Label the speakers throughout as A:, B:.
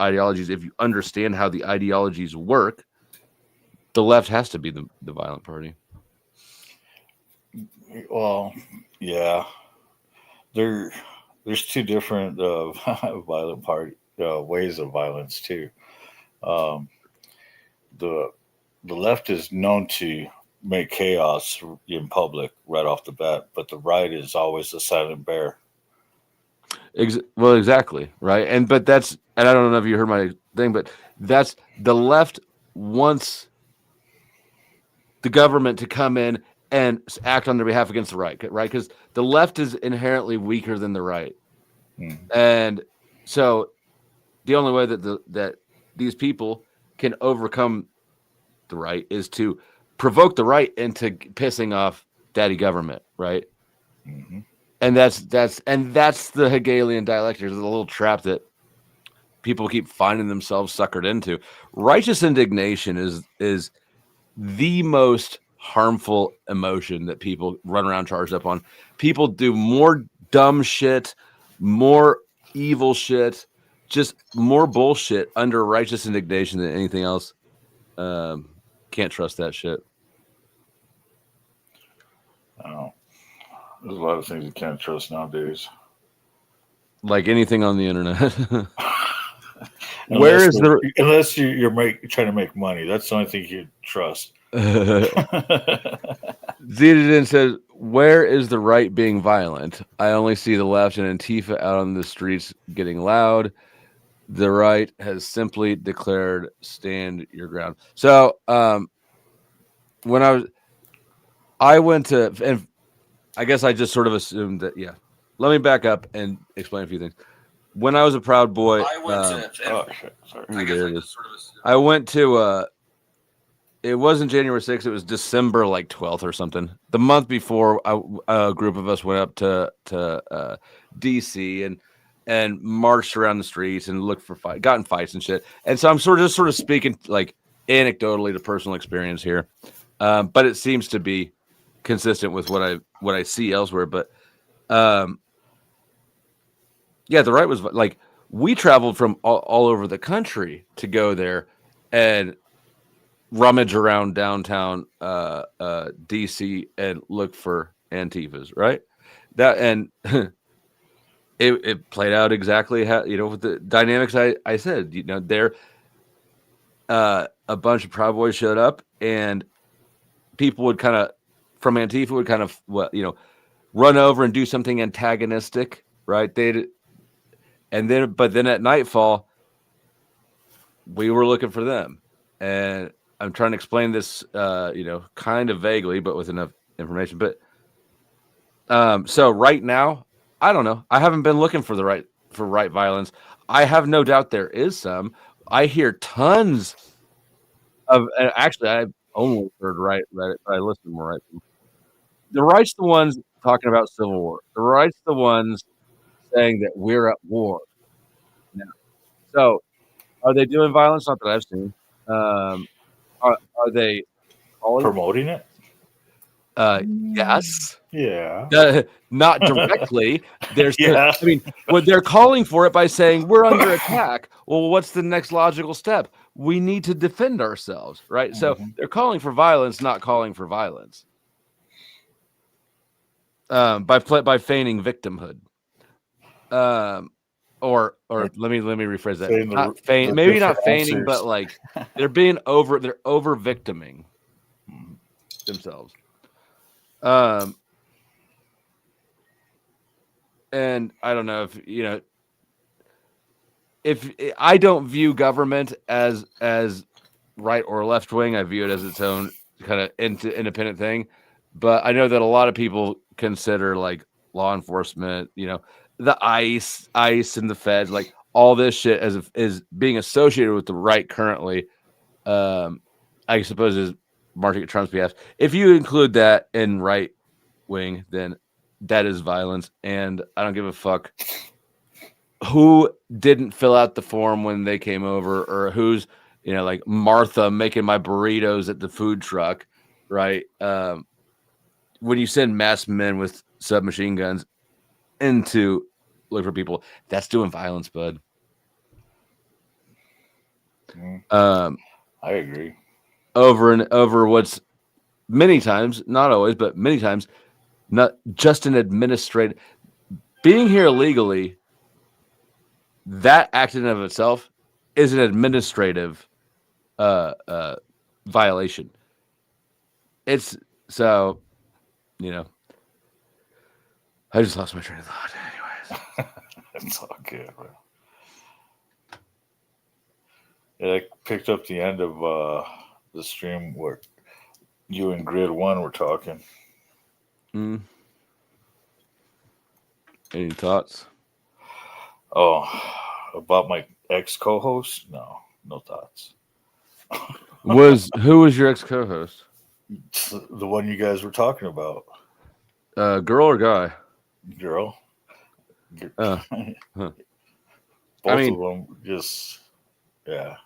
A: ideologies, if you understand how the ideologies work, the left has to be the violent party.
B: Well, yeah, there there's two different violent part ways of violence too. Um, the the left is known to make chaos in public right off the bat, but the right is always a silent bear.
A: Well, exactly, right. And I don't know if you heard my thing, but that's the left wants the government to come in and act on their behalf against the right? Because the left is inherently weaker than the right,
B: Mm.
A: and so the only way that these people can overcome the right is to provoke the right into pissing off daddy government, right?
B: Hmm.
A: And that's the Hegelian dialectic. There's a little trap that people keep finding themselves suckered into. Righteous indignation is the most harmful emotion that people run around charged up on. People do more dumb shit, more evil shit, just more bullshit under righteous indignation than anything else. Um, can't trust that shit.
B: Oh, there's a lot of things you can't trust nowadays,
A: Like anything on the internet. Where
B: unless
A: is the
B: trying to make money. That's the only thing you trust.
A: Zedidin says, where is the right being violent? I only see the left and Antifa out on the streets getting loud. The right has simply declared stand your ground. So when I went to, and I guess I just sort of assumed that, yeah. Let me back up and explain a few things. When I was a Proud Boy,
B: Oh shit! Sorry.
A: there it is. I went to it wasn't January 6th, it was December like 12th or something. The month before, a group of us went up to DC and marched around the streets and looked for got in fights and shit. And so I'm sort of speaking like anecdotally to personal experience here. But it seems to be consistent with what I see elsewhere. But yeah, the right was like, we traveled from all over the country to go there and rummage around downtown DC and look for Antifas, right? That and it played out exactly how, with the dynamics I said. There a bunch of Proud Boys showed up, and people would kind of from Antifa would kind of run over and do something antagonistic, right? But then at nightfall, we were looking for them, and I'm trying to explain this, kind of vaguely, but with enough information. But so right now, I don't know. I haven't been looking for right violence. I have no doubt there is some. I hear tons of. Actually, I've only heard right. I listen more right. The right's the ones talking about civil war. The right's the ones saying that we're at war now. So, are they doing violence? Not that I've seen. Are they calling?
B: Promoting it?
A: Yes.
B: Yeah.
A: Not directly. There's,
B: Yeah.
A: I mean, what they're calling for it by saying we're under attack. Well, what's the next logical step? We need to defend ourselves, right? So
B: Mhm.
A: they're calling for violence, not calling for violence. By feigning victimhood. Or let me rephrase that.
B: Saying
A: Not
B: the
A: maybe not
B: different
A: feigning,
B: answers.
A: but like they're over victiming themselves. And I don't know if I don't view government as right or left wing. I view it as its own kind of independent thing. But I know that a lot of people consider like law enforcement, the ICE and the feds, like all this shit as being associated with the right currently. I suppose is marching at Trump's behalf. If you include that in right wing, then that is violence, and I don't give a fuck who didn't fill out the form when they came over, or who's like Martha making my burritos at the food truck, right? When you send masked men with submachine guns into look for people, that's doing violence, bud.
B: Mm,
A: Um,
B: I agree.
A: over what's many times, not always, but many times, not just an administrative being here illegally. That act in and of itself is an administrative uh, uh, violation. It's so you know. I just lost my train of thought. Anyways,
B: It's all good, bro. Yeah, I picked up the end of the stream where you and Grid One were talking.
A: mm, any thoughts?
B: Oh, about my ex co-host? No, no thoughts.
A: Who was your ex co-host?
B: It's the one you guys were talking about,
A: Girl or guy?
B: girl.
A: Uh, huh. I
B: Both of
A: mean,
B: them just, yeah.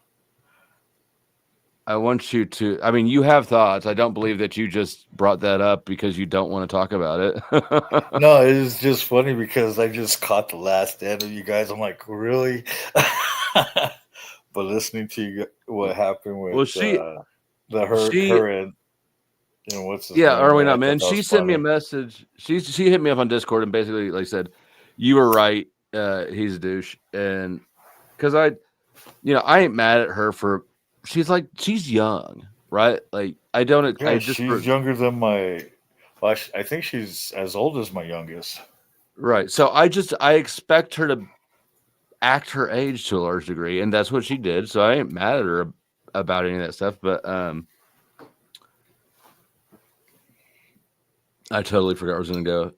A: I want you to. I mean, you have thoughts. I don't believe that you just brought that up because you don't want to talk about it.
B: No, it is just funny because I just caught the last end of you guys. I'm like, really? But listening to you, what happened
A: Well,
B: with the
A: she,
B: her and what's his
A: yeah, are
B: name?
A: we
B: I
A: not,
B: thought
A: man?
B: that was
A: She sent me a
B: funny.
A: message. She hit me up on Discord and basically like said, "You were right. He's a douche." And because I ain't mad at her for. She's young, right? Like I don't. I
B: Yeah,
A: just
B: she's younger than my. Well, I think she's as old as my youngest.
A: right. So I expect her to act her age to a large degree, and that's what she did. So I ain't mad at her about any of that stuff. But I totally forgot where I was going to go.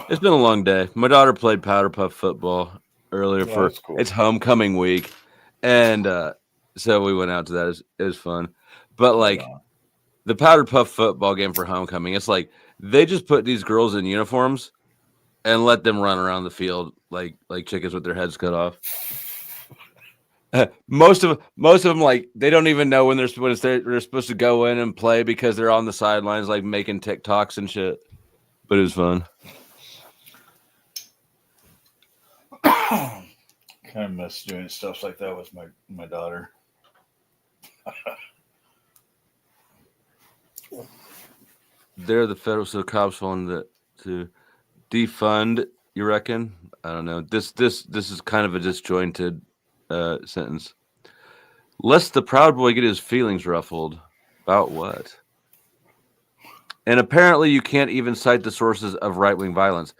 A: It's been a long day. My daughter played powder puff football earlier
B: Oh,
A: for
B: that's cool.
A: its homecoming week, and so we went out to that. It was fun, but
B: Right
A: like
B: on.
A: the powder puff football game for homecoming, it's like they just put these girls in uniforms and let them run around the field like chickens with their heads cut off. Most of them like they don't even know when they're supposed to go in and play because they're on the sidelines like making TikToks and shit. But it was fun.
B: Kind of miss doing stuff like that with my daughter.
A: They're the federal so cops wanted to defund. You reckon? I don't know. This is kind of a disjointed sentence. Lest the Proud Boy get his feelings ruffled. About what? And apparently you can't even cite the sources of right-wing violence.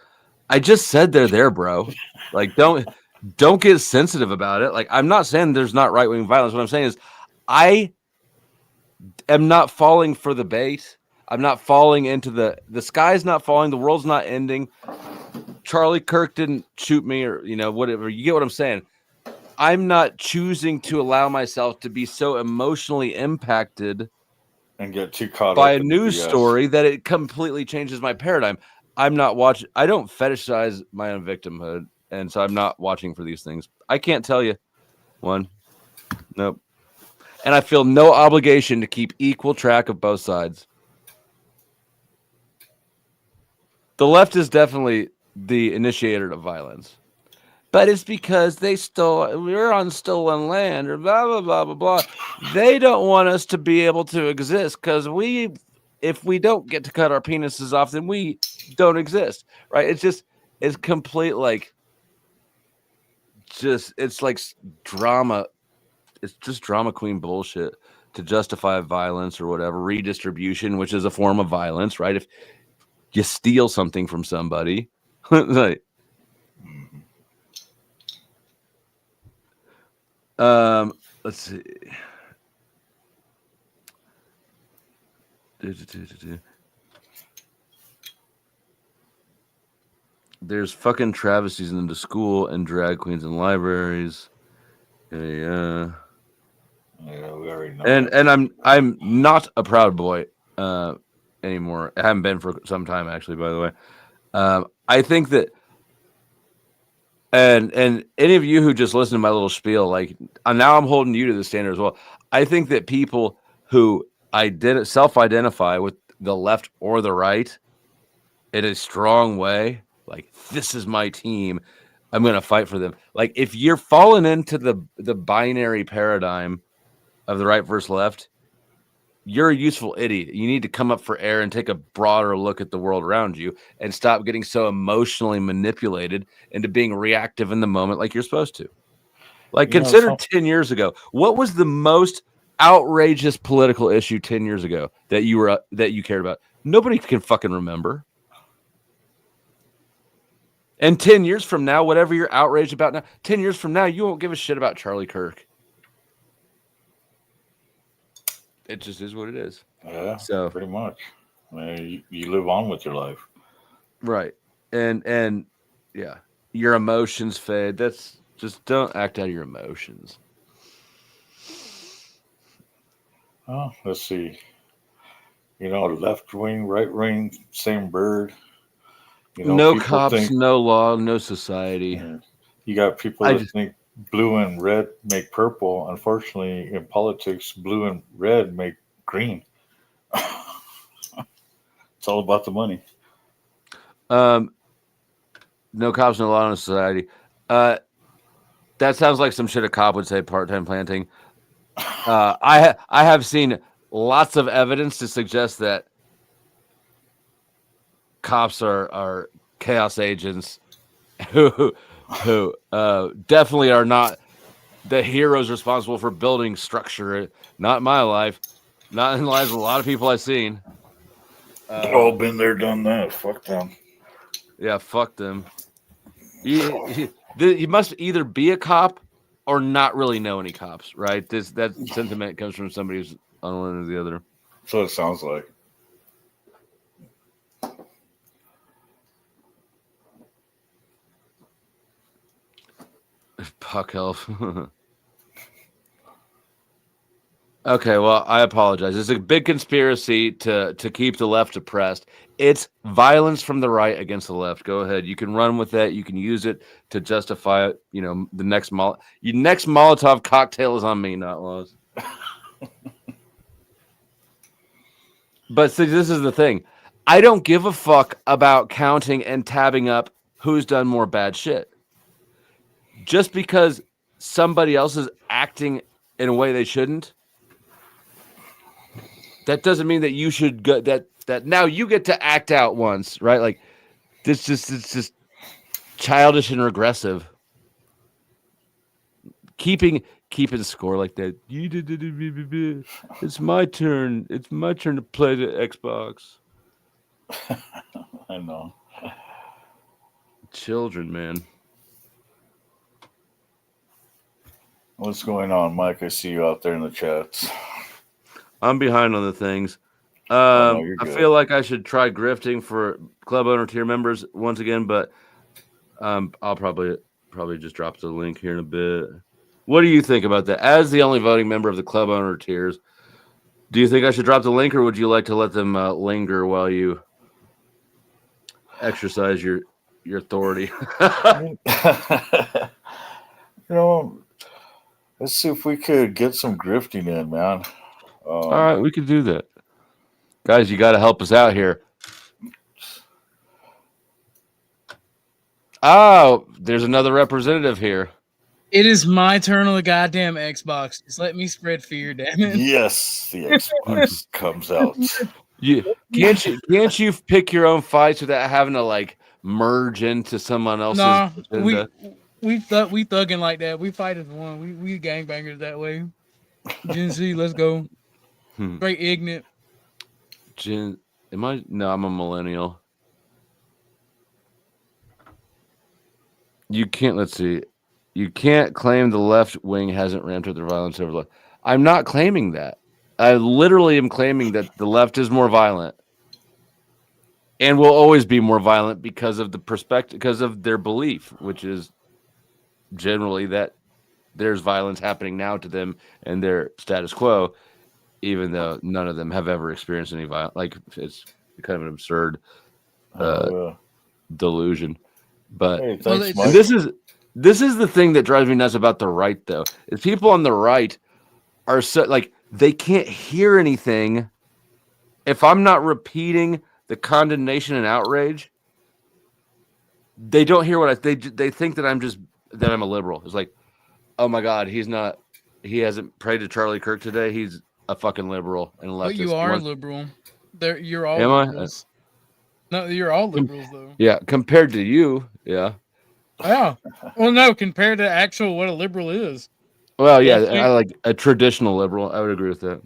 A: I just said they're there, bro. Like don't get sensitive about it. Like I'm not saying there's not right-wing violence. What I'm saying is I am not falling for the bait. I'm not falling into the sky's not falling, the world's not ending. Charlie Kirk didn't shoot me or whatever. You get what I'm saying? I'm not choosing to allow myself to be so emotionally impacted
B: And get too caught
A: by
B: up
A: a
B: in the
A: news
B: BS.
A: story that it completely changes my paradigm. I'm not watching. I don't fetishize my own victimhood, and so I'm not watching for these things. I can't tell you one. Nope. And I feel no obligation to keep equal track of both sides. The left is definitely the initiator of violence. But it's because we're on stolen land or blah, blah, blah, blah, blah. They don't want us to be able to exist because if we don't get to cut our penises off, then we don't exist, right? It's complete, it's like drama. It's just drama queen bullshit to justify violence or whatever, redistribution, which is a form of violence, right? If you steal something from somebody, like,
B: Mhm.
A: let's see. There's fucking travesties into school and drag queens in libraries. Yeah.
B: Yeah, we already know
A: And
B: that.
A: and I'm not a Proud Boy anymore. I haven't been for some time actually, by the way. I think that and any of you who just listen to my little spiel, like now I'm holding you to the standard as well. I think that people who self-identify with the left or the right in a strong way, like this is my team, I'm going to fight for them. Like if you're falling into the binary paradigm of the right versus left, you're a useful idiot. You need to come up for air and take a broader look at the world around you and stop getting so emotionally manipulated into being reactive in the moment like you're supposed to. Like, consider 10 years ago, what was the most outrageous political issue 10 years ago that you cared about? Nobody can fucking remember. And 10 years from now, whatever you're outraged about now, 10 years from now, you won't give a shit about Charlie Kirk. It just is what it is.
B: Yeah,
A: so
B: pretty much. I mean, you live on with your life.
A: Right. And yeah, your emotions fade. That's just, don't act out of your emotions.
B: Oh, let's see. Left wing, right wing, same bird.
A: No
B: People
A: cops,
B: think
A: no law, no society.
B: you got people that think blue and red make purple. Unfortunately, in politics, blue and red make green. It's all about the money.
A: No cops, no law, no society. That sounds like some shit a cop would say. Part-time planting. I have seen lots of evidence to suggest that cops are chaos agents who definitely are not the heroes responsible for building structure. Not in my life, not in the lives of a lot of people I've seen.
B: All been there, done that. Fuck them.
A: Yeah, fuck them. You must either be a cop or not really know any cops, right? That sentiment comes from somebody who's on one or the other.
B: So it sounds like.
A: Puck health. Okay, well, I apologize. It's a big conspiracy to keep the left oppressed. It's violence from the right against the left. Go ahead. You can run with that. You can use it to justify, the next next Molotov cocktail is on me, not Laws. But see, this is the thing. I don't give a fuck about counting and tabbing up who's done more bad shit. Just because somebody else is acting in a way they shouldn't, that doesn't mean that you should go, that now you get to act out once, right? Like it's just childish and regressive. Keeping score like that. It's my turn. It's my turn to play the Xbox.
B: I know.
A: Children, man.
B: What's going on, Mike? I see you out there in the chats.
A: I'm behind on the things.
B: No, you're
A: I
B: good.
A: feel like I should try grifting for club owner tier members once again, but I'll probably just drop the link here in a bit. What do you think about that? As the only voting member of the club owner tiers, do you think I should drop the link, or would you like to let them linger while you exercise your authority?
B: Let's see if we could get some grifting in, man.
A: All right, we could do that. Guys, you got to help us out here. Oh, there's another representative here.
C: It is my turn on the goddamn Xbox. Just let me spread fear, damn it.
B: Yes, the Xbox comes out.
A: Can't you pick your own fights without having to merge into someone else's?
C: Nah,
A: agenda?
C: we thugging like that. We fight as one. We gangbangers that way. Gen Z, let's go. Straight ignorant.
A: No, I'm a millennial. You can't. Let's see. You can't claim the left wing hasn't ramped up their violence over left. I'm not claiming that. I literally am claiming that the left is more violent and will always be more violent because of the perspective, because of their belief, which is generally that there's violence happening now to them and their status quo, even though none of them have ever experienced any violence. It's kind of an absurd delusion. But
B: hey, thanks, Mike.
A: and this is the thing that drives me nuts about the right, though, is people on the right are so they can't hear anything if I'm not repeating the condemnation and outrage. They don't hear what they think that I'm a liberal. It's like, oh my God, he's not he hasn't prayed to Charlie Kirk today, he's a fucking liberal and a leftist.
C: But you are a liberal. You're all
A: Am I?
C: liberals. No, you're all liberals though.
A: Yeah, compared to you, yeah.
C: Yeah. Well, no, compared to actual what a liberal is.
A: Well, yeah, I like a traditional liberal. I would agree with that.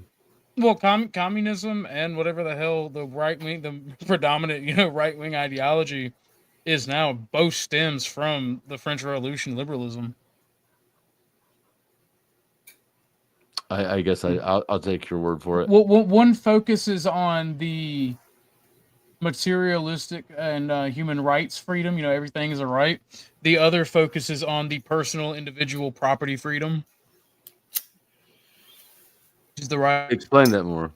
C: Well, communism and whatever the hell the right wing, the predominant, right wing ideology is now, both stems from the French Revolution liberalism.
A: I guess I'll take your word for it.
C: Well, one focuses on the materialistic and human rights freedom. Everything is a right. The other focuses on the personal individual property freedom. Which is the right.
A: Explain that more.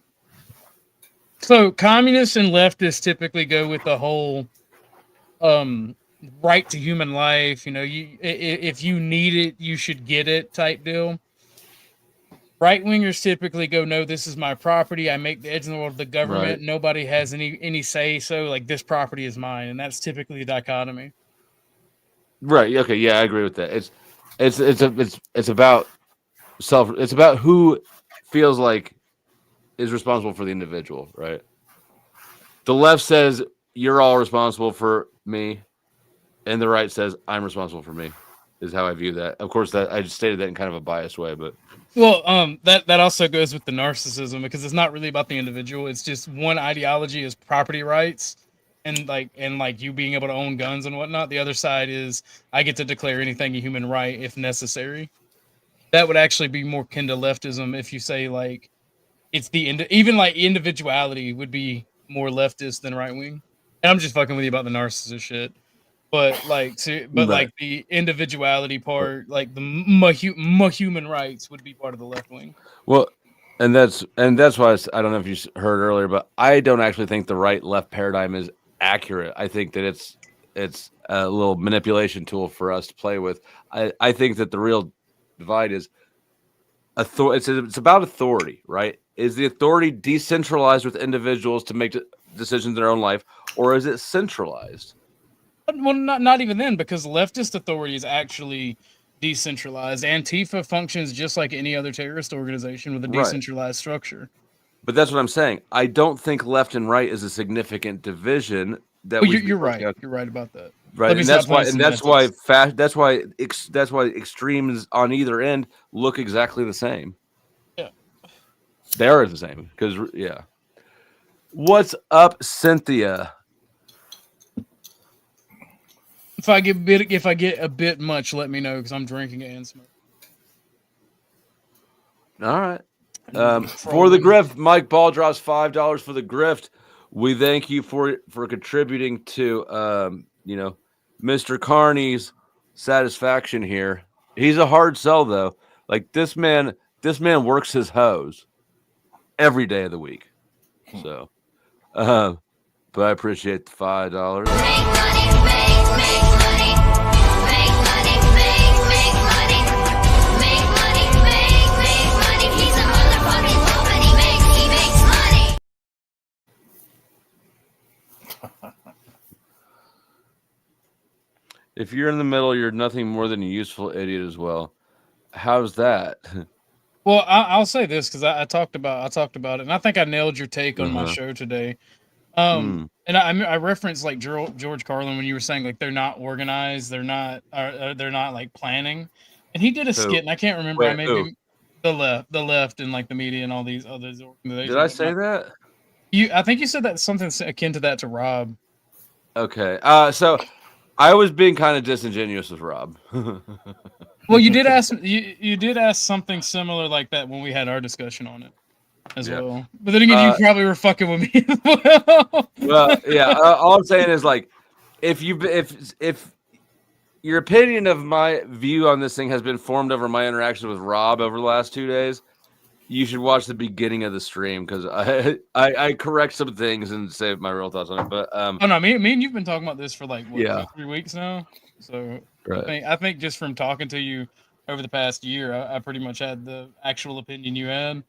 C: So communists and leftists typically go with the whole right to human life. If you need it, you should get it type deal. Right wingers typically go, no, this is my property. I make the edge in the world of the government.
A: Right.
C: Nobody has any say. So like this property is mine, and that's typically the dichotomy.
A: Right. Okay. Yeah, I agree with that. It's about self. It's about who feels like is responsible for the individual. Right. The left says you're all responsible for me, and the right says I'm responsible for me. Is how I view that. Of course, that I just stated that in kind of a biased way, but.
C: Well, that also goes with the narcissism, because it's not really about the individual. It's just one ideology is property rights and you being able to own guns and whatnot. The other side is I get to declare anything a human right if necessary. That would actually be more akin to leftism if you say like it's even like individuality would be more leftist than right wing. And I'm just fucking with you about the narcissist shit. But like the individuality part, like the human rights would be part of the left wing.
A: Well, and that's why I don't know if you heard earlier, but I don't actually think the right left paradigm is accurate. I think that it's a little manipulation tool for us to play with. I think that the real divide is it's about authority, right? Is the authority decentralized with individuals to make decisions in their own life, or is it centralized?
C: Well, not even then, because leftist authority is actually decentralized. Antifa functions just like any other terrorist organization with a decentralized structure.
A: But that's what I'm saying. I don't think left and right is a significant division.
C: You're right. You're right about that.
A: Right, and that's why extremes on either end look exactly the same.
C: Yeah,
A: they are the same because What's up, Cynthia?
C: If I get a bit much, let me know because I'm drinking and smoking.
A: All right. For the grift, Mike Ball draws $5 for the grift. We thank you for contributing to Mr. CARNY'S satisfaction here. He's a hard sell though. Like this man works his hose every day of the week. So, but I appreciate the $5.
D: Make money, make money, make money, make money, make money, make money. He's a motherfucking woman. He makes money.
A: If you're in the middle, you're nothing more than a useful idiot as well. How's that?
C: Well, I'll say this because I talked about it, and I think I nailed your take on my show today. And I referenced like George Carlin when you were saying like they're not organized, they're not like planning, and he did a skit, and I can't remember. The left and like the media and all these other organizations.
A: Did I say that?
C: I think you said that something akin to that to Rob.
A: Okay, so I was being kind of disingenuous with Rob.
C: Well, you did ask something similar like that when we had our discussion on it as well. But then again, you probably were fucking with me as well.
A: Well, yeah. All I'm saying is like, if your opinion of my view on this thing has been formed over my interaction with Rob over the last 2 days, you should watch the beginning of the stream because I correct some things and say my real thoughts on it. But
C: oh no, me and you've been talking about this for like 3 weeks now. So
A: right.
C: I think just from talking to you over the past year, I pretty much had the actual opinion you had,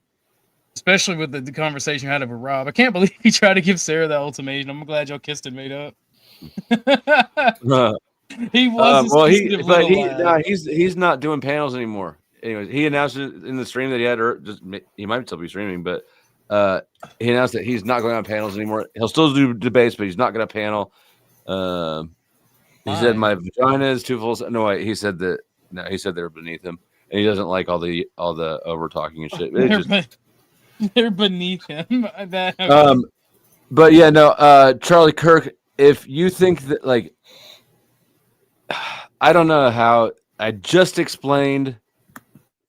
C: especially with the conversation you had with Rob. I can't believe he tried to give Sarah that ultimatum. I'm glad y'all kissed and made up. He was
A: he's not doing panels anymore. anyways, he announced it in the stream that he had, or just he might still be streaming, but he announced that he's not going on panels anymore. He'll still do debates, but he's not going to panel. He said
C: Why?
A: my vagina is too full. No, wait, he said that. No, he said they're beneath him, and he doesn't like all the over talking and shit. It just,
C: They're beneath him. That,
A: but yeah, no, Charlie Kirk. If you think that, like, I don't know how. I just explained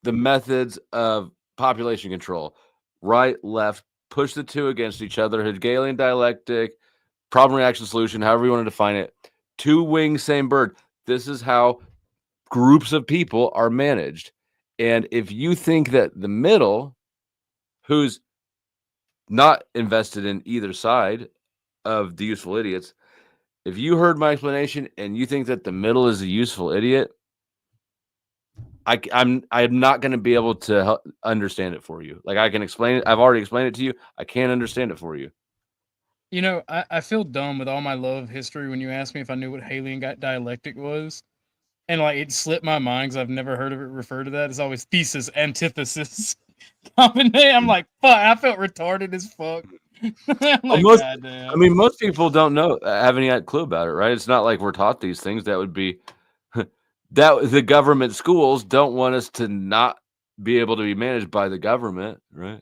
A: the methods of population control: right, left, push the two against each other, Hegelian dialectic, problem reaction solution, however you want to define it. Two wings, same bird. This is how groups of people are managed. And if you think that the middle, who's not invested in either side of the useful idiots, if you heard my explanation and you think that the middle is a useful idiot, I'm not going to be able to understand it for you. Like, I can explain it. I've already explained it to you. I can't understand it for you.
C: you know, I feel dumb with all my love of history when you ask me if I knew what Hegelian dialectic was. And like it slipped my mind because I've never heard of it referred to that. It's always thesis, antithesis. I'm like, fuck, I felt retarded as fuck. I'm like,
A: most,
C: goddamn.
A: I mean, most people don't know, have any clue about it, right? It's not like we're taught these things. That would be that the government schools don't want us to not be able to be managed by the government, right?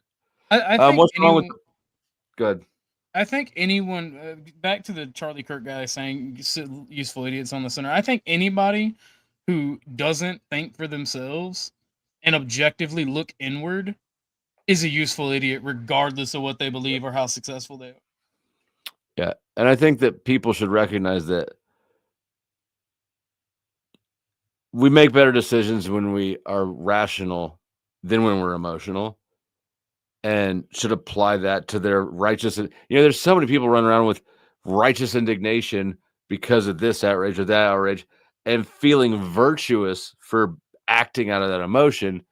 C: I think
A: what's wrong
C: anyone,
A: with? Good.
C: I think anyone, back to the Charlie Kirk guy saying useful idiots on the center. I think anybody who doesn't think for themselves and objectively look inward is a useful idiot, regardless of what they believe or how successful they are.
A: Yeah, and I think that people should recognize that we make better decisions when we are rational than when we're emotional, and should apply that to their righteous. You know, there's so many people running around with righteous indignation because of this outrage or that outrage, and feeling virtuous for acting out of that emotion,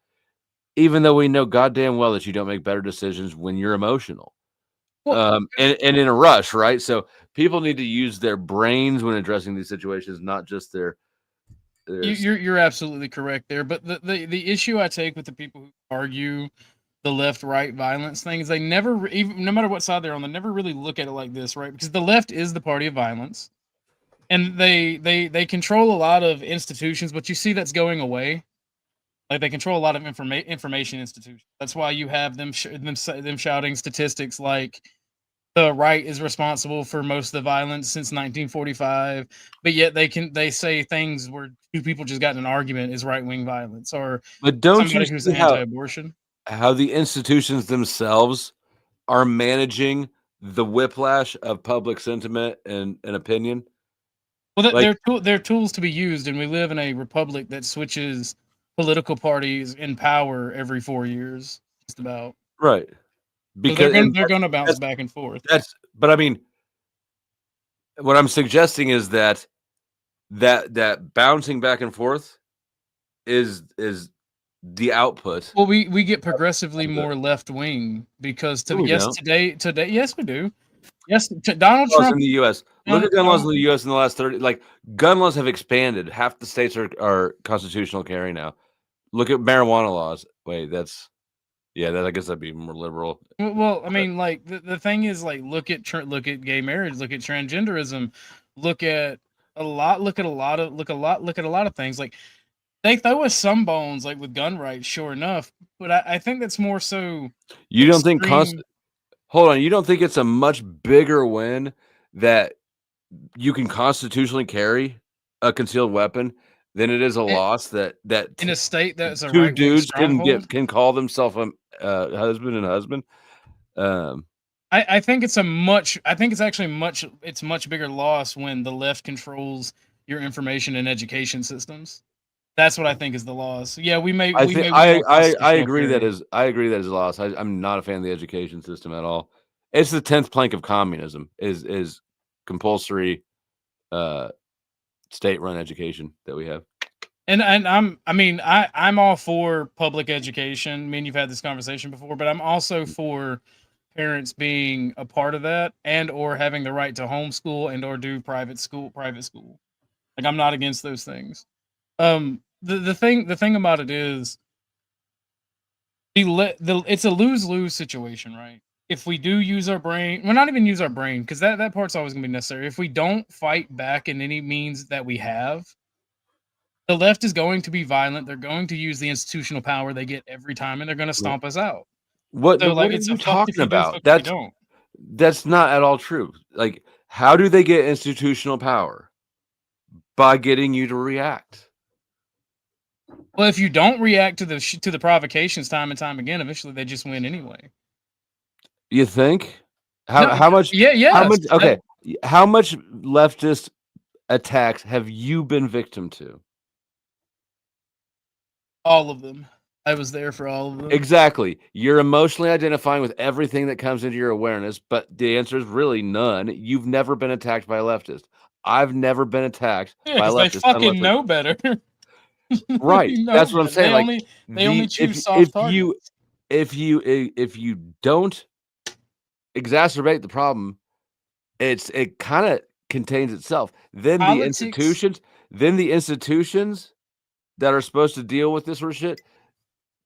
A: even though we know goddamn well that you don't make better decisions when you're emotional.
C: Well,
A: And in a rush, right? So people need to use their brains when addressing these situations, not just their
C: you're absolutely correct there. But the issue I take with the people who argue the left right violence thing is they never, even no matter what side they're on, they never really look at it like this, right? Because the left is the party of violence, and they control a lot of institutions, but you see that's going away. Like they control a lot of information institutions. That's why you have them them shouting statistics like the right is responsible for most of the violence since 1945, but yet they say things where two people just got in an argument is right wing violence, or
A: But don't you
C: somebody who's
A: see
C: anti-abortion.
A: how the institutions themselves are managing the whiplash of public sentiment and opinion?
C: Well,
A: Like,
C: they're tools to be used, and we live in a republic that switches political parties in power every 4 years, just about.
A: right.
C: So
A: Because
C: they're gonna bounce
A: that's
C: back and forth.
A: but I mean, what I'm suggesting is that that bouncing back and forth is the output.
C: Well, we get progressively
A: of the-
C: more left wing because
A: No, we don't.
C: today yes we do. Yes, Donald
A: Laws
C: Trump.
A: in the U.S. Look at gun laws in the U.S. in the last 30. Like, gun laws have expanded. Half the states are constitutional carry now. Look at marijuana laws. Wait, that's I guess that'd be more liberal.
C: Well, I mean, like the thing is, like, look at gay marriage, look at transgenderism, look at a lot of things. Like they throw us some bones, like with gun rights, sure enough. But I think that's more so.
A: You don't think
C: extreme-
A: hold on, you don't think it's a much bigger win that you can constitutionally carry a concealed weapon than it is a loss that
C: in a state that's a
A: two
C: right-wing
A: dudes
C: stronghold?
A: can call themselves husband and husband?
C: I think it's actually it's much bigger loss when the left controls your information and education systems. That's what I think is the loss. Yeah,
A: I agree that is a loss. I'm not a fan of the education system at all. It's the 10th plank of communism is compulsory state-run education that we have.
C: And I'm all for public education. I mean, you've had this conversation before, but I'm also for parents being a part of that and or having the right to homeschool and or do private school. Like I'm not against those things. The thing about it is It's a lose-lose situation, right? If we do use our brain, well, not even use our brain, because that part's always gonna be necessary. If we don't fight back in any means that we have, the left is going to be violent. They're going to use the institutional power they get every time, and they're going to stomp us out.
A: What
C: So,
A: what
C: like,
A: are
C: it's a
A: you
C: fuck if
A: talking
C: you do,
A: about?
C: fuck if you don't.
A: That's not at all true. Like, how do they get institutional power? By getting you to react.
C: Well, if you don't react to the provocations time and time again, eventually they just win anyway.
A: You think?
C: No,
A: How much?
C: Yeah, yes.
A: How much? Okay. How much leftist attacks have you been victim to?
C: All of them. I was there for all of them.
A: Exactly. You're emotionally identifying with everything that comes into your awareness, but the answer is really none. You've never been attacked by a leftist. I've never been attacked
C: Yeah,
A: by a
C: 'cause they
A: leftist.
C: fucking know better.
A: Right.
C: They know
A: That's what I'm
C: better.
A: saying.
C: They only choose soft targets.
A: If you don't exacerbate the problem, it kind of contains itself. Then the
C: Politics-
A: institutions that are supposed to deal with this sort of shit,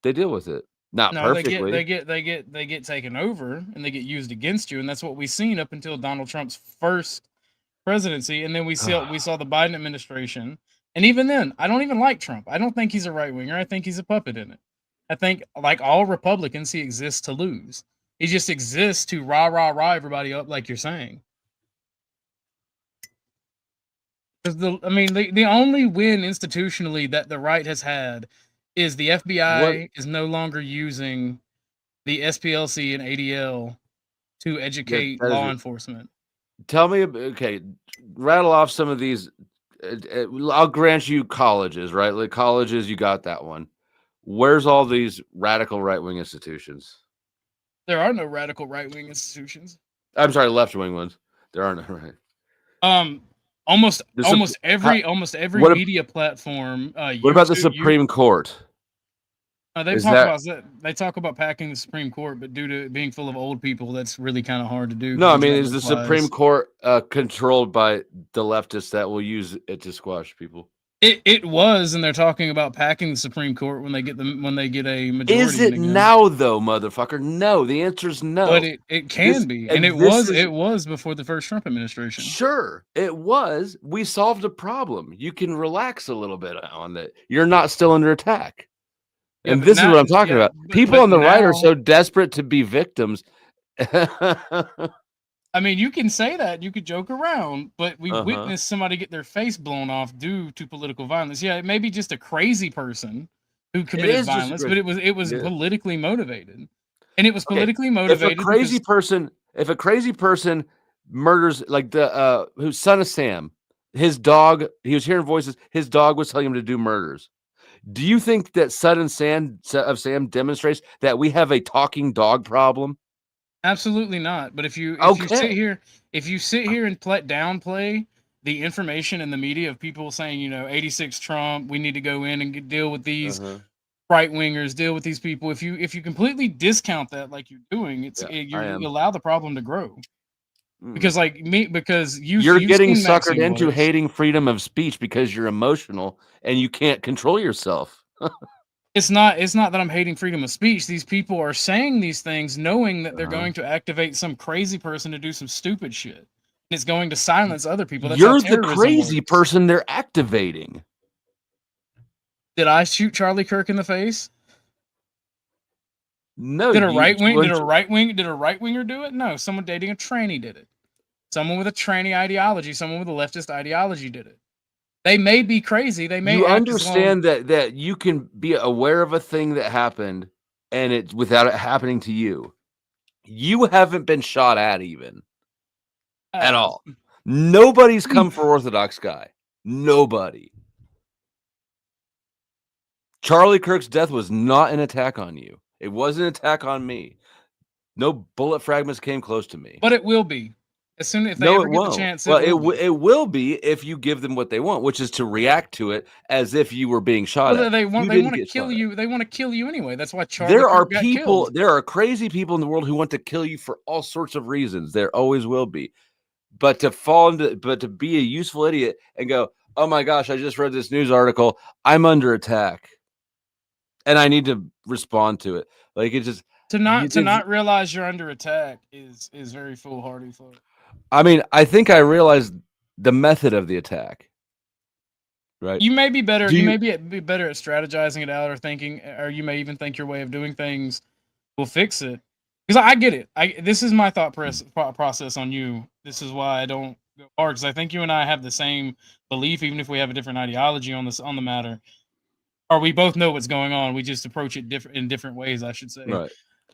A: they deal with it. Not
C: No,
A: perfectly.
C: they get taken over and they get used against you, and that's what we've seen up until Donald Trump's first presidency, and then we saw the Biden administration, and even then, I don't even like Trump. I don't think he's a right winger. I think he's a puppet in it. I think, like all Republicans, he exists to lose. He just exists to rah everybody up, like you're saying. Because the only win institutionally that the right has had is the FBI is no longer using the SPLC and ADL to educate law enforcement.
A: Tell me, okay, rattle off some of these. I'll grant you colleges, right? Like colleges, you got that one. Where's all these radical right-wing institutions?
C: There are no radical right-wing institutions.
A: I'm sorry, left-wing ones. There are no right.
C: Almost every media platform.
A: What about the Supreme Court?
C: They talk about packing the Supreme Court, but due to it being full of old people, that's really kind of hard to do.
A: No, I mean, is the Supreme Court controlled by the leftists that will use it to squash people?
C: It was, and they're talking about packing the Supreme Court when they get a majority.
A: Is it now though, motherfucker? No, the answer is no.
C: But it can be, and it was before the first Trump administration.
A: Sure, it was. We solved a problem. You can relax a little bit on that. You're not still under attack.
C: Yeah,
A: and this is what I'm talking about. People on the right are so desperate to be victims.
C: I mean, you can say that, you could joke around, but we witnessed somebody get their face blown off due to political violence. Yeah, it may be just a crazy person who committed violence, but it was politically motivated. And it was politically motivated.
A: If a crazy person murders, like the who's son of Sam, his dog, he was hearing voices, his dog was telling him to do murders. Do you think that Son of Sam demonstrates that we have a talking dog problem?
C: Absolutely not. But if you sit here and downplay the information in the media of people saying, 86 Trump, we need to go in and deal with these right wingers, deal with these people. If you completely discount that, like you're doing, you allow the problem to grow. Because you're
A: getting suckered into hating freedom of speech because you're emotional and you can't control yourself.
C: It's not that I'm hating freedom of speech. These people are saying these things knowing that they're going to activate some crazy person to do some stupid shit. And it's going to silence other people. That's
A: You're the crazy person they're activating.
C: Did I shoot Charlie Kirk in the face?
A: No.
C: Did a right winger do it? No, someone dating a tranny did it. Someone with a tranny ideology, someone with a leftist ideology did it. They may be crazy. They may
A: understand that you can be aware of a thing that happened and it without it happening to you. You haven't been shot at even at all. Nobody's come for Orthodox guy. Nobody. Charlie Kirk's death was not an attack on you. It was an attack on me. No bullet fragments came close to me.
C: But it will be. As soon as they ever get the chance,
A: it will be if you give them what they want, which is to react to it as if you were being shot at.
C: They want to kill you. They want to kill you anyway. That's why Charlie
A: Kirk got killed. There are crazy people in the world who want to kill you for all sorts of reasons. There always will be. But to be a useful idiot and go, oh my gosh, I just read this news article. I'm under attack. And I need to respond to it. Like it just
C: To
A: you-
C: not realize you're under attack is very foolhardy.
A: I mean, I think I realized the method of the attack. Right.
C: You may be better.
A: Do
C: You
A: you-
C: may be better at strategizing it out, or thinking, or you may even think your way of doing things will fix it. Because I get it. This is my thought process on you. This is why I don't go hard, because I think you and I have the same belief, even if we have a different ideology on the matter. Or we both know what's going on. We just approach it in different ways, I should say.
A: Right.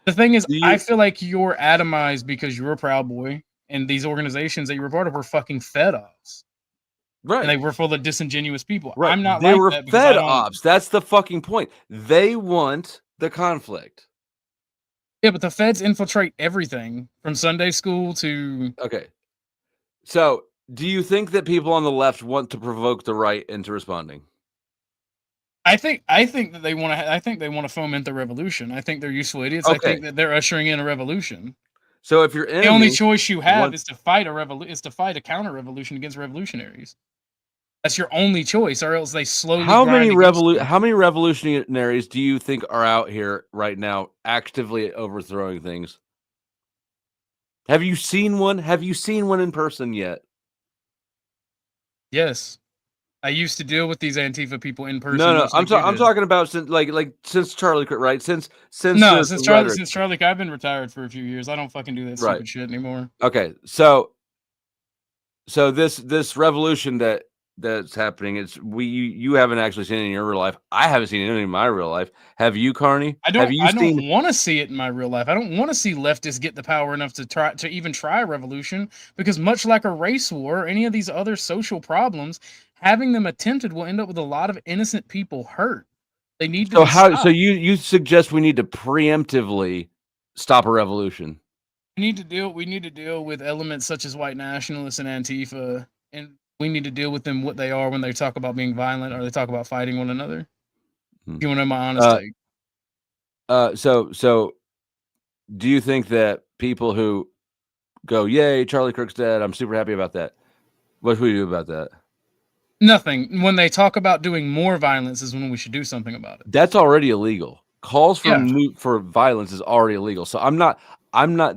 C: The thing is,
A: Do you-
C: I feel like you're atomized because you're a Proud Boy, and these organizations that you were part of were fucking fed ops.
A: Right.
C: And they were full of disingenuous people.
A: Right.
C: I'm not
A: They
C: like
A: were
C: that because I
A: fed
C: don't.
A: ops. That's the fucking point. They want the conflict.
C: Yeah, but the feds infiltrate everything from Sunday school to.
A: Okay. So, do you think that people on the left want to provoke the right into responding?
C: I think that they want to. I think they want to foment the revolution. I think they're useful idiots. I
A: Okay.
C: think that they're ushering in a revolution.
A: So, if your enemy,
C: The only choice you have
A: wants-
C: is to fight a counter revolution against revolutionaries. That's your only choice, or else they slowly.
A: how many
C: How many
A: revolutionaries do you think are out here right now actively overthrowing things? Have you seen one? Have you seen one in person yet?
C: Yes, I used to deal with these Antifa people in person.
A: No,
C: much like you
A: I'm
C: did.
A: talking about since Charlie, right? Since
C: No,
A: the
C: Charlie,
A: rhetoric.
C: I've been retired for a few years. I don't fucking do that
A: Right.
C: stupid shit anymore.
A: Okay, so this revolution that's happening, you haven't actually seen it in your real life. I haven't seen it in my real life. Have you, Carney?
C: I don't.
A: Have you
C: I
A: seen?
C: don't want to see it in my real life. I don't want to see leftists get the power enough to even try a revolution, because much like a race war or any of these other social problems, having them attempted will end up with a lot of innocent people hurt. They need to.
A: So
C: be
A: how?
C: stopped.
A: So you suggest we need to preemptively stop a revolution?
C: We need to deal with elements such as white nationalists and Antifa, and we need to deal with them what they are when they talk about being violent or they talk about fighting one another.
A: Hmm.
C: If you want to know my honest take.
A: So do you think that people who go, "Yay, Charlie Kirk's dead. I'm super happy about that." What should we do about that?
C: Nothing. When they talk about doing more violence is when we should do something about it.
A: That's already illegal. Calls for
C: Yeah.
A: for violence is already illegal. So I'm not.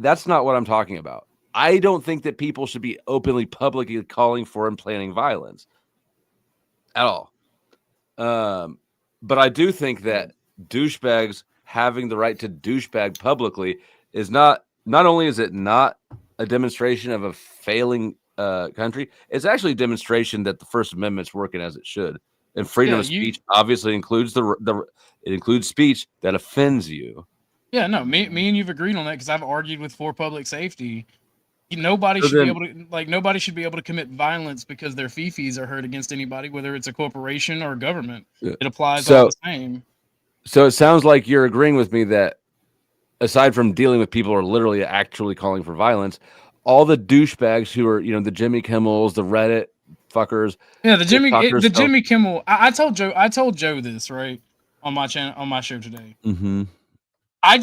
A: That's not what I'm talking about. I don't think that people should be openly, publicly calling for and planning violence at all. But I do think that douchebags having the right to douchebag publicly is not only is it not a demonstration of a failing country, it's actually a demonstration that the First Amendment's working as it should. And freedom of speech obviously includes it includes speech that offends you.
C: Yeah, no, me and you've agreed on that because I've argued with for public safety. Nobody
A: So
C: should
A: then-
C: be able to nobody should be able to commit violence because their fifis are hurt against anybody, whether it's a corporation or a government.
A: Yeah.
C: It applies
A: So-
C: all the same.
A: So it sounds like you're agreeing with me that aside from dealing with people who are literally actually calling for violence, all the douchebags who are, the Jimmy Kimmels, the Reddit fuckers.
C: Yeah, the
A: TikTokers,
C: Jimmy Kimmel. I told Joe this right on my channel on my show today.
A: Mm-hmm.
C: I'm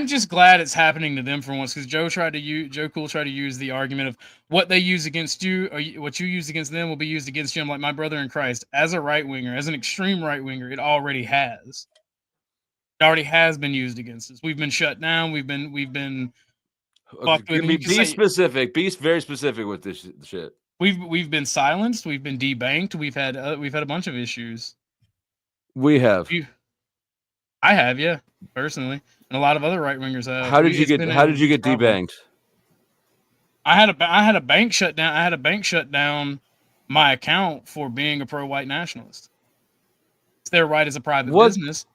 C: just glad it's happening to them for once, because Joe Cool tried to use the argument of what they use against you or what you use against them will be used against you. I'm like, my brother in Christ, as a right winger, as an extreme right winger, it already has. It already has been used against us. We've been shut down. We've been fucked with.
A: Be specific. Be very specific with this shit.
C: We've been silenced. We've been debanked. We've had a bunch of issues.
A: We have.
C: I have, yeah, personally, and a lot of other right wingers have.
A: How did you get debanked?
C: I had a bank shut down. I had a bank shut down my account for being a pro-white nationalist. It's their right as a private business.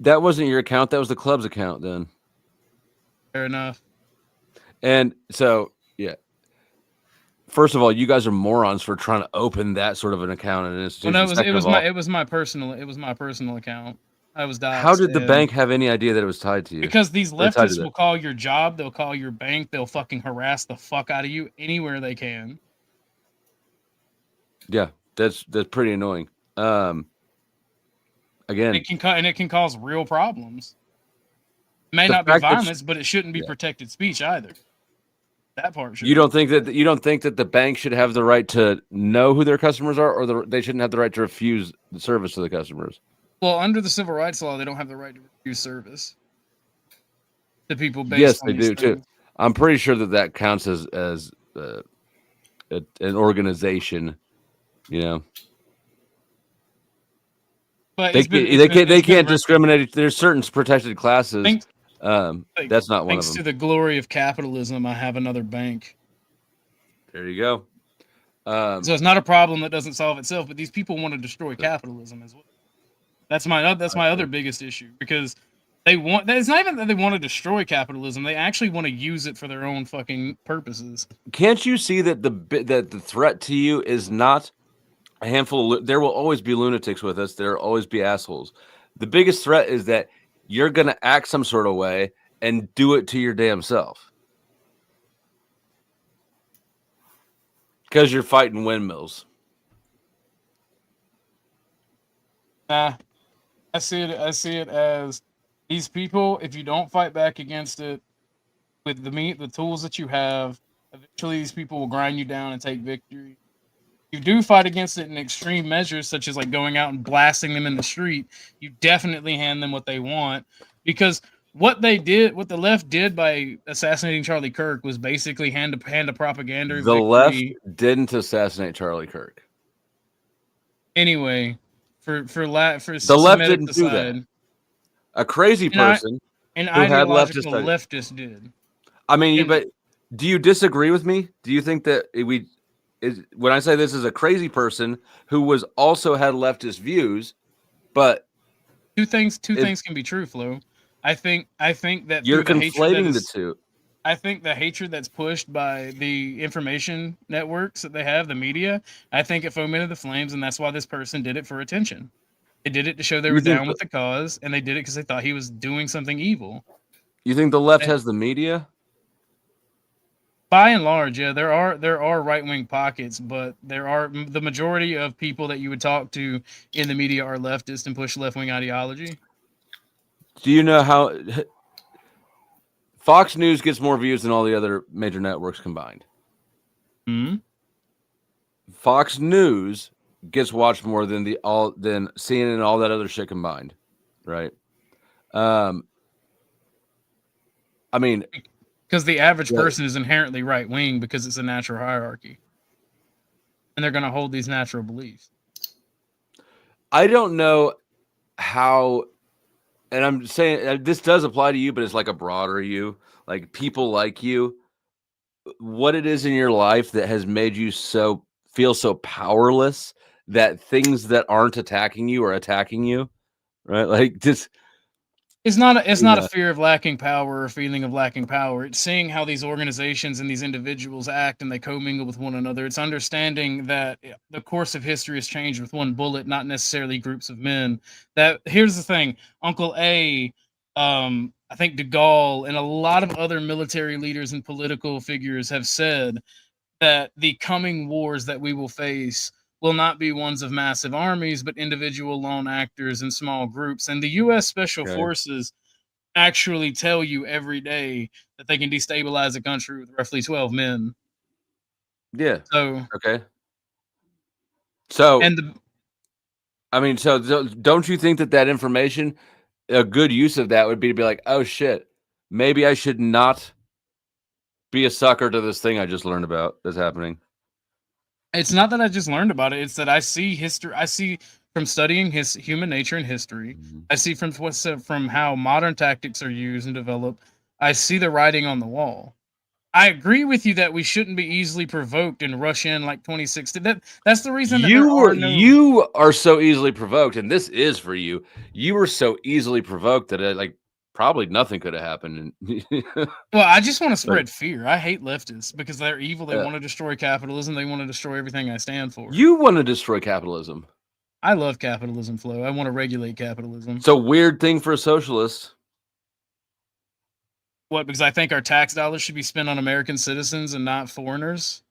A: That wasn't your account. That was the club's account then.
C: Fair enough.
A: And so, yeah. First of all, you guys are morons for trying to open that sort of an account in an institution.
C: Well, no, it was my personal account. I was doxxed.
A: How did the bank have any idea that it was tied to you?
C: Because these leftists will call your job, they'll call your bank, they'll fucking harass the fuck out of you anywhere they can.
A: Yeah, that's pretty annoying. Again,
C: it can cause real problems. It may not be violence, but it shouldn't be protected speech either. That part.
A: You don't think that the bank should have the right to know who their customers are, or they shouldn't have the right to refuse the service to the customers?
C: Well, under the civil rights law, they don't have the right to refuse service. to people based
A: Yes,
C: on
A: they
C: these
A: do too.
C: things.
A: I'm pretty sure that counts as an organization. You know,
C: But
A: they
C: it's been
A: they
C: it's been
A: can't discriminate. There's certain protected classes.
C: thanks
A: That's not one of
C: thanks to
A: them.
C: the glory of capitalism. I have another bank,
A: There you go.
C: so it's not a problem that doesn't solve itself. But these people want to destroy capitalism as well. That's my other biggest issue because they want. It's not even that they want to destroy capitalism. They actually want to use it for their own fucking purposes.
A: Can't you see that the threat to you is not a handful of there will always be lunatics with us. There will always be assholes. The biggest threat is that you're going to act some sort of way and do it to your damn self because you're fighting windmills.
C: Nah, I see it as these people. If you don't fight back against it with the tools that you have, eventually these people will grind you down and take victory. You do fight against it in extreme measures, such as like going out and blasting them in the street. You definitely hand them what they want because what the left did by assassinating Charlie Kirk was basically hand a propaganda
A: The left
C: victory.
A: didn't assassinate Charlie Kirk.
C: Anyway, for
A: The left
C: Semitic
A: didn't do that.
C: aside,
A: A crazy person
C: an
A: who had
C: ideological
A: leftist.
C: leftist did.
A: I mean,
C: And-
A: but do you disagree with me? Do you think that when I say this is a crazy person who was also had leftist views, but
C: Two things can be true, Flo. I think that
A: you're
C: through the hatred that
A: conflating the
C: is,
A: two.
C: I think the hatred that's pushed by the information networks that they have, the media, I think it fomented the flames, and that's why this person did it for attention. They did it to show they
A: You
C: were
A: think
C: down with the cause, and they did it because they thought he was doing something evil.
A: You think the left
C: And-
A: has the media?
C: By and large, yeah, there are right wing pockets, but the majority of people that you would talk to in the media are leftist and push left wing ideology.
A: Do you know how Fox News gets more views than all the other major networks combined?
C: Hmm.
A: Fox News gets watched more than than CNN and all that other shit combined, right? I mean,
C: Because the average
A: Yeah.
C: person is inherently right wing because it's a natural hierarchy, and they're going to hold these natural beliefs.
A: I don't know how, and I'm saying this does apply to you, but it's like a broader you, like people like you. What it is in your life that has made you feel so powerless that things that aren't attacking you are attacking you, right? Like just
C: It's not
A: Yeah.
C: a fear of lacking power or a feeling of lacking power. It's seeing how these organizations and these individuals act and they commingle with one another. It's understanding that the course of history has changed with one bullet, not necessarily groups of men. That here's the thing, Uncle A, I think De Gaulle and a lot of other military leaders and political figures have said that the coming wars that we will face will not be ones of massive armies, but individual lone actors and small groups. And the U.S. Special
A: Okay.
C: Forces actually tell you every day that they can destabilize a country with roughly 12 men.
A: Yeah.
C: So,
A: Okay. So
C: and the,
A: I mean, so don't you think that information, a good use of that would be to be like, oh shit, maybe I should not be a sucker to this thing I just learned about that's happening.
C: it's not that I just learned about it. It's that I see history. I see from studying his human nature and history. I see from how modern tactics are used and developed. I see the writing on the wall. I agree with you that we shouldn't be easily provoked and rush in like 2016. That's the reason that
A: You are so easily provoked, and this is for you. You were so easily provoked that like probably nothing could have happened.
C: Well, I just want to spread fear. I hate leftists because they're evil. They
A: Yeah.
C: want to destroy capitalism. They want to destroy everything I stand for.
A: You want to destroy capitalism.
C: I love capitalism, Flo. I want to regulate capitalism.
A: It's a weird thing for a socialist.
C: What? Because I think our tax dollars should be spent on American citizens and not foreigners,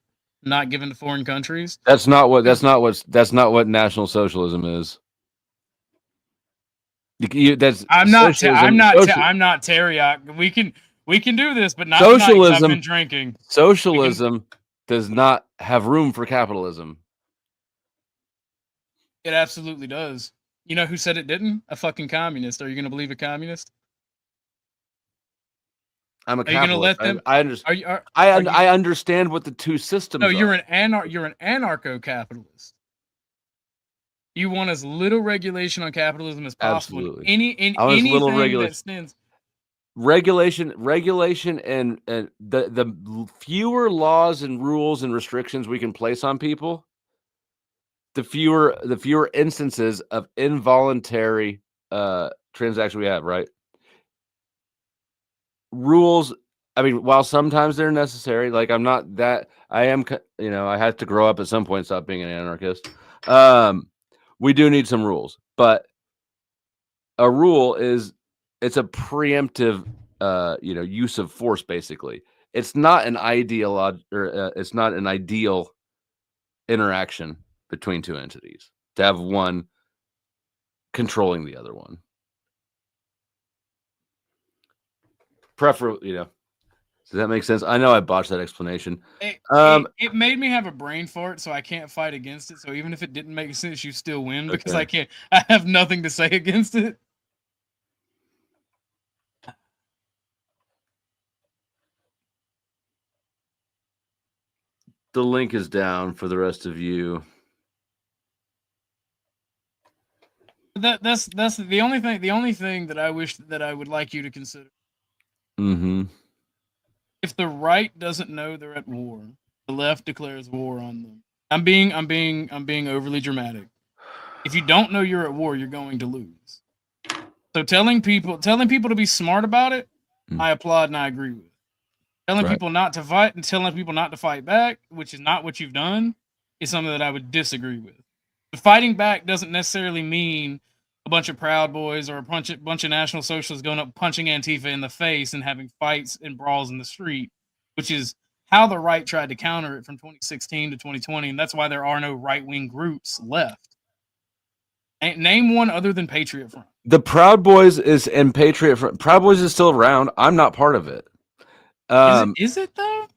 C: not given to foreign countries.
A: That's not what National Socialism is.
C: I'm not Teriyaki. We can do this, but not
A: Socialism.
C: tonight 'cause I've been drinking.
A: Socialism does not have room for capitalism.
C: It absolutely does. You know who said it didn't? A fucking communist. Are you going to believe a communist?
A: I'm a
C: Are you gonna let
A: capitalist.
C: them?
A: I understand.
C: Are you? Are you-
A: I understand what the two systems
C: No,
A: are.
C: you're an anarcho-capitalist. You want as little regulation on capitalism as possible.
A: Absolutely.
C: In
A: I want as little
C: anything
A: regulation.
C: that stands.
A: regulation and the fewer laws and rules and restrictions we can place on people, the fewer instances of involuntary transaction we have, right? Rules, I mean, while sometimes they're necessary, like I am, I had to grow up at some point, stop being an anarchist. We do need some rules, but a rule it's a preemptive use of force. Basically, it's not an it's not an ideal interaction between two entities to have one controlling the other one. Preferably, does that make sense? I know I botched that explanation.
C: It made me have a brain fart, so I can't fight against it. So even if it didn't make sense, you still win because
A: Okay.
C: I have nothing to say against it.
A: The link is down for the rest of you.
C: That's the only thing. The only thing that I wish that I would like you to consider.
A: Mm-hmm.
C: If the right doesn't know they're at war, the left declares war on them. I'm being overly dramatic. If you don't know you're at war, you're going to lose. So telling people to be smart about it, I applaud and I agree with. Telling people not to fight and telling people not to fight back, which is not what you've done, is something that I would disagree with. But fighting back doesn't necessarily mean a bunch of Proud Boys or a bunch of National Socialists going up punching Antifa in the face and having fights and brawls in the street, which is how the right tried to counter it from 2016 to 2020, and that's why there are no right-wing groups left. Name one other than Patriot Front.
A: The Proud Boys and Patriot Front. Proud Boys is still around. I'm not part of it.
C: Is it though?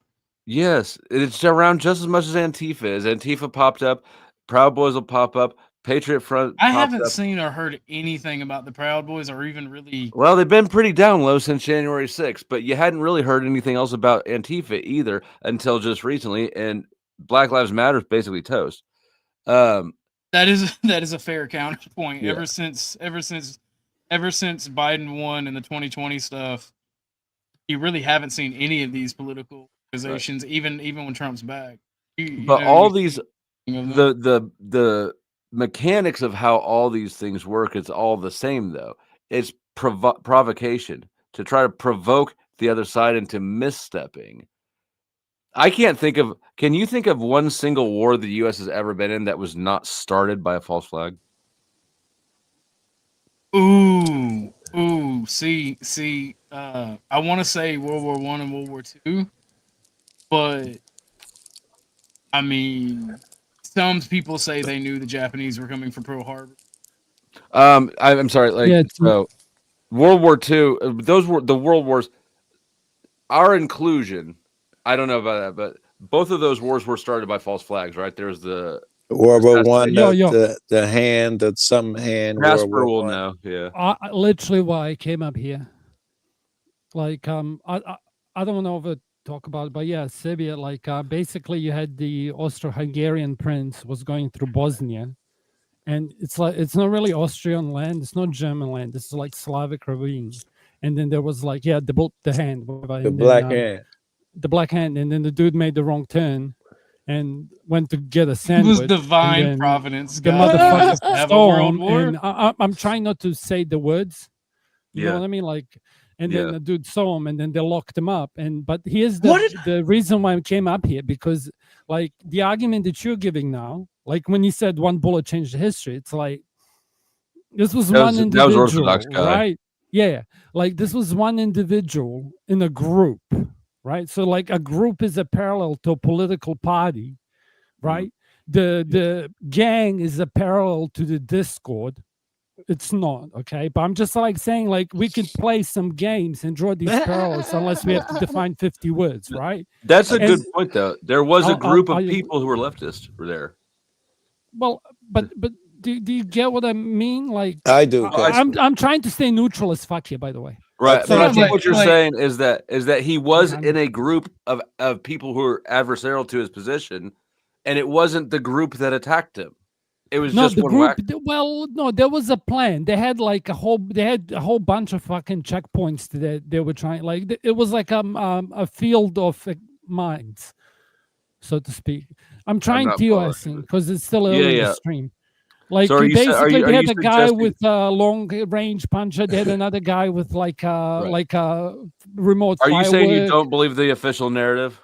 A: Yes, it's around just as much as Antifa is. Antifa popped up. Proud Boys will pop up. Patriot Front.
C: I haven't seen or heard anything about the Proud Boys or even really.
A: Well, they've been pretty down low since January 6th, but you hadn't really heard anything else about Antifa either until just recently. And Black Lives Matter is basically toast.
C: That is a fair counterpoint.
A: Yeah.
C: Ever since Biden won in the 2020 stuff, you really haven't seen any of these political organizations, even when Trump's back.
A: The mechanics of how all these things work, it's all the same though. It's provocation to try to provoke the other side into misstepping. Can you think of one single war the U.S. has ever been in that was not started by a false flag?
C: Ooh, see. I want to say World War I and World War II, but I mean, some people say they knew the Japanese were coming for Pearl Harbor.
A: I'm sorry. So World War II, those were the world wars. Our inclusion, I don't know about that, but both of those wars were started by false flags, right? There's the
E: World War One,
F: Yeah.
E: the hand, that some hand.
A: Casper will know. Yeah.
F: Literally why I came up here. Like I don't know if I talk about it, but yeah, Serbia. Like basically, you had the Austro-Hungarian prince was going through Bosnia, and it's like it's not really Austrian land, it's not German land. This is like Slavic ravine. And then there was like the hand,
E: The black hand.
F: The black hand, and then the dude made the wrong turn and went to get a sandwich.
C: It was divine providence.
F: The motherfucker have a world war. And I'm trying not to say the words. You know what I mean? Like, and then the dude saw him, and then they locked him up. But here's the reason why I came up here, because like the argument that you're giving now, like when you said one bullet changed history, it's like this was one individual,
A: that was Orthodox guy.
F: right? Yeah, like this was one individual in a group, right? So like a group is a parallel to a political party, right? The gang is a parallel to the Discord. It's not, okay? But I'm just like saying, like, we can play some games and draw these parallels unless we have to define 50 words, right?
A: That's a good point, though. There was a group of people who were leftists were there.
F: Well, but do you get what I mean? Like,
E: I do.
F: I'm trying to stay neutral as fuck here, by the way.
A: Right, but I
C: think
A: think
C: like-
A: what you're
C: like-
A: saying is that he was
F: Yeah.
A: in a group of people who were adversarial to his position, and it wasn't the group that attacked him. It was
F: No,
A: just
F: the
A: one
F: group.
A: whack.
F: Well, no, there was a plan. They had like a whole. They had a whole bunch of fucking checkpoints that they were trying. Like it was like a field of mines, so to speak. I'm trying
A: not
F: TOSing because it's still early in
A: yeah.
F: the stream. Like
A: So are you sa- are
F: basically,
A: you-
F: they
A: are
F: had
A: you
F: a guy
A: suggesting-
F: with a long range puncher. They had another guy with like a remote.
A: Are you saying you
F: firework.
A: don't believe the official narrative?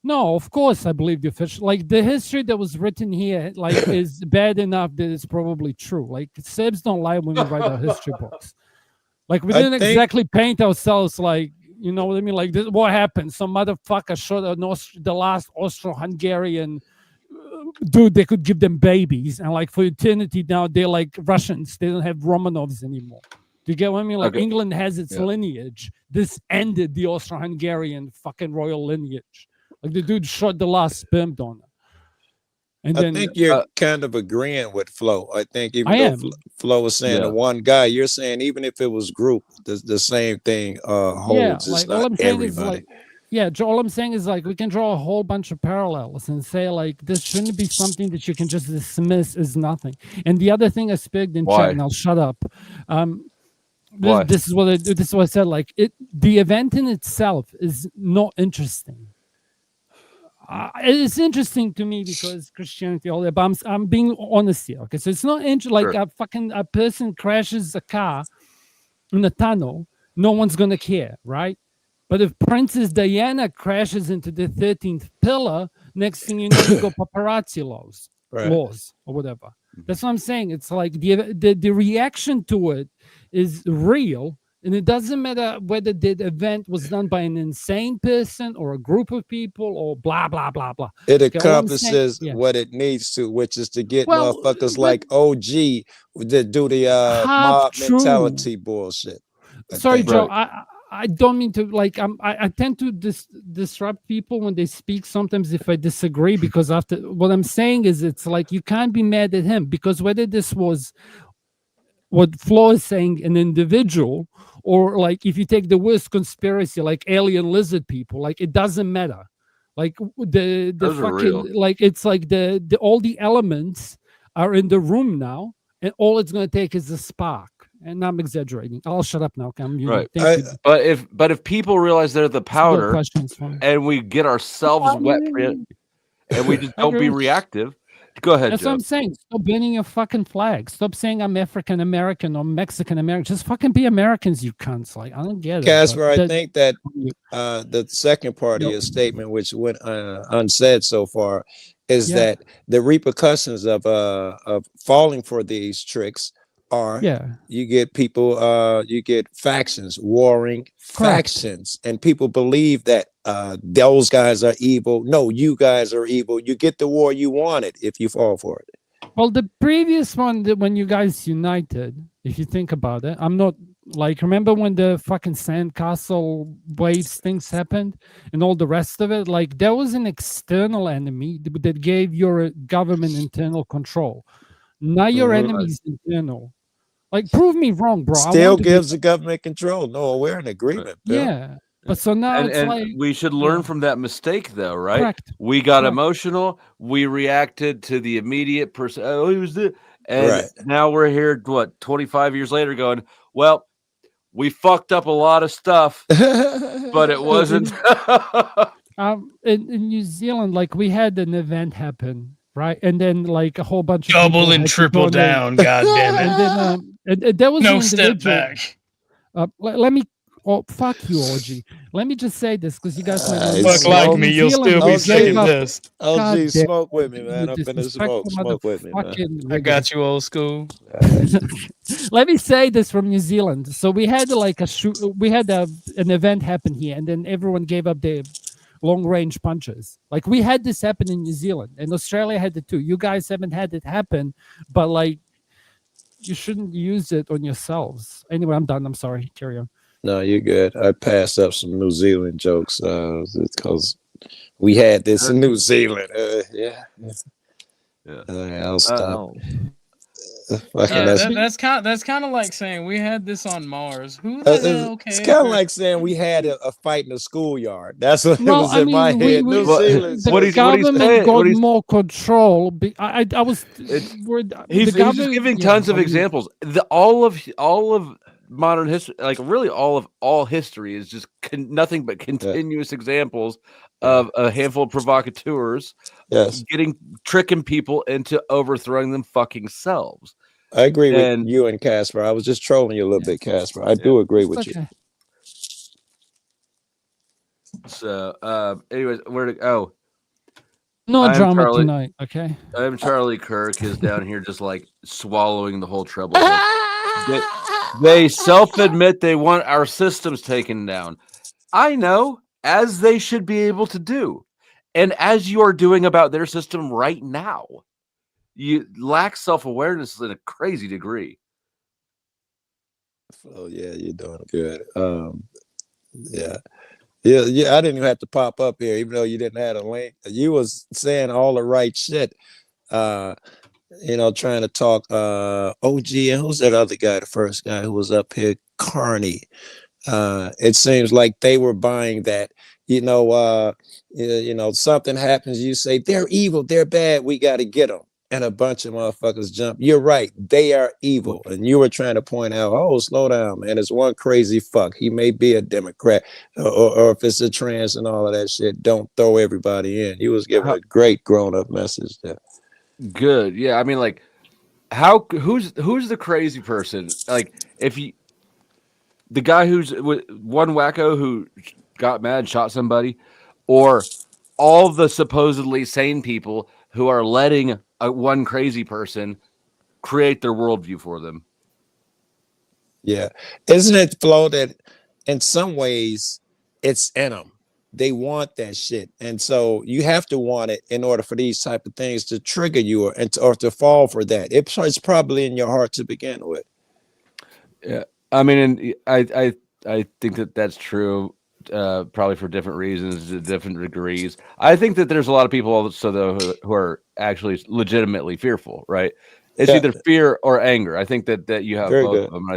F: No, of course I believe the official. Like the history that was written here, like is bad enough that it's probably true. Like Serbs don't lie when we write our history books. Like we
E: I
F: didn't
E: think-
F: exactly paint ourselves like, you know what I mean? Like this, what happened? Some motherfucker shot the last Austro-Hungarian dude. They could give them babies, and like for eternity now they're like Russians. They don't have Romanovs anymore. Do you get what I mean? Like
A: Okay.
F: England has its
A: Yeah.
F: lineage. This ended the Austro-Hungarian fucking royal lineage. Like the dude shot the last sperm donor. And
E: I
F: then
E: think you're kind of agreeing with Flo. I think even
F: I
E: though
F: am.
E: Flo was saying
A: Yeah.
E: the one guy, you're saying even if it was group, the same thing holds. It's
F: like all
E: not
F: I'm saying is
E: everybody.
F: like, yeah, all I'm saying is like we can draw a whole bunch of parallels and say like this shouldn't be something that you can just dismiss as nothing. And the other thing I speak in
A: Why?
F: chat, and I'll shut up.
A: Why?
F: This is what I said. Like the event in itself is not interesting. It's interesting to me because Christianity, all that. But I'm being honest here. Okay, so it's not like
A: Sure.
F: a person crashes a car in a tunnel. No one's gonna care, right? But if Princess Diana crashes into the 13th pillar, next thing you know, you go paparazzi laws or whatever. That's what I'm saying. It's like the reaction to it is real. And it doesn't matter whether the event was done by an insane person or a group of people or blah, blah, blah, blah.
E: It
F: Okay, all I'm saying-
E: accomplishes
F: yeah.
E: what it needs to, which is to get
F: Well,
E: motherfuckers
F: but-
E: like OG that do the
F: Half
E: mob
F: true.
E: mentality bullshit. I
F: Sorry,
E: think.
F: Joe. I don't mean to like. I tend to disrupt people when they speak. Sometimes if I disagree, because after what I'm saying is, it's like you can't be mad at him because whether this was what Flo is saying, an individual, or like if you take the worst conspiracy, like alien lizard people, like it doesn't matter. Like the
A: Those are real.
F: fucking like it's like the all the elements are in the room now, and all it's gonna take is a spark. And I'm exaggerating. I'll shut up now. Okay, I'm muted.
A: Right.
F: Thank you.
A: But if people realize they're the
F: Some good
A: powder
F: questions for me.
A: and we get ourselves wet and we just don't be
F: agree.
A: reactive, go ahead,
F: That's what
A: Joe.
F: I'm saying. Stop burning your fucking flag. Stop saying I'm African American or Mexican American. Just fucking be Americans, you cunts. Like I don't get it.
E: Casper, I
F: but
E: think that the second part of
F: Yep.
E: your statement, which went unsaid so far, is
F: Yeah.
E: that the repercussions of falling for these tricks are
F: yeah,
E: you get people, you get factions, warring factions, and people believe that those guys are evil. No, you guys are evil. You get the war you wanted if you fall for it.
F: well, the previous one, when you guys united, if you think about it, I'm not like, remember when the fucking sandcastle waves things happened and all the rest of it? Like, there was an external enemy that gave your government internal control. Now your
A: Mhm.
F: enemy's internal. Like, prove me wrong, bro. I
E: Still
F: want to be-
E: gives the government control. No, we're in agreement. Bill.
F: yeah. But so now
A: And,
F: it's
A: and
F: like,
A: we should learn
F: yeah.
A: from that mistake, though, right?
F: correct.
A: We got
F: Correct.
A: emotional. We reacted to the immediate person. Oh, he was the. And
E: Right.
A: now we're here, 25 years later, going, well, we fucked up a lot of stuff, but it wasn't.
F: In New Zealand, like we had an event happen, right? And then like a whole bunch of
C: Double
F: people
C: and
F: had to
C: triple
F: donate.
C: down. God damn
F: And
C: it.
F: then and there was
C: No
F: an
C: step
F: individual.
C: back.
F: Let me. Oh, fuck you, OG. Let me just say this because you guys might not
E: It's
F: know.
C: Fuck like
E: New
C: me, you'll
F: Zealand
C: still be
E: okay.
C: saying
F: gave up-
C: this.
E: LG,
F: God damn
E: smoke with me,
F: you
E: man. I'm finna
F: disrespectful
E: smoke with me, man.
F: motherfucking
C: I got you, old school.
F: Let me say this from New Zealand. So we had like an event happen here, and then everyone gave up their long range punches. Like we had this happen in New Zealand, and Australia had it too. You guys haven't had it happen, but like you shouldn't use it on yourselves. Anyway, I'm done. I'm sorry. Carry on.
E: No, you're good. I passed up some New Zealand jokes because we had this in New Zealand. Yeah.
A: Yeah.
E: I'll stop. Fucking
C: Yeah,
E: that's
C: that's kind of like saying we had this on Mars. Who the hell
E: it's
C: cares?
E: kind of like saying we had a fight in a schoolyard. That's what it
F: Well,
E: was
F: I
E: in my
F: mean,
E: head. New
A: Well,
E: Zealand
F: the
A: what he's
E: says
F: government
A: saying,
F: got
A: what he's
F: more control. I was,
A: it's
F: the
A: he's just
F: government.
A: giving
F: Yeah,
A: tons of
F: I mean,
A: examples. All of modern history, like really all history, is just nothing but continuous examples of a handful of provocateurs
E: yes.
A: tricking people into overthrowing them fucking selves.
E: I agree with
A: And
E: you and Casper. I was just trolling you a little
F: Yeah.
E: bit, Casper. I do agree
F: it's
E: with you.
F: okay.
A: so, anyways, where to? Oh,
F: No
A: I'm
F: drama
A: Charlie.
F: tonight. Okay.
A: I'm Charlie Kirk is down here just like swallowing the whole trouble. They self-admit they want our systems taken down. I know, as they should be able to do. And as you are doing about their system right now, you lack self-awareness in a crazy degree.
E: Oh yeah, you're doing good. Yeah. Yeah. I didn't even have to pop up here, even though you didn't have a link. You was saying all the right shit. Trying to talk OG, and who's that other guy, the first guy who was up here, Carney. It seems like they were buying that. Something happens, you say they're evil, they're bad, we got to get them, and a bunch of motherfuckers jump. You're right, they are evil, and you were trying to point out, oh, slow down, man. It's one crazy fuck. He may be a Democrat, or if it's a trans and all of that shit. Don't throw everybody in. He was giving a great grown-up message there.
A: Good. Yeah, I mean, like, who's the crazy person? Like, if you the guy who's one wacko who got mad and shot somebody, or all the supposedly sane people who are letting one crazy person create their worldview for them.
E: Yeah. Isn't it, Flo, that in some ways it's in them? They want that shit. And so you have to want it in order for these type of things to trigger you or to fall for that. It's probably in your heart to begin with.
A: Yeah. I mean, and I think that that's true, probably for different reasons, to different degrees. I think that there's a lot of people also, though, who are actually legitimately fearful, right? It's either fear or anger. I think that you have
E: Very
A: both
E: good.
A: of them.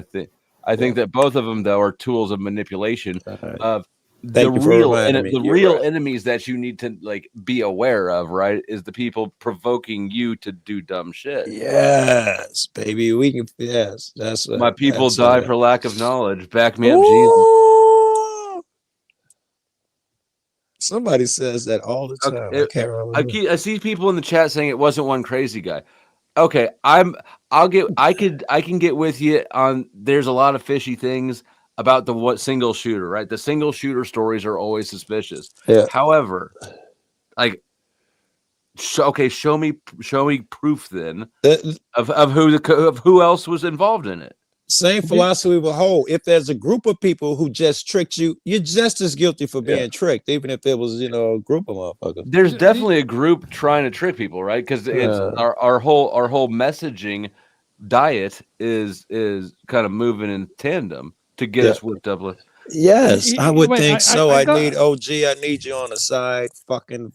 A: I think that both of them, though, are tools of manipulation of
E: Thank you for reminding me.
A: the
E: You're
A: real
E: right.
A: enemies that you need to like be aware of, right? Is the people provoking you to do dumb shit.
E: Yes, baby. We can. Yes, that's
A: My people
E: that's
A: die for lack of knowledge. Back me up, Jesus.
E: Ooh. Somebody says that all the time.
A: Okay,
E: I can't remember.
A: I see people in the chat saying it wasn't one crazy guy. Okay, I can get with you on. There's a lot of fishy things about the single shooter, right? The single shooter stories are always suspicious.
E: Yeah.
A: However, like, show me proof then of who else was involved in it.
E: Same philosophy will hold. If there's a group of people who just tricked you, you're just as guilty for being tricked, even if it was, a group of motherfuckers.
A: There's definitely a group trying to trick people, right? Because it's our whole messaging diet is kind of moving in tandem to get us worked up.
E: Yes, I would think so. I
F: got-
E: need OG. I need you on the side. Fucking,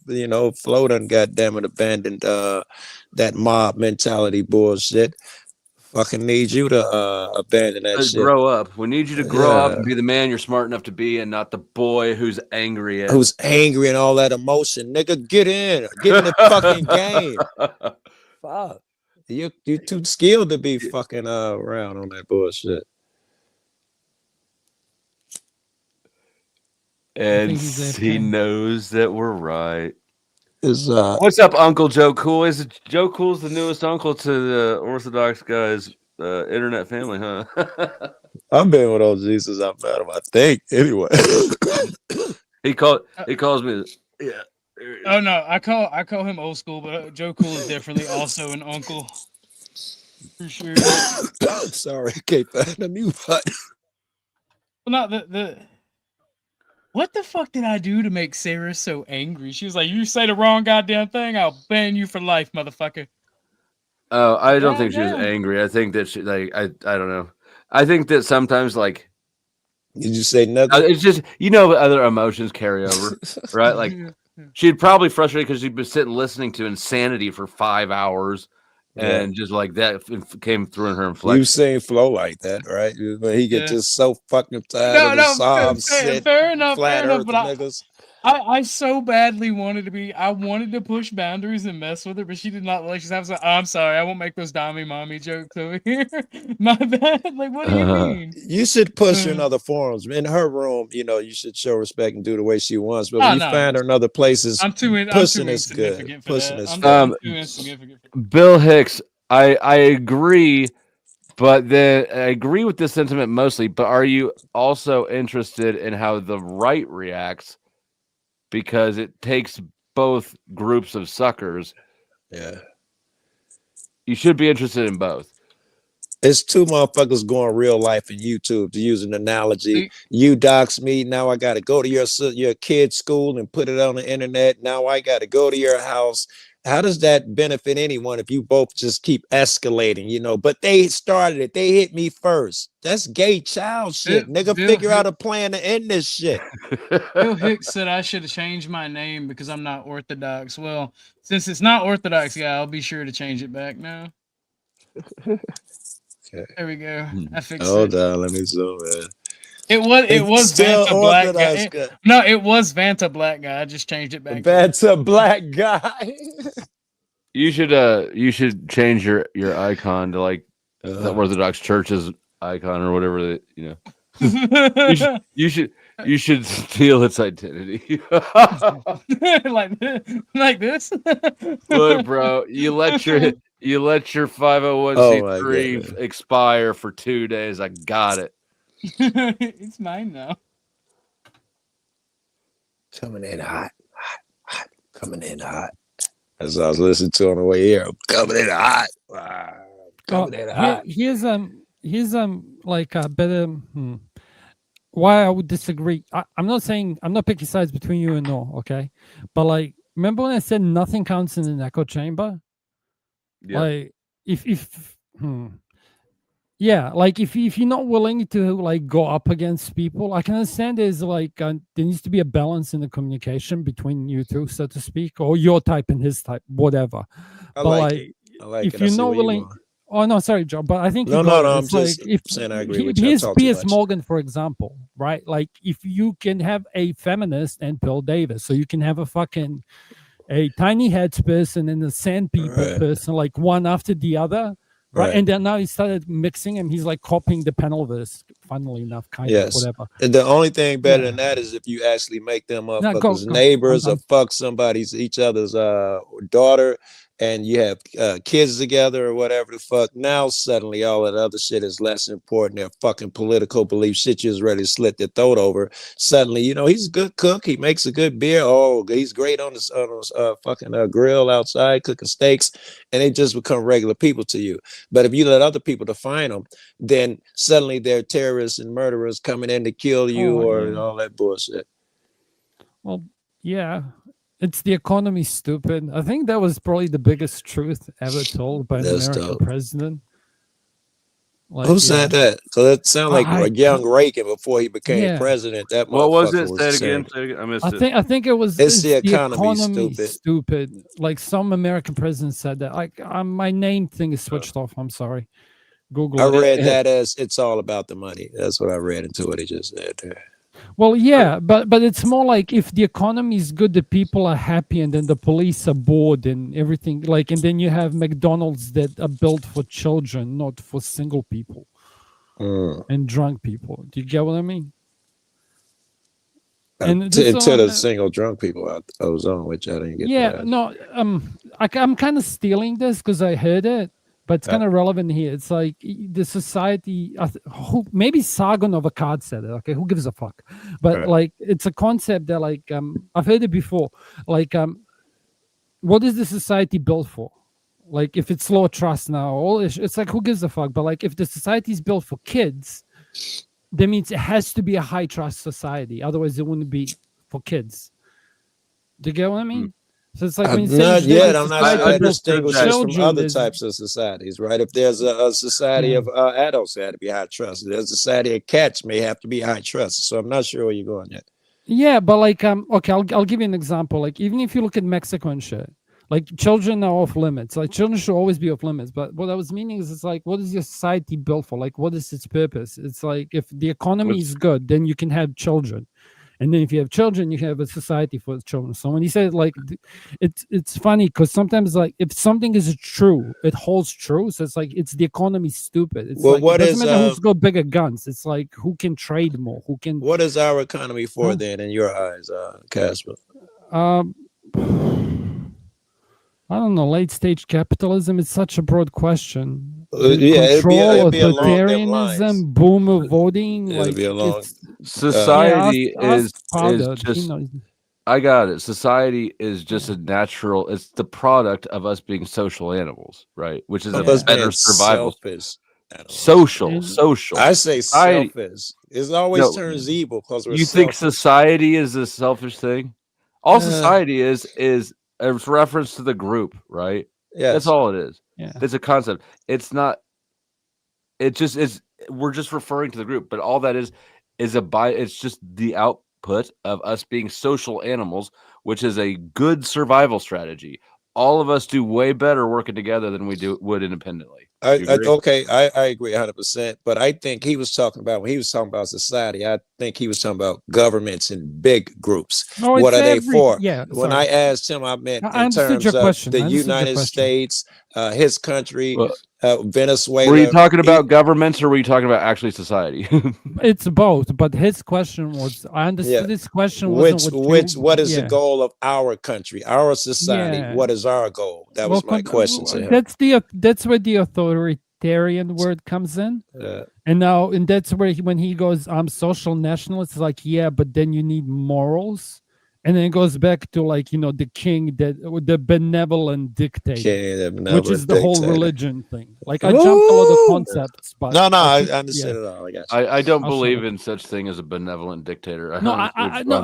E: Flo done goddamn it abandoned that mob mentality bullshit. Fucking need you to abandon that shit.
A: Grow up. We need you to grow up and be the man you're smart enough to be, and not the boy who's angry
E: and all that emotion. Nigga, get in the fucking game. Fuck. You're too skilled to be fucking around on that bullshit.
A: And he knows that we're right.
E: What's
A: up, Uncle Joe Cool? Joe Cool's the newest uncle to the Orthodox guy's internet family, huh?
E: I've been with OG since I met him, I think. Anyway,
A: he calls me. Yeah.
C: Oh no, I call him old school, but Joe Cool is definitely also an uncle. For sure.
E: Sorry, I can't find the mute button.
C: Well, not the. What the fuck did I do to make Sarah so angry? She was like, "You say the wrong goddamn thing, I'll ban you for life, motherfucker."
A: Oh, I don't think she was angry. I think that she I don't know. I think that sometimes like.
E: Did you say nothing?
A: It's just other emotions carry over, right? Like she'd probably frustrated because she'd been sitting listening to insanity for 5 hours,
E: Yeah.
A: and just like that came through in her
E: You've
A: inflection.
E: seen Flo like that, right? When he get
C: Yeah.
E: just so fucking tired of the soft shit,
C: fair enough,
E: flat earth
C: but
E: niggas.
C: I so badly wanted to be. I wanted to push boundaries and mess with her, but she did not like. She's like, oh, I'm sorry, I won't make those dommy mommy jokes over here. My bad. Like, what do you mean?
E: You should push her in other forums. In her room, you know, you should show respect and do the way she wants. But when you find her in other places,
C: I'm too
E: pushing is good.
C: insignificant for
E: Pushing
C: that.
E: is
C: I'm
E: fun.
C: too insignificant. For
A: Bill Hicks, I agree, but then I agree with this sentiment mostly. But are you also interested in how the right reacts? Because it takes both groups of suckers.
E: Yeah.
A: You should be interested in both.
E: It's two motherfuckers going real life in YouTube, to use an analogy.
C: See?
E: You dox me, now I got to go to your kid's school and put it on the internet. Now I got to go to your house. How does that benefit anyone if you both just keep escalating, you know? But they started it. They hit me first. That's gay child shit. Nigga, figure out a plan to end this shit.
C: Bill Hicks said I should have changed my name because I'm not Orthodox. Well, since it's not Orthodox, yeah, I'll be sure to change it back now.
E: Okay.
C: There we go. I fixed
E: Hold
C: it.
E: on, let me zoom in.
C: It was
E: still
C: Vanta Black guy.
E: Orthodox guy.
C: No, it was Vanta Black guy. I just changed it back.
E: Vanta Black guy.
A: You should change your icon to like the Orthodox Church's icon or whatever that, you know. You should steal its identity.
C: like this.
A: Look, bro, you let your 501c3 expire for 2 days. I got it.
C: It's mine now.
E: Coming in hot. Coming in hot. As I was listening to on the way here, coming in hot. Coming in hot.
F: Here's like a better why I would disagree. I'm not picking sides between you and no, okay? But like, remember when I said nothing counts in an echo chamber?
A: Yeah.
F: Like if like if you're not willing to like go up against people, I can understand there's like there needs to be a balance in the communication between you two, so to speak, or your type and his type, whatever.
E: I like it. If
F: you're not willing. Oh no, sorry, Joe, but I think
E: no. I'm just
F: like,
E: saying I agree with you.
F: Here's Piers Morgan, for example, right? Like if you can have a feminist and Bill Davis, so you can have a tiny heads person and a sand people person, like one after the other. Right. And then now he started mixing and he's like copying the Penelvis, funnily enough, kind of whatever.
E: And the only thing better than that is if you actually make them motherfuckers neighbors or fuck each other's daughter, and you have kids together or whatever the fuck. Now suddenly all that other shit is less important. Their fucking political belief shit you was ready to slit their throat over. Suddenly, you know, he's a good cook. He makes a good beer. Oh, he's great on his fucking grill outside cooking steaks, and they just become regular people to you. But if you let other people define them, then suddenly they're terrorists and murderers coming in to kill you all that bullshit.
F: Well, yeah. It's the economy, stupid. I think that was probably the biggest truth ever told by an American president.
E: Like, who said that? So that sounded like a young Reagan before he became president. That
A: what was it? Say it again. I missed it.
F: I think it was.
E: It's the economy,
F: stupid. Like some American president said that. Like my name thing is switched off. I'm sorry. Google.
E: I read that as it's all about the money. That's what I read into what he just said there.
F: Well, yeah, but it's more like if the economy is good, the people are happy, and then the police are bored and everything. Like, and then you have McDonald's that are built for children, not for single people and drunk people. Do you get what I mean?
E: And to the single drunk people I was on, which I didn't get.
F: Yeah, no, I'm kind of stealing this because I heard it. But it's kind of relevant here. It's like the society, maybe Sargon of Akkad said it. Okay, who gives a fuck? But like, it's a concept that like I've heard it before. Like, what is the society built for? Like, if it's low trust now, it's like who gives a fuck? But like, if the society is built for kids, that means it has to be a high trust society. Otherwise, it wouldn't be for kids. Do you get what I mean? So it's like when you
E: not yet. I'm not sure I distinguish this from other types of societies, right? If there's a society of adults, it had to be high trust. There's a society of cats may have to be high trust. So I'm not sure where you're going yet.
F: Yeah, but like okay, I'll give you an example. Like even if you look at Mexico and shit, like children are off limits. Like children should always be off limits. But what I was meaning is, it's like, what is your society built for? Like, what is its purpose? It's like, if the economy is good, then you can have children. And then if you have children, you have a society for children. So when he said, like, it's funny because sometimes, like, if something is true, it holds true. So it's like, it's the economy stupid. It's
E: Well,
F: like,
E: what
F: it doesn't
E: is,
F: matter who's got bigger guns. It's like, who can trade more? Who can?
E: what is our economy for
F: Huh?
E: then, in your eyes, Casper?
F: Um, I don't know. Late stage capitalism is such a broad question.
E: Yeah,
F: Control,
E: it'd be along them lines.
F: authoritarianism, boomer voting.
E: It'll
F: Like,
E: be along.
F: it's,
A: Society
F: ask
A: is
F: Powder. He
A: just.
F: knows.
A: I got it. Society is just a natural. It's the product of us being social animals, right? Which is
E: Of
A: a
E: us
A: better
E: being
A: survival.
E: selfish animals.
A: Social.
E: I say
A: Society-
E: selfish. It always
A: No.
E: turns evil because we're
A: You think
E: selfish.
A: society is a selfish thing? All
E: Uh,
A: society is a reference to the group, right?
E: Yes.
A: That's all it is.
F: Yeah.
A: It's a concept. It's not. It just is. We're just referring to the group, but all that is It's just the output of us being social animals, which is a good survival strategy. All of us do way better working together than we would independently.
E: I
A: You agree?
E: agree 100%. But I think he was talking about, when he was talking about society, I think he was talking about governments and big groups.
F: No,
E: What
F: it's
E: are they
F: every-
E: for?
F: Yeah.
E: When
F: sorry.
E: I asked him, I meant
F: I
E: in
F: understood
E: terms
F: your
E: of
F: question. I
E: the
F: understood your
E: United
F: question.
E: States, his country,
A: Well,
E: Venezuela.
A: were you talking about governments or were you talking about actually society?
F: It's both, but his question was, I understood his question wasn't
E: What is the
F: yeah.
E: goal of our country, our society?
F: Yeah.
E: What is our goal? That was my question to him.
F: That's where the authoritarian word comes in.
E: Yeah.
F: And that's where when he goes, I'm social nationalist, it's like, yeah, but then you need morals. And then it goes back to, like, the king, the benevolent dictator, which is the whole religion thing. Like, I jumped a lot of concepts, but
E: No, I
F: think-
E: understand it all. I got you.
A: I don't
F: I'll
A: believe
F: shut up.
A: in such thing as a benevolent dictator.
F: No,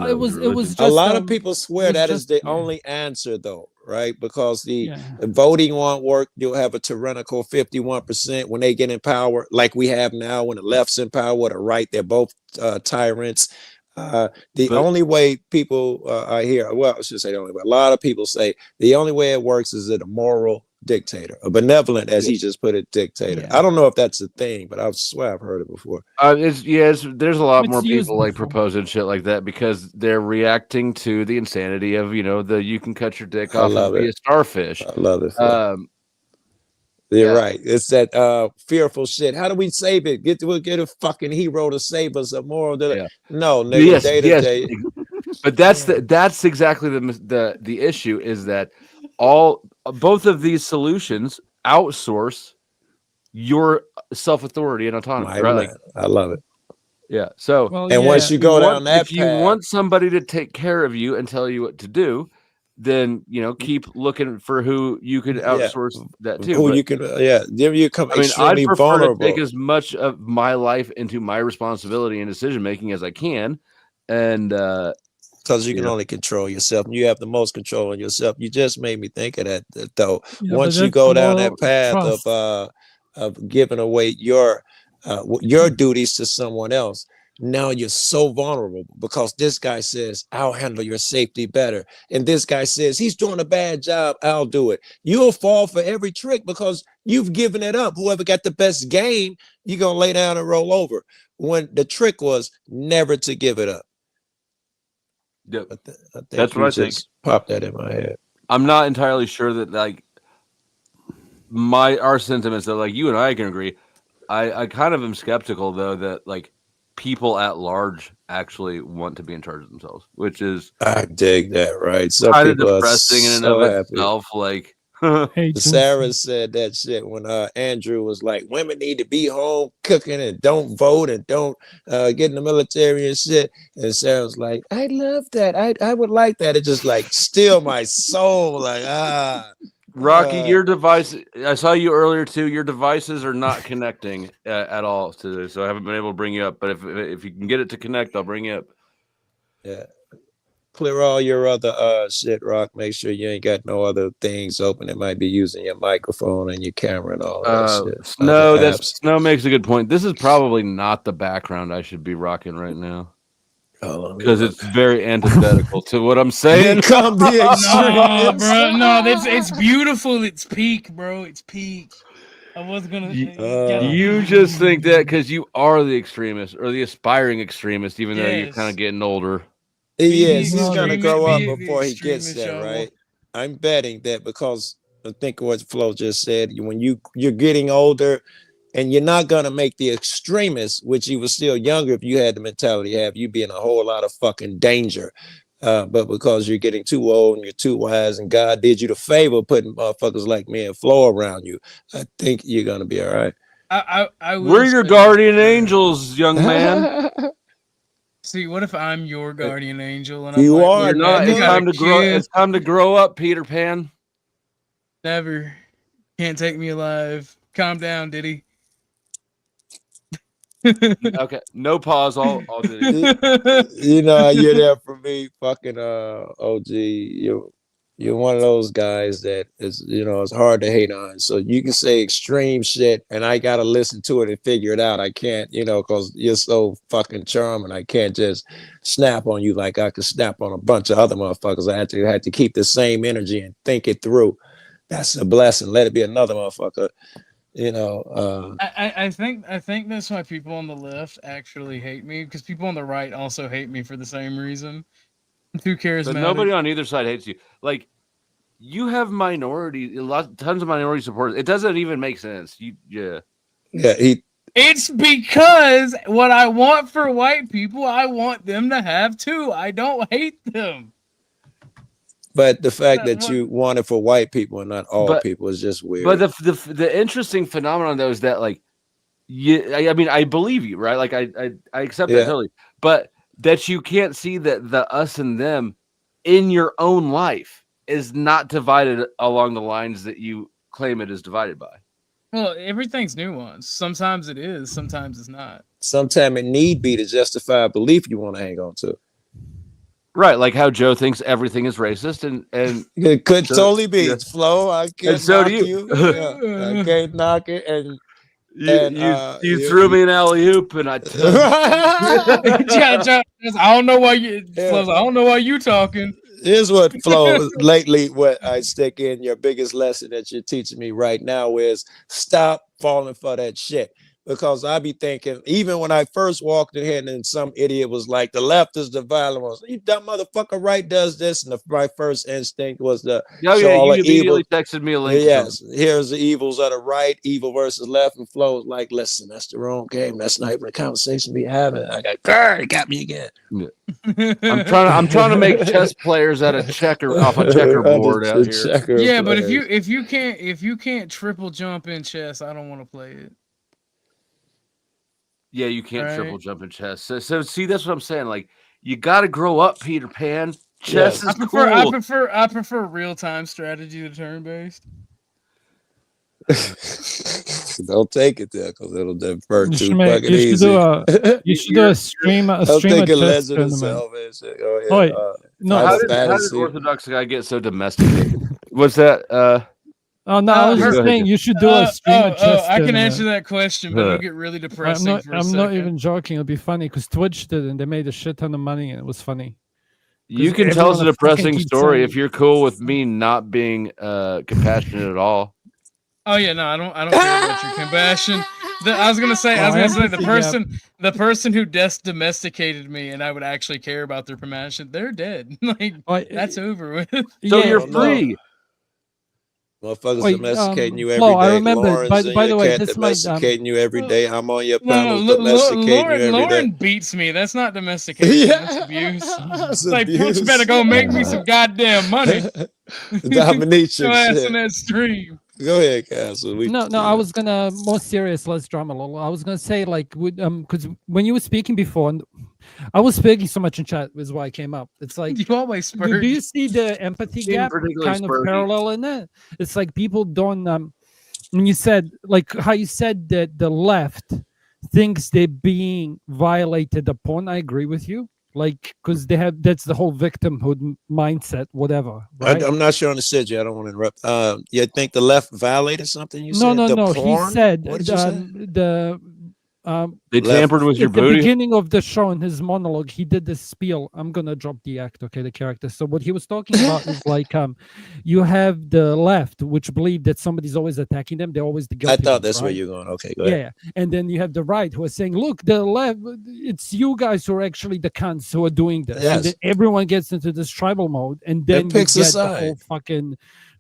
F: it was just
E: A lot
F: um,
E: of people swear
F: was
E: that is
F: just-
E: the
F: yeah.
E: only answer, though, right? Because the
F: Yeah.
E: voting won't work. You'll have a tyrannical 51% when they get in power, like we have now when the left's in power or the right. They're both tyrants. The
A: But-
E: only way people I hear, well, I should say the only way. A lot of people say the only way it works is a moral dictator, a benevolent, as he just put it, dictator.
F: Yeah.
E: I don't know if that's a thing, but I swear I've heard it before.
A: There's a lot
F: It's
A: more
F: used
A: people like
F: before.
A: proposing shit like that because they're reacting to the insanity of you can cut your dick
E: I
A: off
E: love
A: and be
E: it.
A: a starfish.
E: I love it.
A: yeah.
E: You're right. It's that fearful shit. How do we save it? We'll get a fucking hero to save us. A moral.
A: Yeah.
E: No, nigga.
A: Yes. But that's exactly the issue is that both of these solutions outsource your self-authority and autonomy. Right?
E: I love it.
A: Yeah. So
F: Well,
E: And
F: yeah.
E: once you go down that
A: if you
E: path,
A: want somebody to take care of you and tell you what to do, then keep looking for who you can outsource that to.
E: who
A: But,
E: you can, then you come
A: I mean, I'd
E: extremely
A: prefer
E: vulnerable.
A: to take as much of my life into my responsibility and decision making as I can, and
E: Because you can
A: Yeah.
E: only control yourself. You have the most control on yourself. You just made me think of that, though.
F: Yeah, but
E: Once you
F: that's
E: go down
F: more
E: that path
F: trust.
E: of giving away your duties to someone else, now you're so vulnerable because this guy says, I'll handle your safety better. And this guy says, he's doing a bad job, I'll do it. You'll fall for every trick because you've given it up. Whoever got the best game, you're going to lay down and roll over. When the trick was never to give it up.
A: Yep.
E: I think
A: That's
E: you
A: what I think.
E: just popped that in my head.
A: I'm not entirely sure that our sentiments that you and I can agree. I kind of am skeptical though that people at large actually want to be in charge of themselves, which is
E: I dig that, right? Some
A: kind of
E: people are
A: depressing in and
E: so
A: of
E: happy.
A: itself.
F: Hey,
E: Sarah said that shit when Andrew was like, women need to be home cooking and don't vote and don't get in the military and shit. And Sarah was like, I love that. I would like that. It just steal my soul.
A: Rocky, your device. I saw you earlier too. Your devices are not connecting at all to this, so I haven't been able to bring you up. But if you can get it to connect, I'll bring you up.
E: Yeah. Clear all your other shit, Rock. Make sure you ain't got no other things open. It might be using your microphone and your camera and all that shit.
A: Snow makes a good point. This is probably not the background I should be rocking right now. because it's very antithetical to what I'm saying.
E: Become the
C: No,
E: extremist.
C: bro. No, it's beautiful. It's peak, bro. It's peak. I was gonna.
A: You just think that because you are the extremist or the aspiring extremist, even though you're kind of getting older.
E: Yes,
C: the
E: he's gonna
C: extremist-
E: grow up
C: be the
E: before he gets
C: extremist,
E: there,
C: y'all.
E: right? I'm betting that because I think what Flo just said, when you're getting older, and you're not gonna make the extremist, which you were still younger. If you had the mentality you have, you'd be in a whole lot of fucking danger. But because you're getting too old and you're too wise, and God did you the favor of putting motherfuckers like me and Flo around you, I think you're gonna be all right.
C: I will
A: We're your
C: say
A: guardian
C: that,
A: angels, young man.
C: See, what if I'm your guardian angel and
E: You
C: I'm like,
E: are,
A: You're not.
C: you
A: It's
C: gotta
A: time to grow.
C: chill.
A: It's time to grow up, Peter Pan.
C: Never. Can't take me alive. Calm down, Diddy.
A: Okay, no pause. I'll do it.
E: You know, you're there for me, fucking OG. You're one of those guys that is, it's hard to hate on. So you can say extreme shit, and I gotta listen to it and figure it out. I can't, because you're so fucking charming. I can't just snap on you like I could snap on a bunch of other motherfuckers. I had to keep the same energy and think it through. That's a blessing. Let it be another motherfucker.
C: I think that's why people on the left actually hate me, because people on the right also hate me for the same reason. I'm too charismatic.
A: But nobody on either side hates you. Like, you have tons of minority supporters. It doesn't even make sense.
E: Yeah.
C: It's because what I want for white people, I want them to have too. I don't hate them.
E: But the fact that you want it for white people and not all people is just weird.
A: But the interesting phenomenon though is that, like, I mean, I believe you, right? Like, I accept that totally. But that you can't see that the us and them in your own life is not divided along the lines that you claim it is divided by.
C: Well, everything's nuanced. Sometimes it is, sometimes it's not.
E: Sometimes it need be to justify a belief you want to hang on to.
A: Right, like how Joe thinks everything is racist, and
E: it could totally be.
A: Yeah.
E: It's Flo. I can't
A: so
E: knock
A: do
E: you. I can't knock it. And
A: you threw me an alley hoop, and I.
C: I don't know why you. I don't know why you talking.
E: Here's what Flo lately. What I stick in your biggest lesson that you're teaching me right now is stop falling for that shit. Because I be thinking, even when I first walked in here, and then some idiot was like, "The left is the violent ones." You dumb motherfucker, right does this, and my first instinct was to show all the evil.
A: Texted me a link.
E: Yes, here's the evils of the right, evil versus left, and Flo was like, "Listen, that's the wrong game. That's not even a conversation we having." I got me again.
A: Yeah. I'm trying to make chess players off a checkerboard out here.
C: Yeah, but if you can't triple jump in chess, I don't want to play it.
A: Yeah, you can't triple jump in chess. So see, that's what I'm saying. Like, you got to grow up, Peter Pan. Chess is cool.
C: I prefer real time strategy to turn based.
E: Don't take it there because it'll divert too fucking
F: you
E: easy.
F: You should do a stream.
E: I'm thinking Legend of Salvation. Go ahead.
A: No, how did Orthodox guy get so domesticated? What's that?
F: Oh no, I was just saying you should do a stream of chess.
C: I can answer that question, but it'll get really depressing.
F: I'm not even joking. It'll be funny because Twitch did, and they made a shit ton of money, and it was funny.
A: You can tell us a depressing story if you're cool with me not being compassionate at all.
C: Oh yeah, no, I don't care about your compassion. I was gonna say the person who domesticated me, and I would actually care about their compassion. They're dead. Like that's over with.
A: So you're free.
E: Motherfuckers domesticating you every day.
F: I remember.
E: Lawrence,
F: by the way, this
E: domesticating you every day. I'm on your panels domesticating you every day.
C: Lauren beats me. That's not domestication. That's abuse. It's like, you better go make me some goddamn money.
E: Domination.
C: Ass in that stream.
E: Go ahead, Castle.
F: No. I was gonna more serious. Let's drama a little. I was gonna say because when you were speaking before, and I was speaking so much in chat is why I came up. It's like
C: you always spurge.
F: Do you see the empathy gap kind of parallel in that? It's like people don't. When you said how you said that the left thinks they're being violated upon. I agree with you. Because that's the whole victimhood mindset, whatever. Right?
E: I'm not sure I understood you. I don't want to interrupt. You think the left violated something? You said
F: no.
E: Porn?
F: He said
E: what did you say?
F: the
A: They tampered with your
F: at the
A: booty.
F: beginning of the show in his monologue, he did this spiel. I'm gonna drop the act, okay, the character. So what he was talking about is like you have the left, which believe that somebody's always attacking them. They're always the
E: I
F: guilty
E: thought
F: ones,
E: that's where
F: right?
E: you're going. Okay, go ahead.
F: Yeah, and then you have the right who are saying, "Look, the left, it's you guys who are actually the cunts who are doing this." And then
E: Yes.
F: everyone gets into this tribal mode, and then you
E: picks a
F: get the whole
E: side.
F: fucking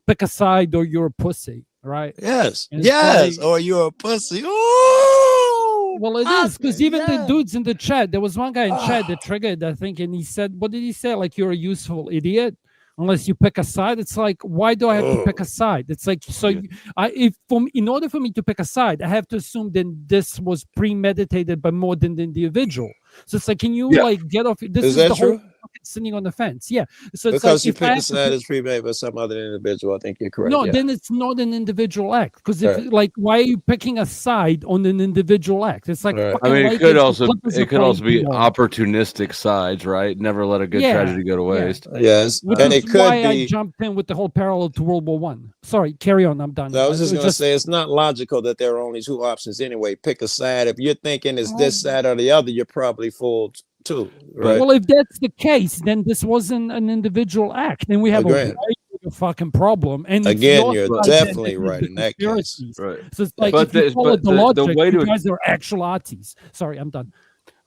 F: pick a side or you're a pussy, right?
E: Yes.
F: And it's
E: Yes.
F: probably-
E: Or you're a pussy. Oh,
F: Well, it is because even the
E: yeah.
F: dudes in the chat, there was one guy in chat that triggered, I think, and he said, "What did he say? Like you're a useful idiot." Unless you pick a side, it's like, why do I have to pick a side? It's like, so in order for me to pick a side, I have to assume then this was premeditated by more than the individual. So it's like, can you
A: Yeah.
F: like get off? This
E: Is
F: is
E: that
F: the whole
E: true?
F: fucking sitting on the fence. Yeah. So it's
E: Because
F: like
E: you
F: if I
E: pick a
F: have to
E: side
F: pick-
E: is pre-made by some other individual. I think you're correct.
F: no,
E: yeah.
F: then it's not an individual act. Because if
E: Right.
F: like, why are you picking a side on an individual act? It's like
E: Right.
A: I
F: fucking
A: mean, it
F: Lakers
A: could
F: and
A: also
F: Clippers are playing
A: be
F: ball.
A: opportunistic sides, right? Never let a good
F: Yeah,
A: tragedy go to
F: yeah.
A: waste.
E: Yes.
F: Which
E: And
F: is
E: it could
F: why I
E: be.
F: jumped in with the whole parallel to World War One. Sorry, carry on. I'm done.
E: I was just
F: It
E: going to say it's not logical that there are only two options anyway. Pick a side. If you're thinking it's this side or the other, you're probably fooled too. Right.
F: Well, if that's the case, then this wasn't an individual act. Then we have a
E: Agreed.
F: way bigger fucking problem. And it's
E: Again,
F: your
E: you're
F: side that
E: definitely
F: is
E: right
F: the
E: in that case.
F: conspiracies.
A: Right.
F: So it's like
A: But
F: if you
A: the-
F: follow
A: but
F: the
A: the
F: logic,
A: way
F: you
A: to-
F: guys are actual arties. Sorry, I'm done.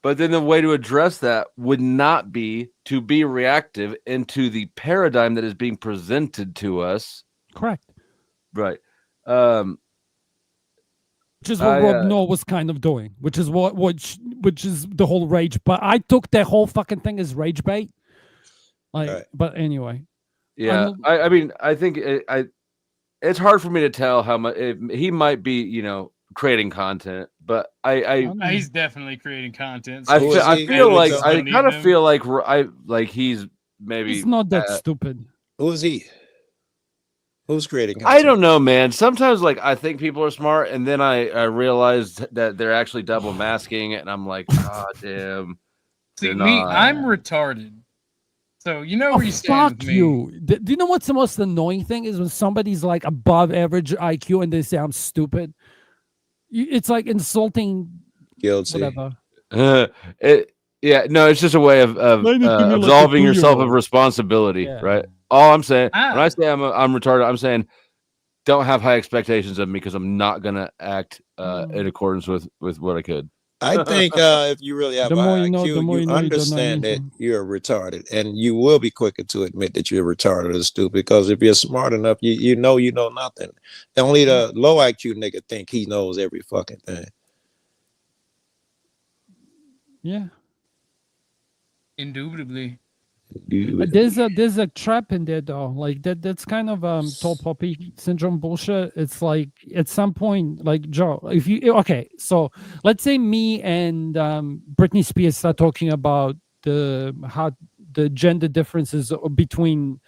A: But then the way to address that would not be to be reactive into the paradigm that is being presented to us.
F: Correct.
A: Right.
F: Which is what
A: I,
F: Rob Noah was kind of doing, which is which is the whole rage. But I took that whole fucking thing as rage bait. Like,
E: Right.
F: but anyway,
A: Yeah. I mean, I think it's hard for me to tell how much he might be, creating content, but
C: He's definitely creating content.
A: I
E: Who
A: feel,
E: is
A: I
E: he?
A: feel
E: Who
A: like
E: is
A: I
C: he?
A: kind of feel like he's maybe
F: he's not that stupid.
E: Who is he? Who's creating?
A: I don't know, man. Sometimes like I think people are smart, and then I realized that they're actually double masking it, and I'm like, oh damn.
C: See,
A: they're
C: me,
A: not.
C: I'm retarded. So you know
F: Oh,
C: where you stand
F: fuck
C: with me.
F: you. Do you know what's the most annoying thing is when somebody's like above average IQ and they say I'm stupid? It's like insulting
E: Guilty.
F: whatever.
A: It's just a way of
F: Explain it to me like a
A: absolving yourself of
F: 2-year-old.
A: responsibility,
F: Yeah.
A: right? All I'm saying
C: Ah.
A: when I say I'm retarded, I'm saying don't have high expectations of me because I'm not gonna act in accordance with what I could.
E: I think if you really have
F: The
E: a
F: more
E: high
F: you know,
E: IQ,
F: the more
E: you
F: you know you don't know
E: understand that
F: anything.
E: you're retarded, and you will be quicker to admit that you're retarded or stupid. Because if you're smart enough, you know nothing. Only the low IQ nigga think he knows every fucking thing.
F: Yeah.
C: Indubitably.
F: There's a trap in there though. Like that's kind of tall poppy syndrome bullshit. It's like at some point, like Joe, if you so let's say me and Britney Spears start talking about how the gender differences between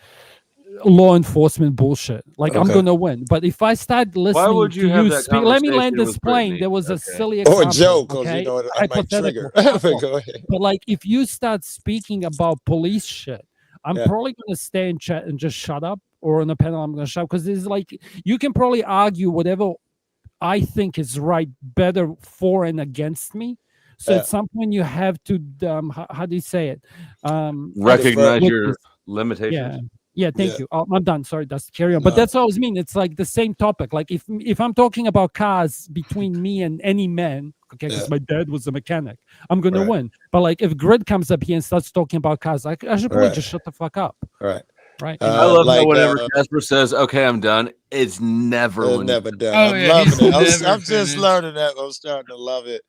F: law enforcement bullshit. Like I'm
E: Okay.
F: gonna win. But if I start listening
A: would you
F: to
A: have
F: you
A: that
F: speak, let me land
A: conversation
F: this
A: with
F: plane.
A: Britney?
F: There was a
A: Okay.
F: silly example.
E: Or Joe, because
F: okay?
E: I might trigger.
F: Hypothetical.
E: Go ahead.
F: But like, if you start speaking about police shit, I'm
E: Yeah.
F: probably gonna stay in chat and just shut up. Or on a panel, I'm gonna shut because there's like you can probably argue whatever I think is right better for and against me. So
E: Yeah.
F: at some point, you have to how do you say it?
A: Recognize
F: With
A: your
F: this-
A: limitations.
F: yeah. Yeah, thank
E: Yeah.
F: you. I'm done. Sorry, that's carry on. But
E: No.
F: that's what I was mean. It's like the same topic. Like if I'm talking about cars between me and any man, okay, because
E: Yeah.
F: my dad was a mechanic, I'm gonna
E: Right.
F: win. But like if Grid comes up here and starts talking about cars, I should probably
E: Right.
F: just shut the fuck up,
E: Right.
F: right?
A: I love how
E: like,
A: whenever Casper says, "Okay, I'm done," it's never
E: It's
A: when
E: never done.
C: Oh,
E: I'm
C: yeah,
E: loving
C: he's
E: it.
C: never
E: I'm just
C: finished.
E: learning that. I'm starting to love it.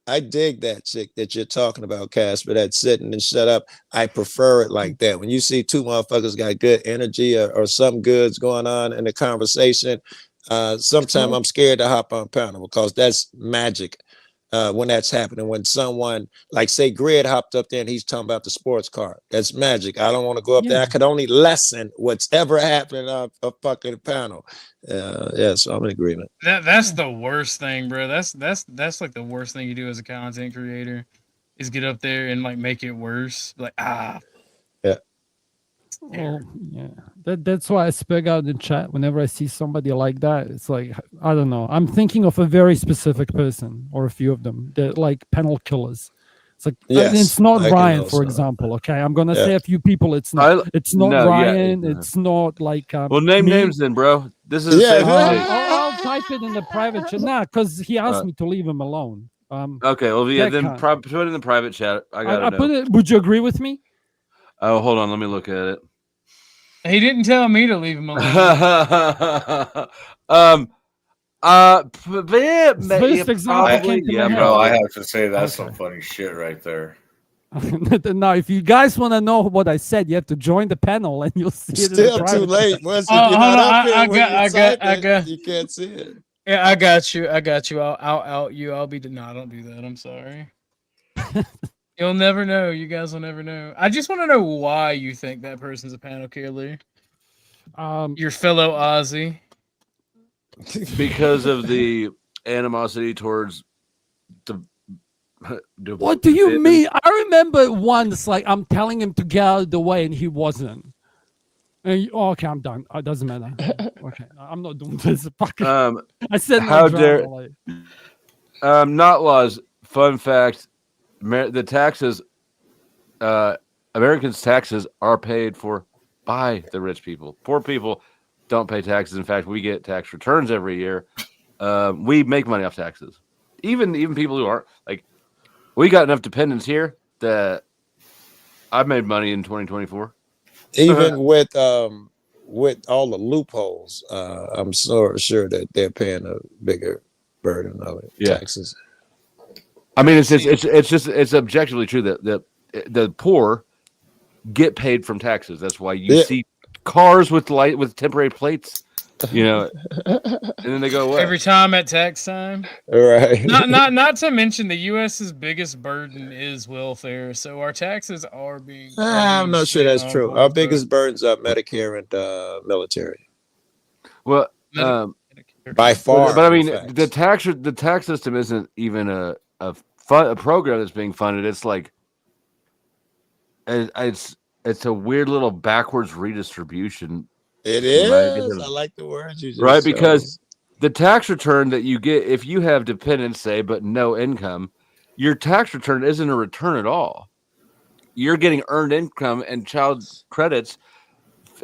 E: I dig that chick that you're talking about, Casper, that sitting and shut up. I prefer it like that. When you see two motherfuckers got good energy or some goods going on in the conversation, sometimes I'm scared to hop on panel because that's magic. When that's happening, when someone like say Grid hopped up there and he's talking about the sports car, that's magic. I don't want to go up there. I could only lessen what's ever happening on a fucking panel. Yeah, so I'm in agreement.
C: That's the worst thing, bro. That's like the worst thing you do as a content creator is get up there and like make it worse. Like
E: Yeah.
F: Well, yeah, that's why I speak out in chat whenever I see somebody like that. It's like I don't know. I'm thinking of a very specific person or a few of them. They're like panel killers. It's like and
E: Yes,
F: it's not
E: I can
F: Ryan, for
E: also.
F: example. Okay, I'm gonna
E: Yeah.
F: say a few people. It's not. It's not
A: no, yeah,
F: Ryan.
A: it's
F: It's not like
A: well, name
F: me.
A: names then, bro. This is a
E: Yeah.
A: safe space.
F: I'll type it in the private chat. Nah, because he asked
A: Uh,
F: me to leave him alone.
A: Okay, well, yeah,
F: that
A: then
F: cunt.
A: put it in the private chat. I gotta
F: I
A: know.
F: put it. Would you agree with me?
A: Oh, hold on, let me look at it.
C: He didn't tell me to leave him alone.
F: First example
A: probably,
F: came to
A: yeah,
F: my
B: Bro, I
F: head.
B: have to say that's
F: Okay.
B: some funny shit right there.
F: Now, if you guys want to know what I said, you have to join the panel, and you'll see it. In the
E: Still too
F: private
E: late.
F: chat.
E: Once
C: Oh,
E: you're
C: hold
E: not
C: on,
E: up here,
C: I
E: when
C: got-
E: you
C: I
E: type
C: got- I
E: it,
C: got-
E: you can't see it.
C: Yeah, I got you. I'll out you. I'll be no, don't do that. I'm sorry. You'll never know. You guys will never know. I just want to know why you think that person's a panel killer. Your fellow Aussie.
A: because of the animosity towards the.
F: What do you mean? I remember once, like, I'm telling him to get out of the way, and he wasn't. And okay, I'm done. It doesn't matter. Okay, I'm not doing this. I said no
A: how
F: drama,
A: dare
F: like.
A: not laws. Fun fact: the taxes, Americans' taxes are paid for by the rich people. Poor people don't pay taxes. In fact, we get tax returns every year. We make money off taxes. Even people who aren't like, we got enough dependents here that I made money in 2024.
E: Even with all the loopholes, I'm so sure that they're paying a bigger burden of it, taxes.
A: I mean, it's objectively true that the poor get paid from taxes. That's why you see cars with temporary plates, and then they go away
C: every time at tax time.
E: Right.
C: Not to mention the U.S.'s biggest burden is welfare, so our taxes are being.
E: I'm not sure that's true. Our biggest burdens are Medicare and military.
A: Well,
E: by far.
A: But I mean, the tax system isn't even a program that's being funded. It's like it's a weird little backwards redistribution.
E: It is. I like the words you just
A: right, because the tax return that you get if you have dependents, say, but no income, your tax return isn't a return at all. You're getting earned income and child credits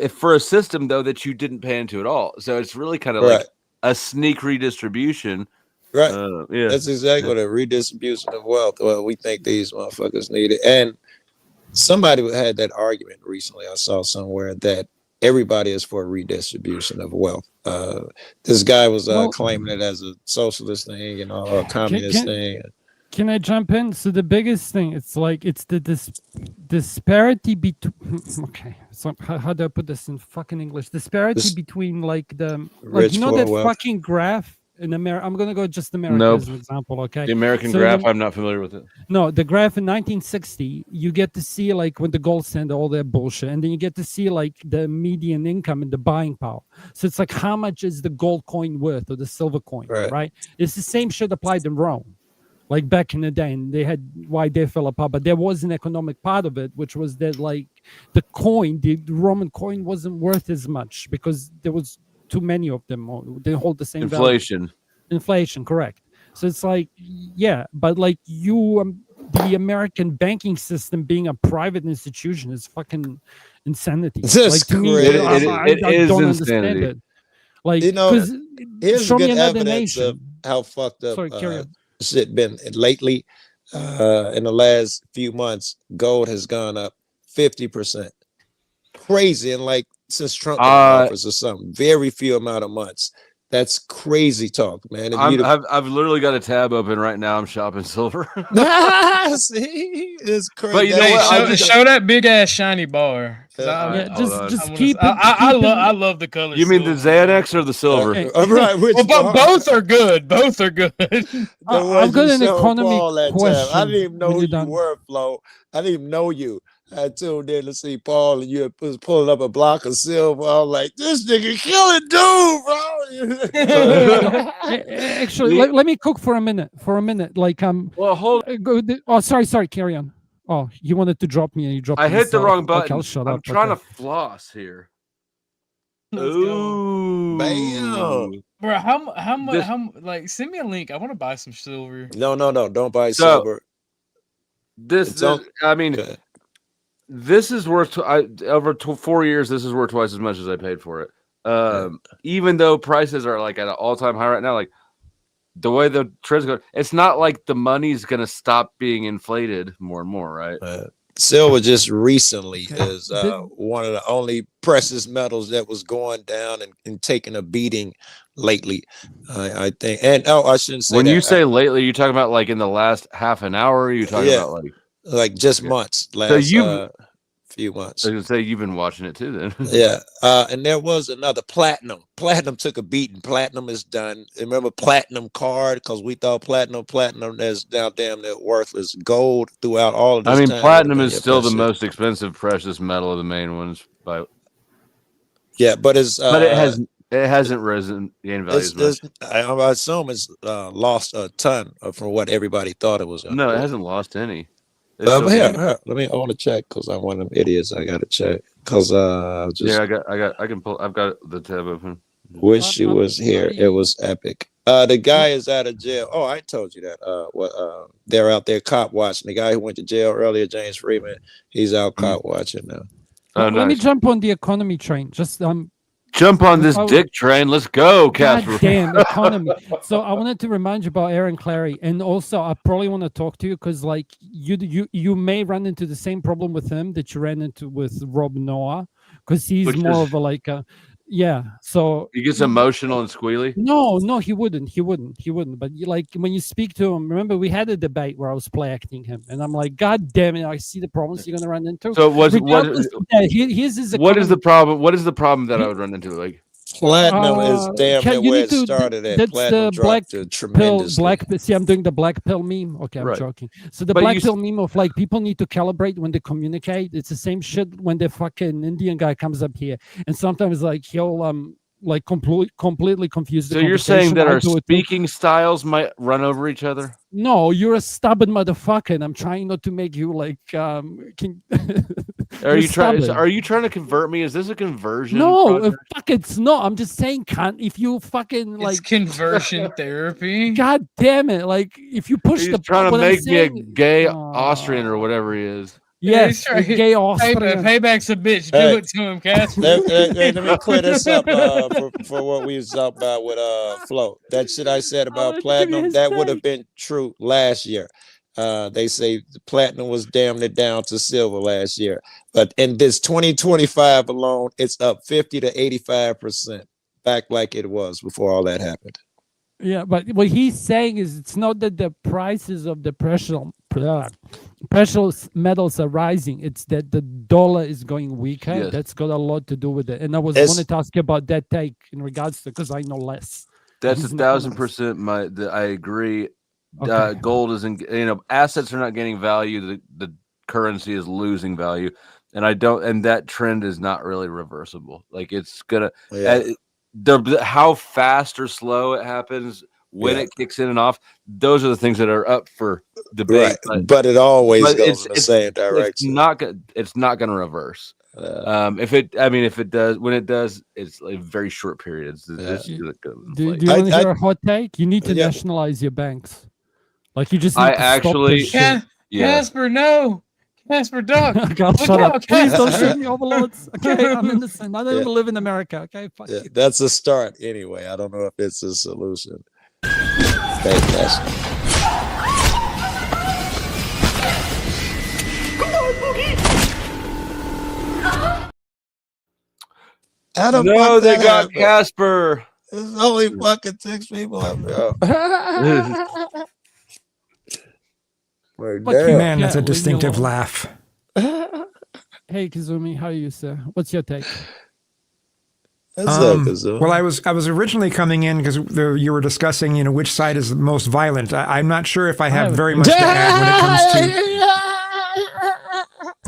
A: for a system, though, that you didn't pay into at all. So it's really kind of like a sneak redistribution.
E: Right.
A: Yeah.
E: That's exactly what a redistribution of wealth. Well, we think these motherfuckers need it. And somebody had that argument recently. I saw somewhere that everybody is for redistribution of wealth. This guy was claiming it as a socialist thing and a communist thing.
F: Can I jump in? So the biggest thing, it's like it's the disparity between. Okay, so how do I put this in fucking English? Disparity between like the that
E: wealth.
F: fucking graph in America. I'm gonna go just America as an example. Okay,
A: the American graph. I'm not familiar with it.
F: No, the graph in 1960, you get to see like when the gold standard, all that bullshit, and then you get to see like the median income and the buying power. So it's like how much is the gold coin worth or the silver coin, right? It's the same shit applied in Rome. Like back in the day, and they had why they fell apart, but there was an economic part of it, which was that like the coin, the Roman coin, wasn't worth as much because there was too many of them. Or they hold the same value. Inflation, correct. So it's like, yeah, but like the American banking system being a private institution is fucking insanity.
E: Like
F: to me, I don't understand it. Like, because
E: here's
F: show
E: good
F: me another
E: evidence
F: nation.
E: of how fucked up.
F: Sorry, carry on.
E: Shit been lately. In the last few months, gold has gone up 50%. Crazy, and like since Trump offers or something, very few amount of months. That's crazy talk, man.
A: I've literally got a tab open right now. I'm shopping silver.
E: See, it's crazy.
A: But you know what?
C: Show that big ass shiny bar.
F: Just keep.
C: I love the color.
A: You mean the Xanax or the silver?
E: Right.
C: Well, both are good. Both are good.
F: I've got an economy question.
E: I didn't even know who you were, Flo. I didn't even know you. I tuned in to see Paul, and you was pulling up a block of silver. I was like, "This nigga killing dude, bro."
F: Actually, let me cook for a minute. Like
A: Well, hold.
F: sorry. Carry on. Oh, you wanted to drop me and you dropped
A: I hit the
F: yourself.
A: wrong
F: Okay,
A: button.
F: I'll shut
A: I'm
F: up.
A: trying
F: Okay.
A: to floss here.
C: Let's go.
A: Ooh.
E: Bam.
C: Bro, how much?
A: This-
C: Like, send me a link. I want to buy some silver.
E: No, don't buy
A: So,
E: silver.
A: This,
E: It's on-
A: I mean,
E: Okay.
A: this is worth over 4 years. This is worth twice as much as I paid for it. Even though prices are like at an all-time high right now, like the way the trend's going, it's not like the money's gonna stop being inflated more and more, right?
E: Silver just recently
F: Okay.
E: is one of the only precious metals that was going down and taking a beating lately. I think. And I shouldn't say
A: When
E: that.
A: you say lately, you're talking about like in the last half an hour. Or you talking
E: Yeah.
A: about
E: like just
A: Okay.
E: months,
A: So
E: last
A: you've-
E: few months.
A: I was gonna say you've been watching it too, then.
E: Yeah. And there was another platinum. Platinum took a beating. Platinum is done. Remember platinum card? Because we thought platinum is now damn near worthless. Gold throughout all of this
A: I mean,
E: time
A: platinum
E: would've
A: is
E: been
A: still
E: your
A: the
E: best
A: most expensive precious metal of the main ones,
E: shit. Yeah, but it's
A: but it hasn't risen in value as much.
E: I assume it's lost a ton from what everybody thought it was.
A: No, it hasn't lost any. It's still
E: Here,
A: good.
E: let me. I want to check because I'm one of them idiots. I got to check because just
A: Yeah, I can pull. I've got the tab open.
E: wish she
F: I'm
E: was here.
F: sorry.
E: It was epic. The guy is out of jail. Oh, I told you that. They're out there cop watching. The guy who went to jail earlier, James Freeman, he's out cop watching now.
A: Oh,
F: Let me
A: nice.
F: jump on the economy train. Just
A: Jump on this
F: Oh.
A: dick train. Let's go,
F: God
A: Casper.
F: damn economy. So I wanted to remind you about Aaron Clary, and also I probably want to talk to you because like you may run into the same problem with him that you ran into with Rob Noah, because he's
A: Which
F: more
A: is-
F: of a like a yeah. So
A: He gets emotional and squealy.
F: no, he wouldn't. But like when you speak to him, remember we had a debate where I was play acting him, and I'm like, God damn it, I see the problems you're gonna run into.
A: So what
F: Here's his
A: what is the
F: economy.
A: problem? What is the problem that I would run into? Like
E: Platinum is damn
F: can-
E: near
F: you
E: where
F: need
E: it
F: to-
E: started at.
F: that's
E: Platinum
F: the
E: dropped
F: pill,
E: tremendously.
F: see, I'm doing the black pill meme. Okay, I'm
A: Right.
F: joking. So the
A: But
F: black
A: you
F: pill meme of like people need to calibrate when they communicate. It's the same shit when the fucking Indian guy comes up here, and sometimes like he'll like completely confuse the
A: so you're saying
F: conversation.
A: that
F: I
A: our
F: do it too.
A: speaking styles might run over each other?
F: No, you're a stubborn motherfucker, and I'm trying not to make you like can.
A: Are
F: You're
A: you trying?
F: stubborn.
A: Are you trying to convert me? Is this a conversion?
F: No,
A: project?
F: fuck, it's not. I'm just saying, can't if you fucking
C: It's
F: like.
C: conversion therapy.
F: God damn it! Like if you push
A: He's
F: the
A: trying to
F: what I'm
A: make me a
F: saying-
A: gay Austrian or whatever he is.
C: Yeah,
F: Yes,
C: he's trying-
F: a gay Austrian.
C: Payback's a bitch.
E: Hey.
C: Do it to him, Casper.
E: Let me clear this up for what we was talking about with Flo. That shit I said about
F: give you
E: platinum,
F: his
E: that would have
F: take.
E: been true last year. They say the platinum was damn near down to silver last year. But in this 2025 alone, it's up 50 to 85% back like it was before all that happened.
F: Yeah, but what he's saying is it's not that the prices of the precious metals are rising. It's that the dollar is going weaker.
A: Yes.
F: That's got a lot to do with it. And I was
E: It's-
F: wanted to ask you about that take in regards to because I know less.
A: That's
F: He's not
A: 1,000%. I agree.
F: Okay.
A: Gold isn't. Assets are not gaining value. The currency is losing value, and and that trend is not really reversible. Like it's gonna.
E: Yeah.
A: How fast or slow it happens, when
E: Yeah.
A: it kicks in and off, those are the things that are up for debate.
E: Right. But it always
A: but
E: goes in the same direction.
A: It's not going to reverse. If it does, when it does, it's a very short period. It's gonna go
F: Do you
A: inflate.
F: want to
E: I-
F: hear a hot take? You need to
E: Yeah.
F: nationalize your banks. Like you just need
A: I
F: to stop
A: actually-
F: this shit.
A: Yeah.
C: Casper, no. Casper, duck.
F: God, shut
C: out,
F: up. Please don't
C: Casper.
F: shoot me, overlords. Okay, I'm innocent. I don't
E: Yeah.
F: even live in America. Okay, fuck
E: Yeah,
F: you.
E: that's a start anyway. I don't know if it's a solution. Fantastic. How the
A: No,
E: fuck
A: they
E: that
A: got
E: happened?
A: Casper.
E: There's only fucking 6 people up there. Well,
F: Fuck you,
E: damn.
G: Man, that's
F: Yeah,
G: a
F: leave me
G: distinctive
F: alone.
G: laugh.
F: Hey Kazumi, how are you, sir? What's your take?
E: That's up, Kazoo.
G: Well, I was originally coming in because you were discussing, which side is the most violent. I'm not sure if I have very much to add when it comes to.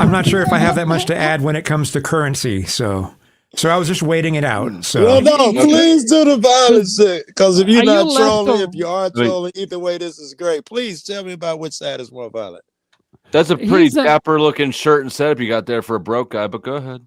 G: I'm not sure if I have that much to add when it comes to currency. So I was just waiting it out. So
E: Well, no, please do the violence shit. Because if you're
F: Are you
E: not
F: left
E: trolling,
F: or-
E: if you are
A: Wait.
E: trolling, either way, this is great. Please tell me about which side is more violent.
A: That's a pretty
F: He's a-
A: dapper looking shirt and setup you got there for a broke guy, but go ahead.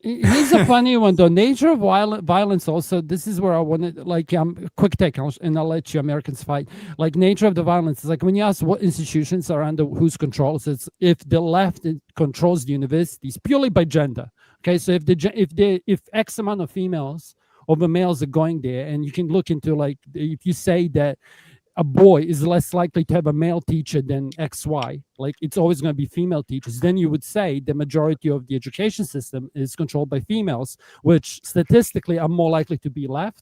F: Here's a funny one though. Nature of violence. Also, this is where I want to like quick take, and I'll let you Americans fight. Like nature of the violence is like when you ask what institutions are under whose control, it's if the left controls the universities purely by gender. Okay, so if X amount of females over males are going there, and you can look into like if you say that a boy is less likely to have a male teacher than XY, like it's always going to be female teachers, then you would say the majority of the education system is controlled by females, which statistically are more likely to be left.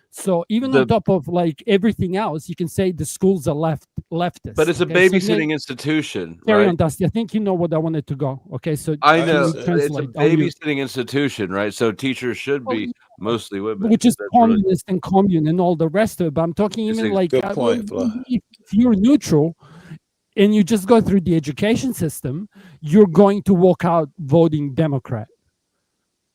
F: So even on top of like everything else, you can say the schools are leftist.
A: But it's a babysitting institution,
F: Carry
A: right?
F: on, Dusty. I think you know what I wanted to go. Okay, so
A: I know
F: can you
A: it's a
F: translate? I'll mute.
A: babysitting institution, right? So teachers should be mostly women,
F: Which is
A: That's really-
F: communist and commune and all the rest of it. But I'm talking
A: It's
F: even
A: a
F: like
E: good point, Flo.
F: if you're neutral and you just go through the education system, you're going to walk out voting Democrat.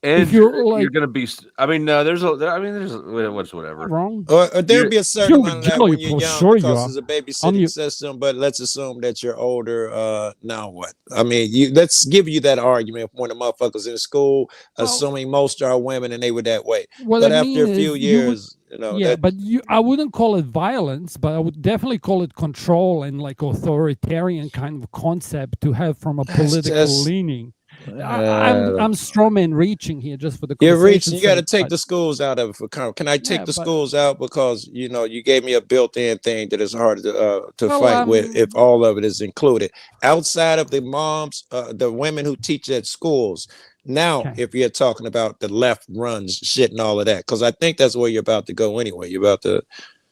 A: And
F: if you're like-
A: you're gonna be. I mean, no, there's what's whatever.
F: Wrong.
E: Or there'll be a certain
F: You're
E: amount of that
F: guilty,
E: when you're
F: for
E: young
F: sure you
E: because
F: are.
E: it's a
F: I'm
E: babysitting
F: you-
E: system. But let's assume that you're older. Now what? I mean, let's give you that argument when the motherfuckers in school, assuming most are women and they were that way.
F: What
E: But
F: I
E: after
F: mean
E: a
F: is
E: few
F: you would-
E: years,
F: yeah, but I wouldn't call it violence, but I would definitely call it control and like authoritarian kind of concept to have from a political
E: just-
F: leaning. I'm strawman reaching here just for the
E: You're reaching.
F: conversation's
E: You got to
F: sake,
E: take
F: but-
E: the schools out of it. For can I take
F: Yeah,
E: the
F: but-
E: schools out because you gave me a built-in thing that is hard to
F: Well,
E: fight with if all of it is included outside of the moms, the women who teach at schools. Now,
F: Okay.
E: if you're talking about the left runs shit and all of that, because I think that's where you're about to go anyway. You're about to.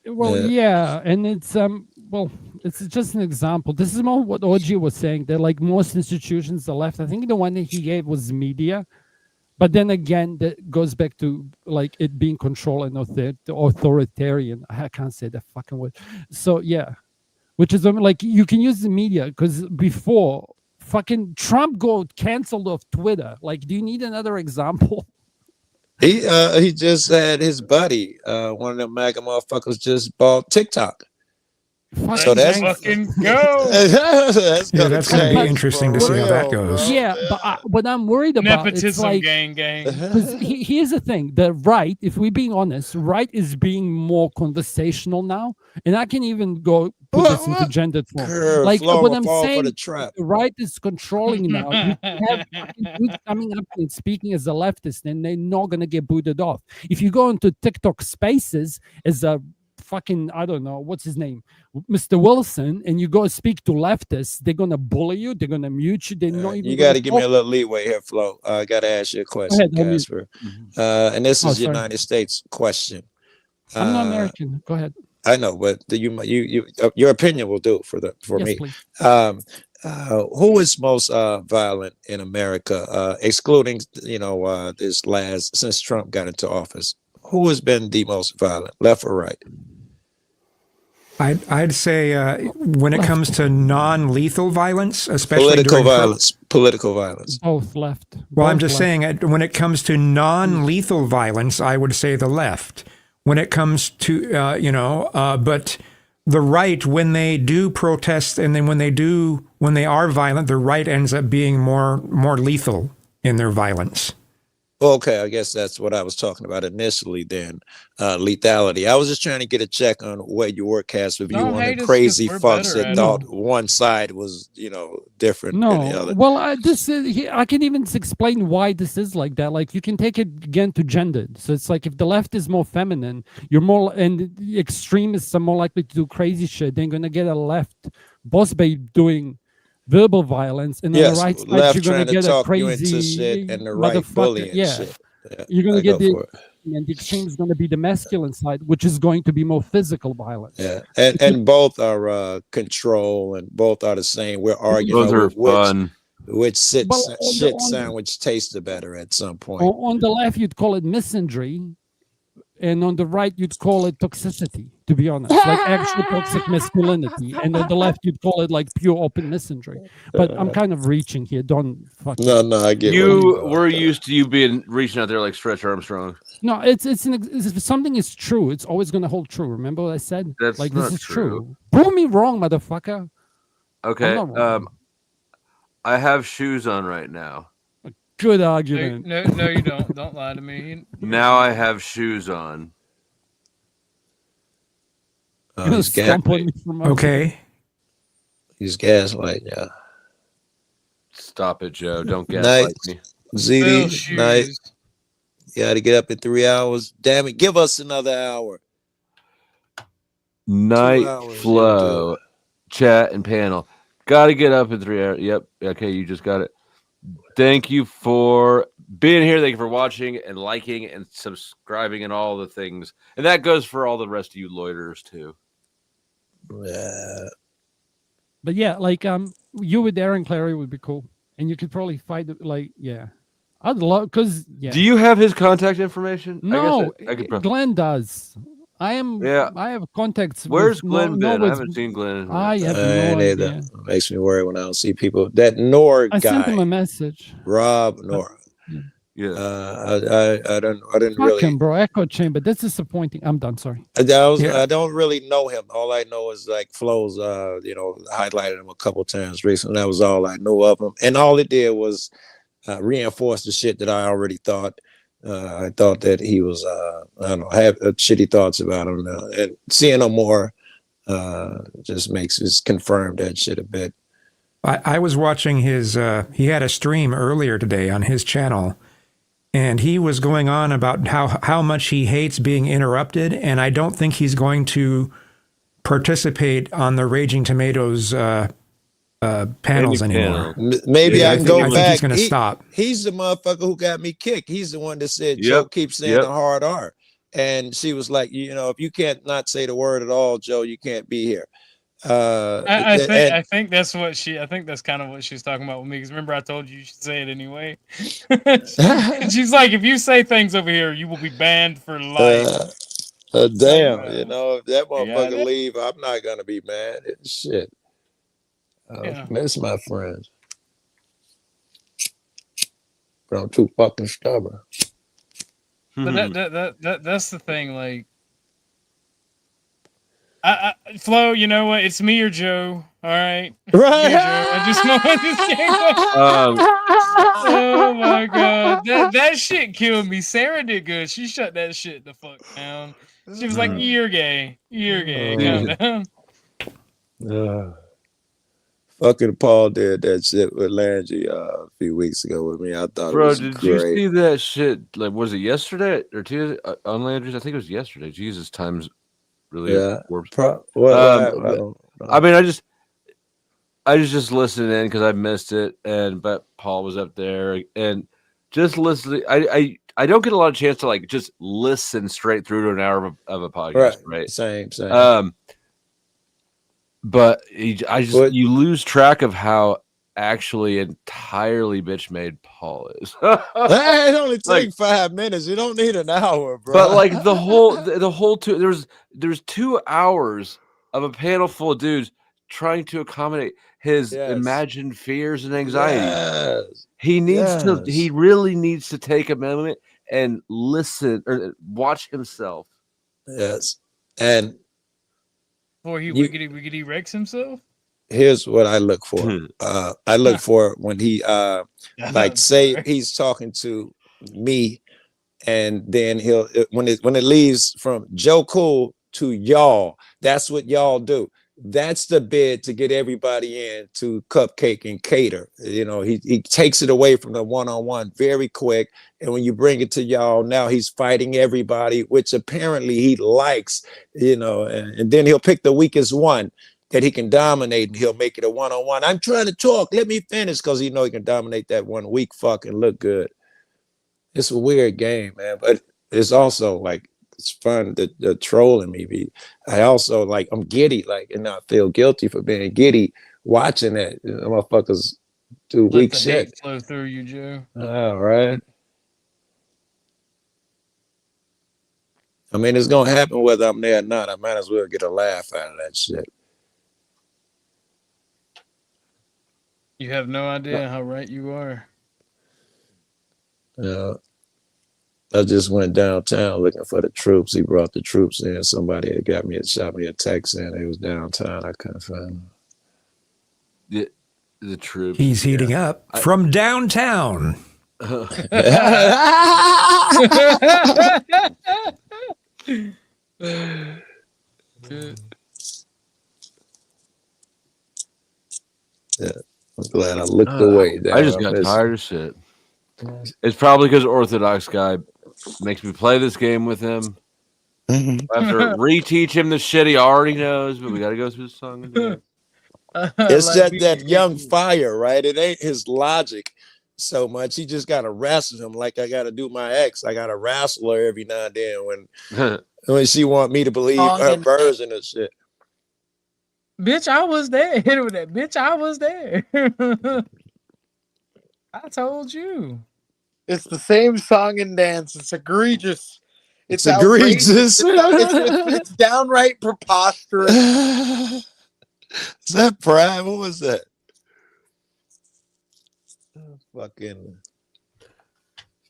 F: Well, yeah, and it's well, it's just an example. This is more what OG was saying. That like most institutions, the left. I think the one that he gave was media, but then again, that goes back to like it being controlled and authoritarian. I can't say that fucking word. So yeah, which is like you can use the media because before fucking Trump got canceled off Twitter. Like, do you need another example?
E: He just had his buddy, one of them MAGA motherfuckers, just bought TikTok. So that's
C: fucking go.
E: that's
G: Yeah,
E: gonna
G: that's going to be
E: change
G: interesting to
E: for
G: see how that
E: real,
G: goes.
E: bro.
F: Yeah, but what I'm worried about is
C: Nepotism,
F: like.
C: gang.
F: 'Cause here's the thing: the right, if we're being honest, right is being more conversational now, and I can even go put this into gendered form.
E: Curve,
F: Like
E: floor
F: what
E: will
F: I'm
E: fall for
F: saying,
E: the trap.
F: the right is controlling now. You can have fucking dudes coming up and speaking as a leftist, and they're not gonna get booted off. If you go into TikTok Spaces as a fucking, I don't know what's his name, Mr. Wilson, and you go speak to leftists, they're gonna bully you, they're gonna mute you, they're not even.
E: You got to
F: gonna
E: give me a
F: talk.
E: little leeway here, Flo. I got to ask you a question,
F: ahead, I'll mute.
E: Casper. And this
F: Oh,
E: is
F: sorry.
E: United States question.
F: I'm not American. Go ahead.
E: I know, but your opinion will do for
F: Yes,
E: me.
F: please.
E: Who is most violent in America, excluding this last since Trump got into office? Who has been the most violent, left or right?
G: I'd say when it comes to non-lethal violence, especially
E: Political
G: during
E: violence. Political violence.
F: Both left.
G: Well, I'm
F: Both
G: just
F: left.
G: saying, when it comes to non-lethal violence, I would say the left. When it comes to, but the right, when they do protest and then when they are violent, the right ends up being more lethal in their violence.
E: Okay, I guess that's what I was talking about initially then, lethality. I was just trying to get a check on where you were, Cass, if you
C: Don't
E: one of
C: hate
E: the
C: us 'cause
E: crazy
C: we're
E: fucks
C: better
E: that
C: at
E: thought one side was, different than the
F: No,
E: other.
F: well, I can even explain why this is like that. Like, you can take it again to gendered. So it's like if the left is more feminine, you're more, and the extremists are more likely to do crazy shit. They're gonna get a left boss babe doing verbal violence, and on
E: Yes,
F: the right side
E: left
F: you're gonna
E: trying to
F: get a
E: talk you
F: crazy
E: into shit and the right
F: motherfucker.
E: bullying
F: Yeah,
E: shit. Yeah,
F: you're gonna
E: I
F: get
E: go
F: the
E: for it.
F: and the extreme is gonna be the masculine side, which is going to be more physical violence.
E: Yeah, and both are control, and both are the same. We're arguing
A: Those are
E: over which
A: fun.
E: shit
F: Well, on
E: shit
F: the-
E: sandwich tasted better at some point.
F: On the left, you'd call it misandry, and on the right, you'd call it toxicity. To be honest, like actual toxic masculinity, and on the left, you'd call it like pure open misandry. But I'm kind of reaching here. Don't fuck.
E: No, I get
A: You were used to you being reaching out there like Stretch Armstrong.
F: No, if something is true, it's always going to hold true. Remember what I said?
A: That's
F: like
A: not
F: this is
A: true.
F: true. Prove me wrong, motherfucker.
A: Okay.
F: I'm not wrong.
A: I have shoes on right now.
F: Good
C: No,
F: argument.
C: no, you don't. Don't lie to me.
A: Now I have shoes on.
E: Oh,
F: Gonna
E: he's
F: stomp on me from up here.
G: Okay.
E: he's gaslighting. Yeah.
A: Stop it, Joe. Don't
E: Night.
A: gaslight me.
C: Phil
E: ZD, night.
C: shoes.
E: You got to get up in 3 hours. Damn it. Give us another hour.
A: Night
E: hours,
A: flow, chat and panel. Got to get up in 3 hours. Yep. Okay, you just got it. Thank you for being here. Thank you for watching and liking and subscribing and all the things. And that goes for all the rest of you loiterers too.
E: Yeah.
F: But yeah, like you with Aaron Clary would be cool, and you could probably fight. Like, yeah, I'd love because yeah.
A: Do you have his contact information?
F: No,
A: I could probably.
F: Glenn does. I have contacts.
A: Where's
F: with
A: Glenn been? I
F: Norwood's-
A: haven't seen Glenn.
F: I have no
E: ain't either.
F: idea.
E: It makes me worry when I don't see people. That Nor
F: I sent him
E: guy,
F: a message.
E: Rob Nor.
A: Yeah.
E: I didn't
F: Fuck
E: really.
F: him, bro. Echo chamber. That's disappointing. I'm done. Sorry.
E: I
G: Yeah.
E: don't really know him. All I know is like Flo's, highlighted him a couple times recently. That was all I knew of him, and all it did was reinforce the shit that I already thought. I thought that he was, I don't know, I have shitty thoughts about him, and seeing him more just confirmed that shit a bit.
G: I was watching his, he had a stream earlier today on his channel, and he was going on about how much he hates being interrupted, and I don't think he's going to participate on the Raging Tomatoes panels
A: Any
G: anymore.
A: panel.
E: Maybe
A: Yeah,
E: I
A: I
E: can
A: think-
E: go
A: I think
E: back.
G: he's gonna stop.
E: He's the motherfucker who got me kicked. He's the one that said
A: Yep,
E: Joe keeps saying
A: yep.
E: the hard R. And she was like, if you can't not say the word at all, Joe, you can't be here.
C: I think that's what I think that's kind of what she's talking about with me. Because remember, I told you should say it anyway. She's like, if you say things over here, you will be banned for life.
E: Damn,
C: So,
E: if that
C: you got
E: motherfucker
C: it?
E: leave, I'm not gonna be mad. Shit.
C: Yeah.
E: Miss my friends. But I'm too fucking stubborn.
C: But that's the thing. Like, Flo, you know what? It's me or Joe. All right.
E: Right.
C: Me or Joe. I just know this game. Oh my god, that shit killed me. Sarah did good. She shut that shit the fuck down. She was like, "You're gay. You're gay. Calm down."
E: Fucking Paul did that shit with Landry a few weeks ago with me. I thought
A: Bro,
E: it was
A: did
E: great.
A: you see that shit? Like, was it yesterday or Tuesday on Landry's? I think it was yesterday. Jesus, time's really warped.
E: I don't know.
A: I mean, I was just listening in because I missed it, but Paul was up there and just listening. I don't get a lot of chance to like just listen straight through to an hour of a podcast, right?
E: Same.
A: But you lose track of how actually entirely bitch made Paul is.
E: It only takes
A: Like-
E: 5 minutes. You don't need an hour, bro.
A: But like the whole there's 2 hours of a panel full of dudes trying to accommodate his
E: Yes.
A: imagined fears and anxieties.
E: Yes.
A: He really needs to take a moment and listen or watch himself.
E: Yes. And
C: Before he
E: You-
C: wiggity wrecks himself.
E: here's what I look for. I look for when he like say
C: Sorry.
E: he's talking to me, and then when it leaves from Joe Cool to y'all, that's what y'all do. That's the bid to get everybody in to Cupcake and Cater. He takes it away from the one-on-one very quick, and when you bring it to y'all, now he's fighting everybody, which apparently he likes. And then he'll pick the weakest one that he can dominate, and he'll make it a one-on-one. I'm trying to talk. Let me finish, because he can dominate that one weak fuck and look good. It's a weird game, man, but it's also like it's fun. The trolling me. I also like I'm giddy, and I feel guilty for being giddy watching that. Motherfuckers do
C: Let
E: weak
C: the
E: shit.
C: hate flow through you, Joe.
E: All right. I mean, it's gonna happen whether I'm there or not. I might as well get a laugh out of that shit.
C: You have no idea how right you are.
E: I just went downtown looking for the troops. He brought the troops in. Somebody had shot me a text in. It was downtown. I couldn't find them.
A: Yeah. The troops.
G: He's heating up from downtown.
E: I'm glad I looked away.
A: I just got tired of shit. It's probably because Orthodox guy makes me play this game with him. I have to reteach him the shit he already knows, but we got to go through the song again.
E: It's like that young fire, right? It ain't his logic so much. He just got to wrestle him like I got to do my ex. I got to wrestle her every now and then when she want me to believe her version of shit.
C: Bitch, I was there. Hit it with that. Bitch, I was there. I told you.
H: It's the same song and dance. It's egregious.
E: It's egregious.
H: It's downright preposterous.
E: Is that Prime? What was that? Fucking.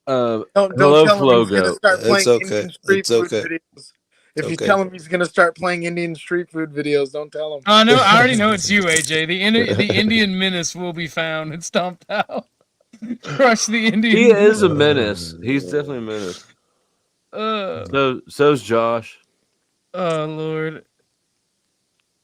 H: Don't
A: Hello,
H: tell him
A: Flogo.
H: he's gonna start playing
E: It's okay.
H: Indian street
E: It's
H: food
E: okay.
H: videos. If you
E: Okay.
H: tell him he's gonna start playing Indian street food videos, don't tell him.
C: Oh no, I already know it's you, AJ. The Indian menace will be found and stomped out. Crush the Indian.
A: He is a menace. He's definitely a menace. So's Josh.
C: Oh Lord.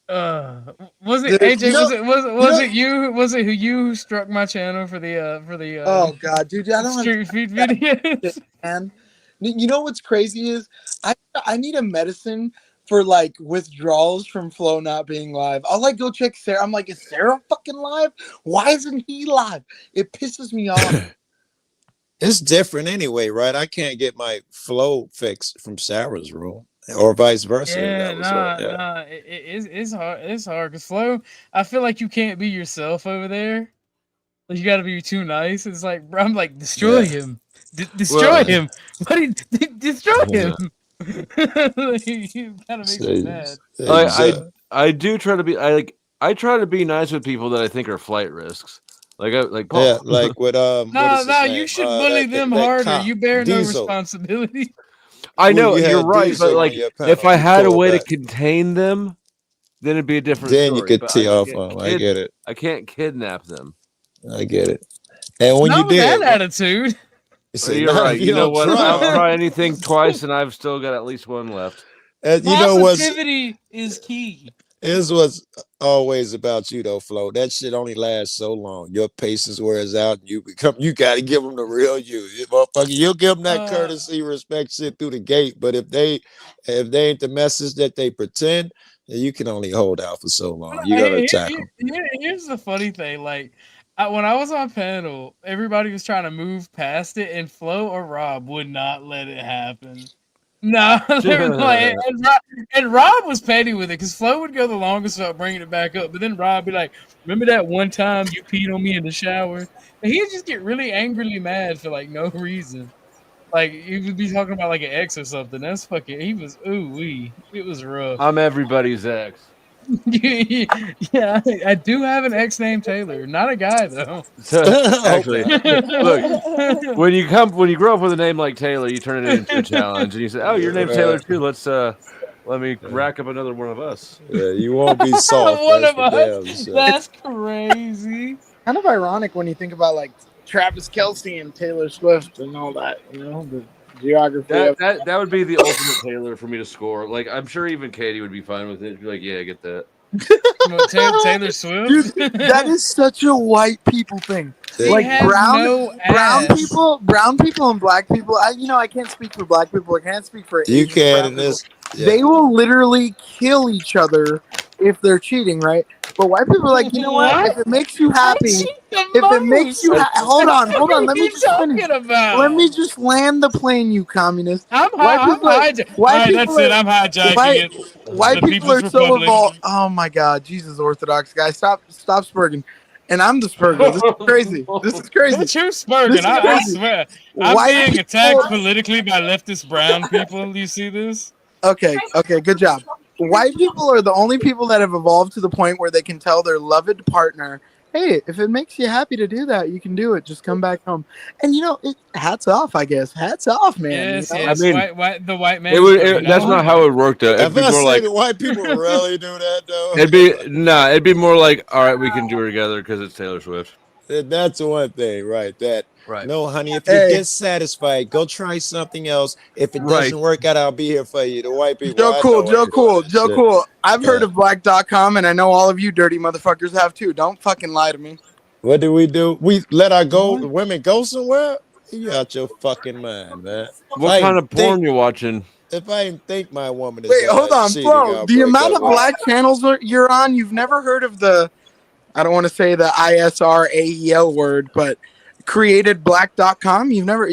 C: Was it
H: Dude,
C: AJ?
H: you
C: Was
H: know-
C: it you? Was it you who struck my channel for the
H: Oh God, dude, I don't
C: street feed videos?
H: man. You know what's crazy is I need a medicine for like withdrawals from Flo not being live. I'll like go check Sarah. I'm like, is Sarah fucking live? Why isn't he live? It pisses me off.
E: It's different anyway, right? I can't get my flow fixed from Sarah's room, or vice versa.
C: Yeah,
E: That was right, yeah.
C: nah. It's hard. It's hard because Flo, I feel like you can't be yourself over there. Like you got to be too nice. It's like, bro, I'm like, destroy him, destroy him. What destroy him? You gotta make me mad.
A: I do try to be. I try to be nice with people that I think are flight risks. Like Paul.
E: Yeah, like with what is his
C: No,
E: name?
C: you should bully them harder.
E: cop,
C: You bear no
E: Diesel.
C: responsibility.
A: I know
E: Well, you
A: you're
E: had
A: right,
E: Diesel
A: but
E: on
A: like
E: your panel.
A: if I
E: You
A: had a
E: called
A: way to
E: that.
A: contain them, then it'd be a different
E: Then
A: story.
E: you could
A: But
E: tee
A: I
E: off
A: can't
E: on 'em. I
A: kid-
E: get it.
A: I can't kidnap them.
E: I get it. And when
C: Not
E: you
C: with that
E: did,
C: attitude.
E: you
A: But
E: said,
A: you're
E: "Nah,
A: right.
E: if
A: You know
E: don't
A: what?
E: try."
A: I'll try anything twice, and I've still got at least one left.
E: And you know what's
C: Positivity is key.
E: is what's always about you though, Flo. That shit only lasts so long. Your patience wears out. And you got to give them the real you. Motherfucker, you'll give them that courtesy, respect shit through the gate. But if they ain't the message that they pretend, then you can only hold out for so long. You gotta attack them.
C: Here's the funny thing, like when I was on panel, everybody was trying to move past it, and Flo or Rob would not let it happen. No, they were like, and Rob was petty with it because Flo would go the longest without bringing it back up, but then Rob would be like, "Remember that one time you peed on me in the shower?" And he'd just get really angrily mad for like no reason. Like he would be talking about like an ex or something. That's fucking. He was ooh-wee. It was rough.
A: I'm everybody's ex.
C: Yeah, I do have an ex named Taylor. Not a guy though.
A: So, actually, look, when you grow up with a name like Taylor, you turn it into a challenge, and you say, "Oh, your name's Taylor too. Let me rack up another one of us."
E: Yeah, you won't be soft.
C: One
E: that's
C: of
E: for
C: us.
E: damn sure.
C: That's crazy.
H: Kind of ironic when you think about like Travis Kelce and Taylor Swift and all that. You know, the geography.
A: That would be the ultimate Taylor for me to score. Like I'm sure even Katie would be fine with it. She'd be like, "Yeah, I get that."
C: Taylor Swift.
H: Dude, that is such a white people thing.
C: He
H: Like
C: has no
H: brown
C: ass.
H: people and black people. I can't speak for black people. I can't speak for
E: You
H: Asian
E: can
H: brown
E: in this.
H: people.
E: Yeah.
H: They will literally kill each other if they're cheating, right? But white people are like, you know what? If it makes you happy, hold on. Let me just finish. Let me just land the plane, you communist.
C: I'm
H: White people are-
C: I'm hijacking
H: White,
C: it.
H: white
C: The
H: people are
C: People's
H: so
C: Republic.
H: evolved. Oh my God, Jesus, Orthodox guy, stop spurging. And I'm the spurger. This is crazy. This is crazy.
C: What you spurging?
H: This is
C: I
H: crazy.
C: swear. I'm
H: White
C: being
H: people-
C: attacked politically by leftist brown people. You see this?
H: Okay, good job. White people are the only people that have evolved to the point where they can tell their loved partner, hey, if it makes you happy to do that, you can do it. Just come back home. And hats off, I guess. Hats off, man.
C: Yes,
H: you know?
C: yes.
A: I mean,
C: the white man.
A: That's not how it would work though. It'd
E: If
A: be
E: I
A: more
E: say
A: like
E: the white people really do that though,
A: it'd be more like, all right, we can do it together because it's Taylor Swift.
E: that's one thing, right?
A: Right.
E: No, honey, if you're dissatisfied, go try something else. If it doesn't work out, I'll be here for you. The white people.
H: Joe Cool. I've heard of black.com, and I know all of you dirty motherfuckers have too. Don't fucking lie to me.
E: What do? We let our women go somewhere? You out your fucking mind, man.
A: What kind of porn you watching?
E: If I didn't think my woman is
H: Wait, hold on,
E: cheating,
H: Flo.
E: I'll
H: The
E: break
H: amount
E: up
H: of
E: with her.
H: black channels you're on, you've never heard of I don't want to say the ISRAEL word, but createdblack.com? You've never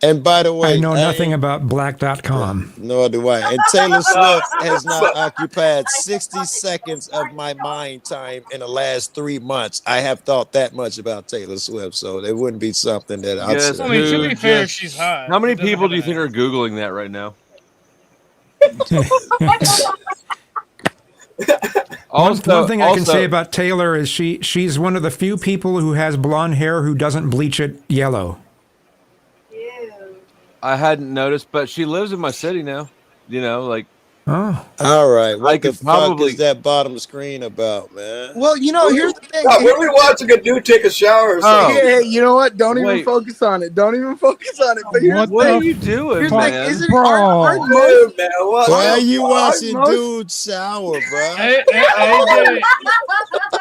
E: And by the way,
G: I know nothing about black.com.
E: Nor do I. And Taylor Swift has now occupied 60 seconds of my mind time in the last 3 months. I have thought that much about Taylor Swift, so it wouldn't be something that I'd
A: Yes,
E: say.
C: I mean, to be fair, she's hot.
A: How many
C: It doesn't
A: people do you
C: have
A: think
C: to-
A: are Googling that right now?
G: One thing I can say about Taylor is she's one of the few people who has blonde hair who doesn't bleach it yellow.
A: I hadn't noticed, but she lives in my city now. You know, like.
G: Oh.
E: All right. What
A: I
E: the
A: could
E: fuck
A: probably
E: is that bottom screen about, man?
H: Well, here's the thing.
I: God, what are we watching a dude take a shower or something?
H: Hey, you know what? Don't even
A: Wait.
H: focus on it. Don't even focus on it. But here's
F: What
H: the
A: What
H: thing.
A: are you doing,
H: Here's the thing.
A: man?
H: Isn't
F: Bro.
H: aren't most
I: Dude, man, what?
E: Why are you watching
H: most-
E: dudes shower, bro?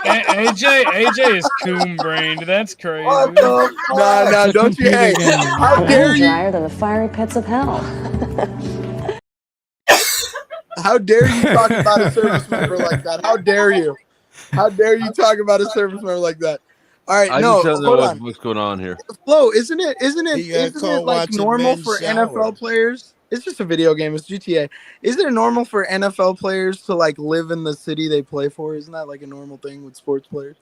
C: AJ is coon brained. That's crazy.
I: What the fuck?
H: No, don't you? Hey, how dare you?
J: drier than the fiery pits of hell.
H: How dare you talk about a service member like that? How dare you? How dare you talk about a service member like that? All right,
A: I
H: no,
A: just don't know
H: hold
A: what's,
H: on.
A: what's going on here.
H: Flo, isn't it
E: He got caught
H: like
E: watching
H: normal
E: men
H: for
E: shower.
H: NFL players? It's just a video game. It's GTA. Isn't it normal for NFL players to like live in the city they play for? Isn't that like a normal thing with sports players?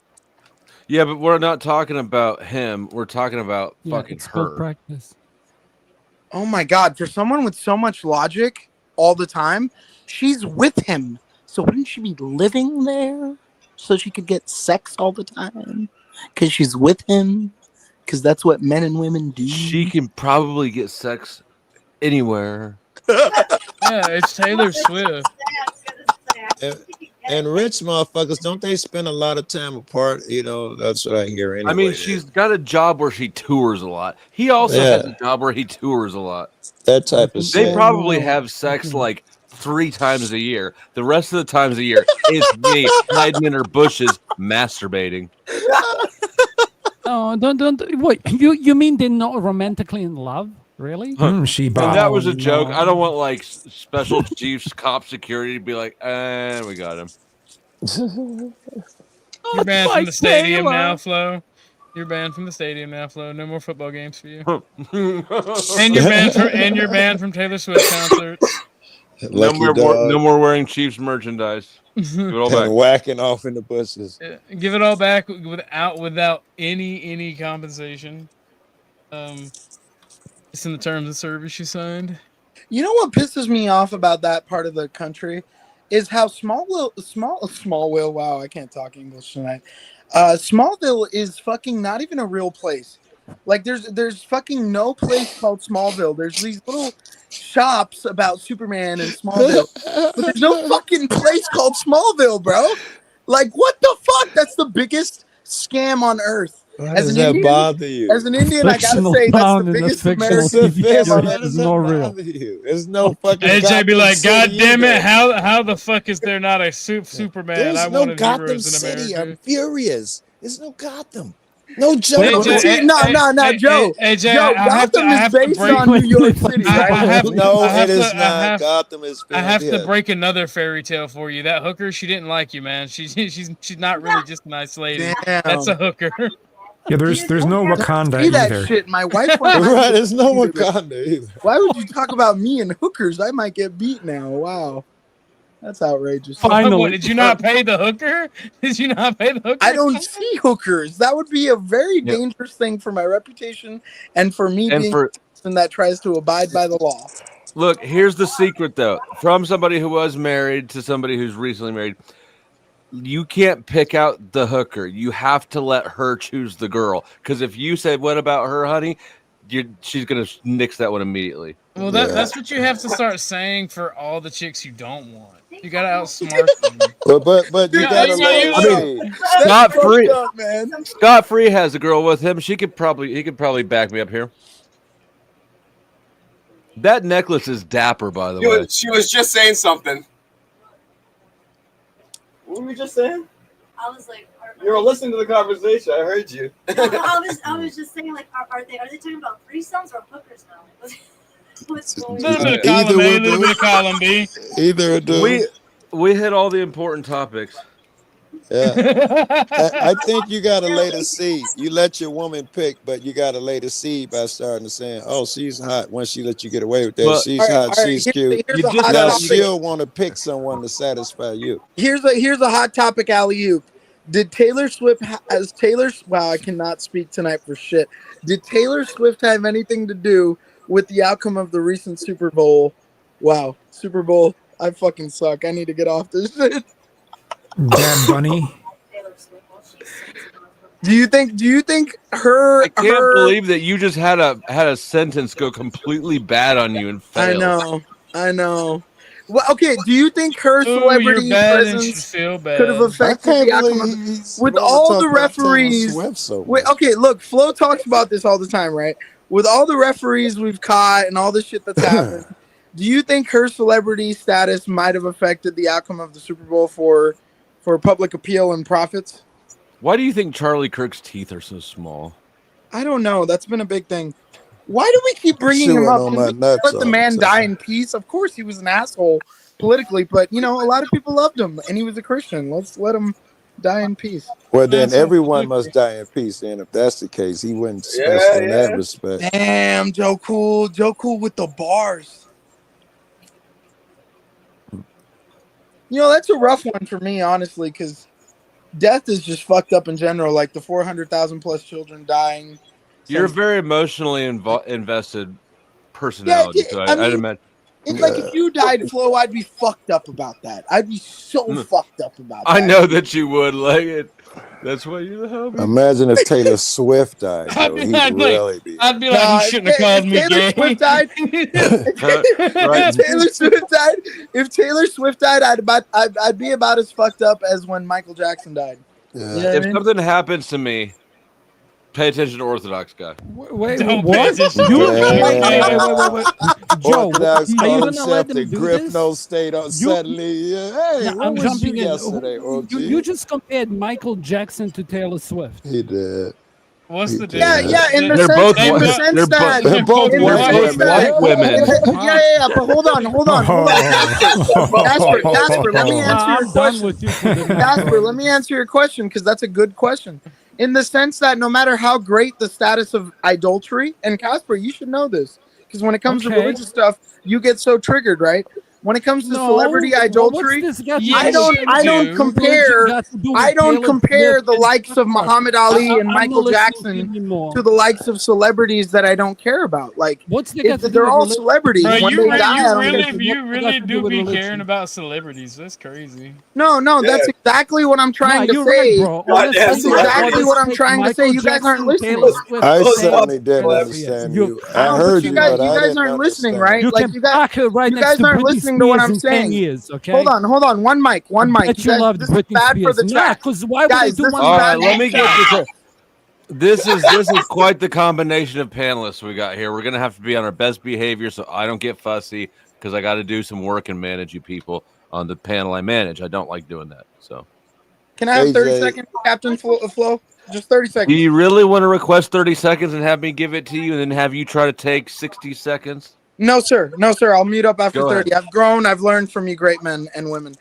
A: Yeah, but we're not talking about him. We're talking about fucking
F: it's called
A: her.
F: practice.
H: Oh my God! For someone with so much logic all the time, she's with him. So wouldn't she be living there so she could get sex all the time? Because she's with him. Because that's what men and women do.
A: She can probably get sex anywhere.
C: Yeah, it's Taylor Swift.
E: And rich motherfuckers, don't they spend a lot of time apart? You know, that's what I hear anyway.
A: I mean, she's got a job where she tours a lot. He also has a job where he tours a lot.
E: that type of
A: They
E: shit.
A: probably have sex like 3 times a year. The rest of the times a year is me hiding in her bushes masturbating.
F: Oh, don't wait. You mean they're not romantically in love? Really?
G: She
A: And
G: bought.
A: that was a
F: Oh,
A: joke.
F: no.
A: I don't want like special chiefs, cop security to be like, we got him.
C: You're banned from
F: Like
C: the stadium
F: Taylor.
C: now, Flo. You're banned from the stadium now, Flo. No more football games for you. And you're banned from Taylor Swift concerts.
E: Lucky dog.
A: no more wearing Chiefs merchandise. Give it all
E: and
A: back.
E: whacking off in the bushes.
C: Give it all back without any compensation. It's in the terms of service you signed.
H: You know what pisses me off about that part of the country is how Smallville. Wow, I can't talk English tonight. Smallville is fucking not even a real place. Like there's fucking no place called Smallville. There's these little shops about Superman and Smallville, but there's no fucking place called Smallville, bro. Like what the fuck? That's the biggest scam on earth.
E: Why
H: As
E: does
H: an
E: that
H: Indian-
E: bother you?
H: As an Indian, I gotta
F: Fictional
H: say that's
F: town
H: the
F: in a
H: biggest
F: fictional
H: American
F: TV
H: scam
F: show.
H: on
E: Why
H: earth.
E: does
F: It's
E: that
F: not real.
E: bother you? There's no fucking
C: AJ be
E: Gotham
C: like,
E: City
C: God damn it,
E: either.
C: how the fuck is there not a Superman?
E: There's
C: I
E: no
C: wanted
E: Gotham
C: heroes in
E: City.
C: America.
E: I'm furious. There's no Gotham. No Joe.
C: Hey,
H: Joe,
C: Jay,
H: no,
C: hey,
H: Joe.
C: AJ,
H: Joe,
C: I have to
H: Gotham is based
C: break.
H: on New York City,
C: I
H: right?
C: have-
E: No,
C: I have
E: it is
C: to- I
E: not.
C: have-
E: Gotham is
C: I have
E: filmed
C: to
E: here.
C: break another fairy tale for you. That hooker, she didn't like you, man. She's not really just a nice lady.
H: Damn.
C: That's a hooker.
G: Yeah, there's no Wakanda
H: See that
G: either.
H: shit. My wife went
E: Right, there's no Wakanda either.
H: Why would you talk about me and hookers? I might get beat now. Wow. That's outrageous.
F: Finally.
C: What, did you not pay the hooker? Did you not pay the hooker?
H: I don't see hookers. That would be a very dangerous thing for my reputation and for me
A: And
H: being
A: for
H: a person that tries to abide by the law.
A: look, here's the secret though. From somebody who was married to somebody who's recently married. you can't pick out the hooker. You have to let her choose the girl. Because if you say, "What about her, honey?" she's gonna nix that one immediately.
C: Well, that's what you have to start saying for all the chicks you don't want. You gotta outsmart them.
E: But you gotta let
A: Scott Free has a girl with him. He could probably back me up here. That necklace is dapper, by the way.
I: She was just saying something. What were you just saying?
K: I was like,
I: you were listening to the conversation. I heard you.
K: I was just saying, like, are they talking about threesomes or hookers now? What's going on?
C: A little bit of column A, a little bit of column B.
E: Either or do.
A: We hit all the important topics.
E: Yeah, I think you gotta lay the seed. You let your woman pick, but you gotta lay the seed by starting to saying, "Oh, she's hot." Once she let you get away with that,
A: Well,
E: she's hot, she's cute. Now she'll want to pick someone to satisfy you.
H: Here's a hot topic, alley-oop. Did Taylor Swift wow, I cannot speak tonight for shit. Did Taylor Swift have anything to do with the outcome of the recent Super Bowl? Wow, Super Bowl. I fucking suck. I need to get off this shit.
G: Bad Bunny.
H: Do you think her?
A: I can't believe that you just had a sentence go completely bad on you and fail.
H: I know. Well, okay. Do you think her celebrity presence could have affected the outcome with all the referees? Okay, look, Flo talks about this all the time, right? With all the referees we've caught and all the shit that's happened, do you think her celebrity status might have affected the outcome of the Super Bowl for public appeal and profits?
A: Why do you think Charlie Kirk's teeth are so small?
H: I don't know. That's been a big thing. Why do we keep bringing him up? Can we let the man die in peace? Of course, he was an asshole politically, but a lot of people loved him, and he was a Christian. Let's let him die in peace.
E: Well, then everyone must die in peace. Then, if that's the case, he wouldn't special in that respect.
H: Damn, Joe Cool with the bars. That's a rough one for me, honestly, because death is just fucked up in general. Like the 400,000 plus children dying.
A: You're a very emotionally invested personality.
H: Yeah,
A: so I'd imagine.
H: It's like if you died, Flo, I'd be fucked up about that. I'd be so fucked up about that.
A: I know that you would. Like it. That's why you're the homie.
E: Imagine if Taylor Swift died. Though. I'd
C: be like, you shouldn't have called me gay.
H: Swift died, if Taylor Swift died, I'd be about as fucked up as when Michael Jackson died.
E: Yeah.
A: If something happens to me, pay attention to Orthodox guy.
F: Wait, what? Wait. Joe, are you gonna let them do this?
E: State on suddenly. Hey,
F: I'm jumping in.
E: Yesterday?
F: You just compared Michael Jackson to Taylor Swift.
E: He did.
C: What's the difference?
H: Yeah. In the sense that
E: they're both white women.
H: Yeah. But hold on. Casper, let me answer your question. Casper, let me answer your question because that's a good question. In the sense that no matter how great the status of idolatry, and Casper, you should know this because when it comes to religious stuff, you get so triggered, right? When it comes to celebrity idolatry, I don't compare the likes of Muhammad Ali and Michael Jackson to the likes of celebrities that I don't care about. Like, they're all celebrities.
C: Bro,
H: when
C: you
H: they die,
C: really do be caring about celebrities. That's crazy.
H: No, that's exactly what I'm trying to say. That's exactly what I'm trying to say. You guys aren't listening.
E: I certainly didn't understand you. I heard you, but
H: you guys aren't listening, right? Like you guys aren't listening to what I'm saying.
F: Okay?
H: Hold on. One mic. This is bad for the chat. Guys,
A: all right, let me get this. This is quite the combination of panelists we got here. We're gonna have to be on our best behavior so I don't get fussy because I got to do some work and manage you people on the panel I manage. I don't like doing that. So,
H: can I have 30 seconds, Captain Flo? Just 30 seconds.
A: Do you really want to request 30 seconds and have me give it to you and then have you try to take 60 seconds?
H: No, sir. I'll mute up after 30. I've grown. I've learned from you great men and women.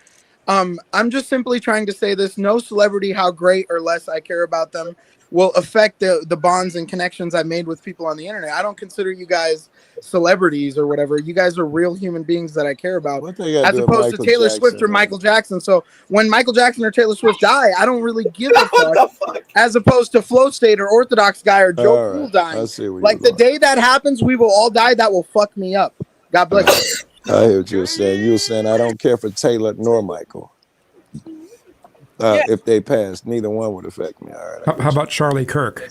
H: I'm just simply trying to say this. No celebrity, how great or less I care about them, will affect the bonds and connections I've made with people on the internet. I don't consider you guys celebrities or whatever. You guys are real human beings that I care about, as opposed to Taylor Swift or Michael Jackson. So when Michael Jackson or Taylor Swift die, I don't really give a fuck, as opposed to Flow State or Orthodox guy or Joe Cool dying. Like the day that happens, we will all die. That will fuck me up. God bless you.
E: I hear what you're saying. You were saying I don't care for Taylor nor Michael. If they passed, neither one would affect me. All right.
G: How about Charlie Kirk?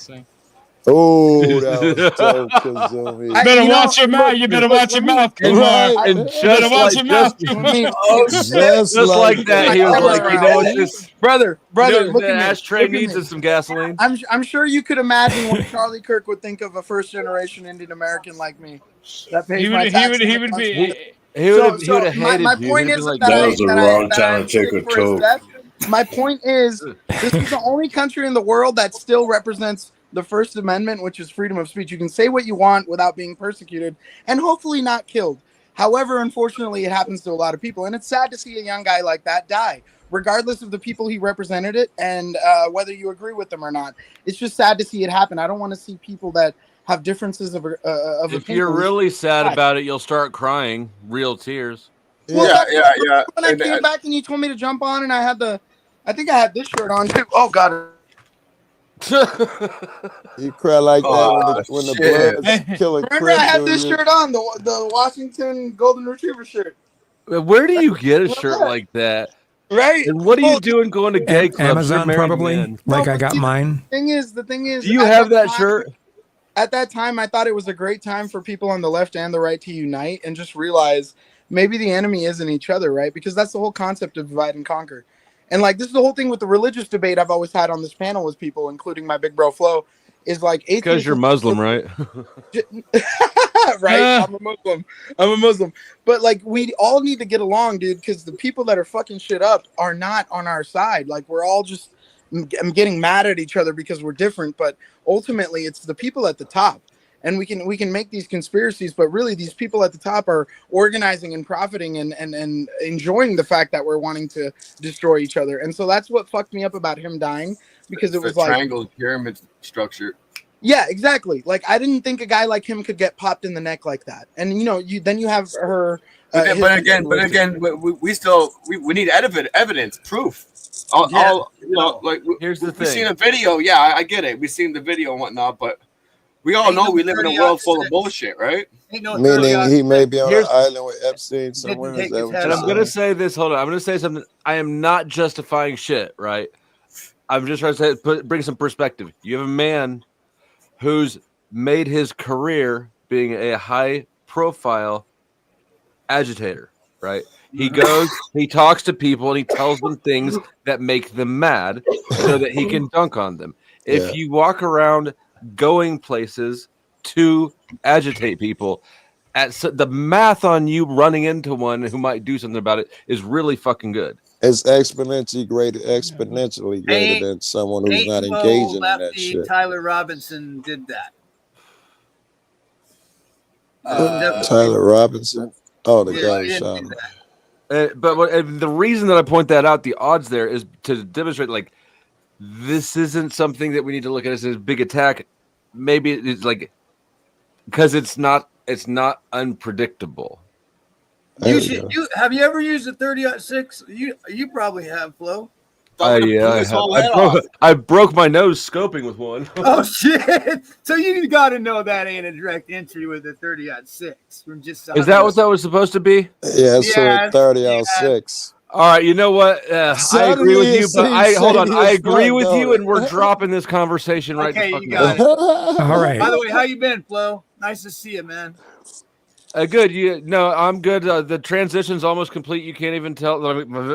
E: Oh, that was dope, Kazumi.
C: Better watch your mouth. You better watch your mouth, Kumar.
E: Right.
A: And
C: You better
A: just
C: watch
A: like
C: your mouth,
A: just,
C: Kumar.
H: Oh shit,
E: Just
A: like that, he was like, you know what, this
H: brother,
A: look
H: look at me.
A: ashtray
H: Look at
A: needs
H: me.
A: is some gasoline.
H: I'm sure you could imagine what Charlie Kirk would think of a first generation Indian American like me. That pays my taxes.
C: He would be.
A: He would have hated
H: my
A: you.
H: point
A: He'd have
H: is
A: been like,
H: that
B: That was the wrong time
H: I'm
B: to take
H: sick
B: a
H: for his
B: toke.
H: death. My point is, this is the only country in the world that still represents the First Amendment, which is freedom of speech. You can say what you want without being persecuted and hopefully not killed. However, unfortunately, it happens to a lot of people. And it's sad to see a young guy like that die, regardless of the people he represented it and whether you agree with them or not. It's just sad to see it happen. I don't want to see people that have differences of
A: if you're really sad about it, you'll start crying real tears.
H: Well, yeah. When I came back and you told me to jump on, and I think I had this shirt on too. Oh God.
E: You cry like that when the blood's killing.
H: Remember, I had this shirt on, the Washington Golden Retriever shirt.
A: Where do you get a shirt like that?
H: Right.
A: And what are you doing going to gay clubs?
G: Amazon probably. Like I got mine.
H: The thing is.
A: Do you have that shirt?
H: At that time, I thought it was a great time for people on the left and the right to unite and just realize maybe the enemy isn't each other, right? Because that's the whole concept of divide and conquer. And like, this is the whole thing with the religious debate I've always had on this panel with people, including my big bro Flo, is like,
A: because you're Muslim, right?
H: Right? I'm a Muslim. But like, we all need to get along, dude, because the people that are fucking shit up are not on our side. Like, we're all just getting mad at each other because we're different. But ultimately, it's the people at the top. And we can make these conspiracies, but really these people at the top are organizing and profiting and enjoying the fact that we're wanting to destroy each other. And so that's what fucked me up about him dying, because it was like
I: triangle pyramid structure.
H: Yeah, exactly. Like, I didn't think a guy like him could get popped in the neck like that. And you have her.
I: But again, we still need evidence, proof.
A: Here's the thing.
I: We've seen a video. Yeah, I get it. We've seen the video and whatnot, but we all know we live in a world full of bullshit, right?
E: Meaning he may be on an island with Epstein somewhere.
A: And I'm going to say this. Hold on. I'm going to say something. I am not justifying shit, right? I'm just trying to say, bring some perspective. You have a man who's made his career being a high-profile agitator, right? He goes, he talks to people, and he tells them things that make them mad so that he can dunk on them. If you walk around going places to agitate people, the math on you running into one who might do something about it is really fucking good.
E: It's exponentially greater than someone who's not engaging in that shit.
L: Tyler Robinson did that.
E: Tyler Robinson. Oh, the guy who shot him.
A: But the reason that I point that out, the odds there, is to demonstrate like this isn't something that we need to look at as a big attack. Maybe it's like because it's not unpredictable.
L: Have you ever used a 30-06? You probably have, Flo.
A: Yeah, I broke my nose scoping with one.
L: Oh shit! So you got to know that ain't a direct entry with a 30-06 from just.
A: Is that what that was supposed to be?
E: Yeah, it's a 30-06.
A: All right, you know what? I agree with you, but I agree with you, and we're dropping this conversation right.
L: Okay,
A: you
L: got it.
G: All right.
L: By the way, how you been, Flo? Nice to see you, man.
A: Good. I'm good. The transition's almost complete. You can't even tell.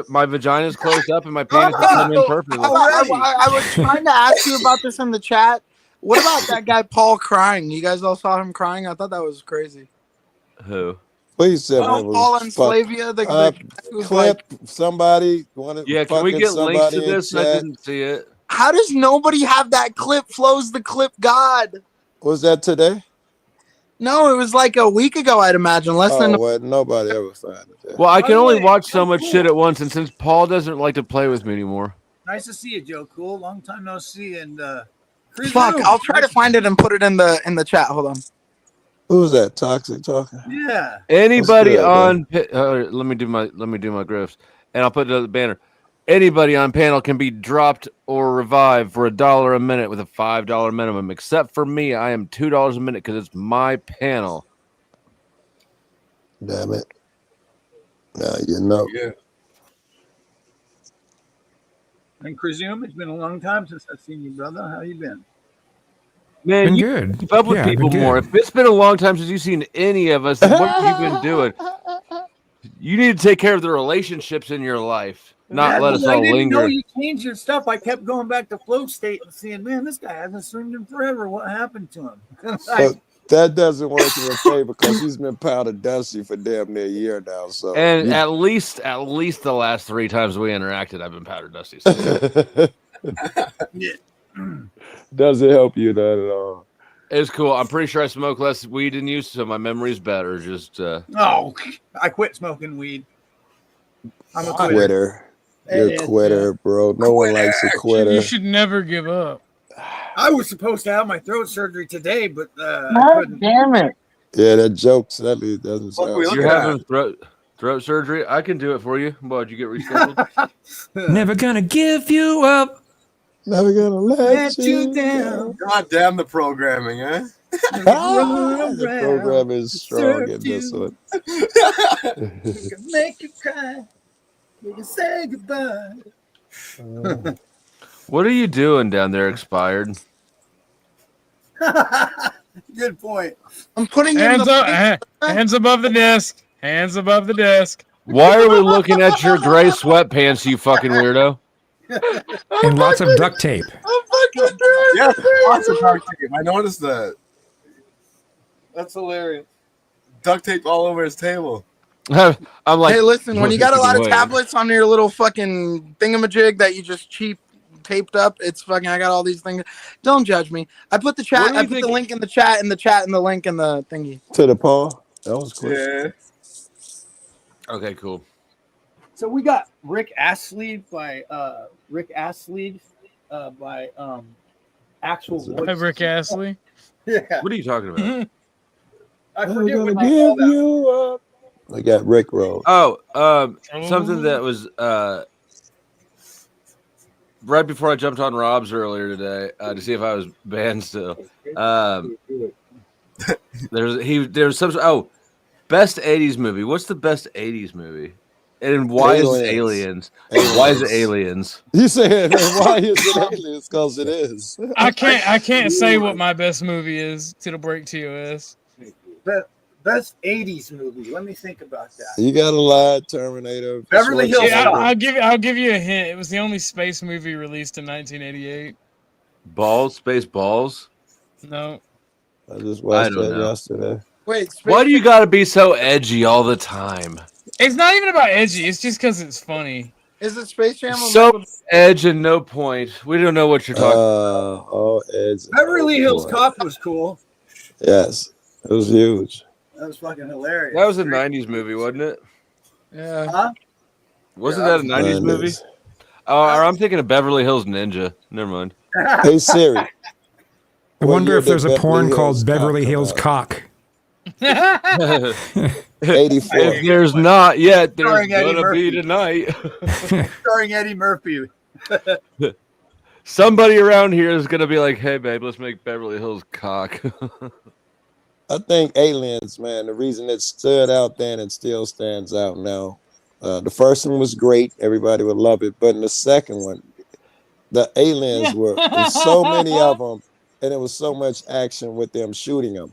A: My vagina's closed up and my penis is coming in perfectly.
H: I was trying to ask you about this in the chat. What about that guy Paul crying? You guys all saw him crying? I thought that was crazy.
A: Who?
E: Please tell me.
H: Paul and Slavia. The
E: clip. Like, somebody.
A: Can we get links to this? I didn't see it.
H: How does nobody have that clip? Flo's the clip god.
E: Was that today?
H: No, it was like a week ago, I'd imagine.
E: Nobody ever found it.
A: Well, I can only watch so much shit at once, and since Paul doesn't like to play with me anymore.
L: Nice to see you, Joe. Cool. Long time no see. And
H: fuck, I'll try to find it and put it in the chat. Hold on.
E: Who's that? Toxic talking?
L: Yeah.
A: Anybody on? Let me do my griffs, and I'll put it on the banner. Anybody on panel can be dropped or revived for $1 a minute with a $5 minimum, except for me. I am $2 a minute because it's my panel.
E: Damn it! Now you know.
I: Yeah.
L: And Presume, it's been a long time since I've seen you, brother. How you been?
A: Man,
G: Been
A: you
G: good.
A: keep up with
G: Yeah, I've
A: people
G: been
A: more.
G: good.
A: If it's been a long time since you've seen any of us, then what have you been doing? You need to take care of the relationships in your life, not let us
L: I
A: all
L: didn't know
A: linger.
L: you changed your stuff. I kept going back to Flow State and seeing, man, this guy hasn't streamed in forever. What happened to him?
E: But that doesn't work in your favor because he's been powder dusty for damn near a year now. So
A: And
E: you-
A: at least the last 3 times we interacted, I've been powder dusty. So
E: doesn't help you not at all.
A: it's cool. I'm pretty sure I smoke less weed than you, so my memory's better. Just
L: Oh, I quit smoking weed. I'm a
E: Quitter. You're a quitter, bro. No one likes a quitter.
C: You should never give up.
L: I was supposed to have my throat surgery today, but I
H: God
L: couldn't.
H: damn it.
E: Yeah, that joke sadly doesn't sound.
A: You're having throat surgery. I can do it for you. Why'd you get rescheduled?
G: Never gonna give you up.
E: Never gonna let you
L: down.
I: God damn the programming, eh?
E: The program is strong in this one.
L: We can make you cry. We can say goodbye.
A: What are you doing down there, expired?
L: Good point.
H: I'm putting
C: Hands
H: in
C: up, hands above the desk. Hands above the desk.
A: Why are we looking at your gray sweatpants, you fucking weirdo?
G: And lots of duct tape.
I: Yeah, lots of duct tape. I noticed that. That's hilarious. Duct tape all over his table.
A: I'm like,
H: hey, listen, when you got a lot of
A: Wait.
H: tablets on your little fucking thingamajig that you just cheap taped up, it's fucking. I got all these things. Don't judge me. I put the chat. I put the link in the chat, and the link in the thingy.
E: To the paw. That was quick.
I: Yeah.
A: Okay, cool.
L: So we got Rick Astley by actual voice.
C: Hey, Rick Astley.
L: Yeah.
A: What are you talking about?
L: I
E: Never
L: forget
E: gonna
L: what they
E: give
L: call that.
E: you up. I got Rick rolled.
A: Oh, something that was right before I jumped on Rob's earlier today to see if I was banned still. There's some best 80s movie. What's the best 80s movie? And why is it Aliens? Why is it Aliens?
E: You said why is it Aliens? Because it is.
C: I can't say what my best movie is to the break TOS.
L: Best 80s movie. Let me think about that.
E: You got a lie, Terminator.
L: Beverly Hills
C: Yeah,
L: Cop.
C: I'll give you a hint. It was the only space movie released in 1988.
A: Space Balls?
C: No.
E: I just watched
A: don't
E: that
A: know.
E: yesterday.
H: Wait,
A: Why do you got to be so edgy all the time?
C: It's not even about edgy. It's just because it's funny.
H: Is it Space Jam?
A: So edge and no point. We don't know what you're talking
E: Edge.
L: Beverly Hills Cop was cool.
E: Yes, it was huge.
L: That was fucking hilarious.
A: That was a 90s movie, wasn't it?
H: Yeah.
L: Huh?
A: Wasn't that a 90s movie? Oh, or I'm thinking of Beverly Hills Ninja. Never mind.
E: Hey Siri.
G: I wonder if there's a porn called Beverly Hills Cock.
E: 84.
A: If there's not yet, there's
L: Starring Eddie
A: gonna
L: Murphy.
A: be tonight.
L: Starring Eddie Murphy.
A: Somebody around here is gonna be like, "Hey, babe, let's make Beverly Hills Cock."
E: I think Aliens, man, the reason it stood out then and still stands out now. The first one was great, everybody would love it, but in the second one, the aliens were so many of them, and there was so much action with them shooting them.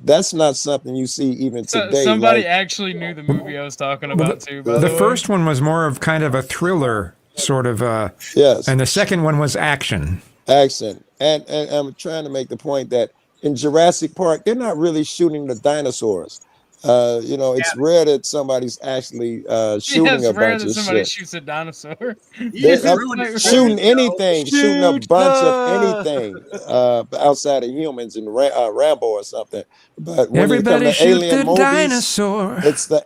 E: That's not something you see even today.
C: Somebody
E: like,
C: actually knew the movie I was talking about too. By
G: The
C: way.
G: first one was more of kind of a thriller sort of.
E: Yes.
G: And the second one was action.
E: Action. And I'm trying to make the point that in Jurassic Park, they're not really shooting the dinosaurs. It's rare that somebody's actually shooting a bunch of
C: somebody
E: shit.
C: shoots a dinosaur.
E: Shooting anything, shooting a bunch of anything outside of humans in Rambo or something. But when
G: Everybody
E: it comes to
G: shoot
E: alien
G: the
E: movies,
G: dinosaur.
E: it's the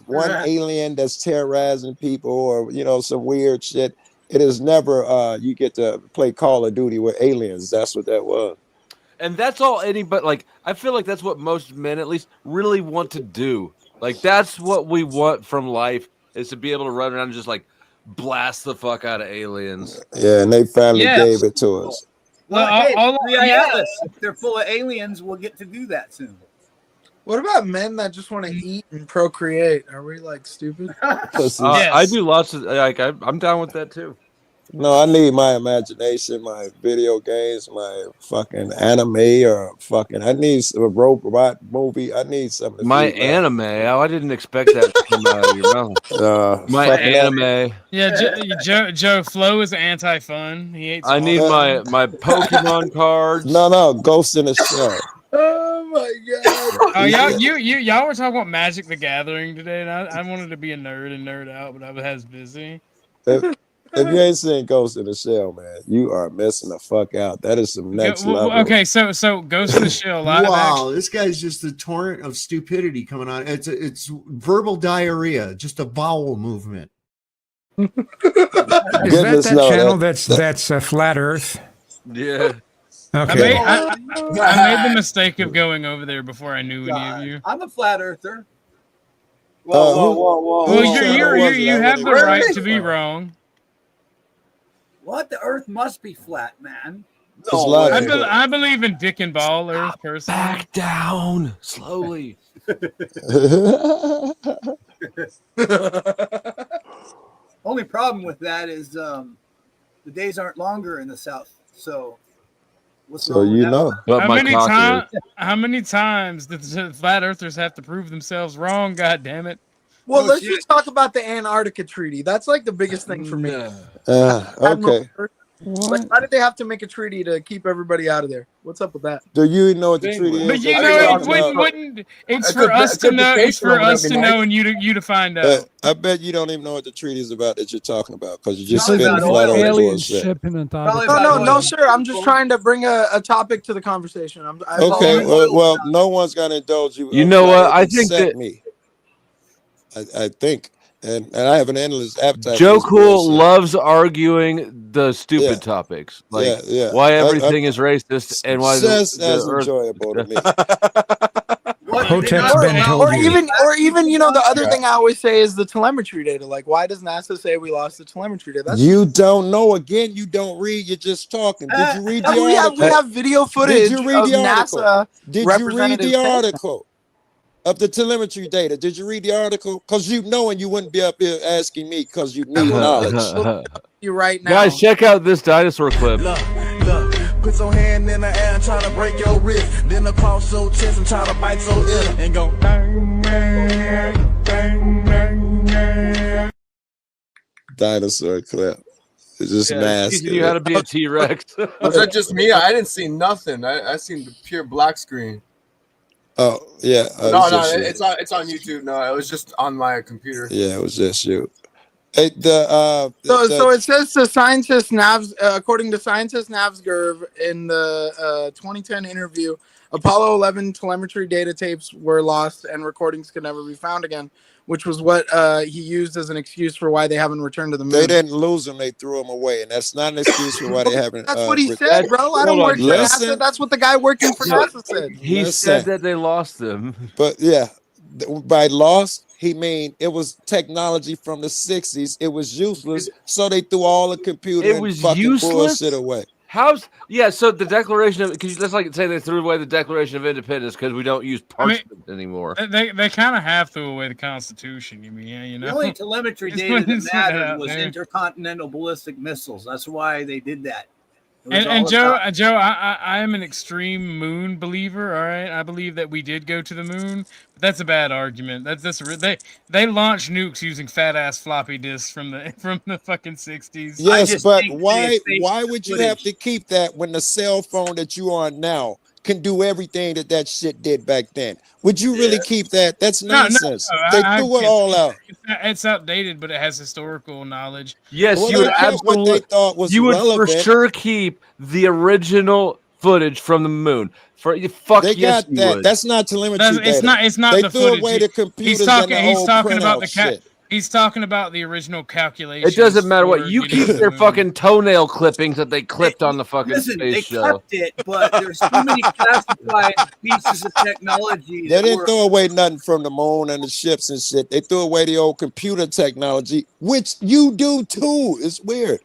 E: one alien that's terrorizing people, or some weird shit. It is never you get to play Call of Duty with aliens. That's what that was.
A: And that's all anybody I feel like that's what most men at least really want to do. Like that's what we want from life is to be able to run around and just like blast the fuck out of aliens.
E: Yeah, and they finally gave it to us.
L: Well,
C: Well,
L: hey,
C: all-
L: if they're full of aliens, we'll get to do that soon.
H: What about men that just want to eat and procreate? Are we like stupid?
E: Pussies.
A: I do lots of I'm down with that too.
E: No, I need my imagination, my video games, my fucking anime, or fucking. I need a robot movie. I need something to
A: My
E: feed my
A: anime. Oh, I didn't expect that to come out of your mouth. My
E: fucking
A: anime.
C: Yeah, Joe Flo is anti-fun. He hates.
A: I need my Pokemon cards.
E: No, Ghost in the Shell.
H: Oh my god!
C: Oh, y'all were talking about Magic the Gathering today, and I wanted to be a nerd and nerd out, but I was busy.
E: If you ain't seen Ghost in the Shell, man, you are missing the fuck out. That is some next level.
C: Okay, so Ghost in the Shell live
M: Wow, this guy's just a torrent of stupidity coming on. It's verbal diarrhea, just a bowel movement.
G: Is that channel that's Flat Earth?
A: Yeah.
G: Okay.
C: I made the mistake of going over there before I knew any of you.
L: I'm a flat earther.
C: Well, you have the right to be wrong.
L: What? The Earth must be flat, man.
C: I believe in dick and ball Earth personally.
A: Back down slowly.
L: Only problem with that is the days aren't longer in the South. So,
E: so you know.
C: How many times did the flat earthers have to prove themselves wrong? God damn it!
H: Well, let's just talk about the Antarctica Treaty. That's like the biggest thing for me.
E: Okay.
H: Like, why did they have to make a treaty to keep everybody out of there? What's up with that?
E: Do you know what the treaty is?
C: But you know, it wouldn't. It's for us to know. It's for us to know, and you to find out.
E: I bet you don't even know what the treaty is about that you're talking about, because you just spit flat on bullshit.
H: No, sir. I'm just trying to bring a topic to the conversation.
E: Okay. Well, no one's gonna indulge you.
A: You know what? I think that
E: me. I think. And I have an endless appetite.
A: Joe Cool loves arguing the stupid topics, like why everything is racist and why
E: just
A: the
E: as
A: Earth.
E: enjoyable to me.
H: Or even you know, the other thing I always say is the telemetry data. Like, why does NASA say we lost the telemetry data?
E: You don't know. Again, you don't read. You're just talking. Did you read the article?
H: We have video footage.
E: Did you read the article?
H: NASA
E: Did you read the article of the telemetry data? Did you read the article? Because you know, and you wouldn't be up here asking me because you need knowledge.
H: You right now,
A: guys. Check out this dinosaur clip.
N: Look, put your hand in the air and try to break your wrist. Then across your chest and try to bite your ear and go.
E: Dinosaur clip. It's just nasty.
A: Teaching you how to be a T-Rex.
I: Was that just me? I didn't see nothing. I seen the pure black screen.
E: Oh yeah.
I: No, it's on YouTube. No, it was just on my computer.
E: Yeah, it was just you. Hey,
H: so it says the scientist according to scientist Navsgurv in the 2010 interview, Apollo 11 telemetry data tapes were lost and recordings could never be found again, which was what he used as an excuse for why they haven't returned to the moon.
E: They didn't lose them; they threw them away, and that's not an excuse for why they haven't.
H: That's what he said, bro. I don't work for NASA. That's what the guy working for NASA said.
A: He said that they lost them,
E: but yeah, by lost he mean it was technology from the 60s. It was useless, so they threw all the computer and fucking bullshit away.
A: So the Declaration of, because that's like say they threw away the Declaration of Independence because we don't use parchment anymore.
C: They kind of have threw away the Constitution. You mean, you know,
L: the only telemetry data that mattered was intercontinental ballistic missiles. That's why they did that.
C: And Joe, I am an extreme moon believer. All right, I believe that we did go to the moon, but that's a bad argument. They launched nukes using fat ass floppy disks from the fucking 60s.
E: Yes, but why would you have to keep that when the cell phone that you are now can do everything that shit did back then? Would you really keep that? That's nonsense. They threw it all out.
C: It's outdated, but it has historical knowledge.
A: Yes, you would absolutely.
E: What they thought was
A: you would
E: relevant.
A: for sure keep the original footage from the moon.
E: They got that. That's not telemetry data.
C: It's not
E: they
C: the
E: threw
C: footage.
E: away the computers
C: He's talking
E: and
C: about the
E: shit.
C: He's talking about the original calculations.
A: It doesn't matter what you keep their fucking toenail clippings that they clipped on the fucking
L: they
A: space show.
L: kept it, but there's too many classified pieces of technology.
E: They didn't throw away nothing from the moon and the ships and shit. They threw away the old computer technology, which you do too. It's weird.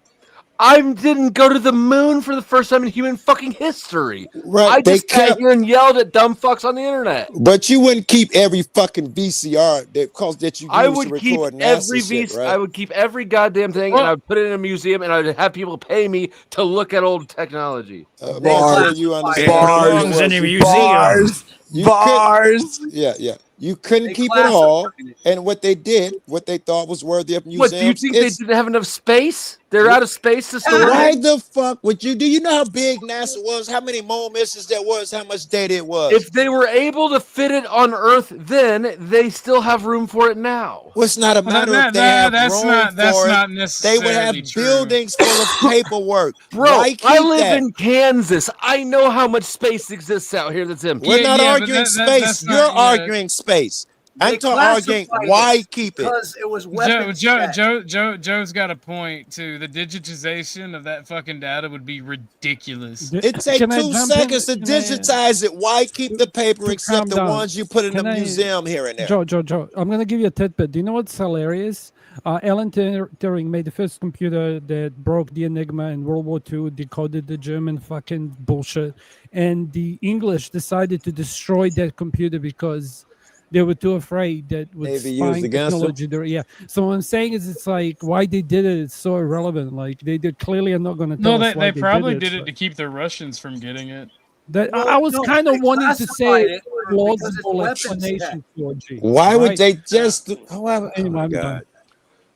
A: I didn't go to the moon for the first time in human fucking history.
E: Right.
A: I just sat here and yelled at dumb fucks on the internet.
E: But you wouldn't keep every fucking VCR that you
A: I
E: use to
A: would keep
E: record
A: every
E: NASA shit, right?
A: I would keep every goddamn thing, and I would put it in a museum, and I'd have people pay me to look at old technology.
H: Bars,
E: you understand
H: bars,
E: what it was.
H: bars,
E: You
H: bars.
E: Yeah. You couldn't keep it all. And what they thought was worthy of museums.
A: What, do you think they didn't have enough space? They're out of space to store
E: Why
A: it?
E: the fuck would you? Do you know how big NASA was? How many moon missions there was? How much data it was?
A: If they were able to fit it on Earth then, they still have room for it now.
E: Well, it's not a matter of they have room for it.
C: Not
E: They
C: necessarily
E: would have
C: true.
E: buildings full of paperwork.
A: Bro,
E: Why keep
A: I live
E: that?
A: in Kansas. I know how much space exists out here that's empty.
E: We're not
C: but
E: arguing space.
C: that's
E: You're
C: not-
E: arguing space. I'm arguing why keep it.
L: Because it was weapons.
C: Joe's got a point too. The digitization of that fucking data would be ridiculous.
E: It takes 2 seconds to digitize it. Why keep the paper except the ones you put in the museum here and there?
F: Joe, I'm gonna give you a tidbit. Do you know what's hilarious? Alan Turing made the first computer that broke the Enigma in World War II, decoded the German fucking bullshit, and the English decided to destroy that computer because they were too afraid that with
E: Maybe
F: spying
E: used against them.
F: technology. Yeah. So what I'm saying is, it's like why they did it. It's so irrelevant. Like they clearly are not going to tell
C: No,
F: us why
C: they probably did
F: so.
C: it to keep the Russians from getting it.
F: That
L: No,
F: I was
L: no,
F: kind of
L: they
F: wanting to
L: classified
F: say
L: it
F: plausible
L: because it's weapons
F: explanation for G.
E: Why would
F: right?
E: they just? Oh
F: Anyway,
E: my
F: I'm
E: God.
F: done.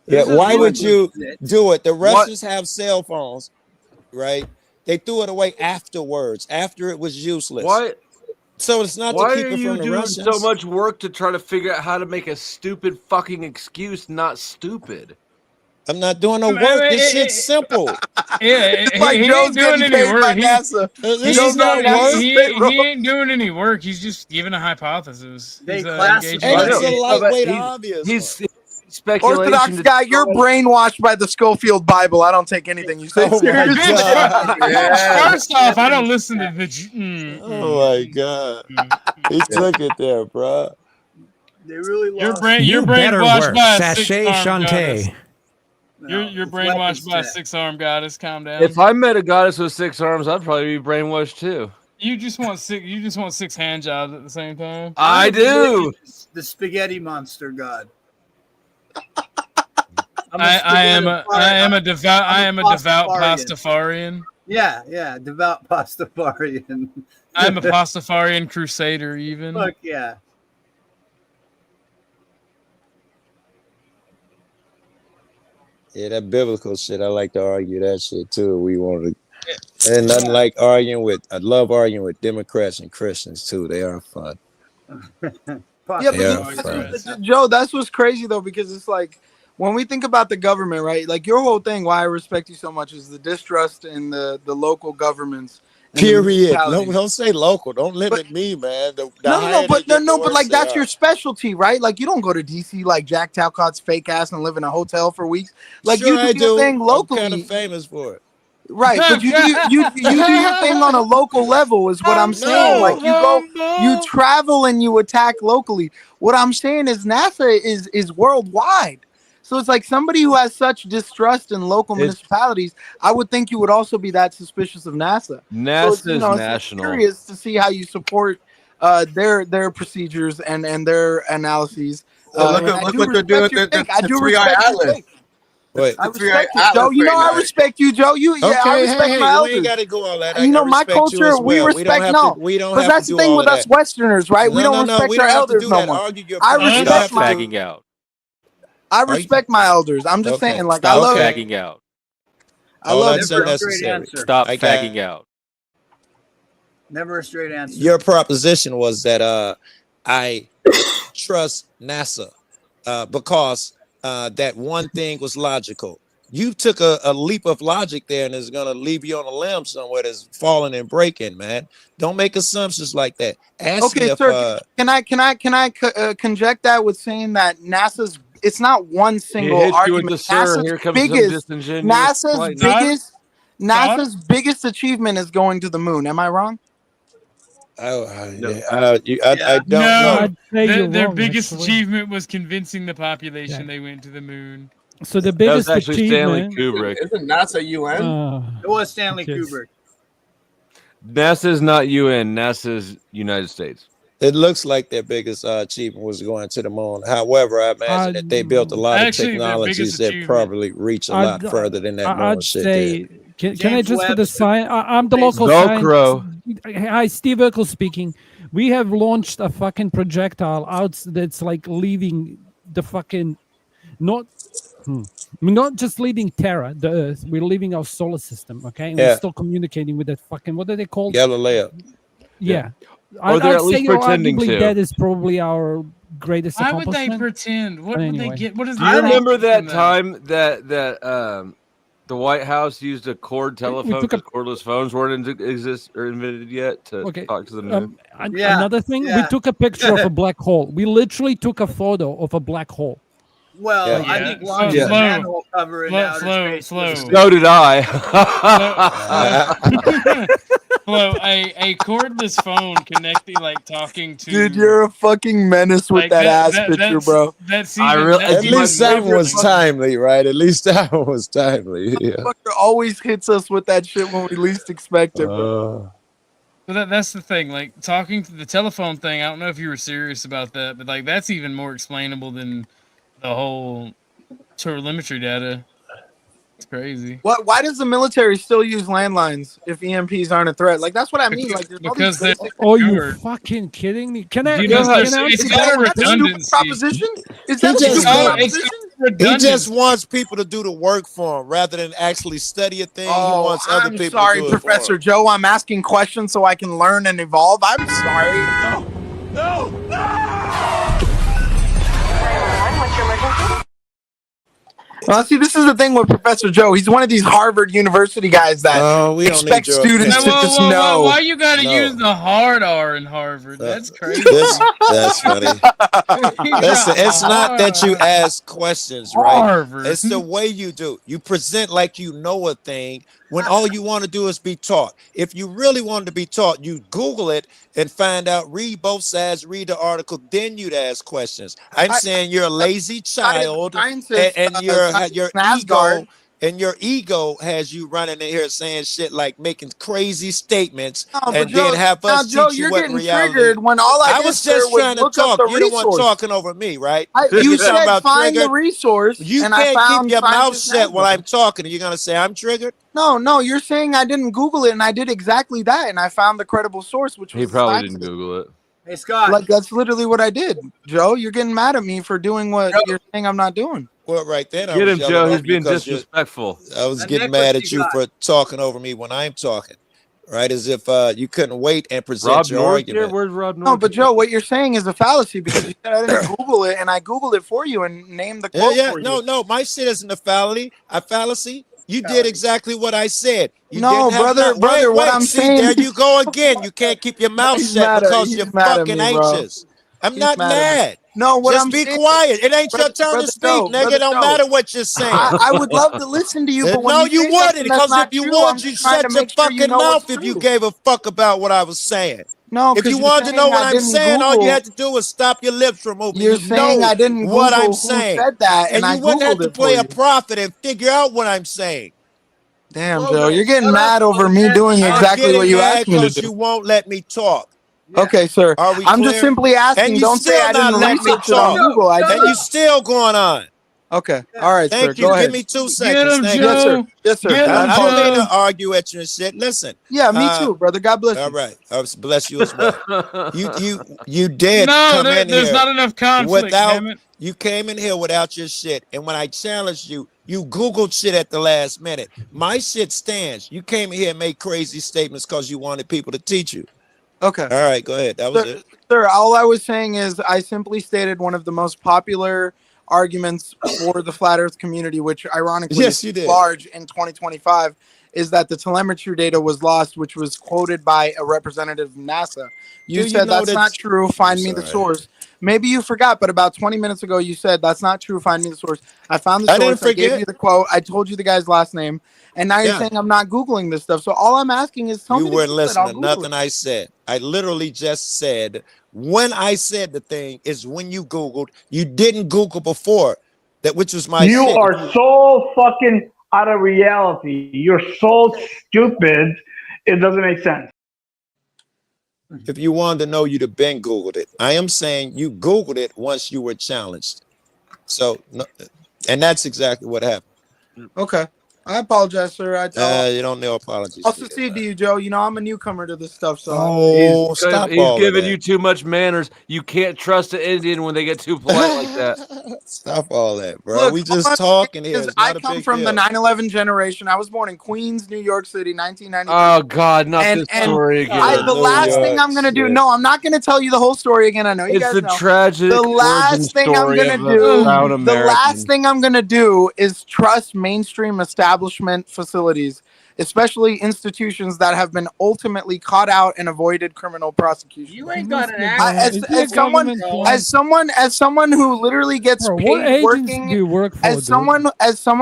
E: Yeah,
L: This is
E: why would you
L: bullshit.
E: do it? The Russians have cell phones, right? They threw it away afterwards, after it was useless.
A: Why?
E: So it's not
A: Why
E: to keep
A: are
E: it
A: you
E: from the
A: doing
E: Russians.
A: so much work to try to figure out how to make a stupid fucking excuse not stupid?
E: I'm not doing no work. This shit's simple.
C: Yeah,
H: Like
C: he
H: Joe's
C: ain't doing
H: getting
C: any
H: paid
C: work.
H: by
C: He-
H: NASA.
E: This
H: Joe's
E: is not
H: not
E: work.
C: he ain't doing any work. He's just giving a hypothesis.
L: They
C: He's
L: classified
C: engaging
E: And it's
C: in-
E: a
A: know.
E: lightweight
A: He's-
E: obvious.
A: He's speculation.
H: Orthodox
A: to-
H: guy, you're brainwashed by the Schofield Bible. I don't take anything you say
E: Oh my
H: seriously.
E: God.
C: First off, I don't listen to the.
E: Oh my God. He took it there, bro.
L: They really lost.
C: You're
G: You better
C: brainwashed
G: work.
C: by a
G: Sachet
C: six-armed goddess.
G: Shantae.
C: You're
L: it's
C: brainwashed
L: weapons
C: by a
L: tech.
C: six-armed goddess. Calm down.
A: If I met a goddess with 6 arms, I'd probably be brainwashed too.
C: You just want six. You just want 6 hand jobs at the same time.
A: I do.
L: The spaghetti monster god.
C: I am a devout Pastafarian.
L: Yeah, devout Pastafarian.
C: I'm a Pastafarian crusader. Even.
L: Fuck yeah.
E: Yeah, that biblical shit. I like to argue that shit too. We want to, and nothing like arguing with. I love arguing with Democrats and Christians too. They are fun.
H: Yeah, but Joe, that's what's crazy though, because it's like when we think about the government, right? Like your whole thing, why I respect you so much is the distrust in the local governments. and the
E: Period.
H: municipalities.
E: Don't say local. Don't limit me, man. The
H: No,
E: higher they
H: but
E: get, the
H: but
E: worse
H: like
E: they
H: that's
E: are.
H: your specialty, right? Like you don't go to DC like Jack Talcott's fake ass and live in a hotel for weeks. Like
E: Sure
H: you
E: I
H: do your thing
E: I'm
H: locally,
E: kind of famous for it.
H: right? But you do you do your thing on a local level, is what I'm saying. Like you travel and you attack locally. What I'm saying is NASA is worldwide. So it's like somebody who has such distrust in local municipalities, I would think you would also be that suspicious of NASA.
A: NASA
H: it's,
A: is
H: it's
A: national.
H: curious to see how you support their procedures and their analyses.
I: Look what they're doing.
H: I do respect your take.
E: Wait,
H: I respect you, Joe. You know I respect you, Joe. I respect my
E: we ain't
H: elders.
E: got to go all that.
H: You know, my
E: respect you
H: culture,
E: as
H: we
E: well.
H: respect
E: We don't
H: But
E: have
H: that's
E: to
H: the
E: do
H: thing
E: all
H: with
E: of
H: us
E: that.
H: Westerners, right? We don't respect
E: we
H: our
E: don't have to
H: elders
E: do
H: no
E: that.
H: more.
E: Argue your
H: I
E: point. You don't
H: respect
E: have to
H: my
E: do-
A: out.
H: I respect my elders. I'm just saying, like, I
A: Stop
H: love
A: fagging out.
H: I love
E: that's
H: you, bro.
E: unnecessary.
A: Stop
E: I got-
A: fagging out.
L: Never a straight answer.
E: Your proposition was that I trust NASA because that one thing was logical. You took a leap of logic there, and it's gonna leave you on a limb somewhere that's falling and breaking, man. Don't make assumptions like that. Ask me
H: Okay,
E: if
H: sir. Can I conject that with saying that NASA's it's not one single
A: hit you with
H: argument.
A: the sir. Here comes some disingenuous politeness.
H: NASA's biggest achievement is going to the moon. Am I wrong?
E: I don't know.
C: Their biggest achievement was convincing the population they went to the moon.
F: So the
A: That was
F: biggest
A: actually Stanley
F: achievement.
A: Kubrick.
I: Isn't NASA UN?
L: It was Stanley
F: yes.
L: Kubrick.
A: NASA's not UN. NASA's United States.
E: It looks like their biggest achievement was going to the moon. However, I imagine that they built a lot of
C: Actually, their biggest
E: technologies that
C: achievement-
E: probably reach a lot further than that moon
F: I'd
E: shit
F: say,
E: did.
F: can I
L: James
F: just for
L: Webb
F: the science? I'm the local
A: Velcro.
F: scientist. Hi, Steve Urkel speaking. We have launched a fucking projectile out that's like leaving the fucking not. We're not just leaving Terra, the Earth. We're leaving our solar system. Okay, and
E: Yeah.
F: we're still communicating with that fucking. What are they called?
E: Galileo.
F: Yeah.
A: Or they're
F: I'd
A: at least
F: say
A: pretending
F: arguably
A: to.
F: that is probably our greatest
C: Why would they
F: accomplishment.
C: pretend? What
F: But
C: would they
F: anyway.
C: get? What is
A: Do you
C: the
A: remember
C: outcome
A: that
C: from
A: time that the White House used a cord telephone
F: took a-
A: because cordless phones weren't exist or invented yet to
F: Okay.
A: talk to the moon?
L: Yeah,
F: Another thing,
L: yeah.
F: we took a picture of a black hole. We literally took a photo of a black hole.
L: Well,
E: Yeah.
L: I
C: Yeah.
L: think launching
C: Yeah.
L: a manhole cover in
C: Slow,
L: outer
C: slow,
L: space.
C: slow.
L: was a
A: So did I.
C: Flo, a cordless phone connecting, like talking to.
H: Dude, you're a fucking menace with
C: like,
H: that ass picture,
C: that's-
H: bro.
C: That's
A: I
C: even.
A: really-
C: that's
E: At
C: even
E: least that
C: more
E: was
C: funny.
E: timely, right? At least that one was timely. Yeah.
H: Fucker always hits us with that shit when we least expect it, bro.
C: But that's the thing. Like talking to the telephone thing. I don't know if you were serious about that, but like that's even more explainable than the whole telemetry data. It's crazy.
H: Why does the military still use landlines if EMPs aren't a threat? Like that's what I mean. Like there's all these
C: Because they're
H: basic-
F: Oh, you
C: secured.
F: fucking kidding me? Can I?
C: You know,
F: can
C: it's
F: I-
C: it's
H: Is
C: not a
H: that a stupid
C: redundancy.
H: proposition? Is
E: He
H: that a
E: just
H: stupid
E: wants-
H: proposition?
E: He
C: Redundant.
E: just wants people to do the work for him rather than actually study a thing. He
H: Oh,
E: wants other
H: I'm
E: people
H: sorry,
E: to do it for
H: Professor
E: him.
H: Joe. I'm asking questions so I can learn and evolve. I'm sorry. Well, see, this is the thing with Professor Joe. He's one of these Harvard University guys that
E: Oh, we don't
H: expect
E: need your
H: students
E: opinion.
H: to just know.
C: Why you gotta
E: No.
C: use the hard R in Harvard? That's crazy.
E: That's funny. Listen, it's not that you ask questions, right?
C: Harvard.
E: It's the way you do. You present like you know a thing when all you want to do is be taught. If you really wanted to be taught, you Google it and find out, read both sides, read the article, then you'd ask questions. I'm saying you're a lazy child,
H: Scientists,
E: and your
H: Asgard.
E: ego. And your ego has you running in here saying shit like making crazy statements,
H: No, but
E: and
H: Joe,
E: then have
H: now,
E: us
H: Joe,
E: teach you
H: you're
E: what
H: getting
E: reality.
H: triggered when all I did,
E: was
H: sir,
E: just
H: was
E: trying to
H: look up
E: talk.
H: the
E: You don't want
H: resource.
E: talking over me, right?
H: You
E: You're talking
H: said
E: about
H: find the
E: triggered.
H: resource,
E: You
H: and I
E: can't
H: found
E: keep your mouth
H: Scientist
E: shut while
H: Asgard.
E: I'm talking. You're gonna say I'm triggered.
H: No, you're saying I didn't Google it, and I did exactly that, and I found the credible source, which was
A: He
H: the
A: probably
H: scientist.
A: didn't Google it.
L: Hey, Scott.
H: Like that's literally what I did, Joe. You're getting mad at me for doing what you're saying I'm not doing.
E: Well, right then, I
A: Get
E: was
A: him,
E: yelling
A: Joe.
E: over
A: He's
E: you
A: being
E: 'cause
A: disrespectful.
E: I was
L: That
E: getting
L: necklace
E: mad at
L: you
E: you
L: got.
E: for talking over me when I'm talking, right? As if you couldn't wait and present
A: Rob
E: your
A: North here?
E: argument.
A: Where's Rob North?
H: No, but Joe, what you're saying is a fallacy because you said I didn't Google it, and I Googled it for you and named the quote for you.
E: No, my shit isn't a fallacy. You did exactly what I said. You
H: No,
E: didn't have
H: brother,
E: wait,
H: what I'm
E: see,
H: saying-
E: there you go again. You can't keep your mouth
H: He's
E: shut
H: mad at-
E: because
H: he's
E: you're
H: mad at
E: fucking
H: me, bro.
E: anxious. I'm
H: He's
E: not
H: mad at me.
E: mad.
H: No, what
E: Just
H: I'm
E: be
H: saying-
E: quiet. It ain't your
H: Brother-
E: turn
H: Brother
E: to speak,
H: Joe,
E: nigga.
H: Brother
E: Don't
H: Joe.
E: matter what you're saying.
H: I would love to listen to you, but when
E: No,
H: you
E: you
H: say
E: wouldn't,
H: something that's
E: because
H: not
E: if you
H: true, I'm
E: would, you
H: just trying
E: shut
H: to
E: your
H: make sure you
E: fucking
H: know
E: mouth
H: what's
E: if you
H: true.
E: gave a fuck about what I was saying.
H: No,
E: If
H: 'cause
E: you
H: you're
E: wanted to know
H: saying
E: what
H: I
E: I'm
H: didn't
E: saying, all you
H: Google-
E: had to do was stop your lips from moving.
H: You're
E: You
H: saying
E: know
H: I didn't
E: what
H: Google
E: I'm
H: who
E: saying.
H: said that, and I
E: you wouldn't have
H: Googled
E: to
H: it
E: play
H: for
E: a
H: you.
E: prophet and figure out what I'm saying.
H: Damn,
L: Well,
H: Joe,
L: then,
H: you're getting
L: shut
H: mad
L: up,
H: over me
L: man.
H: doing
E: I'm
H: exactly what
E: getting
H: you
E: mad
H: asked me to
E: because
H: do.
E: you won't let me talk.
H: Okay, sir.
E: Are we
H: I'm just
E: clear?
H: simply asking.
E: And you
H: Don't say
E: still
H: I
E: not
H: didn't
E: letting me
H: research it on
E: talk.
H: Google. I
E: And
H: did.
E: you still going on.
H: Okay. All right, sir.
E: Thank you.
H: Go ahead.
E: Give me 2
C: Get
E: seconds.
C: him,
E: Thank
H: Yes,
E: you.
H: sir.
C: Joe.
H: Yes, sir.
C: Get him,
E: I don't mean
C: Joe.
E: to argue at you and shit. Listen.
H: Yeah, me too, brother. God bless
E: All
H: you.
E: right. Bless you as well. You did
C: No,
E: come in
C: there's
E: here
C: not enough conflict.
E: without.
C: Damn it.
E: You came in here without your shit, and when I challenged you, you Googled shit at the last minute. My shit stands. You came in here and made crazy statements because you wanted people to teach you.
H: Okay.
E: All right, go ahead. That was it.
H: Sir, all I was saying is I simply stated one of the most popular arguments for the flat earth community, which ironically
E: Yes,
H: is
E: you did.
H: large in 2025, is that the telemetry data was lost, which was quoted by a representative of NASA. You
E: Do you
H: said
E: know
H: that's
E: that-
H: not true. Find
E: I'm
H: me the
E: sorry.
H: source. Maybe you forgot, but about 20 minutes ago, you said that's not true. Find me the source. I found the
E: I didn't
H: source. I gave
E: forget.
H: you the quote. I told you the guy's last name. And now you're
E: Yeah.
H: saying I'm not Googling this stuff. So all I'm asking is tell
E: You
H: me to
E: weren't
H: Google it.
E: listening
H: I'll
E: to
H: Google
E: nothing
H: it.
E: I said. I literally just said, when I said the thing is when you Googled. You didn't Google before. that which was my
O: You
E: shit.
O: are so fucking out of reality. You're so stupid. It doesn't make sense.
E: If you wanted to know, you'd have been Googled it. I am saying you Googled it once you were challenged. So, and that's exactly what happened.
H: Okay. I apologize, sir.
E: You don't know apologies.
H: I'll succeed to you, Joe. You know, I'm a newcomer to this stuff, so
A: He's giving you too much manners. You can't trust an Indian when they get too polite like that.
E: Stop all that, bro.
H: Look,
E: we
H: all
E: just
H: I'm
E: talking
H: saying
E: here.
H: is
E: It's
H: I
E: not a
H: come
E: big
H: from the
E: deal.
H: 9/11 generation. I was born in Queens, New York City, 1993.
A: Oh God, not this story again.
H: The last thing I'm gonna do. No, I'm not gonna tell you the whole story again. I know you
A: It's
H: guys
A: the
H: know.
A: tragic
H: The
A: origin
H: last thing I'm
A: story
H: gonna
A: of a
H: do.
A: proud
H: The
A: American.
H: last thing I'm gonna do is trust mainstream establishment facilities, especially institutions that have been ultimately caught out and avoided criminal prosecution.
L: You ain't got an
H: As someone who literally gets
F: Bro, what
H: paid
F: agency
H: working,
F: do you work for,
H: as someone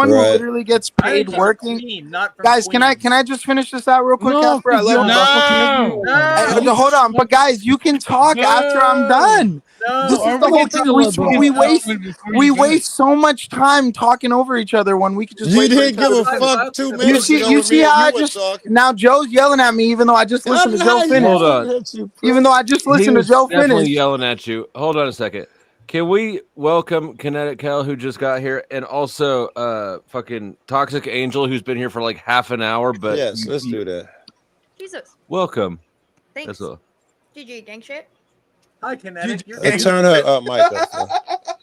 H: who
E: Right.
H: literally gets
L: I
H: paid
L: didn't come from
H: working.
L: Queens, not from
H: Guys,
L: Queens.
H: can I just finish this out real quick,
F: No,
H: Casper? I
F: 'cause
H: let
F: you're
H: him
F: no.
H: go. Hold on, but guys, you can talk after I'm done. This is the whole thing. We waste so much time talking over each other when we could just
E: You
H: wait for
E: didn't
H: each
E: give
H: other
E: a
H: to
E: fuck
H: finish.
E: 2
H: You
E: minutes
H: see,
E: ago
H: you
E: when
H: see
E: me and
H: how
E: you
H: I
E: were
H: just
E: talking.
H: now Joe's yelling at me even though I just listened to Joe finish.
A: Hold on.
H: Even though I just
A: He
H: listened to
A: was
H: Joe
A: definitely
H: finish.
A: yelling at you. Hold on a second. Can we welcome Kinetic Cal who just got here, and also fucking Toxic Angel who's been here for like half an hour? But
E: Yes, let's do that.
P: Jesus.
A: Welcome.
P: Thanks.
A: That's all.
P: GG, gang shit.
L: Hi, Kinetic.
E: Turn her mic up. Bro.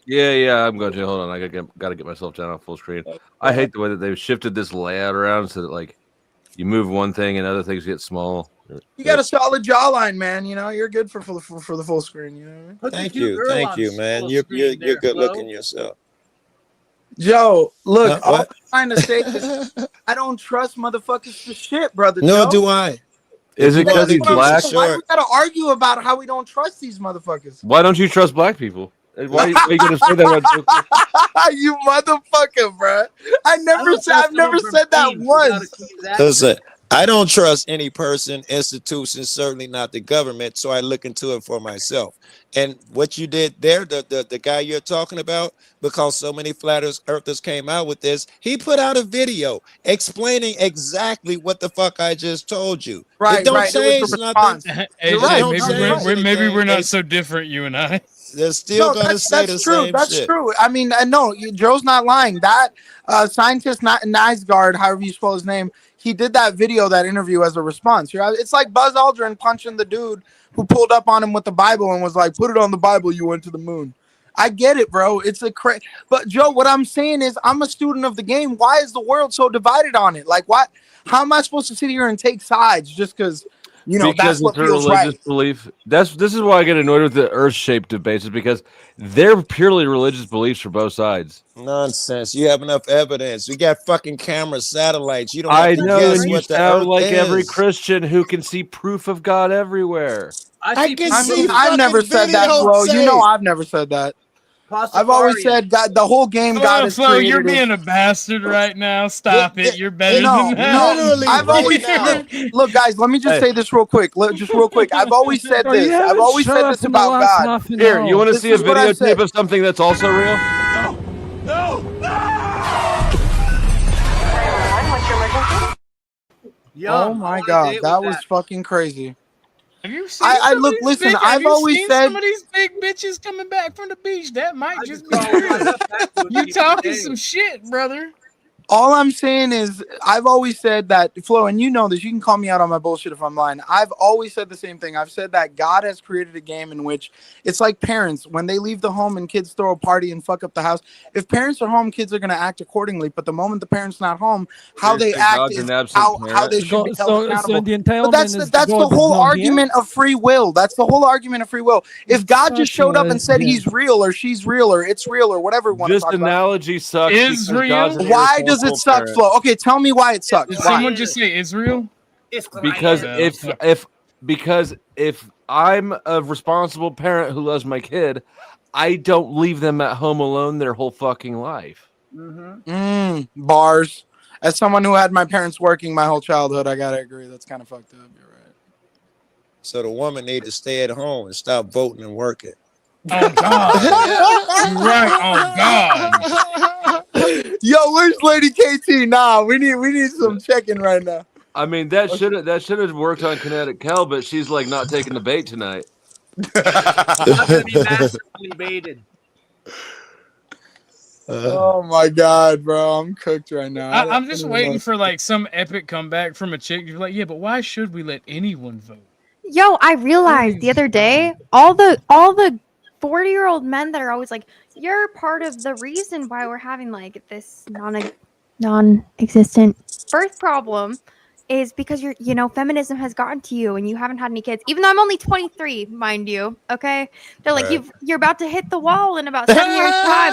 A: Yeah, I'm going to. Hold on, I gotta get myself down on full screen. I hate the way that they've shifted this layout around so that like you move one thing and other things get small.
H: You got a solid jawline, man. You know, you're good for the full screen. You know what I mean?
E: Thank you, man. You're good looking yourself.
H: Joe, look, all I'm
E: What?
H: trying to say is I don't trust motherfuckers for shit, brother.
E: No,
H: Joe.
E: do I.
A: Is it because
E: That's
A: he's
E: what I'm
A: black?
E: saying.
H: Why do we gotta argue about how we don't trust these motherfuckers?
A: Why don't you trust black people? Why are you going to say that about
H: You motherfucker, bro. I've never said that once.
E: Listen, I don't trust any person, institution, certainly not the government. So I look into it for myself. And what you did there, the guy you're talking about, because so many flat earthers came out with this, he put out a video explaining exactly what the fuck I just told you.
H: Right,
E: it don't
H: right.
E: change
H: It was a
E: nothing.
H: response.
C: Hey,
H: You're
C: Jay,
H: right.
C: maybe we're not so different, you and I.
E: They're still gonna say the
H: true.
E: same
H: That's
E: shit.
H: true. I mean, no, Joe's not lying. That scientist, not Nisgard, however you spell his name, he did that video, that interview as a response. It's like Buzz Aldrin punching the dude who pulled up on him with the Bible and was like, "Put it on the Bible. You went to the moon." I get it, bro. It's a but Joe, what I'm saying is, I'm a student of the game. Why is the world so divided on it? Like, what? How am I supposed to sit here and take sides just because? You know,
A: because
H: that's what
A: it's a
H: feels
A: religious
H: right.
A: belief. This is why I get annoyed with the earth-shaped debates, is because they're purely religious beliefs for both sides.
E: Nonsense. You have enough evidence. We got fucking cameras, satellites. You don't have
A: I
E: to
A: know,
E: guess
A: and you
E: what the
A: sound
E: earth
A: like
E: is.
A: every Christian who can see proof of God everywhere.
E: I can see
H: I've never said that, Flo. You know, I've never said that. I've always said God, the whole game God has
C: Flo,
H: created.
C: you're being a bastard right now. Stop it. You're better than that.
E: Literally,
H: I've
E: right
H: always
E: now.
H: look, guys. Let me just say this real quick. Just real quick. I've always said
F: Bro, you
H: this. I've
F: haven't
H: always
F: shut
H: said
F: up
H: this
F: in the
H: about
F: last
H: God.
F: half an
A: Here,
F: hour.
A: you want to
H: This
A: see a
H: is what I
A: videotape
H: said.
A: of something that's also real?
H: Oh my God, that was fucking crazy.
C: Have you seen?
H: I
C: some of
H: look.
C: these
H: Listen,
C: have
H: I've
C: you
H: always
C: seen
H: said.
C: some of these big bitches coming back from the beach. That might just be true. You talking some shit, brother.
H: All I'm saying is, I've always said that, Flo, and you know this, you can call me out on my bullshit if I'm lying. I've always said the same thing. I've said that God has created a game in which it's like parents, when they leave the home and kids throw a party and fuck up the house. If parents are home, kids are going to act accordingly. But the moment the parent's not home, how
A: You're
H: they
A: saying
H: act
A: God's
H: is
A: an absent
H: how they should be held accountable.
F: So the
H: But
F: entitlement
H: that's
F: is
H: the
F: God is
H: whole
F: not
H: argument of free will. That's the whole argument of free will. If God just showed up and said he's real or she's real or it's real or whatever we want to
A: This
H: talk about.
A: analogy sucks.
C: Is
A: because God's an
C: real?
H: Why does it
A: irresponsible
H: suck,
A: parent.
H: Flo? Okay, tell me why it sucks.
C: Did
H: Why?
C: someone just say Israel?
A: Because
C: Yeah,
A: if I'm a responsible parent who loves my kid, I don't leave them at home alone their whole fucking life.
H: Bars. As someone who had my parents working my whole childhood, I gotta agree. That's kind of fucked up. You're right.
E: So the woman need to stay at home and stop voting and working.
C: Oh God! You're right. Oh God!
H: Yo, where's Lady KT? Nah, we need some checking right now.
A: I mean, that should have worked on Kinetic Kel, but she's like not taking the bait tonight.
L: I'm not gonna be masterfully baited.
H: Oh my god, bro, I'm cooked right now.
C: I'm just waiting for like some epic comeback from a chick. You're like, yeah, but why should we let anyone vote?
P: Yo, I realized the other day, all the 40-year-old men that are always like, you're part of the reason why we're having like this non-existent birth problem is because feminism has gotten to you and you haven't had any kids. Even though I'm only 23, mind you. Okay, they're like, you're about to hit the wall in about 7 years time.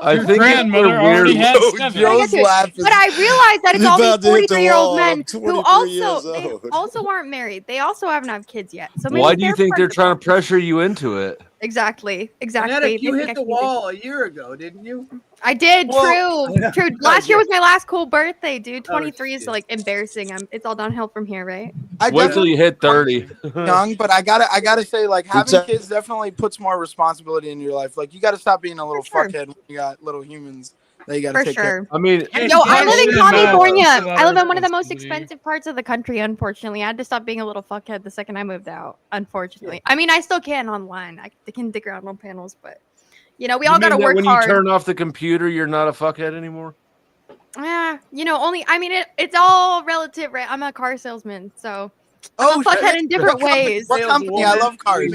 A: I
C: Your
A: think
C: grandmother already had 7.
H: Joe's laughing.
P: But I realized that it's
E: You
P: all these
E: about to hit the
P: 43-year-old
E: wall.
P: men
E: I'm
P: who
E: 23 years
P: also aren't married. They also haven't had kids yet. So maybe
A: Why do you
P: they're
A: think
P: part
A: they're
P: of the
A: trying to
P: problem.
A: pressure you into it?
P: Exactly.
L: Kinetic, you
P: They
L: hit
P: think
L: the
P: I can do this.
L: wall a year ago, didn't you?
P: I did.
H: Well-
P: True. Last year was my last cool birthday, dude.
L: Oh,
P: 23 is
L: shit.
P: like embarrassing. It's all downhill from here, right?
H: I
A: Wait till you hit 30.
H: young, but I gotta say, like, having
E: tell-
H: kids definitely puts more responsibility in your life. Like, you gotta stop being a little
P: For sure.
H: fuckhead when you got little humans that you gotta
P: For
H: take care of.
P: sure.
A: I mean,
P: Yo, I live in California.
C: It's a lot
P: I
C: of
P: live in one of the most
C: responsibility.
P: expensive parts of the country, unfortunately. I had to stop being a little fuckhead the second I moved out, unfortunately. I mean, I still can online. I can dig around on panels, but, we
A: you
P: all
A: mean
P: got to
A: that
P: work
A: when
P: hard.
A: you turn off the computer, you're not a fuckhead anymore?
P: It's all relative, right? I'm a car salesman, so I'm a
H: shit.
P: fuckhead in different ways.
H: What company? I love cars.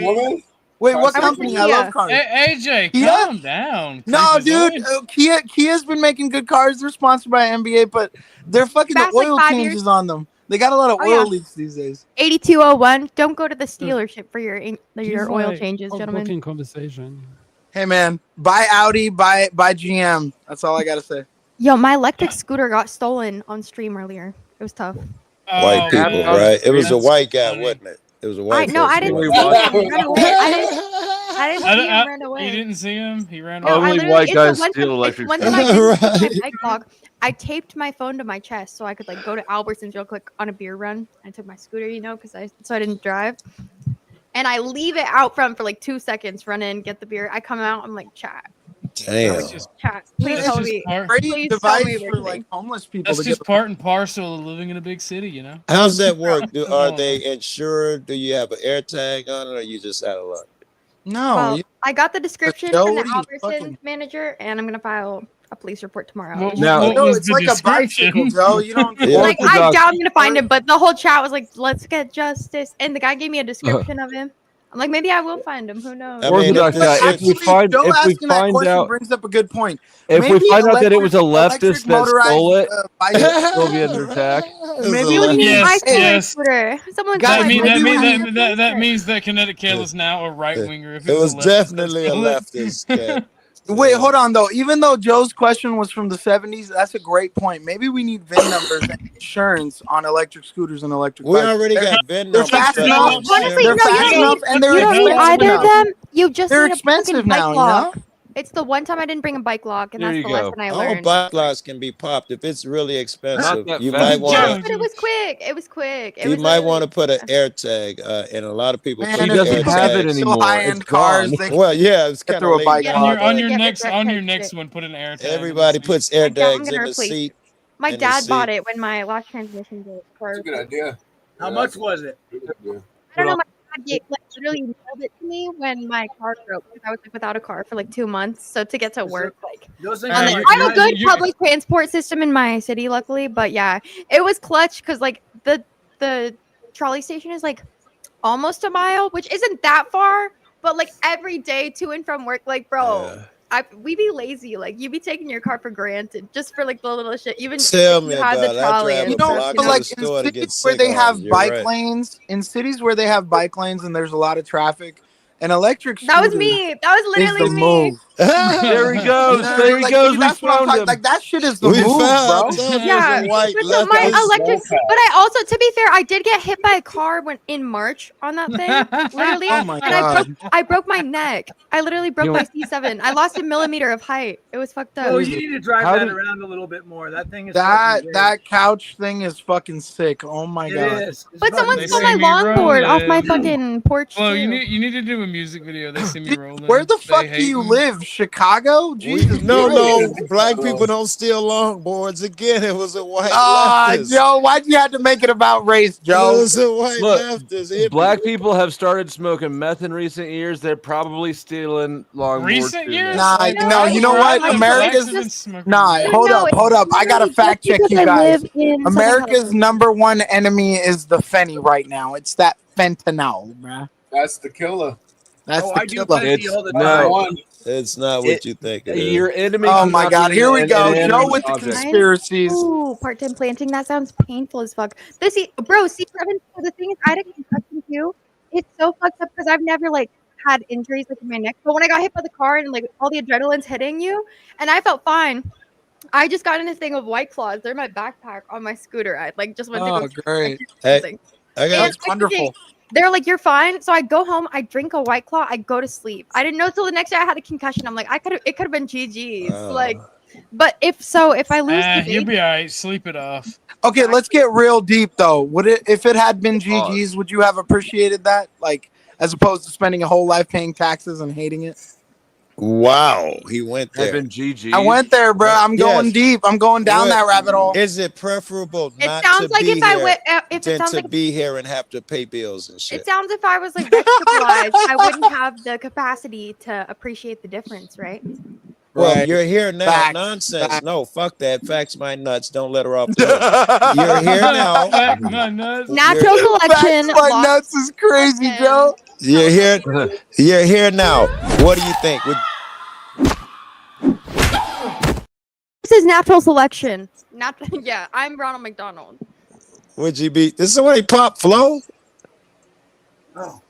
H: Wait, what
P: I work
H: company?
P: for
H: I love
P: Kia.
H: cars.
C: Hey, AJ,
H: Kia?
C: calm down.
H: No,
C: Creepazoid.
H: dude, Kia's been making good cars. They're sponsored by NBA, but they're fucking the
P: Fast, like,
H: oil
P: 5
H: changes
P: years.
H: on them. They got a lot of
P: Oh,
H: oil
P: yeah.
H: leaks these days.
P: 8201. Don't go to the dealership for your
F: He's
P: oil
F: like
P: changes, gentlemen.
F: booking conversation.
H: Hey man, buy Audi, buy GM. That's all I gotta say.
P: Yo, my electric scooter got stolen on stream earlier. It was tough.
E: White people,
A: man.
E: right? It was a
C: That's
E: white guy,
C: funny.
E: wasn't it? It was a white
P: No, I
E: person,
P: didn't
E: wasn't
P: see
E: it?
P: him run away. I didn't see him run
C: You
P: away.
C: didn't see him? He ran
P: No,
C: away.
P: I
A: Only
P: literally,
A: white
P: it's the
A: guys
P: one
A: steal
P: time,
A: electric
P: one time I didn't
E: Right.
P: my bike log. I taped my phone to my chest so I could like go to Albertsons real quick on a beer run. I took my scooter, so I didn't drive. And I leave it out front for like 2 seconds, run in, get the beer. I come out, I'm like, chat.
E: Damn.
P: Chat. Please
C: That's
P: tell
C: just
P: me.
C: part-
H: Great
P: Please tell
H: device
P: me
H: for
P: we're
H: like
P: kidding.
H: homeless people
C: That's
H: to
C: just
H: get.
C: part and parcel of living in a big city,
E: How's that work? Are
C: Oh.
E: they insured? Do you have an air tag on it, or you just out of luck?
H: No,
P: Well, I got the description
H: Joe,
P: from the
H: what are you
P: Albertsons
H: fucking-
P: manager, and I'm gonna file a police report tomorrow.
C: What-
A: Now-
C: what
H: no,
C: was
H: it's
C: the
H: like a bicycle,
C: description?
H: Joe. You don't.
E: Yeah.
P: Like, I
A: Orthodox-
P: doubt I'm gonna find him, but the whole chat was like, "Let's get justice," and the guy gave me a description of him. I'm like, maybe I will find him. Who knows?
E: I mean,
A: Orthodox
E: if
A: guy,
E: it's-
A: if we find
H: Joe asking that
A: out
H: question brings up a good point.
A: if we
H: Maybe
A: find out that it was a
H: electric
A: leftist that stole it,
H: bicycle-
A: we'll be under attack.
H: Maybe
P: You and me,
C: Yes,
P: I stole my
C: yes.
P: scooter. Someone
H: Guys,
P: stole my
C: That
H: maybe we
P: scooter.
H: need-
C: means that Kinetic Kale is now a right winger.
E: It was definitely a leftist cat.
H: Wait, hold on though. Even though Joe's question was from the 70s, that's a great point. Maybe we need VIN numbers and insurance on electric scooters and electric
E: We
H: bikes.
E: already
H: They're-
E: got VIN
H: They're
E: numbers.
H: fast
E: for
H: enough.
E: insurance.
P: Honestly,
H: They're
P: no, you
H: fast
P: don't
H: enough
P: need,
H: and they're
P: you don't need
H: expensive
P: either
H: enough.
P: of them. You just
H: They're
P: need a fucking
H: expensive
P: bike
H: now, you
P: lock.
H: know?
P: It's the one time I didn't bring a bike lock, and
A: There
P: that's
A: you
P: the
A: go.
P: lesson I
E: All
P: learned.
E: bike locks can be popped if it's really expensive.
A: that
E: You
A: fast.
E: might want
P: But it was quick. It was quick. It
E: to. You
P: was
E: might
P: literally-
E: want to put an air tag, and a lot of people
H: Man,
E: put
A: He
H: if
A: doesn't
H: people
A: have
H: get
A: it
E: tags.
A: anymore.
H: high-end
A: It's
H: cars,
A: gone.
H: they can
E: Well, yeah, it's
H: get
E: kind
H: through
E: of
H: a bike
E: late.
H: lock.
C: on your
P: Get
C: next
P: red
C: next
P: shit.
C: one, put an air tag.
E: Everybody puts air
P: My dad- I'm
E: tags
P: gonna
E: in the
P: replace-
E: seat.
P: My
E: in the
P: dad bought
E: seat.
P: it when my last transmission broke.
I: That's a good idea.
L: How much was it?
P: I don't know. My dad literally mailed it to me when my car broke. I was like without a car for like 2 months. So to get to work, like
L: Those things
C: Uh,
L: are
C: you-
L: like
P: I have a good
C: you-
P: public transport system in my city, luckily. But yeah, it was clutch because like the trolley station is like almost a mile, which isn't that far. But like every day to and from work, like bro. We be lazy, like you be taking your car for granted just for like the little shit. Even
E: Tell
P: if
E: me
P: you had
E: about
P: the
E: it. I
P: trolley
E: drive
P: and
E: a
P: stuff,
E: block
P: you
E: to
P: know?
E: the
H: like
E: store
H: in
E: to get
H: cities where they
E: cigarettes.
H: have
E: You're
H: bike
E: right.
H: lanes, in cities where they have bike lanes and there's a lot of traffic, and electric
P: That was
H: scooters
P: me. That was
H: is the
P: literally me.
H: move.
A: There he goes. There he
H: Like,
A: goes.
H: dude,
A: We
H: that's what I'm
A: found
H: talking.
A: him.
H: Like that shit is the
E: We
H: move, bro.
E: found him.
P: Yeah,
E: There's a white
P: but no, my
E: leftist.
P: electric. But I also, to be fair, I did get hit by a car when in March on that thing, literally,
H: Oh my
P: and
H: god.
P: I broke my neck. I literally broke
A: You
P: my
A: know-
P: C7. I lost a millimeter of height. It was fucked up.
L: Oh, you need to drive
A: How
L: that
A: did-
L: around a little bit more. That thing is
H: That
L: fucking
H: that couch thing is fucking sick. Oh my
L: great.
H: god.
L: It is. It's
P: But
L: fucking
P: someone
C: They
P: stole
L: great.
P: my
C: see me
P: longboard off my
C: rolling.
P: fucking porch
C: Well,
P: too.
C: you need to do a music video. They see me
H: Dude,
C: rolling.
H: where the
C: They
H: fuck do you
C: hating.
H: live? Chicago? Jesus.
E: No,
H: Christ.
E: black people don't steal longboards. Again, it was a white
H: Ah,
E: leftist.
H: Joe, why'd you have to make it about race,
E: It
H: Joe?
E: was a white
A: Look,
E: leftist. hippie.
A: Black people have started smoking meth in recent years. They're probably stealing longboards.
C: Recent
A: too
C: years?
A: now.
H: Nah,
P: No,
H: no, you know what?
P: like,
H: America's
C: Blacks have been smoking
H: nah.
C: weed.
H: Hold
P: No,
H: up, hold up. I gotta
P: literally
H: fact
P: just
H: check
P: because
H: you
P: I
H: guys.
P: live in Southern
H: America's
P: California.
H: number one enemy is the fenny right now. It's that fentanyl, bruh.
I: That's the killer.
H: That's
L: Oh,
H: the
L: I do
H: killer.
L: plenty all the
A: No.
L: time.
I: One.
E: It's not what you think it is.
A: Your enemy.
H: Oh
A: could
H: my
A: not
H: god,
A: be
H: here we
A: an
H: go. Joe
A: inanimate
H: with the
A: object.
H: conspiracies.
P: Ooh, part-time planting. That sounds painful as fuck. This, bro, see, Kevin, so the thing is, I had a concussion too. It's so fucked up because I've never like had injuries like in my neck. But when I got hit by the car and like all the adrenaline's hitting you, and I felt fine. I just got in a thing of White Claws. They're in my backpack on my scooter. I like just went to
H: Oh,
P: go
H: great.
E: Hey,
P: something.
E: I got
P: And
H: That's wonderful.
P: they're like, you're fine. So I go home, I drink a White Claw, I go to sleep. I didn't know till the next day I had a concussion. I'm like, it could have been GG's. Like, but if I lose the
C: You'll
P: vape,
C: be alright. Sleep it off.
H: Okay, let's get real deep though. Would it, if it had been GG's, would you have appreciated that? Like, as opposed to spending a whole life paying taxes and hating it?
E: Wow, he went there.
A: Have been GG.
H: I went there, bro. I'm going
E: Yes.
H: deep. I'm going down that rabbit hole.
E: Is it preferable
P: it
E: not
P: sounds
E: to
P: like
E: be
P: if I
E: here
P: went, if it
E: than
P: sounds
E: to
P: like
E: be here and have to pay bills and shit?
P: it sounds if I was like vegetablized, I wouldn't have the capacity to appreciate the difference, right?
E: Well,
H: Right.
E: you're here now.
H: Facts.
E: Nonsense.
H: Facts.
E: No, fuck that. Facts my nuts. Don't let her off the hook. You're here now.
C: Fact, my nuts.
P: Natural selection.
H: Facts, my
P: lost
H: nuts is crazy,
P: and-
H: Joe.
E: You're here. You're here now. What do you think?
P: This is natural selection. Yeah, I'm Ronald McDonald.
E: Would you be? Did somebody pop Flo?
I: Oh.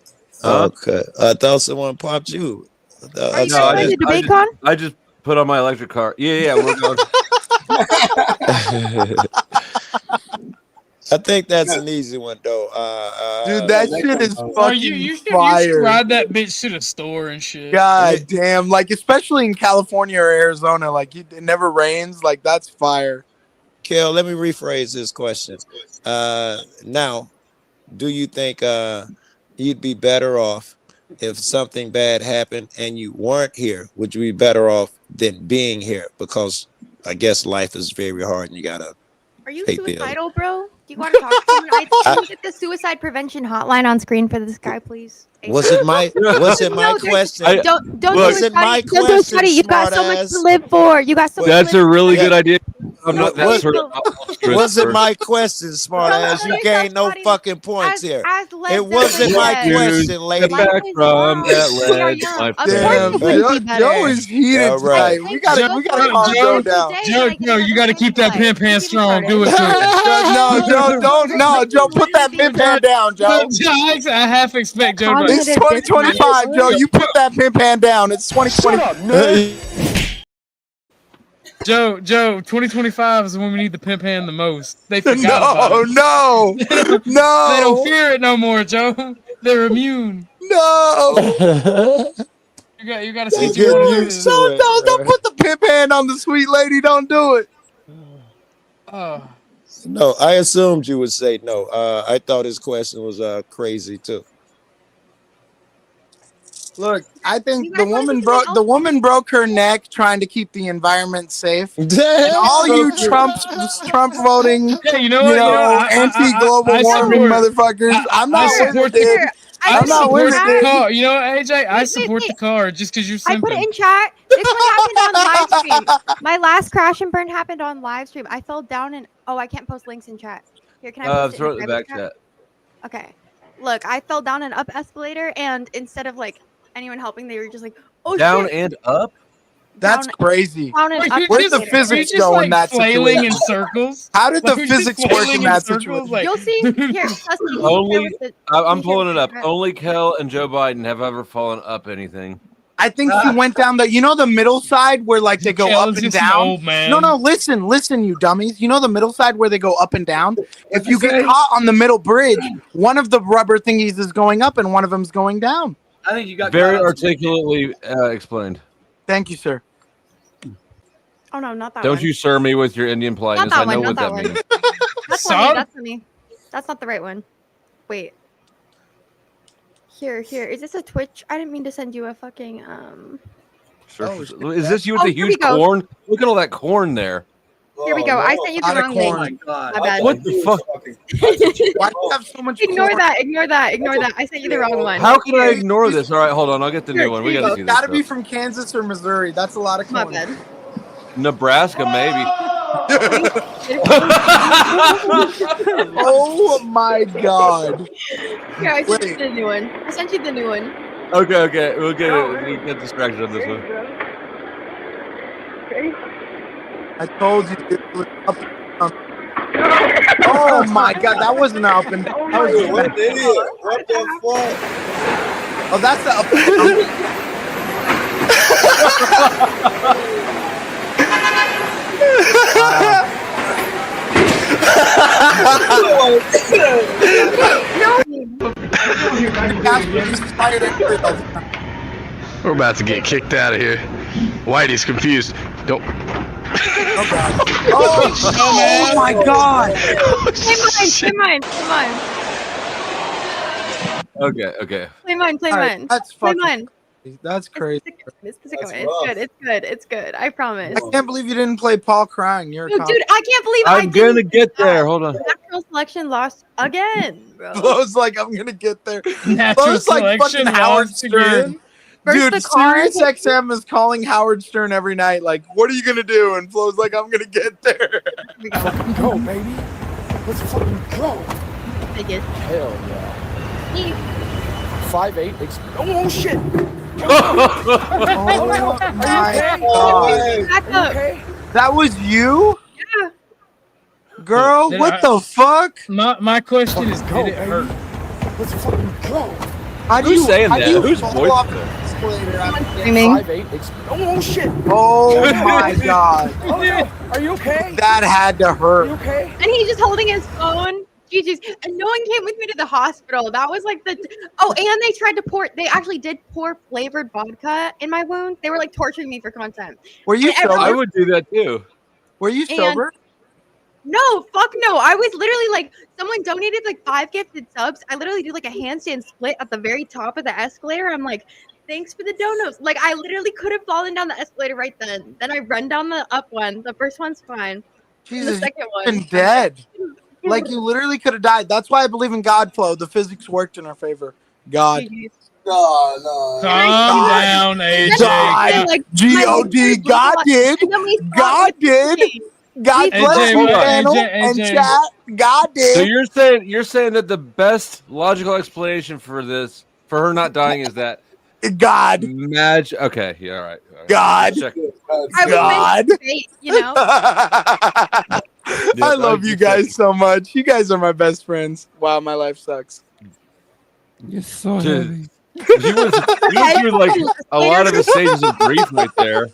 E: Okay. I thought someone popped you.
P: Are you
A: No,
P: guys going to debate con?
A: I just put on my electric car. Yeah, we're going.
E: I think that's an easy one, though.
H: Dude, that shit is
C: Oh,
H: fucking
C: you should
H: fire.
C: ride that bitch to the store and shit.
H: God damn. Like, especially in California or Arizona, like, it never rains. Like, that's fire.
E: Kel, let me rephrase this question. Now, do you think you'd be better off if something bad happened and you weren't here? Would you be better off than being here? Because I guess life is very hard and you gotta.
P: Are you
E: Hey, Bill.
P: suicidal, bro? Do you want to talk to someone? Can you get the suicide prevention hotline on screen for this guy, please?
E: Was it my
P: No,
E: question?
P: Don't
A: Look,
P: do it,
E: my
P: Scotty. Don't do it,
E: question,
P: Scotty. You got so much to
E: smartass.
P: live for. You got so much.
A: That's
P: to
A: a
P: live
A: really
P: for.
A: good idea. I'm not that
E: What-
A: sort of.
E: Was it my question, smart ass? You gained no fucking points here. It wasn't my question, lady.
A: Get back from that ledge, my
P: Of course
H: Damn,
P: it would be better.
H: Joe is heated
E: All right.
H: tonight. We gotta calm Joe down.
C: Joe, you got to keep that pimp hand strong. Do it to
H: No, Joe, don't. No, Joe, put that pimp hand down, Joe.
C: it. I half expect Joe. to-
H: It's 2025, Joe. You put that pimp hand down. It's 2020.
C: Joe, 2025 is when we need the pimp hand the most. They forgot about
H: No,
C: it.
H: no,
C: They don't
H: no,
C: fear it no more, Joe. They're immune.
H: no.
C: You got to see
E: Get
C: what it
E: used
C: is.
E: to
H: Don't,
E: it.
H: don't put the pimp hand on the sweet lady. Don't do it.
C: Oh.
E: No, I assumed you would say no. I thought his question was crazy too.
H: Look, I think
P: You
H: the
P: guys wanna
H: woman
P: do
H: broke
P: something
H: the
P: else?
H: woman broke her neck trying to keep the environment safe. And
E: Damn.
H: all you Trump voting,
C: Yeah, you know what?
H: anti-global
C: I
H: warming
C: support-
H: motherfuckers. I'm not
C: I
H: with
C: support
H: it, dude.
C: I
H: I'm not
C: support
H: with
C: the
H: it.
C: car. You know, AJ, I
P: Wait,
C: support the
P: wait.
C: car just because you're
P: I put it
C: simping.
P: in chat. This one happened on live stream. My last crash and burn happened on live stream. I fell down and I can't post links in chat. Here, can I post it
A: Throw
P: in
A: it in the
P: private
A: back chat.
P: Okay. Look, I fell down an up escalator, and instead of like anyone helping, they were just like, "Oh
A: Down
P: shit!"
A: and up.
H: That's
P: Down-
H: crazy.
P: Down and
C: Wait,
P: up
C: you're
H: Where's the
C: just-
P: escalator.
H: physics
C: you're just,
H: go in
C: like,
H: that
C: flailing
H: situation?
C: in circles.
H: How did the
C: Like, you're just
H: physics work
C: flailing
H: in that
C: circles,
H: situation?
C: like-
P: You'll see. Here, Dusty, can you share
A: Only,
P: with the-
A: I'm
P: can you share
A: pulling
P: with
A: it
P: the
A: up.
P: chat?
A: Only Kel and Joe Biden have ever fallen up anything.
H: I think she went down the middle side where like they go
C: Kel
H: up
C: is
H: and
C: just an
H: down.
C: old man.
H: No, listen, you dummies. You know the middle side where they go up and down. If you get
I: say?
H: caught on the middle bridge, one of the rubber thingies is going up and one of them's going down.
L: I think you got
A: Very
L: caught on-
A: articulately explained.
H: Thank you, sir.
P: Oh no, not that
A: Don't
P: one.
A: you sir me with your Indian politeness.
P: that
A: I know
P: one,
A: what
P: not
A: that
P: that
A: means.
P: That's
C: Sir?
P: funny. That's funny. That's not the right one. Wait. Here. Is this a Twitch? I didn't mean to send you a fucking
A: Sure. Is this you with the
P: here we
A: huge
P: go.
A: corn? Look at all that corn there.
P: Here we go. I sent you the
H: Lot of
P: wrong
H: corn.
P: link.
L: Oh my God.
P: My bad.
A: What the fuck?
H: Why do you have so much
P: Ignore
H: corn?
P: that. Ignore that. I sent you the wrong one.
A: How can I ignore this? All right, hold on. I'll get the
P: Here,
A: new one. We
P: here you
A: gotta
P: go.
A: see this.
H: Gotta be
A: stuff.
H: from Kansas or Missouri. That's a lot of
P: My
H: corn.
P: bad.
A: Nebraska, maybe.
H: Oh my god.
P: Here, I sent you
H: Wait.
P: the new one. I sent you the new one.
A: Okay. We'll get distracted on this one.
H: I told you it was up and down. Oh my god, that wasn't up and down. That was
I: What an idiot. What the fuck?
H: Oh, that's the up and down.
Q: We're about to get kicked out of here. Whitey's confused. Don't.
H: Oh my god.
P: Play mine.
A: Okay.
P: Play mine.
H: All right, that's
P: Play
H: fucking
P: mine.
H: That's crazy.
P: It's
I: That's
P: good. It's good. I promise.
H: I can't believe you didn't play Paul crying. You're a
P: Dude,
H: cop.
P: I can't believe I
A: I'm gonna
P: didn't
A: get
P: do
A: there.
P: that.
A: Hold on.
P: Natural selection lost again, bro.
H: Flo's like, I'm gonna get there.
C: Natural
H: Flo's like fucking
C: selection
H: Howard
C: lost
H: Stern.
C: again?
P: First
H: Dude,
P: the cars.
H: Sirius XM is calling Howard Stern every night. Like, what are you gonna do? And Flo's like, I'm gonna get there.
N: Go, baby. Let's fucking go.
P: Take it.
N: Hell yeah.
P: He-
N: 5'8". Oh shit.
H: Oh my god.
P: Back up.
H: That was you?
P: Yeah.
H: Girl,
C: Did
H: what
C: I-
H: the fuck?
C: My question is,
N: Go,
C: did it
N: baby.
C: hurt?
N: Let's fucking go.
H: How do
A: Who's
H: you,
A: saying
H: how do
A: that?
H: you
A: Whose
H: fall
A: voice
H: off
A: is
H: an
A: that?
H: escalator after-
P: Screaming.
N: 5'8". Oh shit.
H: Oh my god.
N: Oh, no. Are you okay?
H: That had to
N: Are you
H: hurt.
N: okay?
P: And he's just holding his phone. Jesus. And no one came with me to the hospital. That was like the. Oh, and they tried to pour. They actually did pour flavored vodka in my wound. They were like torturing me for content.
H: Were you
P: And everyone-
A: I
H: sober?
A: would do that too.
H: Were you
P: And-
H: sober?
P: No, fuck no. I was literally like, someone donated like 5 gifted subs. I literally did like a handstand split at the very top of the escalator. I'm like, thanks for the donos. Like, I literally could have fallen down the escalator right then. Then I run down the up one. The first one's fine. And the
H: Jesus,
P: second
H: you've
P: one.
H: been dead. Like, you literally could have died. That's why I believe in God, Flo. The physics worked in our favor. God.
I: No.
C: Calm down, AJ.
H: God.
P: Like,
H: G-O-D. God did. God did. God
C: AJ,
H: bless you,
C: hold on.
H: panel
C: AJ.
H: and chat. God
A: So
H: did.
A: you're saying that the best logical explanation for her not dying is that
H: God.
A: Okay, yeah, all right.
H: God.
A: Check.
P: I
H: God.
P: was meant to you know?
H: I love you guys so much. You guys are my best friends. Wow, my life sucks.
F: You're so
A: Dude.
F: heavy.
A: You went through like a lot of the stages of grief right there.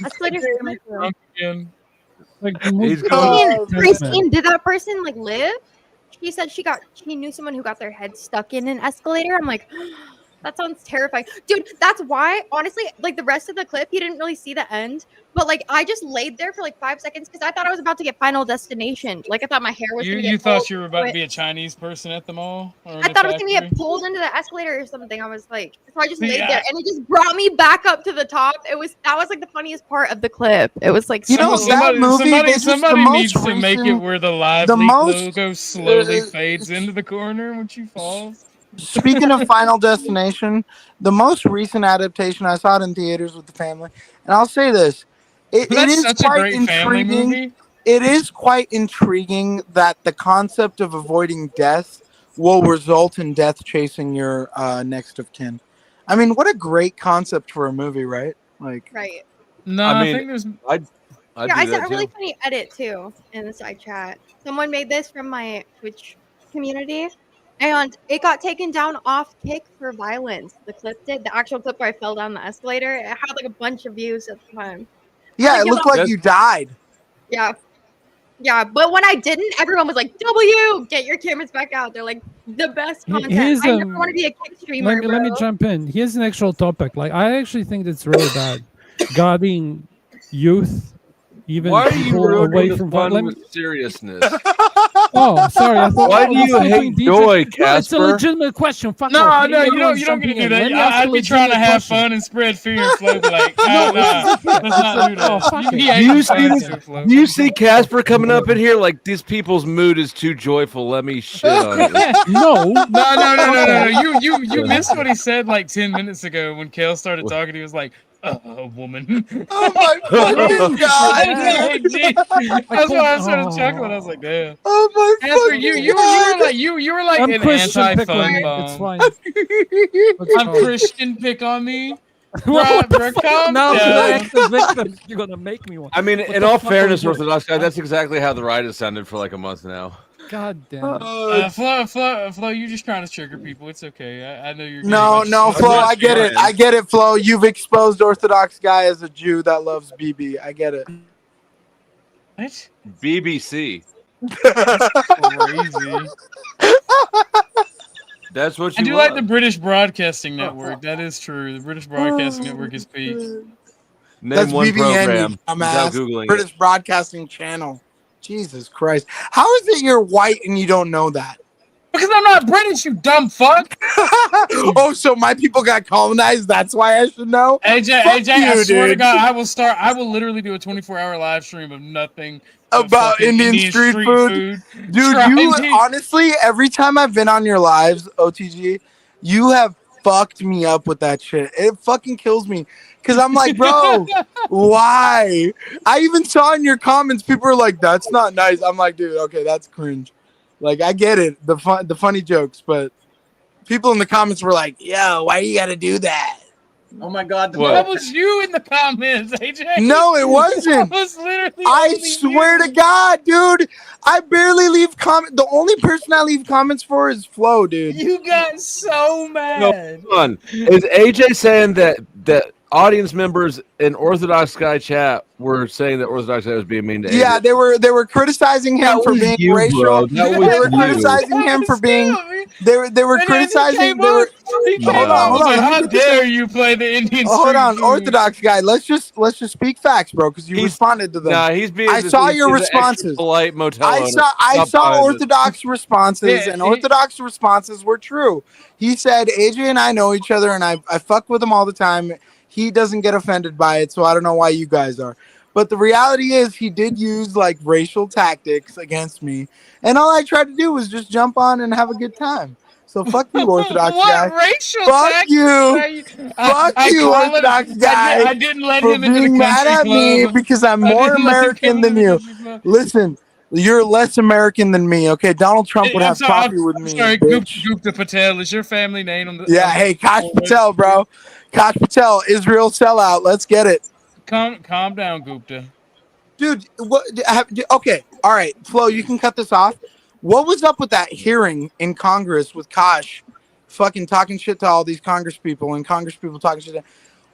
P: Escalator's coming through.
C: Again.
F: Like,
A: He's
H: Oh,
P: Christine, did that person like live? She said she knew someone who got their head stuck in an escalator. I'm like, that sounds terrifying. Dude, that's why, honestly, like the rest of the clip, you didn't really see the end. But like I just laid there for like 5 seconds because I thought I was about to get Final Destination. Like I thought my hair was gonna get
C: You thought
P: pulled
C: you were about to
P: into
C: be
P: it.
C: a Chinese person at the mall? Or in
P: I
C: the
P: thought I was gonna
C: factory?
P: get pulled into the escalator or something. I was like, so I just laid
C: Yeah.
P: there and it just brought me back up to the top. That was like the funniest part of the clip. It was like
H: You know,
P: so
H: that movie, this is the
C: somebody
H: most
C: needs to make it
H: recent-
C: where the live
H: the
C: leak
H: most-
C: logo slowly fades into the corner when she falls.
H: Speaking of Final Destination, the most recent adaptation, I saw it in theaters with the family, and I'll say this: it
C: That's
H: is
C: such a
H: quite
C: great family
H: intriguing.
C: movie.
H: It is quite intriguing that the concept of avoiding death will result in death chasing your next of kin. I mean, what a great concept for a movie, right? Like,
P: right.
C: No,
A: I
C: I,
A: mean,
C: think there's.
A: I'd
P: Yeah, I
A: do
P: saw
A: that
P: a really
A: too.
P: funny edit too in the side chat. Someone made this from my Twitch community, And it got taken down off Kick for violence. The clip did. The actual clip where I fell down the escalator. It had like a bunch of views at the time.
H: Yeah, it looked like you died.
P: Yeah. Yeah, but when I didn't, everyone was like, "W, get your cameras back out." They're like, the best content.
F: Here's,
P: I never want to be a Kick streamer,
F: let me jump in. Here's an actual topic. Like, I actually think that's really bad. Guarding youth, even
A: Why are you
F: people
A: ruining
F: away
A: the
F: from
A: fun with seriousness?
F: Oh, sorry. I thought
A: Why
F: I
A: do
F: was
A: you hate
F: thinking DJ.
A: joy,
F: No, it's a
A: Casper?
F: legitimate question. Fuck
C: No,
F: off.
C: no, you
F: Everyone's
C: don't get to
F: jumping
C: do
F: in.
C: that.
F: Let me ask
C: I'd
F: a
C: be trying to
F: legitimate
C: have
F: question.
C: fun and spread fear and Flo be like,
F: No,
C: nah,
F: it's okay.
C: let's not do that.
F: Oh, fuck it.
C: He
A: Do
C: ain't
A: you
C: fun
A: see
C: too,
A: this?
C: Flo.
A: Do you see Casper coming up in here like these people's mood is too joyful? Let me shit on it.
F: No,
C: You missed what he said like 10 minutes ago when Kale started talking. He was like, a woman.
H: Oh my fucking god, dude.
C: That's why I started chuckling. I was like, damn.
H: Oh my
C: Casper,
H: fucking
C: you were like
F: I'm
C: an
F: Christian, pick on
C: anti-fun
F: me.
C: bomb.
F: It's fine.
C: I'm Christian, pick on me.
F: What the
C: Bruh,
F: fuck?
C: calm
F: Now I'm gonna
C: down.
F: act the victim. You're gonna make me one.
A: I mean,
F: What
A: in
F: the
A: all
F: fuck are we
A: fairness,
F: doing?
A: Orthodox guy, that's exactly how the ride has sounded for like a month now.
F: God damn it.
C: Flo, you're just trying to trigger people. It's okay. I know you're.
H: No, Flo, I get it. I get it, Flo. You've exposed Orthodox guy as a Jew that loves BB. I get it.
C: What?
A: BBC.
C: Crazy.
A: That's what
C: I
A: you
C: do
A: love.
C: like the British Broadcasting Network. That is true. The British Broadcasting Network is peak.
A: Name
H: That's
A: one
H: BBN,
A: program
H: you
A: without
H: dumbass.
A: Googling
H: British Broadcasting Channel. Jesus Christ. How is it you're white and you don't know that?
C: Because I'm not British, you dumb fuck.
H: Oh, so my people got colonized. That's why I should know.
C: AJ,
H: Fuck
C: I
H: you,
C: swear to
H: dude.
C: God, I will literally do a 24-hour live stream of nothing but
H: About
C: fucking
H: Indian street food. Dude,
C: Trying
H: you
C: to-
H: honestly, every time I've been on your lives, OTG, you have fucked me up with that shit. It fucking kills me. Because I'm like, bro, why? I even saw in your comments, people are like, that's not nice. I'm like, dude, okay, that's cringe. Like, I get it, the funny jokes, but people in the comments were like, yo, why you gotta do that?
L: Oh my god,
C: that was you in the comments, AJ.
H: No, it wasn't.
C: That was literally
H: I
C: only
H: swear
C: you.
H: to God, dude, I barely leave comment. The only person I leave comments for is Flo, dude.
C: You got so mad.
A: No, hold on. Is AJ saying that audience members in Orthodox guy chat were saying that Orthodox guy was being mean to AJ?
H: Yeah, they were criticizing him
A: That
H: for
A: was
H: being
A: you,
H: racial.
A: bro. That
H: They
A: was
H: were
A: you.
H: criticizing him for being. They were
C: And
H: criticizing.
C: he
H: They were.
C: came
H: Hold
C: up
H: on,
C: was
H: hold on.
C: like,
H: let me
C: how
H: get this
C: dare
H: in.
C: you play the Indian
H: Oh, hold
C: street
H: on,
C: food?
H: Orthodox guy. Let's just speak facts, bro, because you responded to them.
A: Nah, he's being.
H: I saw your
A: he's an extra
H: responses.
A: polite motel
H: I
A: owner.
H: saw
A: Stop buying this.
H: Orthodox responses,
C: Yeah,
H: and Orthodox responses were true. He said, AJ and I know each other, and I fuck with him all the time. He doesn't get offended by it, so I don't know why you guys are. But the reality is he did use like racial tactics against me, and all I tried to do was just jump on and have a good time. So fuck you, Orthodox guy.
C: What racial
H: Fuck
C: tactics
H: you.
C: are you?
H: Fuck you, Orthodox guy.
C: I didn't let
H: for
C: him into the
H: being mad
C: country
H: at me
C: club.
H: because I'm
C: I
H: more
C: didn't let him
H: American
C: into
H: than
C: the
H: you.
C: country club.
H: Listen, you're less American than me, okay? Donald Trump would
C: I'm
H: have
C: sorry,
H: coffee with
C: I'm
H: me,
C: sorry,
H: bitch.
C: Gupta Patel is your family name on the?
H: Yeah, hey, Kash Patel, bro. Kash Patel, Israel sellout. Let's get it.
C: Calm down, Gupta.
H: Dude, okay, all right, Flo, you can cut this off. What was up with that hearing in Congress with Kash fucking talking shit to all these Congress people and Congress people talking shit to...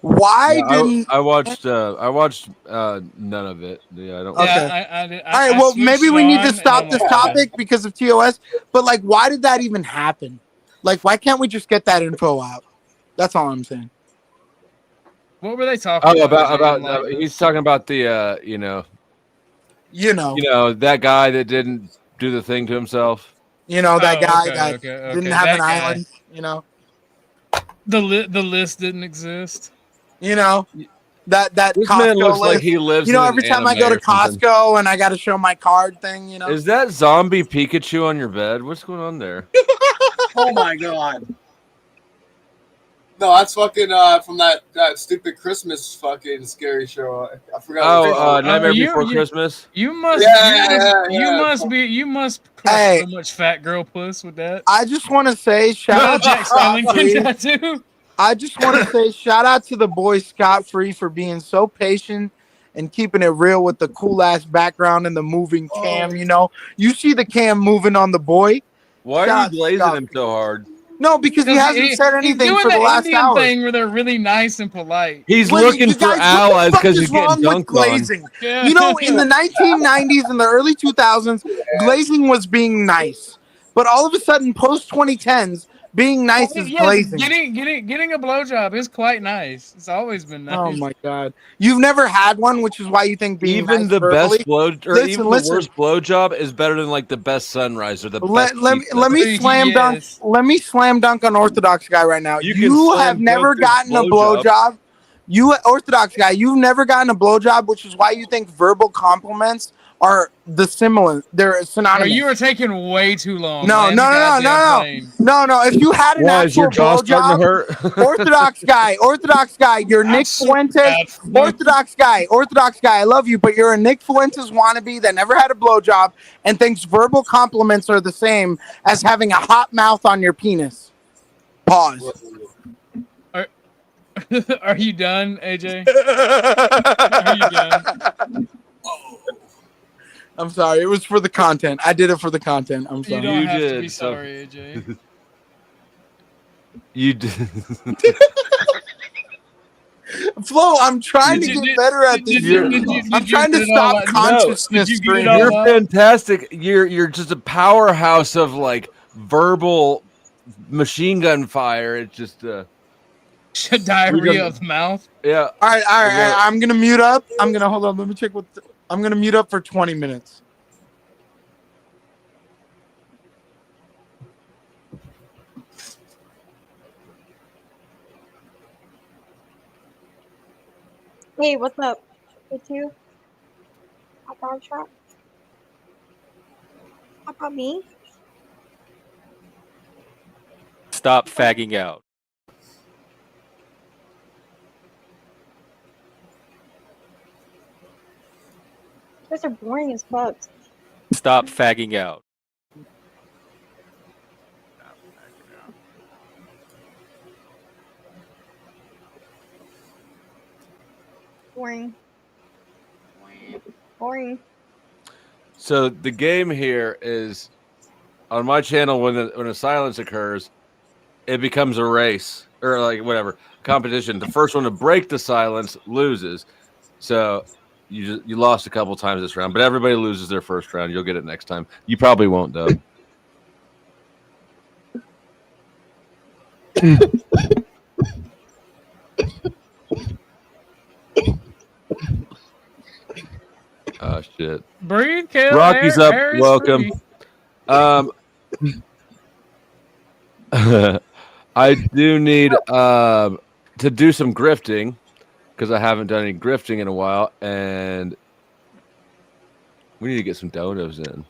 H: Why didn't
A: I watched none of it. Yeah, I don't.
H: Okay.
C: Yeah,
H: all right, well, maybe we need to
C: switched
H: stop
C: on
H: this
C: and-
H: topic because of TOS, but like, why did that even happen? Like, why can't we just get that info out? That's all I'm saying.
C: What were they talking
A: Oh,
C: about?
A: about he's talking about the
H: you know
A: that guy that didn't do the thing to himself.
H: that guy
C: okay,
H: that
C: okay,
H: didn't
C: okay,
H: have
C: that
H: an
C: guy.
H: island, you know.
C: The list didn't exist.
H: You know, that
A: This
H: Costco
A: man looks like
H: list.
A: he lives
H: You know,
A: in
H: every
A: an
H: time I
A: anime
H: go to
A: or something.
H: Costco and I got to show my card thing, you know.
A: Is that zombie Pikachu on your bed? What's going on there?
L: Oh my god.
I: No, that's fucking from that stupid Christmas fucking scary show. I forgot. what it's
A: Oh,
I: called.
A: Nightmare Before Christmas.
C: You must. You must crush
H: Hey.
C: so much fat girl puss with that.
H: I just want to say shout out to
C: Jack
H: Scott
C: Skellington
H: Free.
C: tattoo.
H: I just want to say shout out to the boy Scott Free for being so patient and keeping it real with the cool ass background and the moving cam. You know, you see the cam moving on the boy,
A: Why are
H: Shots,
A: you glazing
H: shots.
A: him so hard?
H: No, because he hasn't said anything
C: he's doing
H: for the last
C: Indian
H: hour.
C: thing where they're really nice and polite.
A: He's
H: Well,
A: looking
H: you
A: for
H: guys,
A: allies
H: what the fuck
A: because
H: is
A: he's getting
H: wrong with
A: dunked
H: glazing?
A: on.
C: Yeah.
H: You know, in the 1990s and the early 2000s, glazing was being nice. But all of a sudden, post 2010s, being nice is
C: Yes,
H: glazing.
C: getting a blowjob is quite nice. It's always been nice.
H: Oh my god, you've never had one, which is why you think being
A: Even
H: nice
A: the
H: verbally.
A: best blow, or
H: Listen,
A: even the
H: listen.
A: worst blowjob is better than like the best sunrise or the
H: Let
A: best.
H: me slam dunk. Let me slam dunk on Orthodox guy right now.
A: You can
H: You
A: slam
H: have never
A: dunk this
H: gotten a
A: blowjob.
H: blowjob. You Orthodox guy, you've never gotten a blowjob, which is why you think verbal compliments are they're synonymous.
C: You are taking way too long.
H: No.
C: Land the goddamn plane.
H: No. If you had an
A: Why, is your
H: actual
A: jaw starting to
H: blowjob,
A: hurt?
H: Orthodox guy, you're Nick Fuentes. Orthodox guy, I love you, but you're a Nick Fuentes wannabe that never had a blowjob and thinks verbal compliments are the same as having a hot mouth on your penis. Pause.
C: Are you done, AJ? Are you done?
H: I'm sorry. It was for the content. I did it for the content. I'm sorry.
C: You don't have to be sorry, AJ.
A: You did.
H: Flo, I'm trying to get better at this. I'm trying to stop consciousness streaming.
A: You're fantastic. You're just a powerhouse of like verbal machine gun fire. It's just
C: diarrhea of the mouth.
A: Yeah.
H: All right. I'm gonna mute up. Hold on. Let me check what. I'm gonna mute up for 20 minutes.
P: Hey, what's up? Hey, you? Hot dog shop? How about me?
R: Stop fagging out.
P: You guys are boring as fuck.
R: Stop fagging out.
P: Boring. Boring.
A: So the game here is on my channel. When a silence occurs, it becomes a race or like whatever competition. The first one to break the silence loses. So you lost a couple times this round, but everybody loses their first round. You'll get it next time. You probably won't though. Oh shit!
C: Breathe, Kale.
A: Rocky's up.
C: Air is
A: Welcome.
C: free.
A: I do need to do some grifting because I haven't done any grifting in a while, and we need to get some donos in.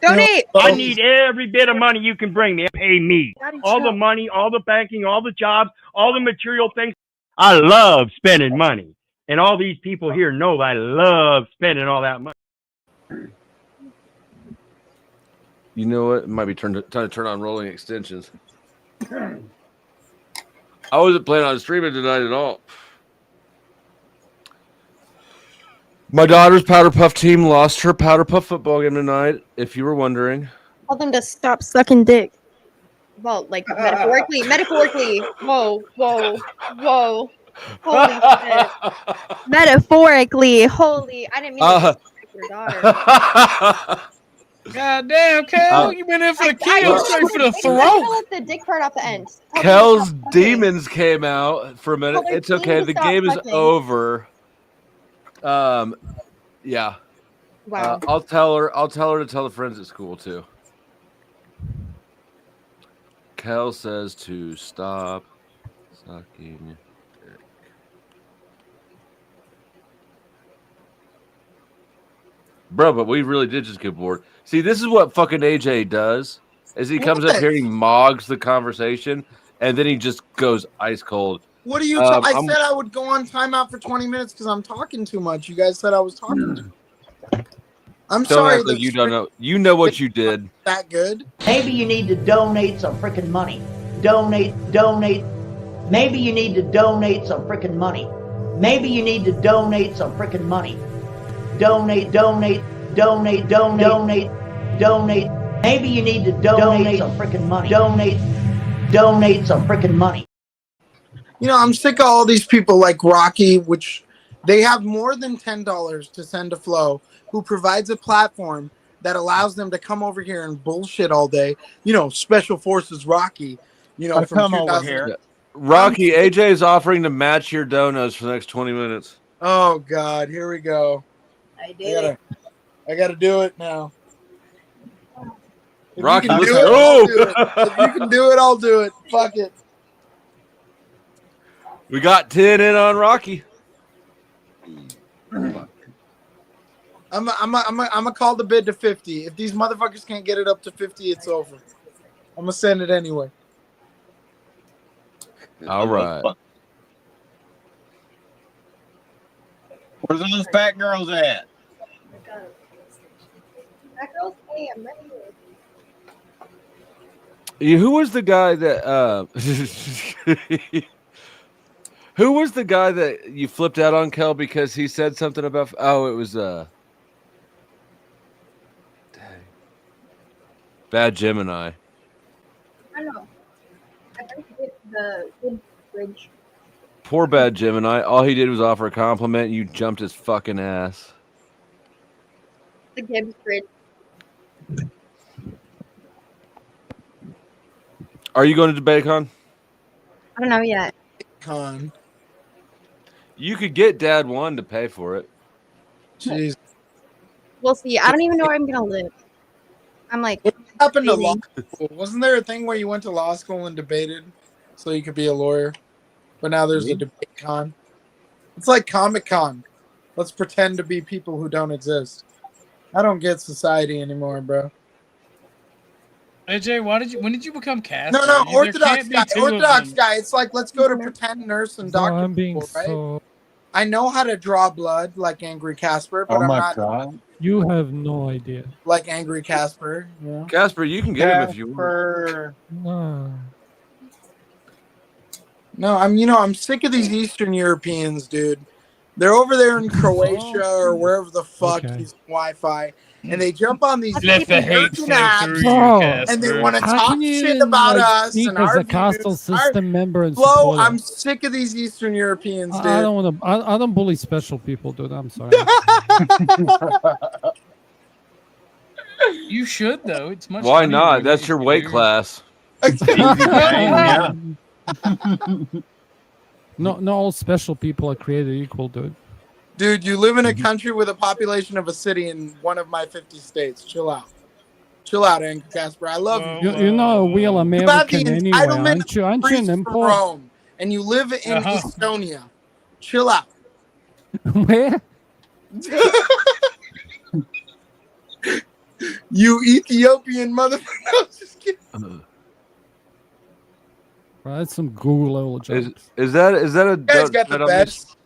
P: Donate.
O: I need every bit of money you can bring me. Pay me.
P: Daddy,
O: All the
P: chill.
O: money, all the banking, all the jobs, all the material things. I love spending money. And all these people here know I love spending all that money.
A: You know what? It might be time to turn on rolling extensions. I wasn't planning on streaming tonight at all. My daughter's Powder Puff team lost her Powder Puff football game tonight, if you were wondering.
P: Tell them to stop sucking dick. Well, like metaphorically. Whoa. Holy shit. Metaphorically. Holy. I didn't mean to disrespect your daughter.
C: God damn, Kel, you been in for the kill, straight for the throat.
P: Let the dick part off the end.
A: Kel's demons came out for a minute.
P: Tell their
A: It's okay.
P: team to
A: The
P: stop
A: game is
P: fucking.
A: over. Yeah.
P: Wow.
A: I'll tell her to tell the friends at school too. Kel says to stop sucking. Bro, but we really did just get bored. See, this is what fucking AJ does. Is he comes up here, he mogs the conversation, and then he just goes ice cold.
H: What are you? I said I would go on timeout for 20 minutes because I'm talking too much. You guys said I was talking too much. I'm
A: Don't
H: sorry.
A: act like you don't know. You know what you did.
H: That good?
S: Maybe you need to donate some freaking money. Donate. Maybe you need to donate some freaking money. Maybe you need to donate some freaking money. Donate. Maybe you need to donate some freaking money. Donate some freaking money.
H: You know, I'm sick of all these people like Rocky, which they have more than $10 to send to Flo, who provides a platform that allows them to come over here and bullshit all day. You know, Special Forces Rocky, you know, from
L: come over
H: 2000.
L: here.
A: Rocky, AJ is offering to match your donuts for the next 20 minutes.
H: Oh God, here we go. I gotta do it now. If
A: Rocky,
H: you can
A: let's
H: do it,
A: go.
H: I'll do it. If you can do it, I'll do it. Fuck it.
A: We got 10 in on Rocky.
H: I'm gonna call the bid to 50. If these motherfuckers can't get it up to 50, it's over. I'm gonna send it anyway.
A: All right.
L: Where's those fat girls at?
P: That girl's hey, I'm ready.
A: Who was the guy that who was the guy that you flipped out on, Kel, because he said something about it was Bad Gemini.
P: I know. I think the good bridge.
A: Poor Bad Gemini. All he did was offer a compliment and you jumped his fucking ass.
P: The Gibbs Bridge.
A: Are you going to DebateCon?
P: I don't know yet.
H: Con.
A: You could get Dad One to pay for it.
H: Jeez.
P: We'll see. I don't even know where I'm gonna live. I'm like,
H: what happened to law school? Wasn't there a thing where you went to law school and debated so you could be a lawyer? But now there's a debate con. It's like Comic-Con. Let's pretend to be people who don't exist. I don't get society anymore, bro.
C: AJ, when did you become cast?
H: No, Orthodox guy. It's like, let's go to pretend nurse and
F: So
H: doctor
F: I'm being
H: school, right?
F: so.
H: I know how to draw blood like Angry Casper, but I'm not
L: God.
F: You have no idea.
H: like Angry Casper. You know?
A: Casper, you can get him if you want.
F: No.
H: No, I'm sick of these Eastern Europeans, dude. They're over there in Croatia or wherever the fuck using Wi-Fi, and they jump on these
C: Let the hate
H: American
C: flow
H: apps,
C: through you,
H: and they
C: Casper.
H: want to
F: How
H: talk
F: can you
H: shit
F: even,
H: about
F: like,
H: us
F: speak
H: and
F: as
H: our
F: a castle
H: views.
F: system member and
H: Flo,
F: supporter?
H: I'm sick of these Eastern Europeans, dude.
F: I don't want to. I don't bully special people, dude. I'm sorry.
C: You should though. It's much.
A: Why
C: funnier
A: not?
C: when
A: That's
C: you
A: your
C: do.
A: weight class.
L: Yeah.
F: No, all special people are created equal, dude.
H: Dude, you live in a country with a population of a city in one of my 50 states. Chill out. Chill out, Angry Casper. I love you.
F: You're not a real
H: You have the
F: American anyway,
H: entitlement
F: aren't you? Aren't you
H: priest
F: an
H: from
F: import?
H: Rome, and you live in Estonia. Chill out.
F: Where?
H: You Ethiopian motherfucker. I was just kidding.
F: Well, that's some Google level jokes.
A: Is that a
H: You guys got the best.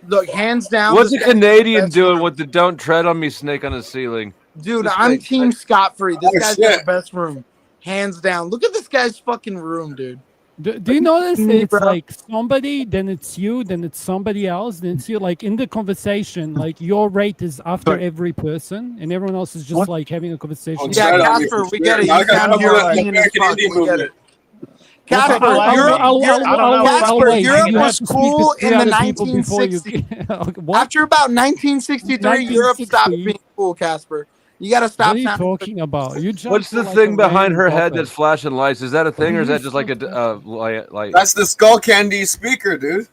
H: Look, hands down.
A: What's a
H: this guy's
A: Canadian
H: the best
A: doing
H: room.
A: with the "Don't Tread on Me" snake on the ceiling?
H: Dude,
A: This
H: I'm
A: thing-
H: Team Scott Free. This
A: Oh,
H: guy's got
A: shit.
H: the best room. Hands down. Look at this guy's fucking room, dude.
F: Do you notice
H: Me,
F: it's
H: bro.
F: like somebody, then it's you, then it's somebody else, then it's you. Like in the conversation, like your rate is after every person, and everyone else is just like having a conversation.
H: Yeah, Casper, we get it. You sound European as fuck. We get it. Casper, Casper, Europe was cool in the 1960s. After about 1963, Europe stopped being cool, Casper. You got to stop
F: What are you
H: sounding
F: talking about? You
A: What's the thing behind her head that's flashing lights? Is that a thing, or is that just like a light?
I: That's the Skull Candy speaker, dude.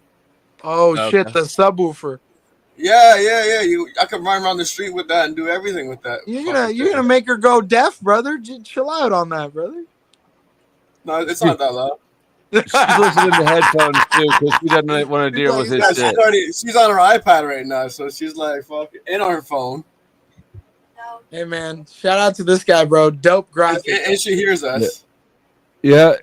H: Oh
A: Okay.
H: shit, the subwoofer.
I: Yeah. I can run around the street with that and do everything with that.
H: You're gonna make her go deaf, brother. Chill out on that, brother.
I: No, it's not that loud.
A: She's listening to headphones too because she doesn't want to deal with his
I: Yeah,
A: shit.
I: she's on her iPad right now, so she's like, fuck it, and on her phone.
H: Hey man, shout out to this guy, bro. Dope graphic.
I: And she hears us.
A: Yeah.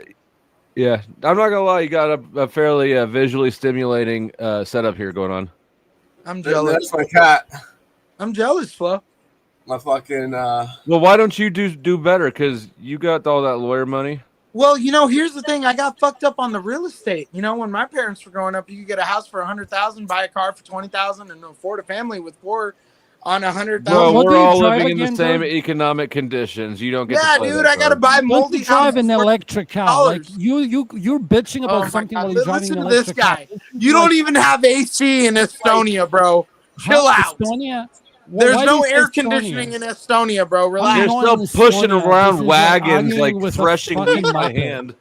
A: I'm not gonna lie, you got a fairly visually stimulating setup here going on.
H: I'm jealous.
I: That's my cat.
H: I'm jealous, Flo.
I: My fucking.
A: Well, why don't you do better? Because you got all that lawyer money.
H: Well, here's the thing. I got fucked up on the real estate. When my parents were growing up, you could get a house for $100,000, buy a car for $20,000, and afford a family with 4 on 100,000.
A: Bro,
F: What do
A: we're
F: you
A: all
F: drive
A: living in the
F: again,
A: same
F: bro?
A: economic conditions. You don't get
H: Yeah,
A: to play
H: dude,
A: that
H: I gotta
A: card.
H: buy
F: Don't
H: moldy
F: you drive
H: houses
F: an
H: for
F: electric car? Like
H: $10.
F: you're bitching about
H: Oh my
F: something
H: god!
F: while you're driving
H: Listen
F: an
H: to this
F: electric car.
H: guy. You don't even have AC in Estonia, bro. Chill out.
F: Estonia?
H: There's
F: Why do
H: no
F: you say
H: air
F: Estonia?
H: conditioning in Estonia, bro.
A: You're
H: Relax.
A: still pushing around wagons, like
F: with a
A: threshing wheat
F: fucking
A: by
F: Muppet.
A: hand.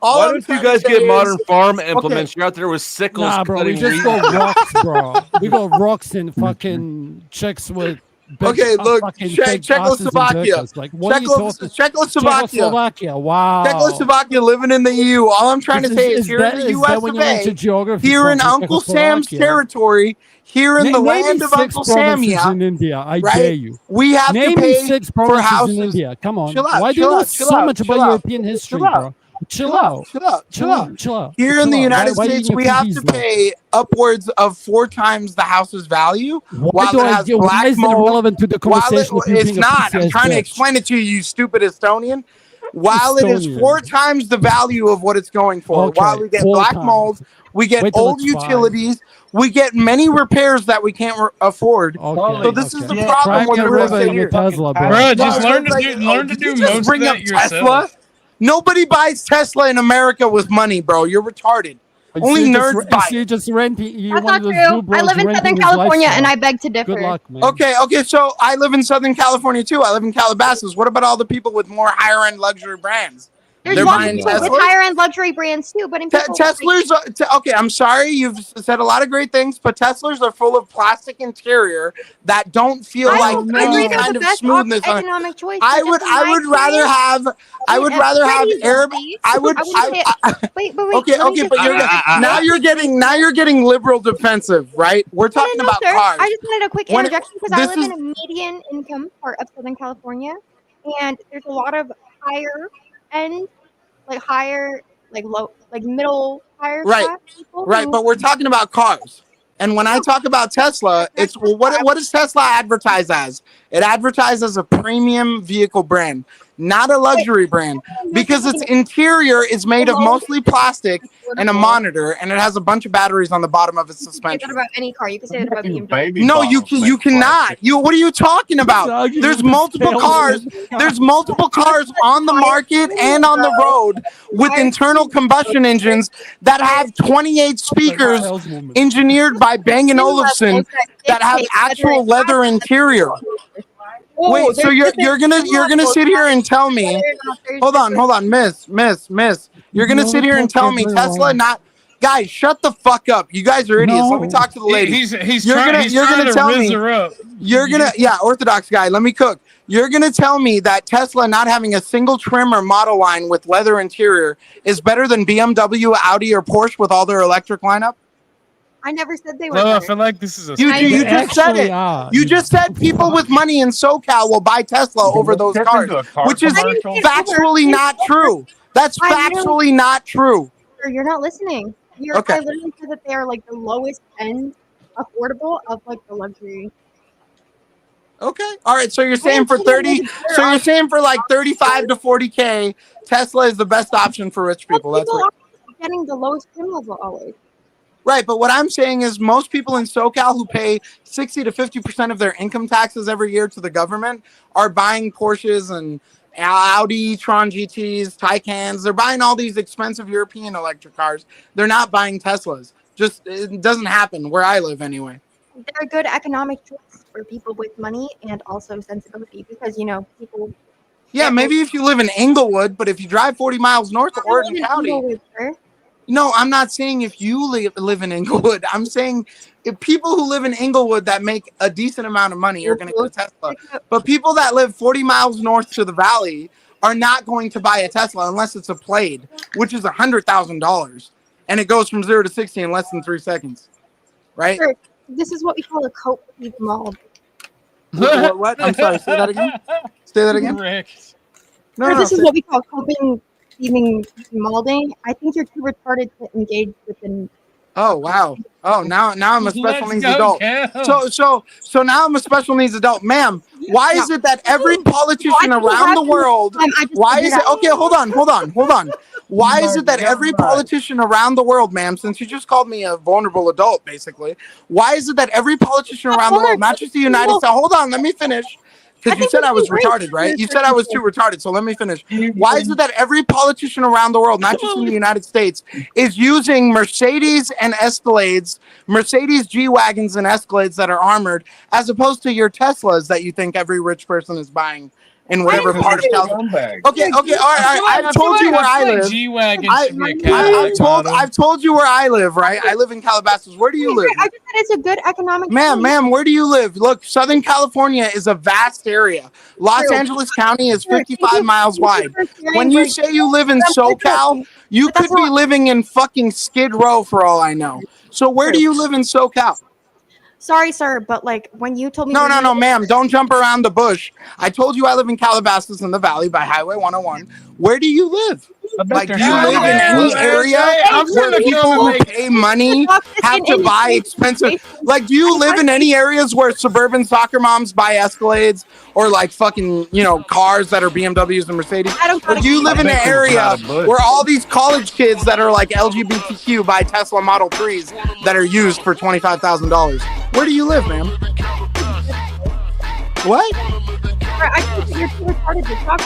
H: All
A: Why
H: I'm
A: don't you
H: trying to
A: guys
H: say
A: get
H: is-
A: modern farm
H: okay.
A: implements? You're out there with sickles
F: Nah, bro, we
A: cutting
F: just
A: wheat.
F: go rocks, bro. We go rocks and fucking chicks with big,
H: Okay, look,
F: fucking big asses and
H: Czechoslovakia.
F: burkas. Like, what are you talking?
H: Czechoslovakia.
F: Wow.
H: Czechoslovakia living in the EU. All I'm trying to say is here in the
F: is
H: US
F: that when
H: of
F: you went to
H: A,
F: geography
H: here in
F: from
H: Uncle Sam's
F: Czechoslovakia?
H: territory, here in the
F: Name
H: land
F: me
H: of
F: 6
H: Uncle
F: provinces
H: Samia,
F: in India. I
H: right?
F: dare you.
H: We have
F: Name
H: to
F: me
H: pay
F: 6
H: for
F: provinces
H: houses.
F: in India. Come on.
H: Chill out,
F: Why do you
H: chill
F: know
H: out, chill
F: so
H: out,
F: much
H: chill
F: about
H: out.
F: European history,
H: Chill out.
F: bro? Chill
H: Chill out,
F: out.
H: chill out, chill out.
F: Chill out.
H: Here in
F: Chill
H: the
F: out.
H: United
F: Why
H: States,
F: you
H: we have
F: confuse
H: to
F: me?
H: pay upwards of 4 times the house's value
F: Why
H: while it has
F: why
H: black
F: is it
H: mold.
F: relevant to the
H: While
F: conversation of you
H: it's
F: being a
H: not. I'm
F: pussy-ass
H: trying to
F: bitch?
H: explain it to you, you stupid Estonian. While it is
F: Estonian.
H: 4 times the value of what it's going for, while we get
F: 4
H: black
F: times.
H: mold, we get
F: Wait till
H: old
F: it's 5.
H: utilities, we get many repairs that we can't afford.
F: Okay,
H: So this is the
F: okay.
H: problem
F: Crack
H: with
F: the
H: real
F: river
H: estate
F: in your
H: here.
F: Tesla, bro.
C: Bro,
H: No,
C: just
H: so
C: learn
H: it's
C: to
H: like,
C: do learn to
H: did
C: do
H: you just
C: most
H: bring
C: of
H: up
C: it
H: Tesla?
C: yourself.
H: Nobody buys Tesla in America with money, bro. You're retarded. Only nerds buy it.
F: You just renting. You
P: That's
F: one
P: not
F: of those
P: true.
F: zoo
P: I
F: bros
P: live in
F: renting
P: Southern
F: his
P: California,
F: lifestyle.
P: and I beg to differ.
F: Good luck, man.
H: Okay, so I live in Southern California too. I live in Calabasas. What about all the people with more higher end luxury brands?
P: There's
H: They're
P: lots of
H: buying
P: people with
H: Teslas.
P: higher end luxury brands too, but in people
H: Teslas. Okay, I'm sorry. You've said a lot of great things, but Teslas are full of plastic interior that don't feel
P: I
H: like
P: agree
H: any
P: they're
H: kind
P: the
H: of
P: best
H: smoothness. On it.
P: economic choice.
H: I
P: but
H: would
P: just in my
H: rather have. I would rather have
P: Freddie's
H: Arab.
P: wealthy.
H: I would.
P: I wouldn't say- wait,
H: Okay,
P: let me
H: okay,
P: just
H: but you're
P: finish.
H: now you're getting liberal defensive, right? We're talking
P: No,
H: about
P: sir.
H: cars.
P: I just wanted a quick
H: When-
P: interjection because I
H: this
P: live
H: is-
P: in a median income part of Southern California, and there's a lot of higher end, middle higher
H: Right,
P: class people.
H: right.
P: who-
H: But we're talking about cars. And when I talk about Tesla, it's what does Tesla advertise as? It advertises a premium vehicle brand, not a luxury brand, because its interior is made of mostly plastic and a monitor, and it has a bunch of batteries on the bottom of its
P: You can say
H: suspension.
P: that about any car. You can say that about BMW.
H: No, you cannot. What are you talking about? There's multiple cars. There's multiple cars on the market and on the road with internal combustion engines that have 28 speakers engineered by Bang & Olufsen that have actual leather interior. Wait, so you're gonna sit here and tell me? Hold on, Miss. You're gonna sit here and tell me Tesla not? Guys, shut the fuck up. You guys are idiots. Let me talk to the lady.
C: He's trying to
H: tell
C: rizz
H: me.
C: her up.
H: Yeah, Orthodox guy. Let me cook. You're gonna tell me that Tesla not having a single trim or model line with leather interior is better than BMW, Audi, or Porsche with all their electric lineup?
P: I never said they were.
C: Well, I
P: better.
C: feel like this is a.
H: You just said it. You just said people with money in SoCal will buy Tesla over those cars, which is factually not true. That's factually not true.
P: You're not listening.
H: Okay.
P: I literally said that they are like the lowest end affordable of like the luxury.
H: Okay. All right. So you're saying for 30, so you're saying for like 35 to 40K, Tesla is the best option for rich people. That's
P: People
H: what.
P: are getting the lowest trim level always.
H: Right, but what I'm saying is most people in SoCal who pay 60 to 50% of their income taxes every year to the government are buying Porsches and Audi Tron GTs, Taycans. They're buying all these expensive European electric cars. They're not buying Teslas. Just it doesn't happen where I live anyway.
P: They're a good economic choice for people with money and also sensibility because people.
H: Yeah, maybe if you live in Inglewood, but if you drive 40 miles north of Oregon County. No, I'm not saying if you live in Inglewood. I'm saying if people who live in Inglewood that make a decent amount of money are going to get a Tesla. But people that live 40 miles north to the valley are not going to buy a Tesla unless it's a Plaid, which is $100,000. And it goes from 0 to 60 in less than 3 seconds. Right?
P: Sure. This is what we call a coat with mold.
H: What? I'm sorry. Say that again. Say that again.
P: No, this is what we call coping, steaming, molding. I think you're too retarded to engage with an.
H: Oh wow! Oh now I'm a special needs adult.
C: Cal.
H: So now I'm a special needs adult, ma'am. Why is it that every politician around the world? Why is it? Okay, hold on. Why is it that every politician around the world, ma'am, since you just called me a vulnerable adult, basically, why is it that every politician around the world, not just the United States, hold on, let me finish. Because you said I was retarded, right? You said I was too retarded, so let me finish. Why is it that every politician around the world, not just in the United States, is using Mercedes and Escalades, Mercedes G-Wagons and Escalades that are armored, as opposed to your Teslas that you think every rich person is buying in whatever part of California? Okay, all right. I've told you where I live. I've told you where I live, right? I live in Calabasas. Where do you live?
P: I just said it's a good economic.
H: Ma'am, where do you live? Look, Southern California is a vast area. Los Angeles County is 55 miles wide. When you say you live in SoCal, you could be living in fucking Skid Row for all I know. So where do you live in SoCal?
P: Sorry, sir, but like when you told me.
H: No, ma'am. Don't jump around the bush. I told you I live in Calabasas in the Valley by Highway 101. Where do you live? Like, do you live in any area where people who pay money have to buy expensive? Like, do you live in any areas where suburban soccer moms buy Escalades or like fucking, cars that are BMWs and Mercedes? Or do you live in an area where all these college kids that are like LGBTQ buy Tesla Model 3s that are used for $25,000? Where do you live, ma'am? What?
P: I think you're too retarded to talk.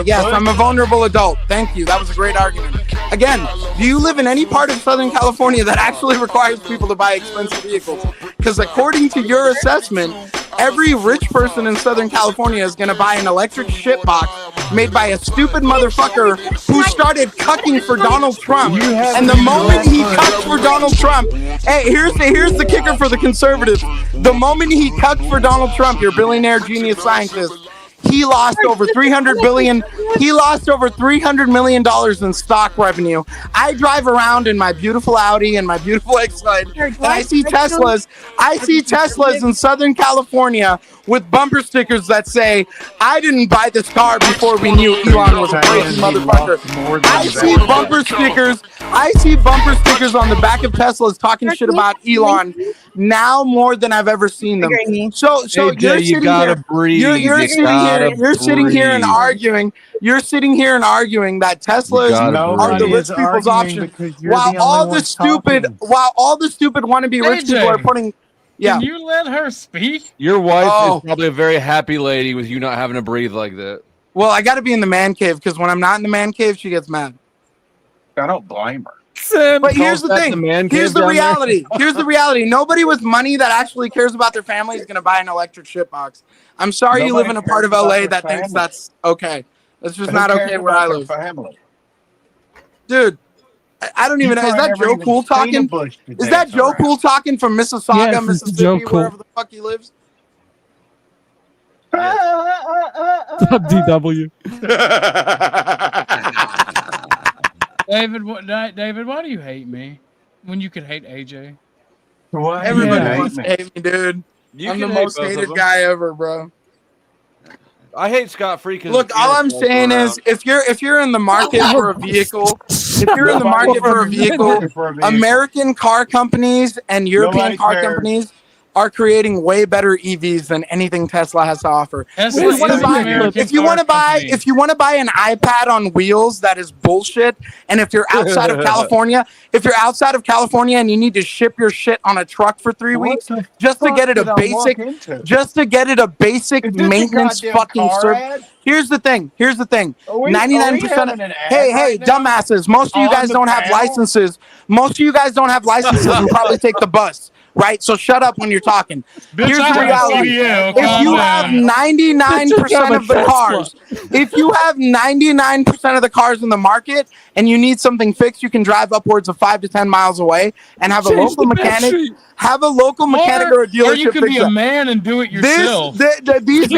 H: Yes, I'm a vulnerable adult. Thank you. That was a great argument. Again, do you live in any part of Southern California that actually requires people to buy expensive vehicles? Because according to your assessment, every rich person in Southern California is going to buy an electric shitbox made by a stupid motherfucker who started cucking for Donald Trump. And the moment he cucked for Donald Trump, hey, here's the kicker for the conservatives. The moment he cucked for Donald Trump, your billionaire genius scientist, he lost over $300 billion. He lost over $300 million in stock revenue. I drive around in my beautiful Audi and my beautiful Excite, and I see Teslas. I see Teslas in Southern California with bumper stickers that say, "I didn't buy this car before we knew Elon was a crazy motherfucker." I see bumper stickers. I see bumper stickers on the back of Teslas talking shit about Elon now more than I've ever seen them. So you're sitting here. You're sitting here and arguing. You're sitting here and arguing that Teslas are the rich people's option, while all the stupid wannabe rich people are putting. Yeah.
C: Can you let her speak?
A: Your wife is probably a very happy lady with you not having to breathe like that.
H: Well, I got to be in the man cave because when I'm not in the man cave, she gets mad.
T: I don't blame her.
H: But here's the thing. Here's the reality. Here's the reality. Nobody with money that actually cares about their family is going to buy an electric shitbox. I'm sorry you live in a part of LA that thinks that's okay. That's just not okay where I live. Dude, I don't even know. Is that Joe Cool talking? Is that Joe Cool talking from Mississauga, Mississippi, wherever the fuck he lives?
F: DW.
C: David, why do you hate me when you could hate AJ?
H: Everybody wants to hate me, dude. I'm the most hated guy ever, bro.
A: I hate Scott Free.
H: Look, all I'm saying is, if you're in the market for a vehicle, American car companies and European car companies are creating way better EVs than anything Tesla has to offer. If you want to buy an iPad on wheels, that is bullshit. And if you're outside of California, and you need to ship your shit on a truck for 3 weeks just to get it a basic maintenance fucking service. Here's the thing. 99% of hey, dumbasses. Most of you guys don't have licenses. And probably take the bus. Right, so shut up when you're talking. Here's the reality: if you have 99% of the cars, of the cars in the market, and you need something fixed, you can drive upwards of 5 to 10 miles away and have a local mechanic. Have a local mechanic or a dealership.
C: Or you can be a man and do it yourself.
H: These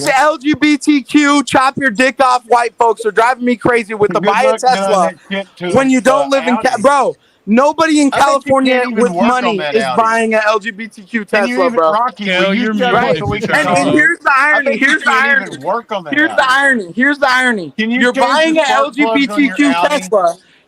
H: LGBTQ chop your dick off white folks are driving me crazy with the buy a Tesla when you don't live in bro. Nobody in California with money is buying an LGBTQ Tesla, bro. And here's the irony. Here's the irony. You're buying an LGBTQ Tesla.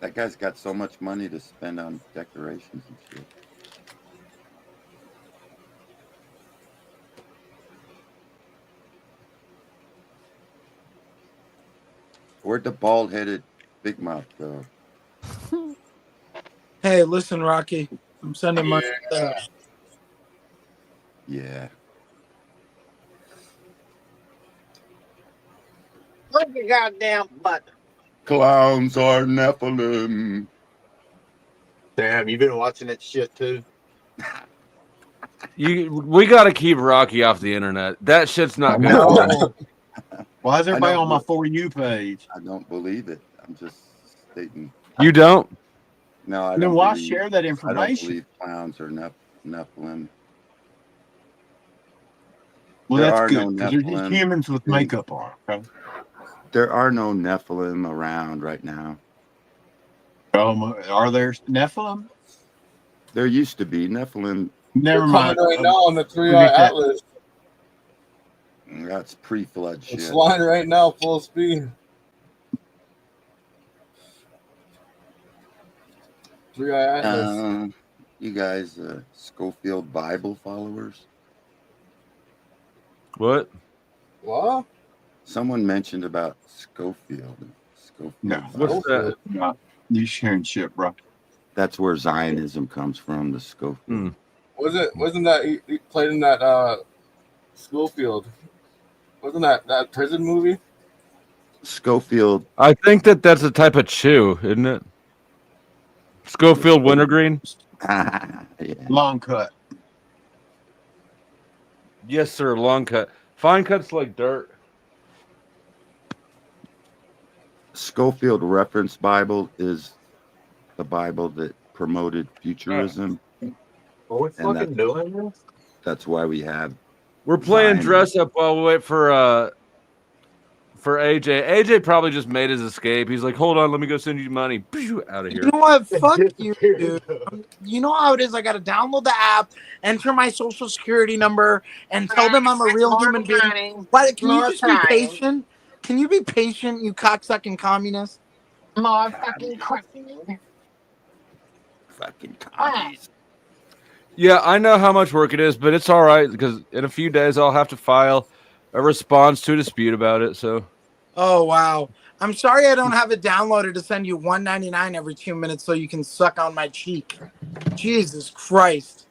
U: That guy's got so much money to spend on decorations and shit. Where'd the bald-headed Big Mouth go?
H: Hey, listen, Rocky. I'm sending money.
U: Yeah.
T: Look your goddamn button.
U: Clowns are Nephilim.
T: Damn, you been watching that shit too?
A: We got to keep Rocky off the internet. That shit's not good.
T: No. Why is
U: I
T: everybody
U: don't
T: on my
U: be-
T: For You page?
U: I don't believe it. I'm just stating.
A: You don't?
U: No, I
T: Then
U: don't
T: why
U: believe.
T: share that
U: I don't
T: information?
U: believe clowns are Nephilim.
T: Well,
U: There
T: that's
U: are
T: good
U: no
T: because they're just
U: Nephilim.
T: humans with makeup on. Okay?
U: There are no Nephilim around right now.
T: Are there Nephilim?
U: There used to be Nephilim.
T: Never
I: They're coming
T: mind.
I: right now on the 3-Eye
T: Forget that.
I: Atlas.
U: That's pre-flood shit.
I: It's flying right now, full speed. 3-Eye Atlas.
U: You guys, Schofield Bible followers?
A: What?
I: What?
U: Someone mentioned about Schofield.
T: No,
A: What's that?
T: No, you sharing shit, bro.
U: That's where Zionism comes from, the Schofield.
I: Wasn't that he played in that Schofield? Wasn't that prison movie?
U: Schofield.
A: I think that's a type of chew, isn't it? Schofield Wintergreen.
U: Yeah.
T: Long cut.
A: Yes, sir. Long cut. Fine cut's like dirt.
U: Schofield Reference Bible is the Bible that promoted futurism.
T: Are we
U: And
T: fucking doing this?
U: That's why we have.
A: We're playing
U: Zionism.
A: dress up while we wait for AJ. AJ probably just made his escape. He's like, hold on, let me go send you money. Out of here.
H: You know what? Fuck you, dude. You know how it is. I got to download the app, enter my social security number, and tell them I'm a real human being. Why, can you just be patient? Can you be patient, you cocksucking communist?
T: More fucking crazy.
U: Fucking commies.
A: Yeah, I know how much work it is, but it's all right because in a few days I'll have to file a response to a dispute about it. So,
H: Oh wow. I'm sorry I don't have it downloaded to send you $1.99 every 2 minutes so you can suck on my cheek. Jesus Christ.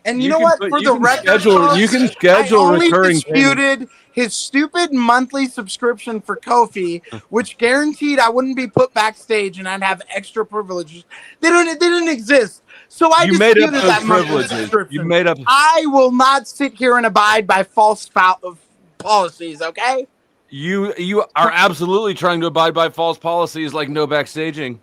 H: And you know what? For the record,
A: you can schedule
H: I only
A: recurring payments.
H: disputed his stupid monthly subscription for Kofi, which guaranteed I wouldn't be put backstage and I'd have extra privileges. They didn't exist. So I
A: You made up
H: disputed
A: those
H: that monthly
A: privileges.
H: subscription.
A: You made up.
H: I will not sit here and abide by false policies. Okay.
A: You are absolutely trying to abide by false policies like no backstaging.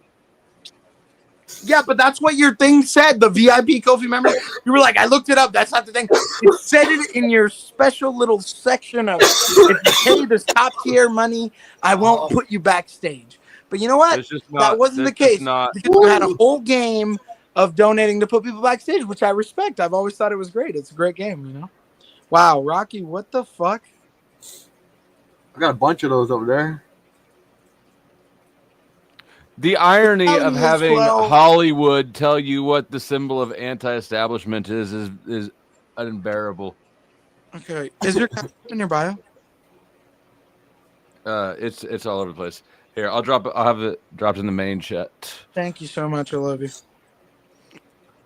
H: Yeah, but that's what your thing said. The VIP Kofi member. You were like, I looked it up. That's not the thing. It said it in your special little section of if you pay this top tier money, I won't put you backstage. But you know what?
A: It's just not,
H: That wasn't the case.
A: Not.
H: Because you had a whole game of donating to put people backstage, which I respect. I've always thought it was great. It's a great game, you know. Wow, Rocky, what the fuck?
I: I got a bunch of those over there.
A: The irony
H: Telling
A: of
H: you,
A: having
H: Flo.
A: Hollywood tell you what the symbol of anti-establishment is unbearable.
H: Okay, is your in your bio?
A: It's all over the place. Here, I'll have it dropped in the main chat.
H: Thank you so much. I love you.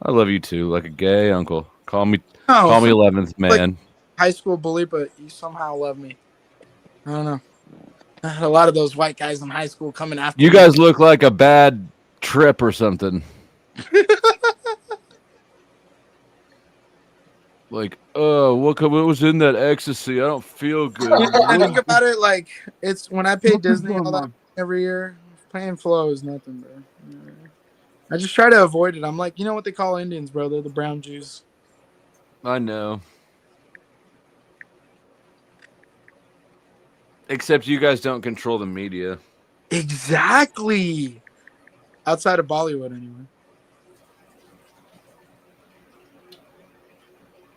A: I love you too, like a gay uncle. Call me
H: Oh,
A: 11th man.
H: like high school bully, but you somehow love me. I don't know. I had a lot of those white guys in high school coming after
A: You
H: me.
A: guys look like a bad trip or something. Like, what was in that ecstasy? I don't feel good.
H: I think about it like it's when I pay Disney all that every year. Paying Flo is nothing, bro. I just try to avoid it. I'm like, you know what they call Indians, bro? They're the brown Jews.
A: I know. Except you guys don't control the media.
H: Exactly. Outside of Bollywood, anyway.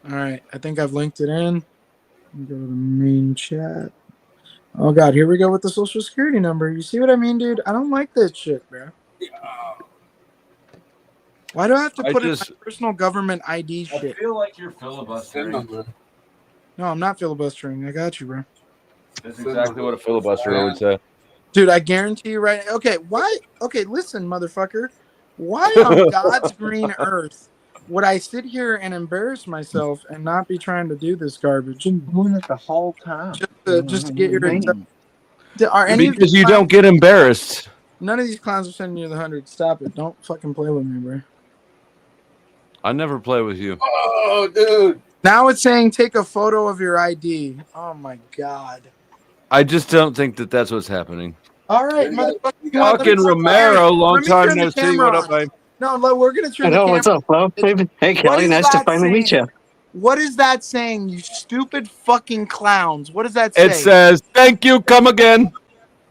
H: All right. I think I've linked it in. Let me go to the main chat. Oh God, here we go with the social security number. You see what I mean, dude? I don't like this shit, bro. Why do I have to put in my personal government ID shit?
A: I feel like you're filibustering.
H: No, I'm not filibustering. I got you, bro.
A: That's exactly what a filibusterer would say.
H: Dude, I guarantee you right. Okay, why? Okay, listen, motherfucker. Why on God's green earth would I sit here and embarrass myself and not be trying to do this garbage?
T: Doing it the whole time.
H: Just to get your attention. Are any of
A: Because
H: these
A: you
H: clowns-
A: don't get embarrassed.
H: None of these clowns are sending you the 100. Stop it. Don't fucking play with me, bro.
A: I never play with you.
I: Oh, dude.
H: Now it's saying take a photo of your ID. Oh my God.
A: I just don't think that that's what's happening.
H: All right, motherfucker.
A: Fucking Romero, long
H: Let me
A: time
H: turn
A: no
H: the
A: see.
H: camera
A: What up,
H: on.
A: babe?
H: No, look, we're gonna turn
D: Hello,
H: the
D: what's
H: camera.
D: up, Flo? Hey,
H: What
D: Kelly,
H: is
D: nice to
H: that
D: finally meet
H: saying?
D: you.
H: What is that saying, you stupid fucking clowns? What does that say?
A: It says, "Thank you, come again."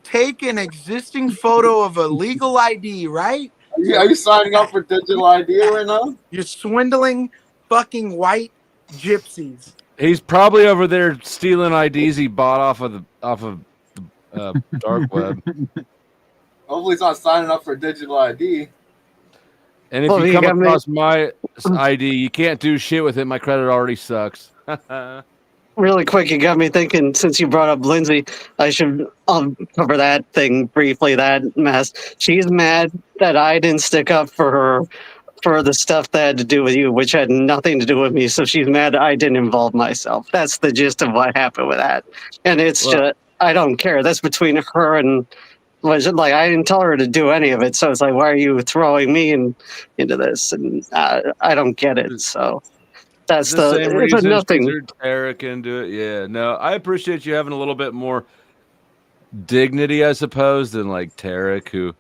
H: Take an existing photo of a legal ID, right?
I: Are you signing up for digital ID right now?
H: You're swindling fucking white gypsies.
A: He's probably over there stealing IDs he bought off of the dark web.
I: Hopefully, he's not signing up for digital ID.
A: And if
D: Well,
A: you
D: you
A: come
D: got me-
A: across my ID, you can't do shit with it. My credit already sucks.
D: Really quick, you got me thinking, since you brought up Lindsay, I should cover that thing briefly, that mess. She's mad that I didn't stick up for her for the stuff that had to do with you, which had nothing to do with me. So she's mad I didn't involve myself. That's the gist of what happened with that. And it's just, I don't care. That's between her and, was it like, I didn't tell her to do any of it. So it's like, why are you throwing me into this? And I don't get it. So that's
A: the same
D: it's a
A: reason
D: nothing.
A: Eric into it. Yeah, no, I appreciate you having a little bit more dignity, I suppose, than like Tarek, who,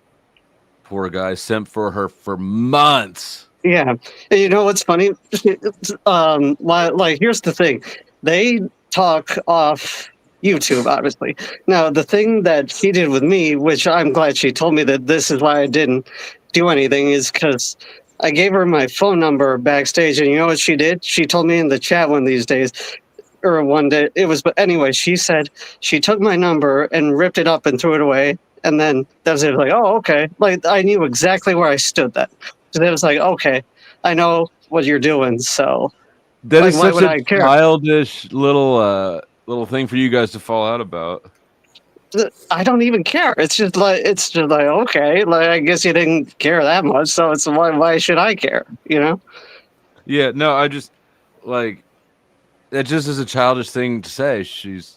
A: poor guy, simped for her for months.
D: Yeah, and you know what's funny? Like, here's the thing: they talk off YouTube, obviously. Now, the thing that she did with me, which I'm glad she told me that this is why I didn't do anything, is because I gave her my phone number backstage, and you know what she did? She told me in the chat one of these days, or one day, it was, but anyway, she said she took my number and ripped it up and threw it away. And then that was it. Like, oh, okay. Like, I knew exactly where I stood then. So it was like, okay, I know what you're doing. So
A: That
D: like,
A: is
D: why
A: such
D: would
A: a
D: I care?
A: childish little thing for you guys to fall out about.
D: I don't even care. It's just like okay, like I guess you didn't care that much, so it's why should I care? You know?
A: Yeah, no, I just like it. Just is a childish thing to say. She's.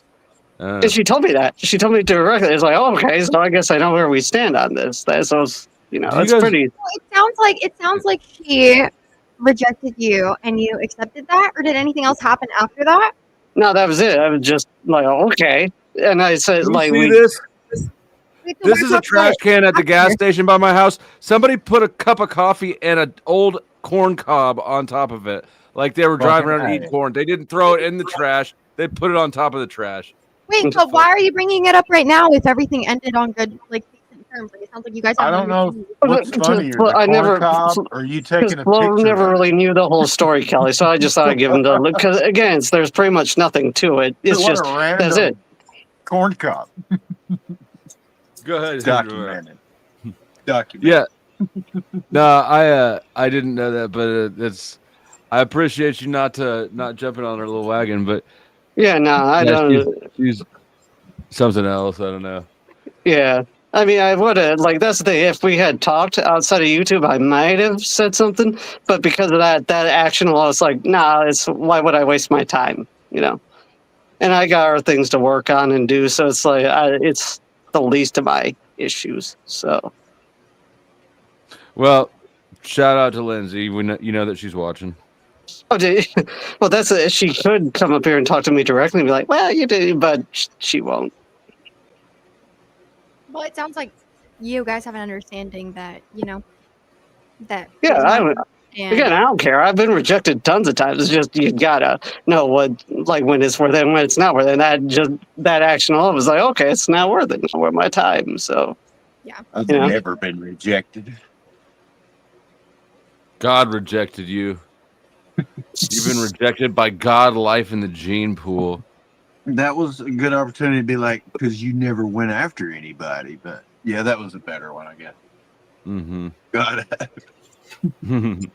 D: And she told me that. She told me directly. It's like, oh, okay, so I guess I know where we stand on this. So you know, it's pretty.
P: It sounds like she rejected you and you accepted that, or did anything else happen after that?
D: No, that was it. I was just like, okay, and I said,
A: You
D: like,
A: see this? This is a trash can at the gas station by my house. Somebody put a cup of coffee and an old corn cob on top of it, like they were driving around and eating corn. They didn't throw it in the trash. They put it on top of the trash.
P: Wait, but why are you bringing it up right now if everything ended on good, like, decent terms? Like, it sounds like you guys have.
T: I don't know what's funnier,
D: Well,
T: the
D: I
T: corn
D: never-
T: cob or you taking a
D: Flo
T: picture?
D: never
T: of it?
D: really knew the whole story, Kelly. So I just thought I'd give him the because again, there's pretty much nothing to it. It's
T: What a
D: just
T: random
D: that's it.
T: Corn cob.
A: Go ahead.
T: Documented.
A: Yeah. No, I didn't know that, but it's. I appreciate you not jumping on her little wagon, but
D: Yeah, no, I don't.
A: She's something else. I don't know.
D: Yeah, I mean, I would have like that's the thing. If we had talked outside of YouTube, I might have said something, but because of that action, I was like, nah. It's why would I waste my time? You know. And I got other things to work on and do, so it's like it's the least of my issues. So.
A: Well, shout out to Lindsay. We know, you know that she's watching.
D: Oh, well, that's it. She could come up here and talk to me directly and be like, "Well, you did," but she won't.
P: Well, it sounds like you guys have an understanding that that.
D: Yeah, I
P: and
D: again, I don't care. I've been rejected tons of times. It's just you gotta know what, like, when it's worth it and when it's not worth it. And that action all was like, okay, it's not worth it. It's not worth my time. So,
P: yeah,
T: I've
D: you know?
T: never been rejected.
A: God rejected you. You've been rejected by God, life in the gene pool.
J: That was a good opportunity to be like, because you never went after anybody. But yeah, that was a better one, I guess.
A: Mm-hmm.
J: Got it.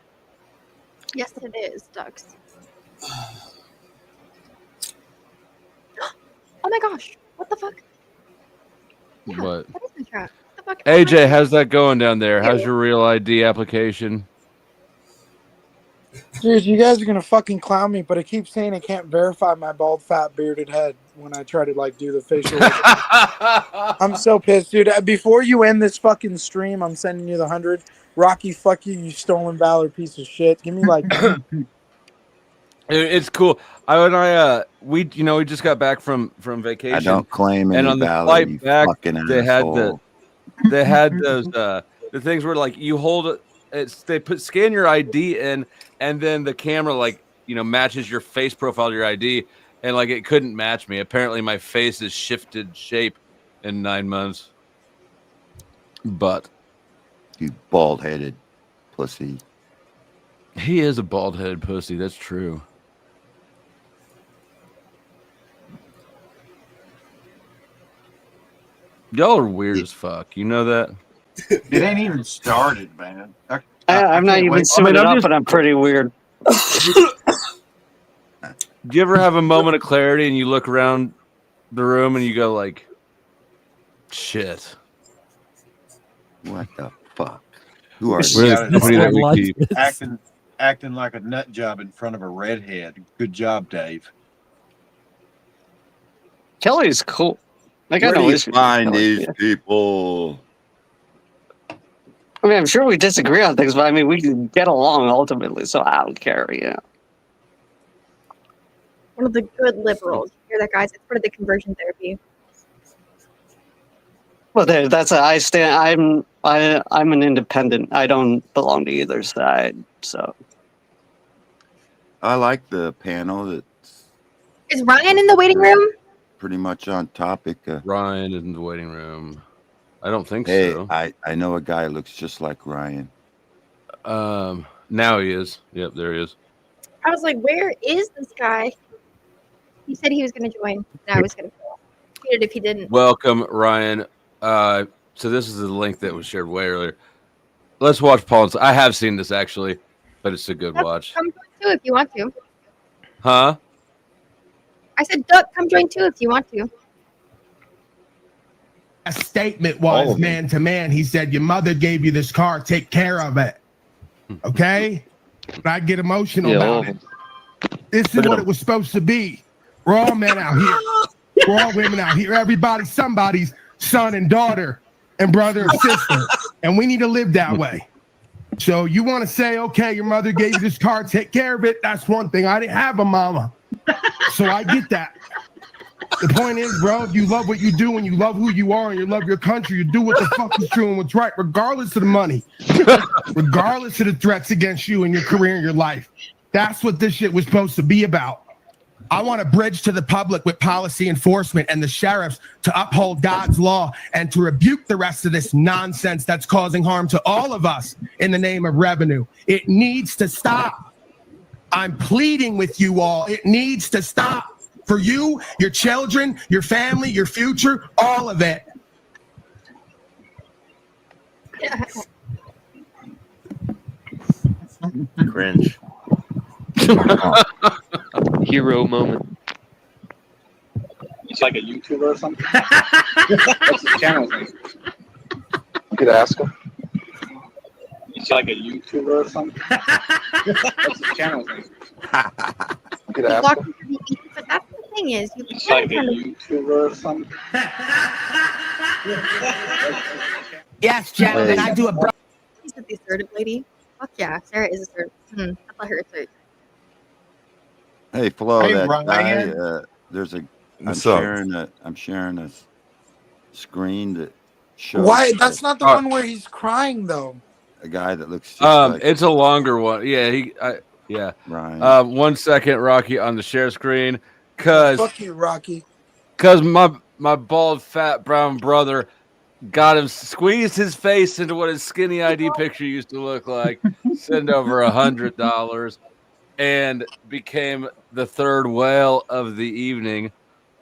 P: Yes, it is, ducks. Oh my gosh! What the fuck? Yeah,
A: What?
P: that is my trap. What the fuck?
A: AJ, how's that going down there? How's
P: Ew.
A: your real ID application?
H: Dude, you guys are gonna fucking clown me, but it keeps saying it can't verify my bald, fat, bearded head when I try to like do the facial. I'm so pissed, dude. Before you end this fucking stream, I'm sending you the 100. Rocky, fuck you, you stolen valor piece of shit. Give me like.
A: It's cool. We just got back from vacation.
U: I don't claim
A: and
U: any
A: on the
U: valor, you
A: flight back,
U: fucking
A: they had
U: asshole.
A: those the things where like you hold it. They scan your ID in, and then the camera matches your face profile to your ID, and like it couldn't match me. Apparently, my face has shifted shape in 9 months. But
U: You bald-headed pussy.
A: he is a bald-headed pussy. That's true. Y'all are weird as fuck. You know that?
J: It ain't even started, man.
D: I'm not even suited up, but I'm pretty weird.
A: Do you ever have a moment of clarity and you look around the room and you go like, shit?
U: What the fuck? Who are
A: Where's
U: you?
A: the company that we keep?
J: Acting like a nut job in front of a redhead. Good job, Dave.
D: Kelly's cool. Like,
U: Where
D: I
U: do
D: know
U: you
D: he's
U: find
D: Kelly,
U: these
D: yeah.
U: people?
D: I mean, I'm sure we disagree on things, but I mean, we can get along ultimately, so I don't care, you know.
P: One of the good liberals. You hear that, guys? It's part of the conversion therapy.
D: Well, that's I stand. I'm an independent. I don't belong to either side. So
U: I like the panel that's
P: Is Ryan in the waiting room?
U: pretty much on topic.
A: Ryan is in the waiting room. I don't think
U: Hey,
A: so.
U: I know a guy who looks just like Ryan.
A: Now he is. Yep, there he is.
P: I was like, where is this guy? He said he was going to join. Now I was going to tweet it if he didn't.
A: Welcome, Ryan. So this is the link that was shared way earlier. Let's watch Paul. I have seen this actually, but it's a good watch.
P: Come join too if you want to.
A: Huh?
P: I said, Duck, come join too if you want to.
K: A statement was man to man. He said, your mother gave you this car, take care of it. Okay? But I get emotional about it. This is what it was supposed to be. We're all men out here. We're all women out here. Everybody's somebody's son and daughter and brother or sister. And we need to live that way. So you want to say, okay, your mother gave you this car, take care of it. That's one thing. I didn't have a mama. So I get that. The point is, bro, if you love what you do and you love who you are and you love your country, you do what the fuck is true and what's right, regardless of the money, regardless of the threats against you and your career and your life. That's what this shit was supposed to be about. I want a bridge to the public with policy enforcement and the sheriffs to uphold God's law and to rebuke the rest of this nonsense that's causing harm to all of us in the name of revenue. It needs to stop. I'm pleading with you all. It needs to stop. For you, your children, your family, your future, all of it.
U: Cringe.
V: Hero moment.
W: He's like a YouTuber or something. What's his channel name?
V: You could ask him.
W: He's like a YouTuber or something. What's his channel name?
V: You could ask him.
P: But that's the thing is, you
W: He's
P: can
W: like a
P: kind of
W: YouTuber or something.
K: Yes, gentlemen, I do a bro.
P: She's the assertive lady. Fuck yeah, Sarah is assertive. I thought her assertive.
U: Hey, Flo,
J: Hey,
U: that
J: Ryan.
U: guy. There's a.
A: What's up?
U: I'm sharing a screen that shows.
H: Why? That's not the one where he's crying though.
U: A guy that looks. Just like
A: It's a longer one. Yeah, yeah.
U: Ryan.
A: 1 second, Rocky, on the share screen, cause
H: Fuck you, Rocky.
A: my bald, fat, brown brother got him squeezed his face into what his skinny ID picture used to look like. Send over $100 and became the third whale of the evening.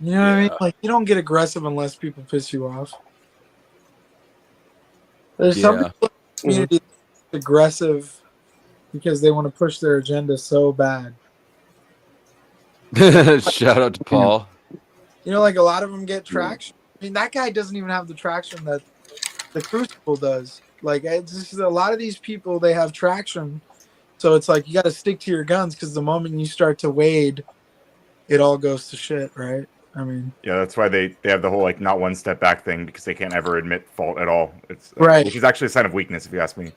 H: You know what I mean? Like, you don't get aggressive unless people piss you off. There's some people in the community that's aggressive because they want to push their agenda so bad.
A: Shout out to Paul.
H: You know, like a lot of them get traction. I mean, that guy doesn't even have the traction that the Crucible does. Like, it's just a lot of these people, they have traction. So it's like you got to stick to your guns because the moment you start to wade, it all goes to shit, right? I mean,
E: Yeah, that's why they have the whole like not one step back thing because they can't ever admit fault at all. It's
H: right,
E: which is actually a sign of weakness if you ask me.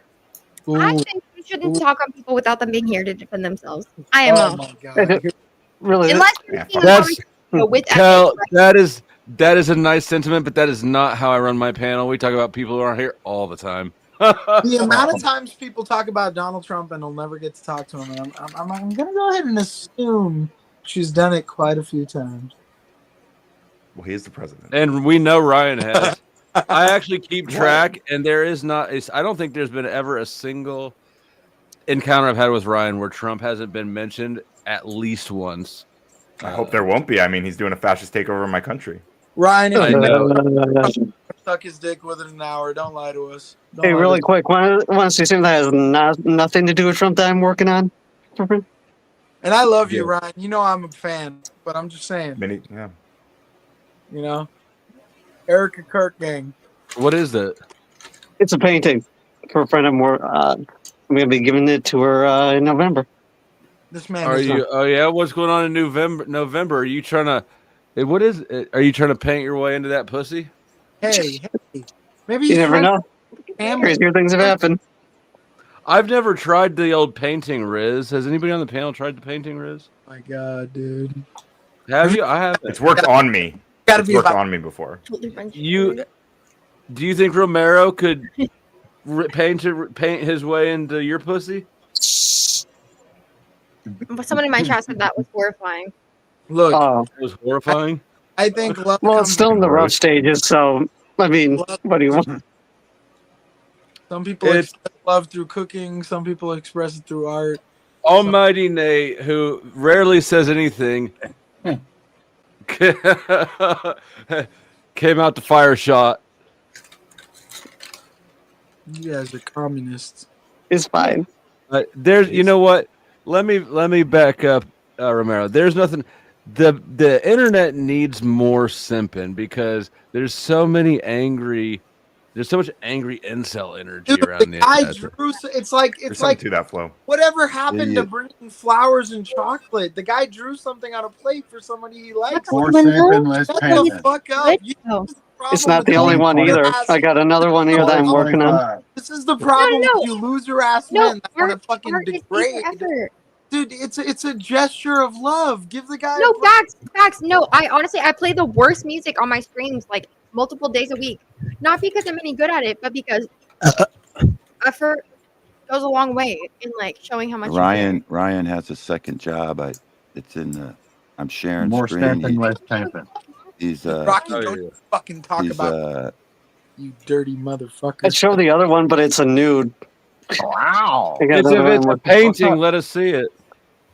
P: I think we shouldn't talk on people without them being here to defend themselves. IMO.
H: Oh my god!
D: Really?
P: Unless you're seeing
A: That's
P: with
A: Cal, that is a nice sentiment, but that is not how I run my panel. We talk about people who aren't here all the time.
H: The amount of times people talk about Donald Trump and they'll never get to talk to him, and I'm gonna go ahead and assume she's done it quite a few times.
E: Well, he is the president,
A: and we know Ryan has. I actually keep track, and there is not. I don't think there's been ever a single encounter I've had with Ryan where Trump hasn't been mentioned at least once.
E: I hope there won't be. I mean, he's doing a fascist takeover in my country.
H: Ryan,
A: I know.
H: Suck his dick within an hour. Don't lie to us. Don't
D: Hey,
H: lie
D: really
H: to
D: quick, want to see something that has nothing to do with Trump that I'm working on?
H: And I love you, Ryan. You know I'm a fan, but I'm just saying.
E: Yeah.
H: You know, Erica Kirk gang.
A: What is that?
D: It's a painting for a friend of mine. I'm gonna be giving it to her in November.
H: This man.
A: Are you? Oh yeah. What's going on in November? Are you trying to? What is it? Are you trying to paint your way into that pussy?
H: Hey, maybe
D: You never know.
H: Family.
D: Crazier things have happened.
A: I've never tried the old painting Riz. Has anybody on the panel tried the painting Riz?
H: My God, dude.
A: Have you? I haven't.
E: It's worked on me. It's worked on me before.
A: Do you think Romero could paint his way into your pussy?
P: Someone in my chat said that was horrifying.
H: Look,
A: it was horrifying.
H: I think love.
D: Well, it's still in the rough stages, so I mean, what do you want?
H: Some people express love through cooking. Some people express it through art.
A: Almighty Nate, who rarely says anything, came out to fire shot.
H: You guys are communists.
D: It's fine.
A: There's, you know what? Let me back up, Romero. There's nothing. The internet needs more simping because there's so much angry incel energy around the internet.
H: It's like
E: to that flow.
H: Whatever happened to bringing flowers and chocolate? The guy drew something on a plate for somebody he likes.
J: More simping, less
H: Shut the
J: pamping.
H: fuck up.
D: It's not the only one either. I got another one here that I'm working on.
H: This is the problem with you loser ass men that want to fucking
P: art is
H: degrade.
P: effort.
H: Dude, it's a gesture of love. Give the guy
P: No, facts. No, I honestly play the worst music on my streams like multiple days a week. Not because I'm any good at it, but because effort goes a long way in like showing how much
U: Ryan has a second job. It's in the. I'm sharing
J: More
U: screen.
J: stamping, less pamping.
U: He's
H: Rocky, don't fucking talk about you dirty motherfucker.
D: I'd show the other one, but it's a nude.
J: Wow.
A: If it's a painting, let us see it.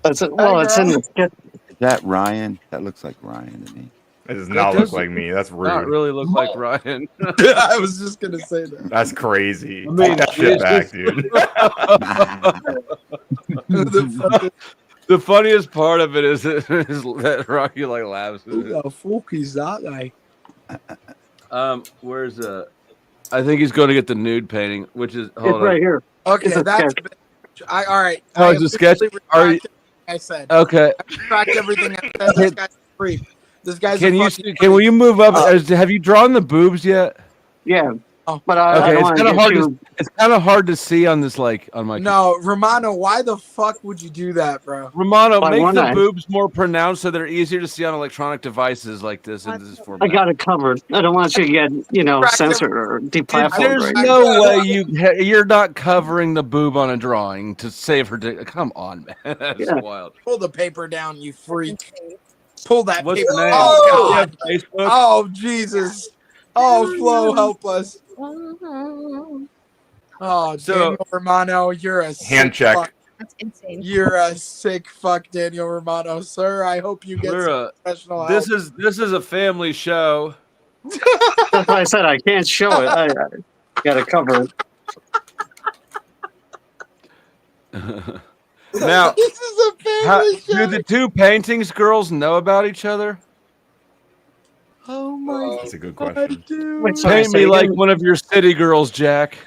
D: It's in the.
U: Is that Ryan? That looks like Ryan to me.
E: It does not look like me. That's rude.
A: Not really look like Ryan.
H: I was just gonna say that.
E: That's crazy.
A: I mean,
E: Take that shit back, dude.
A: The funniest part of it is that Rocky like laughs.
H: Who the fuck is that guy?
A: Where's I think he's going to get the nude painting, which is
D: It's right here.
H: Okay,
D: It's a
H: that's
D: sketch.
H: all right.
A: Oh, it's a sketch. Are you,
H: I said
A: okay?
H: I retract everything I said. This guy's a freak. This guy's
A: will you move up? Have you drawn the boobs yet?
D: Yeah, but I
A: okay,
D: don't
A: it's kind of hard. It's kind of hard to see on this, like on my.
H: No, Romano, why the fuck would you do that, bro?
A: Romano,
D: Why
A: make
D: wouldn't
A: the
D: I?
A: boobs more pronounced so they're easier to see on electronic devices like this in this
D: I
A: format.
D: got it covered. I don't want you to get censored or deplatformed.
A: There's
D: Right?
A: no way you're not covering the boob on a drawing to save her. Come on, man, that's wild.
H: Pull the paper down, you freak. Pull that
A: What's
H: paper.
A: the name?
H: Oh God.
A: Yeah, Facebook?
H: Oh Jesus. Oh Flo, help us. Oh,
A: So-
H: Daniel Romano, you're a
E: Hand
H: sick
E: check.
H: fuck.
P: That's insane.
H: You're a sick fuck, Daniel Romano, sir. I hope you get some professional help.
A: This is a family show.
D: That's why I said I can't show it. I gotta cover it.
A: Now,
H: This is a family show.
A: do the two paintings girls know about each other?
H: Oh my
E: That's a good question.
H: dude.
A: Paint me like one of your city girls, Jack.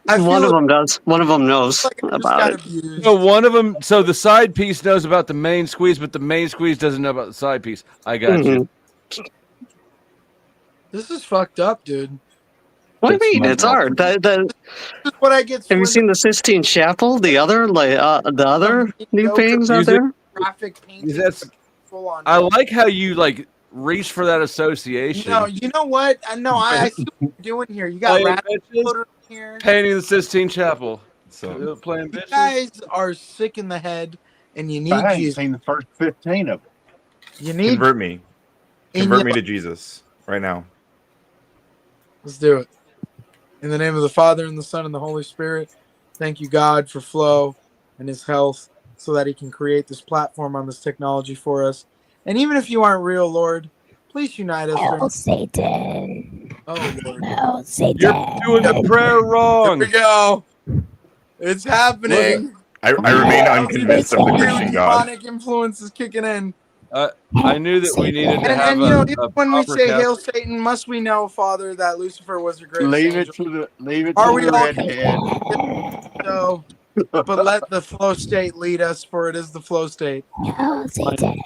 D: One of them does. One of them knows about it.
A: So one of them. So the side piece knows about the main squeeze, but the main squeeze doesn't know about the side piece. I got you.
H: This is fucked up, dude.
D: What do you mean? It's art.
H: This is what I get.
D: Have you seen the Sistine Chapel? The other, the other new paintings out there.
H: Graphic painting. Full on.
A: I like how you like reach for that association.
H: No, you know what? No, I see what you're doing here. You got
A: Playing
H: rabbit
A: bitches,
H: here.
A: painting the Sistine Chapel.
E: So
A: playing
H: You
A: bitches.
H: guys are sick in the head, and you need
J: I ain't
H: Jesus.
J: seen the first 15 of them.
H: You need.
E: Convert me.
H: in
E: Convert
H: your-
E: me to Jesus right now.
H: Let's do it. In the name of the Father, and the Son, and the Holy Spirit, thank you, God, for Flo and his health so that he can create this platform on this technology for us. And even if you aren't real, Lord, please unite us.
G: Oh, Satan.
H: Oh, Lord.
G: Oh, Satan.
A: You're doing the prayer wrong.
H: Here we go. It's happening.
E: I remain unconvinced of the Christian God.
H: Demonic influence is kicking in.
A: I knew that we needed to have
H: And you know,
A: a
H: when we
A: proper
H: say
A: Catholic-
H: "Hail Satan," must we know, Father, that Lucifer was the greatest
J: Leave
H: angel?
J: it to the
H: Are we all
J: redhead.
H: So, but let the flow state lead us, for it is the flow state.
G: Oh, Satan.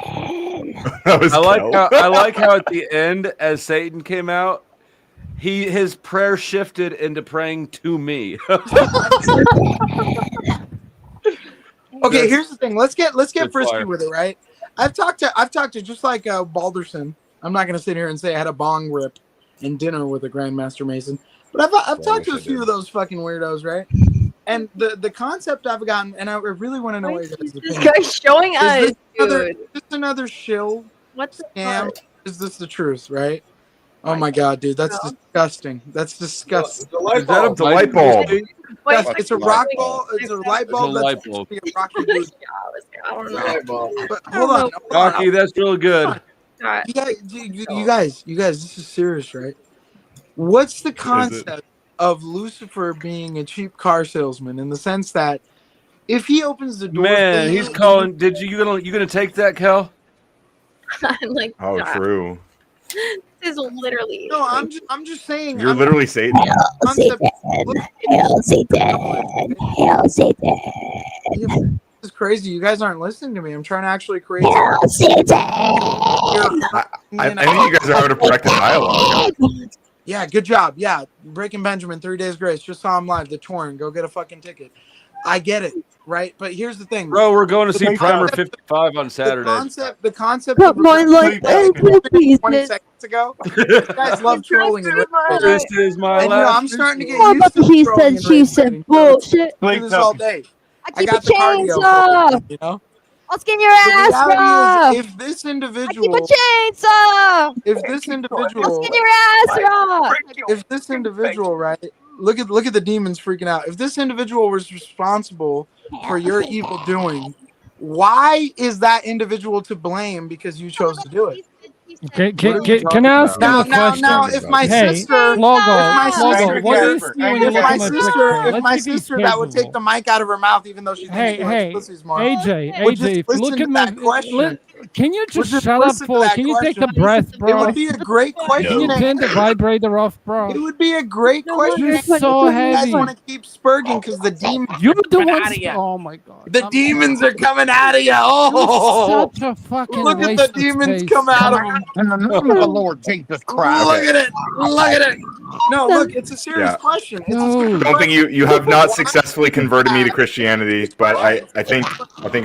A: I like how at the end, as Satan came out, his prayer shifted into praying to me.
H: Okay, here's the thing. Let's get
A: good
H: frisky
A: fire.
H: with it, right? I've talked to just like Balderson. I'm not gonna sit here and say I had a bong rip in dinner with a Grandmaster Mason, but I've talked to a few of those fucking weirdos, right? And the concept I've gotten, and I really want to know what you guys'
P: This
H: opinion.
P: guy's showing us, dude.
H: Is this another shill
P: What the
H: scam?
P: fuck?
H: Is this the truth, right? Oh my god, dude, that's disgusting. That's disgusting.
A: Is that a light bulb?
H: It's a rock ball. It's a light bulb.
A: It's a light
H: That's
A: bulb.
H: supposed to be a rocky boot.
P: I don't know.
H: But hold on.
A: Rocky, that's real good.
H: You guys, this is serious, right? What's the concept of Lucifer being a cheap car salesman in the sense that if he opens the door,
A: Man, he's calling. Did you gonna take that, Kel?
P: I'm like,
E: Oh,
P: God.
E: true.
P: This is literally.
H: No, I'm just saying.
E: You're literally Satan.
H: Concept,
G: Hail Satan. Hail Satan.
H: This is crazy. You guys aren't listening to me. I'm trying to actually create.
G: Hail Satan.
E: I think you guys are having a productive dialogue.
H: Yeah, good job. Yeah, Breaking Benjamin, 3 Days Grace. Just saw him live. The Torn. Go get a fucking ticket. I get it, right? But here's the thing,
A: Bro, we're going to see
H: The
A: Primer
H: concept-
A: 55 on Saturday.
H: The concept
G: Put
H: of
G: mine like
H: 20 seconds ago. You guys love trolling. And
A: This is my
H: and, you know,
A: last.
H: I'm starting to get
G: Oh,
H: used
G: but
H: to
G: he
H: trolling
G: said,
H: and
G: she
H: rage
G: said
H: baiting.
G: bullshit.
H: I do this all day.
G: I
H: I
G: keep
H: got
G: a
H: the cardio
G: chainsaw.
H: for it, you know.
P: I'll skin your ass,
H: The reality
P: bro.
H: is, if this
P: I keep
H: individual,
P: a chainsaw.
H: if this
P: I'll
H: individual,
P: skin your ass, raw.
H: if this individual, right? Look at the demons freaking out. If this individual was responsible for your evil doing, why is that individual to blame because you chose to do it?
F: Can I ask him a question?
H: Now, if my
F: Hey,
H: sister,
F: Logo, what do you see when you
H: if
F: look
H: my
F: at my
H: sister,
F: picture?
H: if
F: Let's
H: my
F: give you
H: sister that would take
F: casual.
H: the mic out of her mouth, even though she thinks she likes pussies more,
F: AJ,
H: would just
F: if you
H: listen
F: look
H: to
F: at my
H: that question.
F: can you
H: Would
F: just
H: just
F: shut up
H: listen to
F: for?
H: that
F: Can you take the
H: question.
F: breath, bro?
H: It would be a great question.
F: Can you turn the vibrator off, bro?
H: It would be a great question.
F: You're so
H: You
F: heavy.
H: guys want to keep spurging because the demons.
F: You're the
H: coming
F: one.
H: out of you.
F: Oh my god.
H: The demons are coming out of you. Oh,
F: You're such a fucking
H: look at
F: waste
H: the
F: of
H: demons
F: space.
H: come out of them.
J: In the name of the Lord Jesus Christ.
H: Look at it. Look at it. No, look, it's a serious
E: Yeah.
H: question. It's a
E: I
H: serious
E: don't think you have not successfully converted me to Christianity, but I think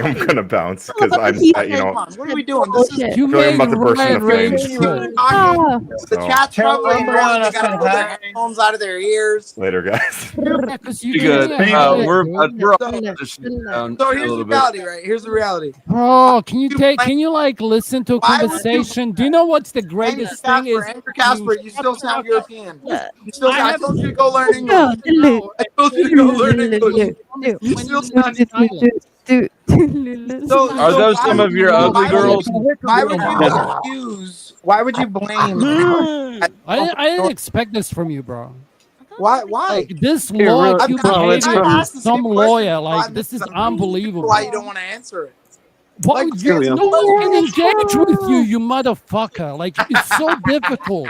E: I'm gonna bounce because I'm
H: Come on, what are we doing? This is
F: You
E: feeling I'm about to
F: made
E: burst into
F: red
E: flames.
F: rage.
H: the chat's probably
J: number
H: annoying.
J: one,
H: They
J: I
H: gotta
J: said
H: pull their
J: hi.
H: headphones out of their ears.
E: Later, guys.
F: Yeah, 'cause you
A: Be
F: didn't
A: good.
F: have it,
A: We're
F: dude.
A: all just down
H: So
A: a
H: here's the
A: little bit.
H: reality, right? Here's the reality.
F: Bro, can you like listen to a
H: Why would you-
F: conversation? Do you know what's the greatest thing is?
H: Andrew Casper, you still sound European.
F: Yeah.
H: You still. I told you to go learn English. I told you to go learn English. You still sound Italian. So,
A: Are those
H: why
A: some
H: would
A: of your
H: you-
A: ugly
H: why
A: girls?
H: Why would you accuse? Why would you blame?
F: I didn't expect this from you, bro.
H: Why? Why?
F: Like this
D: Here,
F: low
D: real-
F: IQ
D: Flo, it's
F: behavior
D: from-
F: is some lawyer. Like this is unbelievable.
H: Why you don't want to answer it?
F: What,
H: Like,
F: you,
H: seriously.
F: no one can engage with you, you motherfucker. Like it's so difficult.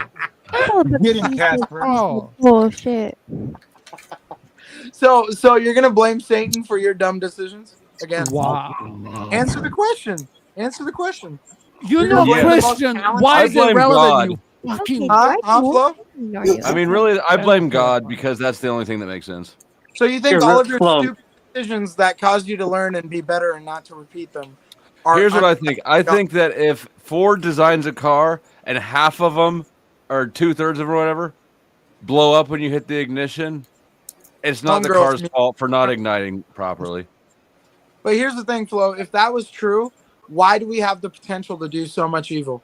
L: Get him, Casper.
F: Oh.
P: Bullshit.
H: So you're gonna blame Satan for your dumb decisions again?
F: Wow.
H: Answer the question. Answer the question.
F: You're
H: gonna
F: not
H: blame the most
F: Christian.
H: talented-
F: Why
A: I
F: is it
A: blame
F: relevant?
A: God.
F: You fucking.
H: Flo?
A: I mean, really, I blame God because that's the only thing that makes sense.
H: So you think
D: Here,
H: all of your
D: Flo.
H: stupid decisions that caused you to learn and be better and not to repeat them are
A: Here's what I think. I think that if Ford designs a car and half of them or 2/3 of them or whatever blow up when you hit the ignition, it's not the
H: Homegirls
A: car's
H: me-
A: fault for not igniting properly.
H: But here's the thing, Flo. If that was true, why do we have the potential to do so much evil?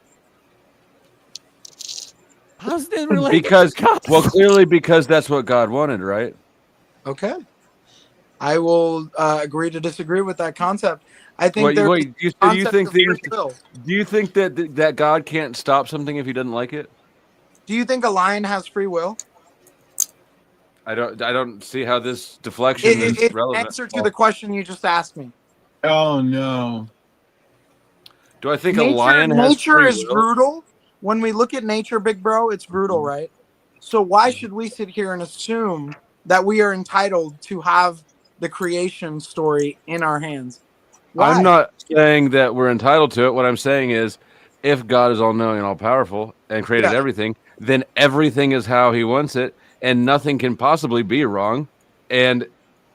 F: How's that related?
A: Because, well, clearly because that's what God wanted, right?
H: Okay. I will agree to disagree with that concept. I think
A: Wait,
H: there's
A: wait,
H: a
A: do you
H: concept
A: think
H: of free
A: things?
H: will.
A: Do you think that God can't stop something if He doesn't like it?
H: Do you think a lion has free will?
A: I don't see how this deflection is
H: It's
A: relevant.
H: answer to the question you just asked me.
L: Oh no.
A: Do I think a lion has
H: nature
A: free
H: is
A: will?
H: brutal. When we look at nature, big bro, it's brutal, right? So why should we sit here and assume that we are entitled to have the creation story in our hands? Why?
A: I'm not saying that we're entitled to it. What I'm saying is, if God is all knowing and all powerful and created
H: Yeah.
A: everything, then everything is how He wants it, and nothing can possibly be wrong. And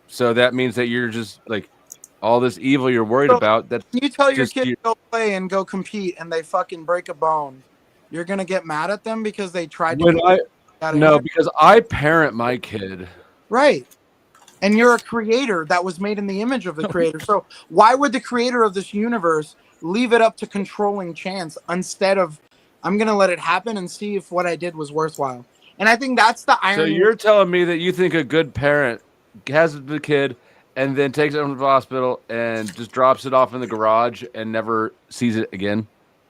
A: so that means that you're just like all this evil you're worried
H: So,
A: about. That
H: When you tell your
A: just
H: kid to go play and go compete and they fucking break a bone, you're gonna get mad at them because they tried to
A: when
H: get
A: I
H: out of
A: no,
H: here?
A: because I parent my kid.
H: Right. And you're a creator that was made in the image of the creator. So why would the creator of this universe leave it up to controlling chance instead of I'm gonna let it happen and see if what I did was worthwhile? And I think that's the
A: So
H: irony.
A: you're telling me that you think a good parent has the kid and then takes it to the hospital and just drops it off in the garage and never sees it again?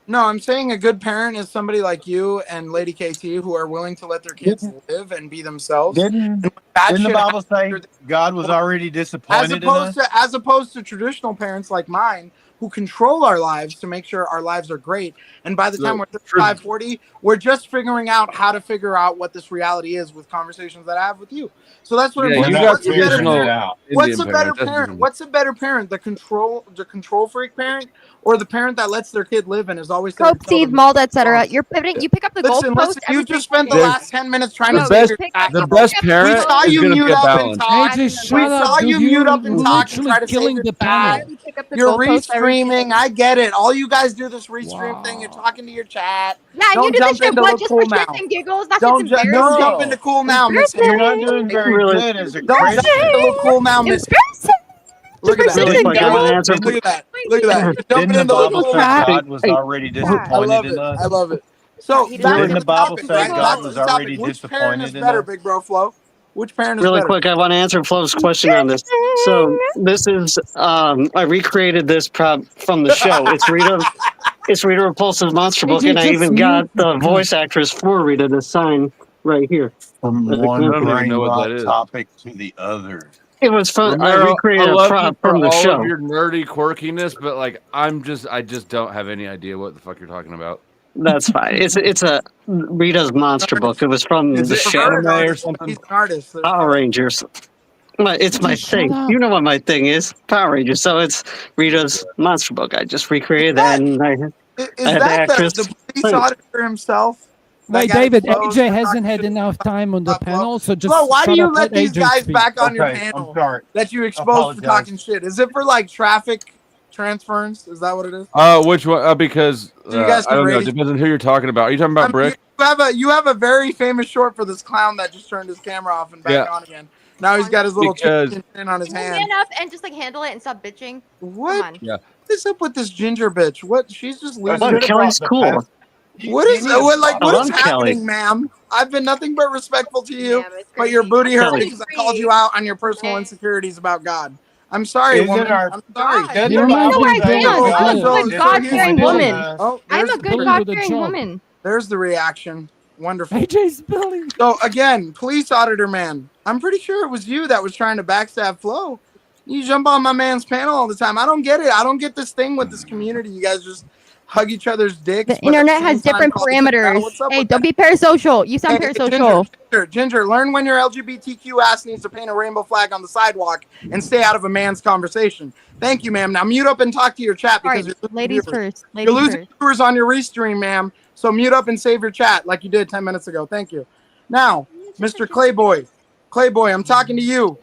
H: No, I'm saying a good parent is somebody like you and Lady KT who are willing to let their kids live and be themselves.
J: Didn't
H: bad
J: the
H: shit
J: Bible say
H: happens,
J: God was already disappointed in us?
H: as opposed to traditional parents like mine who control our lives to make sure our lives are great. And by the time we're 35, 40, we're just figuring out how to figure out what this reality is with conversations that I have with you. So that's what I'm
A: Yeah,
H: saying.
A: you got
H: What's a better
A: traditional
H: parent? What's
A: Indian
H: a better
A: parents, that's
H: parent?
A: different.
H: What's a better parent? The control freak parent or the parent that lets their kid live and is always there to
P: Cope,
H: tell
P: seed,
H: them
P: mold, etc. You're pivoting. You pick up the
H: Listen,
P: goalpost.
H: listen, you just spent the
A: There's-
H: last 10 minutes trying
A: the
H: to
A: best-
H: save your chat.
A: the best parent
H: We saw
A: is
H: you
A: gonna be
H: mute
A: a
H: up and
A: balance.
H: talk.
F: Hey, just
H: We
F: shut
H: saw
F: up,
H: you
F: dude.
H: mute up and
F: You're
H: talk and
F: literally
H: try to
F: killing
H: save
F: the
H: your chat.
F: panel.
P: You pick up the
H: You're
P: goalpost every
H: restreaming. I get it. All you guys do this restream thing. You're talking to your chat.
P: Yeah, and you
H: Don't
P: do this
H: jump
P: shit
H: into
P: what
H: look
P: just
H: cool
P: for
H: now.
P: shits and giggles. That
H: Don't
P: shit's
H: ju-
P: embarrassing.
H: don't jump into cool now, Miss.
J: You're not doing very
D: Really-
J: good as a
H: Don't jump
J: Christian.
H: into look cool now, Miss. Look at that.
D: Really quick, I want to answer.
H: Look at that. Look at that. You're
J: Didn't
H: jumping
J: the
H: into look
J: Bible
H: cool
J: say
H: now.
J: God was already
H: I
J: disappointed
H: love
J: in
H: it.
J: us?
H: I love it. So
P: He
H: back
J: Didn't
H: to
J: the
H: the
J: Bible
H: topic,
J: say
H: right?
J: God
H: Back to
J: was
H: the topic.
J: already
H: Which parent is
J: disappointed in
H: better,
J: us?
H: big bro Flo? Which parent is
D: Really
H: better?
D: quick, I want to answer Flo's question on this. So this is I recreated this prop from the show. It's Rita Repulsive's Monster Book, and I even got the voice actress for Rita to sign right here.
J: From
D: As a
J: one
A: I don't even
J: brain
A: know what
J: rot
A: that is.
J: topic to the other.
D: It was fun. I
A: Romero, I
D: recreated a
A: love you
D: prop
A: for
D: from the
A: all
D: show.
A: of your nerdy quirkiness, but like I just don't have any idea what the fuck you're talking about.
D: That's fine. It's a Rita's Monster Book. It was from
H: Is
D: the
H: it
D: show.
H: anime or something? He's an artist.
D: Power Rangers. It's my
F: Just shut
D: thing.
F: up.
D: You know what my thing is. Power Rangers. So it's Rita's Monster Book. I just recreated that, and I
H: Is
D: had the
H: that
D: actress.
H: the police
D: sing it.
H: auditor himself? That
F: Wait,
H: guy
F: David,
H: Flo?
F: AJ hasn't had enough time on the panel, so just
H: Flo, why do
F: shut
H: you
F: up,
H: let these
F: AJ
H: guys
F: speak.
H: back on your
J: Okay,
H: panel
J: I'm sorry.
H: that you exposed for
J: Apologize.
H: talking shit? Is it for like traffic transference? Is that what it is?
A: Which one? Because
H: So you guys
A: I don't
H: can
A: know. It
H: raise-
A: depends on who you're talking about. Are you talking about Brick?
H: You have a very famous short for this clown that just turned his camera off and back
A: Yeah.
H: on again. Now he's got his little
A: Because-
H: chin on his
P: Can you
H: hand.
P: man up and just like handle it and stop bitching?
H: What?
P: Come on.
A: Yeah.
H: What is up with this ginger bitch? What? She's just losing.
D: What? Kelly's cool.
H: What is what
D: I
H: is
D: love
H: happening,
D: Kelly.
H: ma'am? I've been nothing but respectful to you,
P: Yeah, but it's
H: but your
P: crazy.
H: booty hurt
D: Kelly.
H: because I called you out on your personal insecurities about God. I'm sorry,
I: Isn't
H: woman.
I: our-
H: I'm sorry.
I: Doesn't
F: You're
I: the
F: not
I: Bible
F: gonna
I: say
F: bring
I: that
F: us
I: God-
F: good.
I: so
P: I'm a
I: here's
P: God-fearing
I: the
P: woman.
I: deal.
H: Oh,
P: I'm
H: there's
P: a
H: the
P: good
F: Billy
H: reaction.
F: with a
P: God-fearing
F: joke.
P: woman.
H: There's the reaction. Wonderful.
F: AJ's Billy.
H: So again, police auditor man, I'm pretty sure it was you that was trying to backstab Flo. You jump on my man's panel all the time. I don't get it. I don't get this thing with this community. You guys just hug each other's dicks.
P: The
H: but at
P: internet
H: same
P: has
H: time
P: different
H: call each other out.
P: parameters.
H: What's up
P: Hey,
H: with
P: don't
H: that?
P: be parasocial. You sound
H: Hey,
P: parasocial.
H: Ginger, learn when your LGBTQ ass needs to paint a rainbow flag on the sidewalk and stay out of a man's conversation. Thank you, ma'am. Now mute up and talk to your chat because
P: All right,
H: you're losing
P: ladies
H: viewers.
P: first.
H: You're
P: Ladies
H: losing
P: first.
H: viewers on your restream, ma'am. So mute up and save your chat like you did 10 minutes ago. Thank you. Now, Mr. Clayboy, I'm talking to you.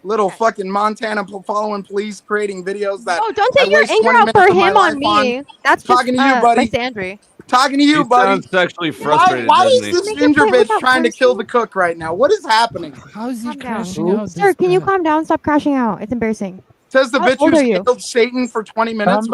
H: Little fucking Montana following police creating videos that
P: Oh, don't take
H: I
P: your
H: waste
P: anger
H: 20
P: out
H: minutes
P: for
H: of my
P: him on
H: life
P: me.
H: on.
P: That's just
H: Talking to you, buddy.
P: misandry.
H: Talking to you,
A: He
H: buddy.
A: sounds sexually frustrated,
H: Why
A: doesn't
H: is
A: he?
H: this
P: Make your
H: ginger
P: point
H: bitch
P: without
H: trying to
P: cursing.
H: kill the cook right now? What is happening?
F: How is he
P: Calm down.
F: crashing out?
P: Sir,
F: this
P: can you
F: bad?
P: calm down? Stop crashing out. It's embarrassing.
H: Says the
P: How
H: bitch
P: old
H: who's
P: are you?
H: killed Satan for 20 minutes.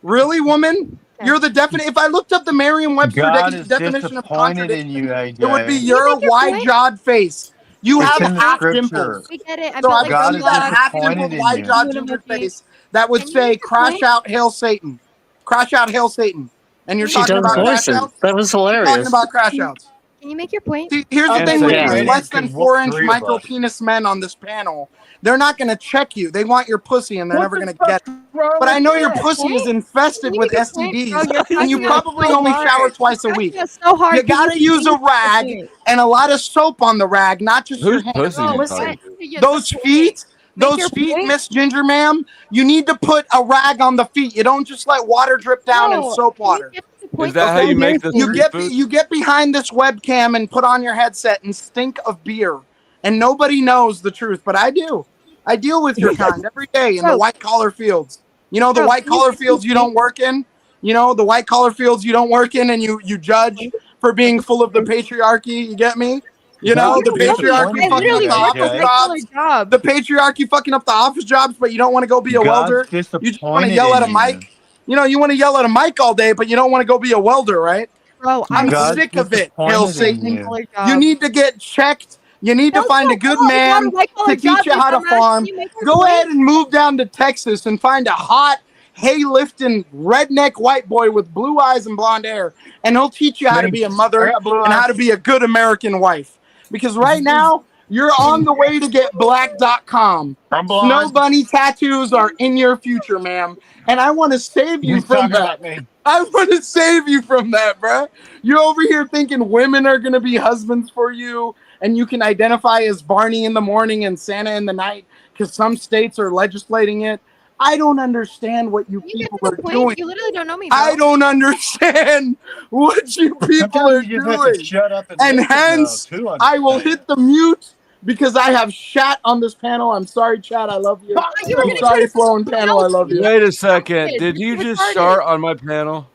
H: Really, woman? You're the definite. If I looked up the Merriam-Webster
J: God is
H: definition of
J: disappointed in
H: contradiction,
J: you, AJ.
H: it would be
P: Can you
H: your
P: make your point?
H: wide-jawed face. You
J: It's
H: have
J: in the
H: half
J: scripture.
H: dimples.
P: We get it. I
H: So
P: built
H: I
P: like
J: God
H: see
J: is
H: that
P: Roblox.
H: half
J: disappointed
H: dimpled,
J: in
H: wide-jawed
P: you.
H: ginger face that would
P: Can you
H: say,
P: make your
H: "Crash
P: point?
H: out, hail Satan." Crash out, hail Satan. And you're
D: She
H: talking
D: does
H: about crash
D: voices.
H: outs.
D: That was
H: You're talking
D: hilarious.
H: about crash outs.
P: Can you make your point?
H: See, here's the
A: And
H: thing with
A: Satan.
H: these
D: Yeah.
H: less than 4-inch micro penis men on this panel. They're not going to check you. They want your pussy, and they're never going to get it. But I know your pussy is infested
P: Can you
H: with
P: make your point? Bro,
H: STDs,
P: you're
H: and you
P: crashing out
H: probably
P: so
H: only
P: hard.
H: shower twice a
P: You're
H: week.
P: crashing out so hard.
H: You
P: Can
H: got to use a
P: make your
H: rag
P: point?
H: and a lot of soap on the rag, not just your
A: Whose
H: hands.
A: pussy are you
P: Listen,
A: talking?
H: Those feet,
P: Make your point.
H: Miss Ginger Ma'am, you need to put a rag on the feet. You don't just let water drip down in
P: No,
H: soap
P: can you
H: water.
P: get to the point?
A: Is that how you make the
H: You
A: street
H: get
A: food?
H: you get behind this webcam and put on your headset and stink of beer, and nobody knows the truth, but I do. I deal with your kind every day in the
P: Bro.
H: white collar fields. You know the
P: Bro,
H: white
P: can you
H: collar
P: get to
H: fields
P: the
H: you don't work in. You know the white collar fields you don't work in, and you judge for being full of the patriarchy. You get me? You know
P: You
H: the
P: don't know me.
H: patriarchy
P: I
H: fucking
P: literally
H: up the
P: work a
H: office
P: white collar
H: jobs.
P: job.
H: The patriarchy fucking up the office jobs, but you don't want to go be a welder.
J: God's
H: You just want to
J: disappointed
H: yell at a
J: in you.
H: mic. You know, you want to yell at a mic all day, but you don't want to go be a welder, right?
P: Bro,
H: I'm
J: God's
H: sick of it, Hail
J: disappointed in
H: Satan.
J: you.
P: collar
H: You
P: job.
H: need to get checked. You need to
P: Don't
H: find
P: you
H: a good
P: know it's not a
H: man
P: white collar
H: to teach
P: job,
H: you how to
P: dumbass? Can
H: farm.
P: you make your
H: Go
P: point?
H: ahead and move down to Texas and find a hot, hay-lifting, redneck white boy with blue eyes and blonde hair, and he'll teach you how to be a mother
J: I got blue
H: and how
J: eyes.
H: to be a good American wife. Because right now, you're on the way to get black.com.
J: I'm
H: Snow
J: blonde.
H: bunny tattoos are in your future, ma'am. And I want to save you
J: He's
H: from
J: talking
H: that.
J: about me.
H: I want to save you from that, bruh. You're over here thinking women are going to be husbands for you, and you can identify as Barney in the morning and Santa in the night because some states are legislating it. I don't understand what you
P: Can you get
H: people
P: to
H: are
P: the point?
H: doing.
P: You literally don't know me, bro.
H: I don't understand what you people are
J: Sometimes you just have to
H: doing.
J: shut up
H: And
J: listen,
H: hence,
J: though, to
H: I will
J: understand.
H: hit the mute because I have shat on this panel. I'm sorry, Chad. I love you.
P: You were
H: I'm
P: gonna
H: sorry,
P: criticize
H: Flo and
P: someone
H: panel. I
P: else.
H: love you.
A: Wait a second.
P: Retarded.
A: Did you
P: You're
A: just
P: retarded.
A: start on my panel?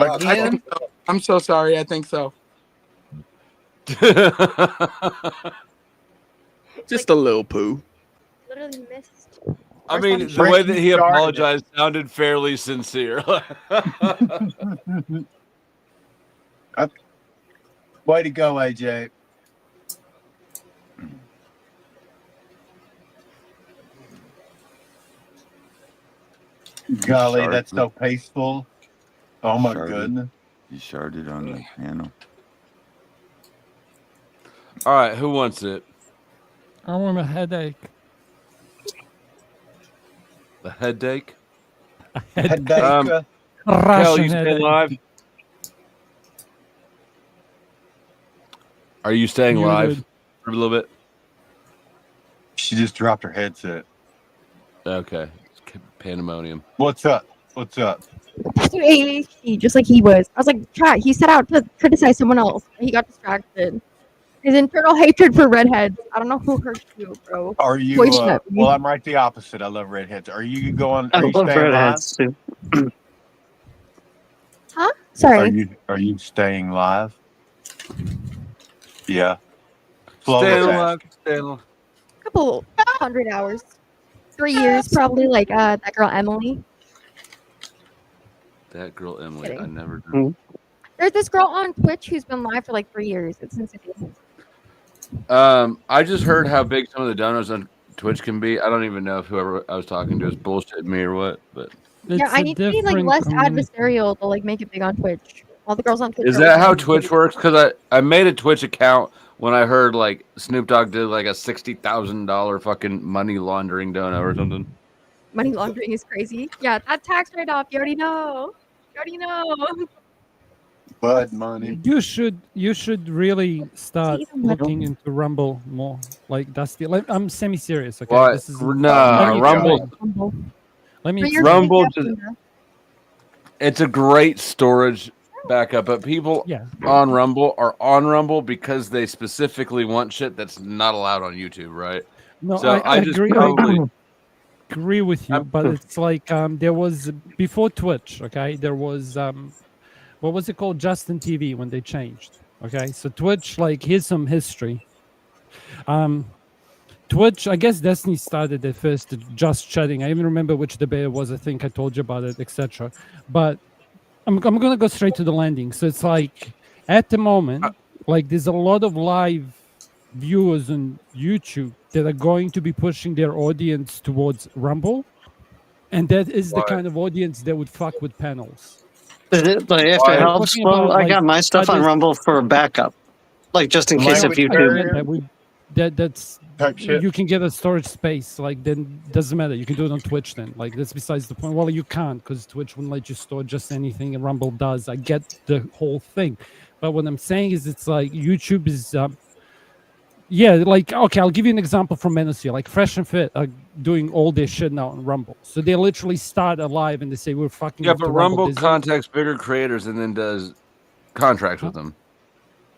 H: I think so. I'm so sorry. I think so.
M: Just a little poo.
P: Literally missed.
A: I mean, the
J: Frank,
A: way that he
J: you started it.
A: apologized sounded fairly sincere.
J: Way to go, AJ. Golly, that's so peaceful. Oh my goodness.
U: You sharded on the panel.
A: All right, who wants it?
F: I want a headache.
A: The headache?
J: Headache.
A: Kel,
F: Russian
A: you staying
F: headache.
A: live? Are you staying live
F: Muted.
A: for a little bit?
J: She just dropped her headset.
A: Okay. Pandemonium.
J: What's up? What's up?
P: Just do ADHD, just like he was. I was like, chat, he set out to criticize someone else. He got distracted. His internal hatred for redheads. I don't know who hurt you, bro.
J: Are you?
P: Voice note.
J: Well, I'm right the opposite. I love redheads. Are you going?
D: I
J: Are you
D: love
J: staying live?
D: redheads too.
P: Huh? Sorry.
J: Are you staying live? Yeah. Flo
A: Staying
J: was
A: alive.
J: asking.
A: Staying alive.
P: Couple 100 hours. 3 years, probably, like that girl Emily.
A: That girl Emily.
P: Kidding.
A: I never knew.
P: There's this girl on Twitch who's been live for like 3 years. It's insane.
A: I just heard how big some of the Twitch can be. I don't even know if whoever I was talking to is bullshitting me or what. But
P: Yeah,
F: It's
P: I
F: a
P: need to be like
F: different
P: less
F: community.
P: adversarial to like make it big on Twitch. All the girls on Twitch
A: is
P: are
A: that
P: like,
A: how Twitch works? Because I made a Twitch account when I heard like Snoop Dogg did like a $60,000 fucking money laundering dono or something.
P: money laundering is crazy. Yeah, that tax write-off. You already know. You already know.
T: Bud money.
F: You should really start looking into Rumble more. Like that's the. Like, I'm semi-serious. Okay,
A: What?
F: this is
A: Nah,
F: let me
A: Rumble.
F: explain. Let me
P: But you're
F: explain.
A: Rumble
P: yeah,
A: just, it's a great storage backup, but people on Rumble are on Rumble because they specifically want shit that's not allowed on YouTube, right?
F: No,
A: So I just
F: agree.
A: probably
F: I agree with you, but it's like there was before Twitch. Okay, there was what was it called? Justin TV when they changed. Okay, so Twitch, like here's some history. Twitch, I guess Destiny started at first just chatting. I even remember which debate it was. I think I told you about it, etc. But I'm gonna go straight to the landing. So it's like at the moment, like there's a lot of live viewers on YouTube that are going to be pushing their audience towards Rumble, and that is the kind of audience that would fuck with panels.
D: Like, if
F: Why?
D: it helps,
F: Talking
D: well,
F: about,
D: I got
F: like,
D: my stuff on
F: others-
D: Rumble for backup, like just in case if
F: I
D: YouTube.
F: get that's you can get a storage space. Like then doesn't matter. You can do it on Twitch then. Like that's besides the point. Well, you can't because Twitch wouldn't let you store just anything, and Rumble does. I get the whole thing, but what I'm saying is it's like YouTube is. Yeah, like okay, I'll give you an example from Menosphere. Like Fresh and Fit are doing all their shit now on Rumble. So they literally start alive and they say we're fucking.
A: yeah,
F: with
A: but
F: the
A: Rumble
F: business.
A: contacts bigger creators and then does contracts with them.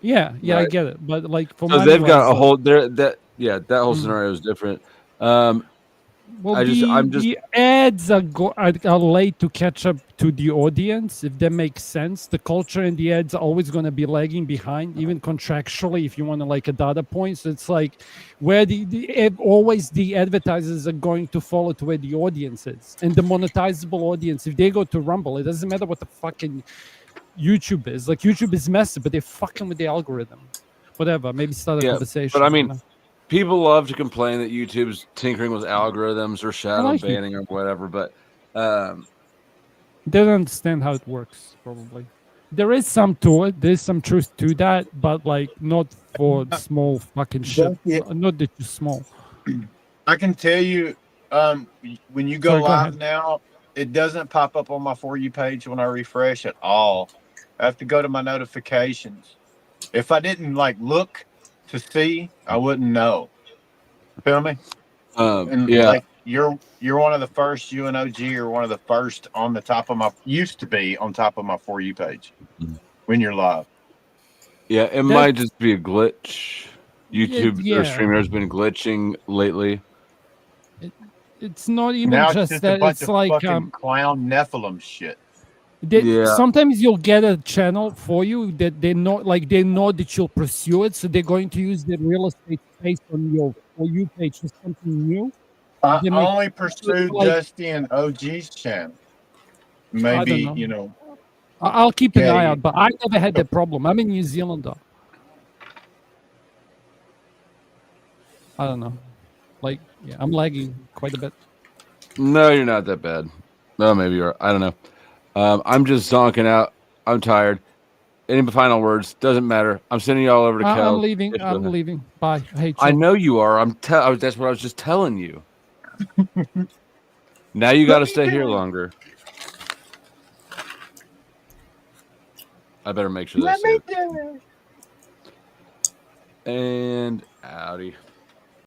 F: Yeah, I
A: Right.
F: get it. But like for
A: So
F: money
A: they've got
F: wise,
A: a
F: like,
A: whole that whole scenario is different.
F: well,
A: I'm just
F: the ads are late to catch up to the audience, if that makes sense. The culture and the ads are always going to be lagging behind, even contractually, if you want to like a data point. So it's like where always the advertisers are going to follow to where the audience is. And the monetizable audience, if they go to Rumble, it doesn't matter what the fucking YouTube is. Like YouTube is messy, but they're fucking with the algorithm. Whatever, maybe start a conversation.
A: But I mean,
F: you know?
A: people love to complain that YouTube's tinkering with algorithms or shadow
F: like it.
A: banning or whatever, but
F: They don't understand how it works, probably. There is some to it. There's some truth to that, but like not for small fucking shit. Not that you're small.
T: I can tell you, when you go
F: Sorry, go
T: live
F: ahead.
T: now, it doesn't pop up on my For You page when I refresh at all. I have to go to my notifications. If I didn't like look to see, I wouldn't know. Feel me? And
A: yeah.
T: like you're one of the first. You and OG are one of the first on the top of my used to be on top of my For You page when you're live.
A: Yeah, it might just be a glitch. YouTube
F: yeah.
A: or streamer has been glitching lately.
F: It's not even
T: Now
F: just
T: it's just
F: that.
T: a bunch
F: It's
T: of
F: like
T: fucking clown Nephilim shit.
F: Sometimes you'll get a channel for you that they know that you'll pursue it, so they're going to use the real estate space on your For You page for something new.
T: I
F: They make-
T: only pursued
F: like-
T: Dusty and OG's channel.
F: I
T: Maybe
F: don't know.
T: you know.
F: I'll keep an eye
T: Okay.
F: out, but I never had that problem. I'm in New Zealand, though. I don't know. Like, yeah, I'm lagging quite a bit.
A: No, you're not that bad. No, maybe you are. I don't know. I'm just zonking out. I'm tired. Any final words? Doesn't matter. I'm sending you all over to Kel.
F: I'm leaving. I'm leaving. Bye. I hate you.
A: I know you are. That's what I was just telling you. Now you got to stay here longer. I better make sure that's safe. And outie.